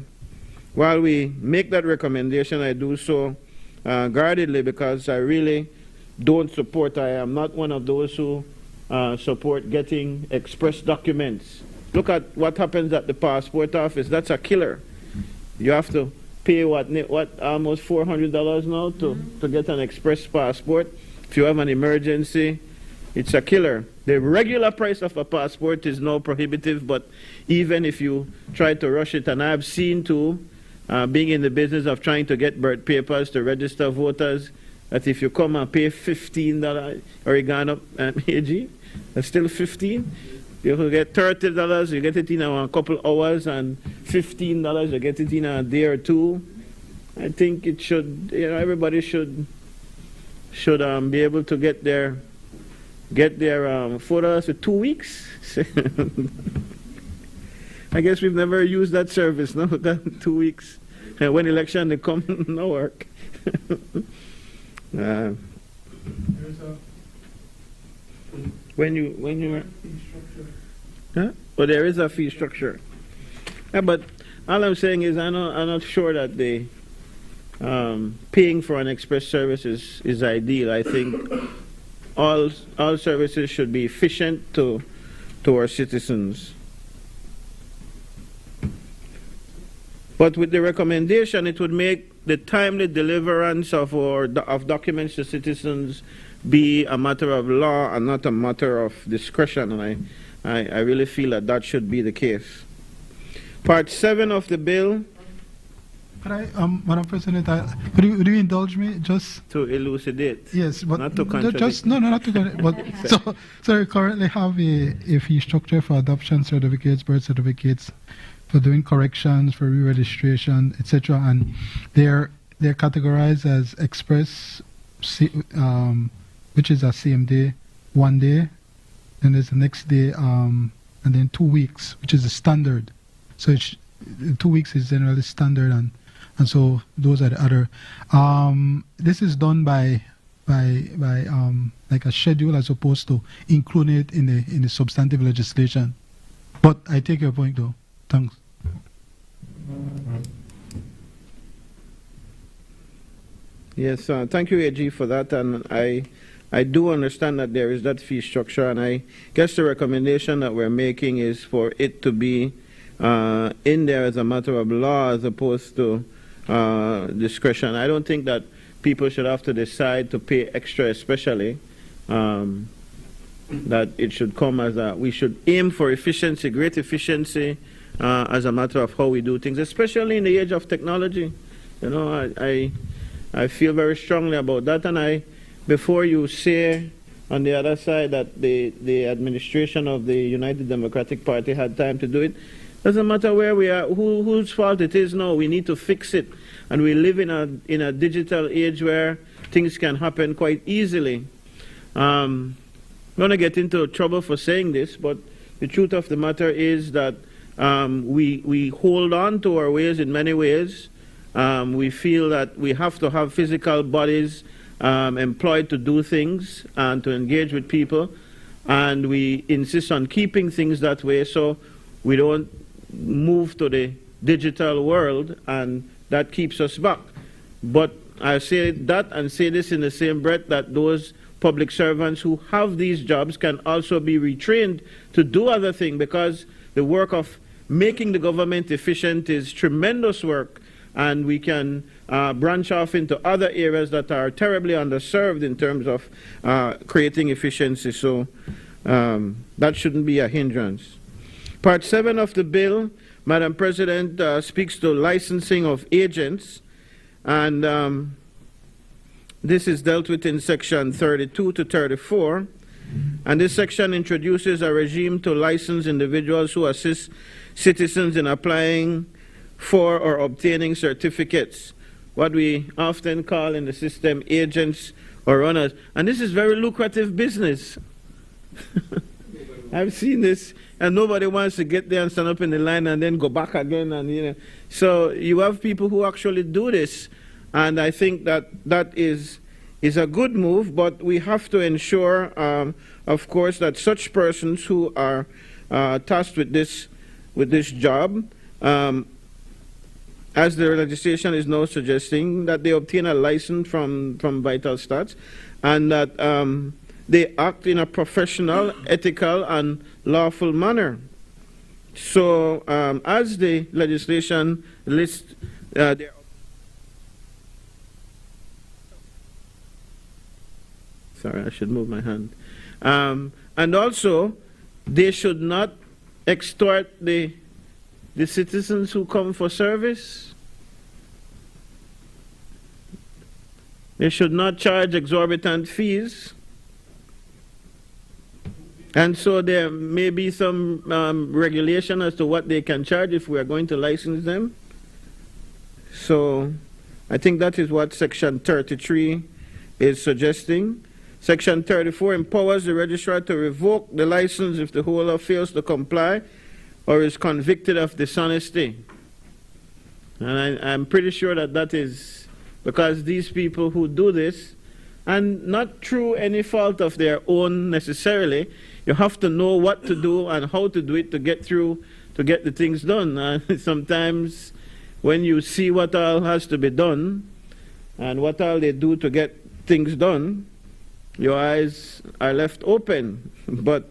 while we make that recommendation, I do so guardedly, because I really don't support, I am not one of those who support getting express documents. Look at what happens at the passport office. That's a killer. You have to pay what almost $400 now to get an express passport. If you have an emergency, it's a killer. The regular price of a passport is now prohibitive, but even if you try to rush it, and I've seen too, being in the business of trying to get birth papers to register voters, that if you come and pay $15, oregano AG, that's still $15. You will get $30, you get it in a couple hours, and $15, you get it in a day or two. I think it should, everybody should be able to get their photos for 2 weeks. I guess we've never used that service, no, that 2 weeks. And when election they come, no work. When you huh? But there is a fee structure. Yeah, but all I'm saying is I'm not sure that the paying for an express service is ideal. I think all services should be efficient to our citizens. But with the recommendation, it would make the timely deliverance of documents to citizens be a matter of law and not a matter of discretion. And I really feel that that should be the case. Part 7 of the bill. Could I, Madam President, would you indulge me just to elucidate? Yes, but not to contradict. Just no, not to contradict. But so we currently have a fee structure for adoption certificates, birth certificates, for doing corrections, for re-registration, etc. And they're categorized as express, which is a same day, 1 day, then there's the next day, and then 2 weeks, which is the standard. So 2 weeks is generally standard, and so those are the other. This is done by like a schedule as opposed to including it in the substantive legislation. But I take your point though. Thanks. Yes, thank you, AG, for that. And I do understand that there is that fee structure, and I guess the recommendation that we're making is for it to be in there as a matter of law as opposed to discretion. I don't think that people should have to decide to pay extra, especially that it should come as we should aim for efficiency, great efficiency, as a matter of how we do things, especially in the age of technology. You know, I feel very strongly about that, and before you say on the other side that the administration of the United Democratic Party had time to do it, doesn't matter where we are, whose fault it is now, we need to fix it. And we live in a digital age where things can happen quite easily. I'm going to get into trouble for saying this, but the truth of the matter is that we hold on to our ways in many ways. We feel that we have to have physical bodies employed to do things and to engage with people, and we insist on keeping things that way so we don't move to the digital world, and that keeps us back. But I say that and say this in the same breath, that those public servants who have these jobs can also be retrained to do other things, because the work of making the government efficient is tremendous work, and we can branch off into other areas that are terribly underserved in terms of creating efficiency. So that shouldn't be a hindrance. Part 7 of the bill, Madam President, speaks to licensing of agents, and this is dealt with in section 32 to 34. And this section introduces a regime to license individuals who assist citizens in applying for or obtaining certificates, what we often call in the system agents or runners. And this is very lucrative business. I've seen this, and nobody wants to get there and stand up in the line and then go back again. And you know, so you have people who actually do this, and I think that that is a good move. But we have to ensure, of course, that such persons who are tasked with this job, as the legislation is now suggesting, that they obtain a license from Vital Stats, and that they act in a professional, ethical, and lawful manner. So, as the legislation lists their sorry, I should move my hand. And also, they should not extort the citizens who come for service. They should not charge exorbitant fees. And so there may be some regulation as to what they can charge if we are going to license them. So I think that is what Section 33 is suggesting. Section 34 empowers the registrar to revoke the license if the holder fails to comply or is convicted of dishonesty. And I'm pretty sure that that is because these people who do this, and not through any fault of their own necessarily, you have to know what to do and how to do it to get the things done. Sometimes when you see what all has to be done and what all they do to get things done, your eyes are left open. But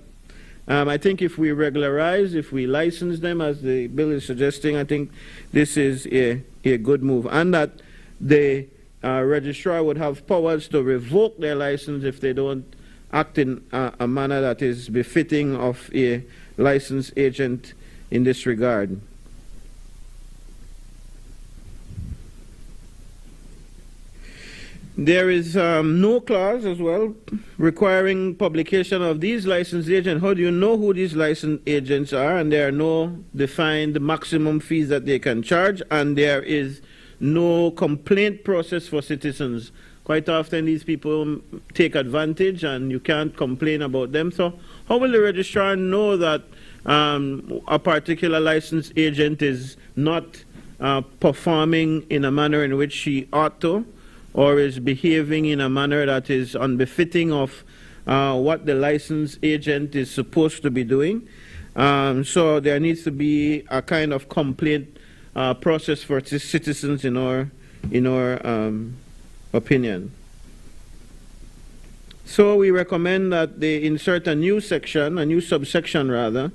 I think if we regularize, if we license them, as the bill is suggesting, I think this is a good move. And that the registrar would have powers to revoke their license if they don't act in a manner that is befitting of a licensed agent in this regard. There is no clause as well requiring publication of these licensed agents. How do you know who these licensed agents are? And there are no defined maximum fees that they can charge, and there is no complaint process for citizens. Quite often these people take advantage and you can't complain about them. So how will the registrar know that a particular licensed agent is not performing in a manner in which she ought to, or is behaving in a manner that is unbefitting of what the licensed agent is supposed to be doing? So there needs to be a kind of complaint process for citizens in our opinion. So we recommend that they insert a new section, a new subsection rather,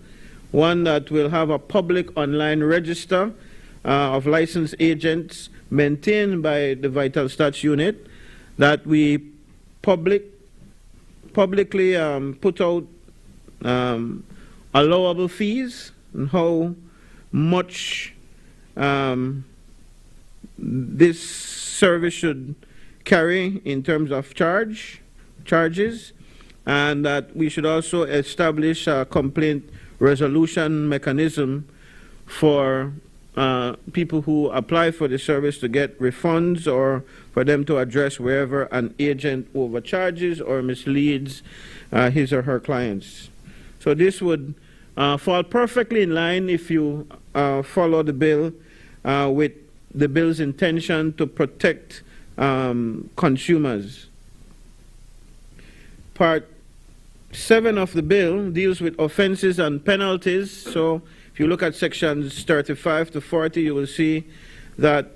one that will have a public online register of licensed agents maintained by the Vital Stats unit, that we publicly put out allowable fees and how much this service should carry in terms of charges, and that we should also establish a complaint resolution mechanism for people who apply for the service to get refunds, or for them to address wherever an agent overcharges or misleads his or her clients. So this would fall perfectly in line, if you follow the bill, with the bill's intention to protect consumers. Part 7 of the bill deals with offenses and penalties. So if you look at sections 35 to 40, you will see that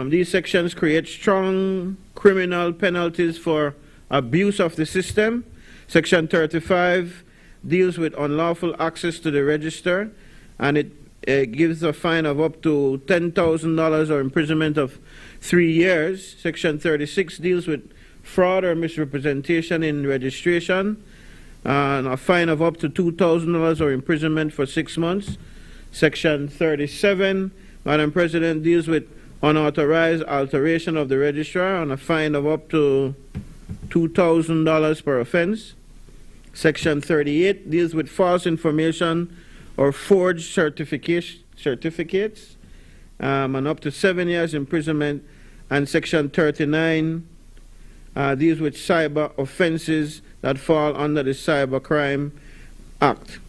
these sections create strong criminal penalties for abuse of the system. Section 35 deals with unlawful access to the register, and it gives a fine of up to $10,000 or imprisonment of 3 years. Section 36 deals with fraud or misrepresentation in registration, and a fine of up to $2,000 or imprisonment for 6 months. Section 37, Madam President, deals with unauthorized alteration of the registrar, and a fine of up to $2,000 per offense. Section 38 deals with false information or forged certificates, and up to 7 years imprisonment. And Section 39 deals with cyber offenses that fall under the Cybercrime Act.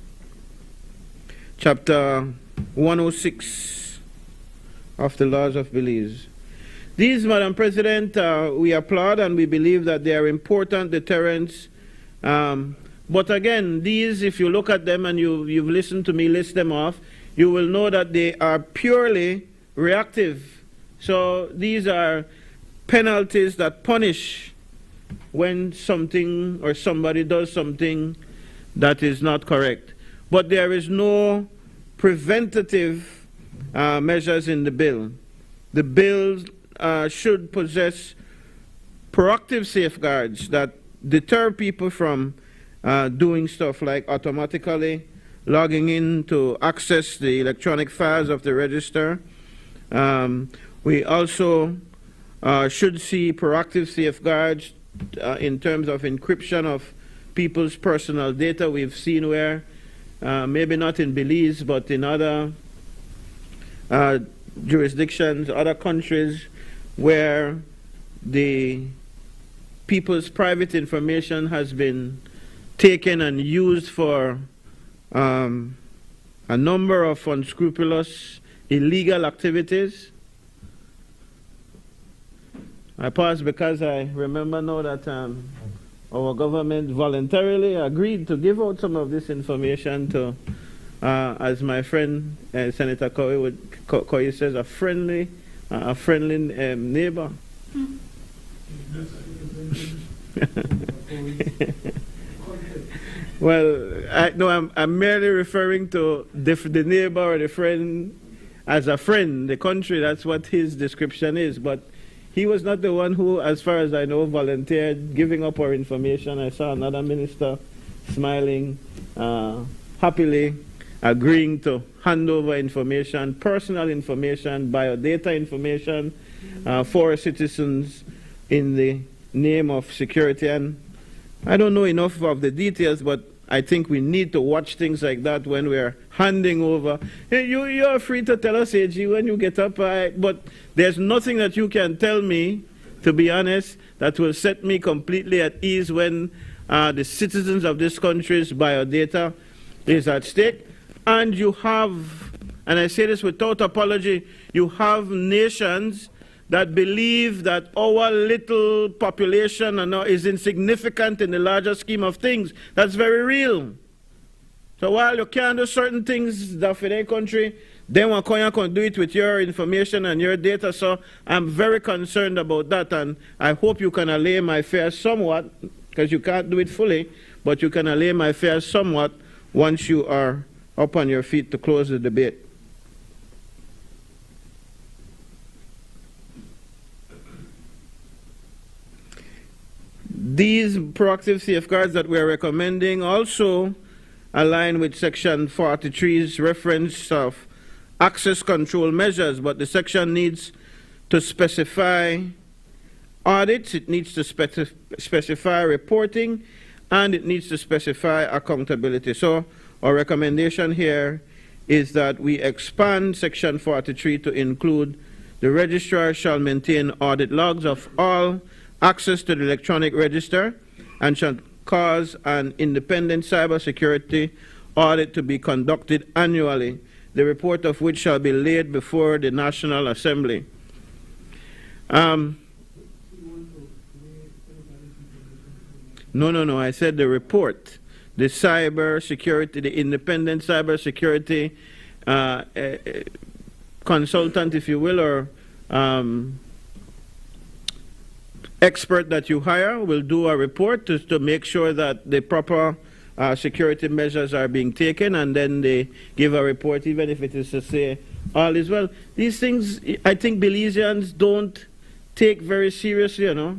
Chapter 106 of the Laws of Belize. These, Madam President, we applaud, and we believe that they are important deterrents. But again, these, if you look at them and you've listened to me list them off, you will know that they are purely reactive. So these are penalties that punish when something or somebody does something that is not correct. But there is no preventative measures in the bill. The bill should possess proactive safeguards that deter people from doing stuff like automatically logging in to access the electronic files of the register. We also should see proactive safeguards in terms of encryption of people's personal data. We've seen where, maybe not in Belize, but in other jurisdictions, other countries, where the people's private information has been taken and used for a number of unscrupulous, illegal activities. I pause because I remember now that our government voluntarily agreed to give out some of this information to, as my friend Senator Coy says, a friendly neighbor. Well, I'm merely referring to the neighbor or the friend as a friend, the country. That's what his description is. But he was not the one who, as far as I know, volunteered giving up our information. I saw another minister smiling happily, agreeing to hand over information, personal information, biodata information for citizens in the name of security. And I don't know enough of the details, but I think we need to watch things like that when we're handing over. Hey, you're free to tell us, AG, when you get up, but there's nothing that you can tell me, to be honest, that will set me completely at ease when the citizens of this country's biodata is at stake. And you have, and I say this without apology, you have nations that believe that our little population is insignificant in the larger scheme of things. That's very real. So while you can do certain things that for their country, then one can do it with your information and your data. So I'm very concerned about that, and I hope you can allay my fears somewhat, because you can't do it fully, but you can allay my fears somewhat once you are up on your feet to close the debate. These proactive safeguards that we are recommending also align with Section 43's reference of access control measures, but the section needs to specify audits, it needs to specify reporting, and it needs to specify accountability. So our recommendation here is that we expand Section 43 to include the registrar shall maintain audit logs of all access to the electronic register and shall cause an independent cybersecurity audit to be conducted annually, the report of which shall be laid before the National Assembly. No, I said the report. The cybersecurity, the independent cybersecurity consultant, if you will, or expert that you hire will do a report to make sure that the proper security measures are being taken, and then they give a report, even if it is to say all is well. These things, I think Belizeans don't take very seriously, you know.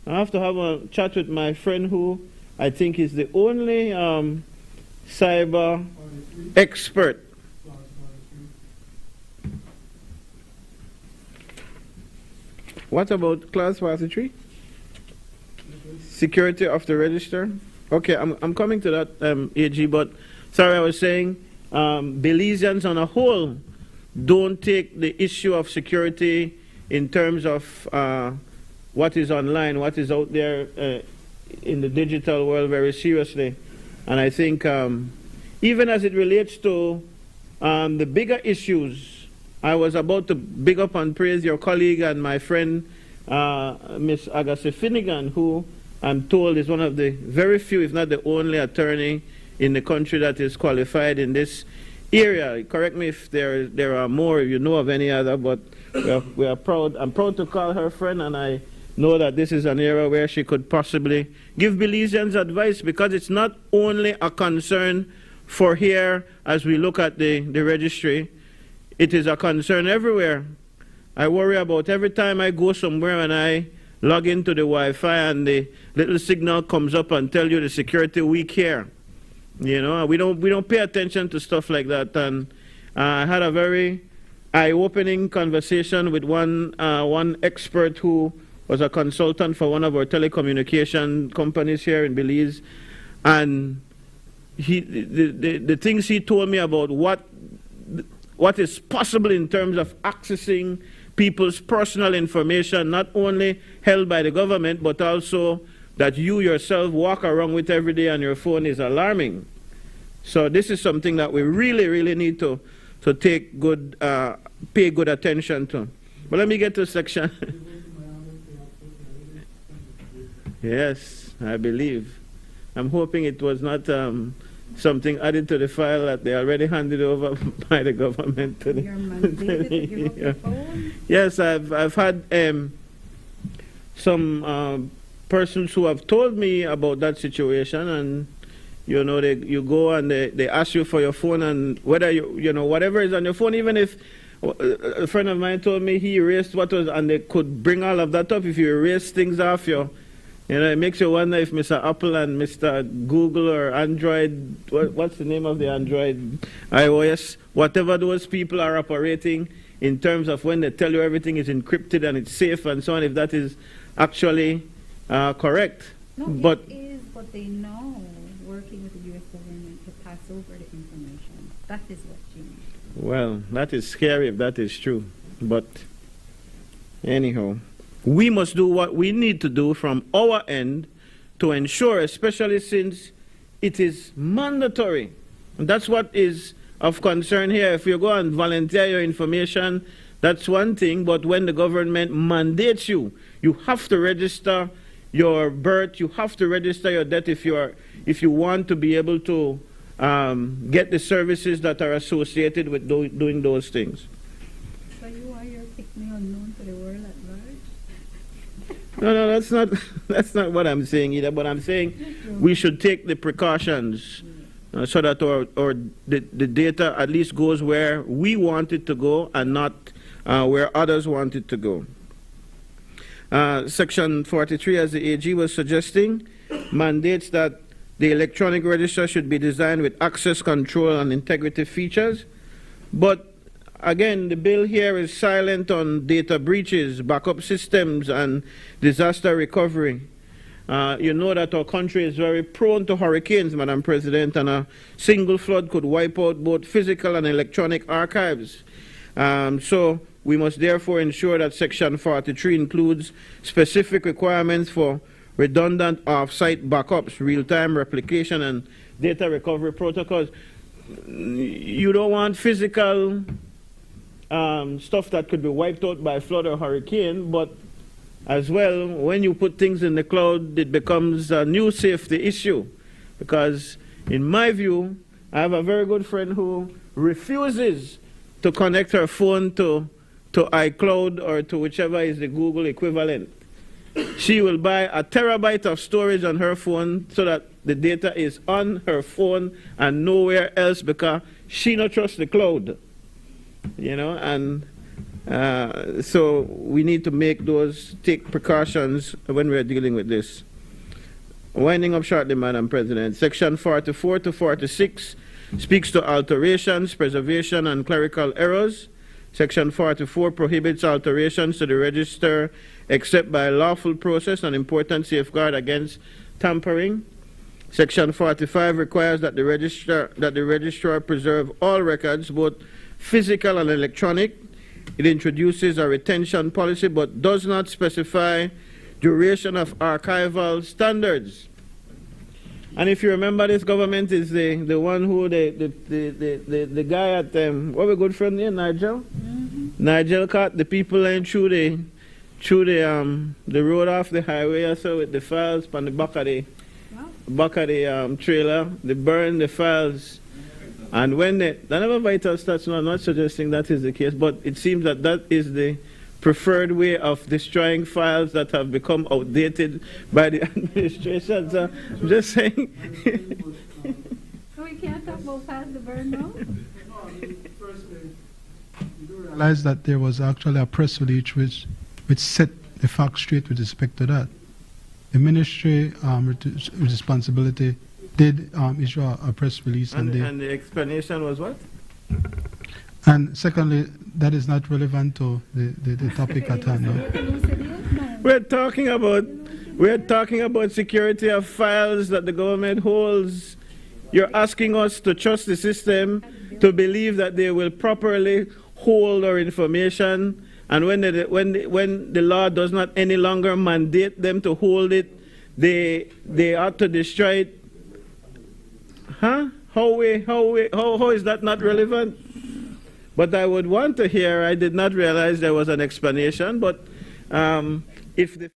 I have to have a chat with my friend who I think is the only cyber expert. What about Clause 43? Security of the register? Okay, I'm coming to that, AG, but sorry, I was saying Belizeans on a whole don't take the issue of security in terms of what is online, what is out there in the digital world very seriously. And I think even as it relates to the bigger issues, I was about to big up and praise your colleague and my friend, Miss Agassi Finnegan, who I'm told is one of the very few, if not the only attorney in the country that is qualified in this area. Correct me if there are more, if you know of any other, but we are proud. I'm proud to call her friend, and I know that this is an area where she could possibly give Belizeans advice, because it's not only a concern for here as we look at the registry. It is a concern everywhere. I worry about every time I go somewhere and I log into the Wi-Fi and the little signal comes up and tell you the security weak here. You know, we don't pay attention to stuff like that. And I had a very eye-opening conversation with one expert who was a consultant for one of our telecommunication companies here in Belize, and the things he told me about what is possible in terms of accessing people's personal information, not only held by the government, but also that you yourself walk around with every day on your phone, is alarming. So this is something that we really, really need to take good, pay good attention to. But let me get to section. Yes, I believe. I'm hoping it was not something added to the file that they already handed over by the government to the Yes, I've had some persons who have told me about that situation, and You know, you go and they ask you for your phone, and whether you know, whatever is on your phone, even if a friend of mine told me he erased what was, and they could bring all of that up. If you erase things off your, you know, it makes you wonder if Mr. Apple and Mr. Google or Android, what's the name of the Android, iOS, whatever those people are operating in terms of when they tell you everything is encrypted and it's safe and so on, if that is actually correct. No, but it is, but they know, working with the U.S. government, to pass over the information. That is what changed. Well, that is scary if that is true. But anyhow, we must do what we need to do from our end to ensure, especially since it is mandatory. And that's what is of concern here. If you go and volunteer your information, that's one thing, but when the government mandates you, you have to register your birth, you have to register your death if you want to be able to get the services that are associated with doing those things. So you are your pick-me unknown to the world at large? No, that's not what I'm saying either, but I'm saying we should take the precautions so that the data at least goes where we want it to go and not where others want it to go. Section 43, as the AG was suggesting, mandates that the electronic register should be designed with access control and integrity features. But again, the bill here is silent on data breaches, backup systems, and disaster recovery. You know that our country is very prone to hurricanes, Madam President, and a single flood could wipe out both physical and electronic archives. So we must therefore ensure that Section 43 includes specific requirements for redundant off-site backups, real-time replication, and data recovery protocols. You don't want physical stuff that could be wiped out by flood or hurricane, but as well, when you put things in the cloud, it becomes a new safety issue. Because in my view, I have a very good friend who refuses to connect her phone to iCloud or to whichever is the Google equivalent. She will buy a terabyte of storage on her phone so that the data is on her phone and nowhere else, because she not trust the cloud. You know, and so we need to take precautions when we are dealing with this. Winding up shortly, Madam President, Section 44 to 46 speaks to alterations, preservation, and clerical errors. Section 44 prohibits alterations to the register except by a lawful process, an important safeguard against tampering. Section 45 requires that the registrar preserve all records, both physical and electronic. It introduces a retention policy but does not specify duration of archival standards. And if you remember, this government is the one who the guy at what we good friend here, Nigel. Mm-hmm. Nigel caught the people and through the road off the highway or so with the files on the back of the trailer. They burned the files, and when they never vital stats. No, I'm not suggesting that is the case, but it seems that that is the preferred way of destroying files that have become outdated by the administration. So I'm just saying. We can't talk about files to burn now? Realized that there was actually a press release which set the facts straight with respect to that. The ministry responsibility did issue a press release. And the explanation was what? And secondly, that is not relevant to the topic at hand. No? We're talking about security of files that the government holds. You're asking us to trust the system, to believe that they will properly hold our information, and when the law does not any longer mandate them to hold it, they ought to destroy it. Huh? How is that not relevant? But I would want to hear. I did not realize there was an explanation. But if the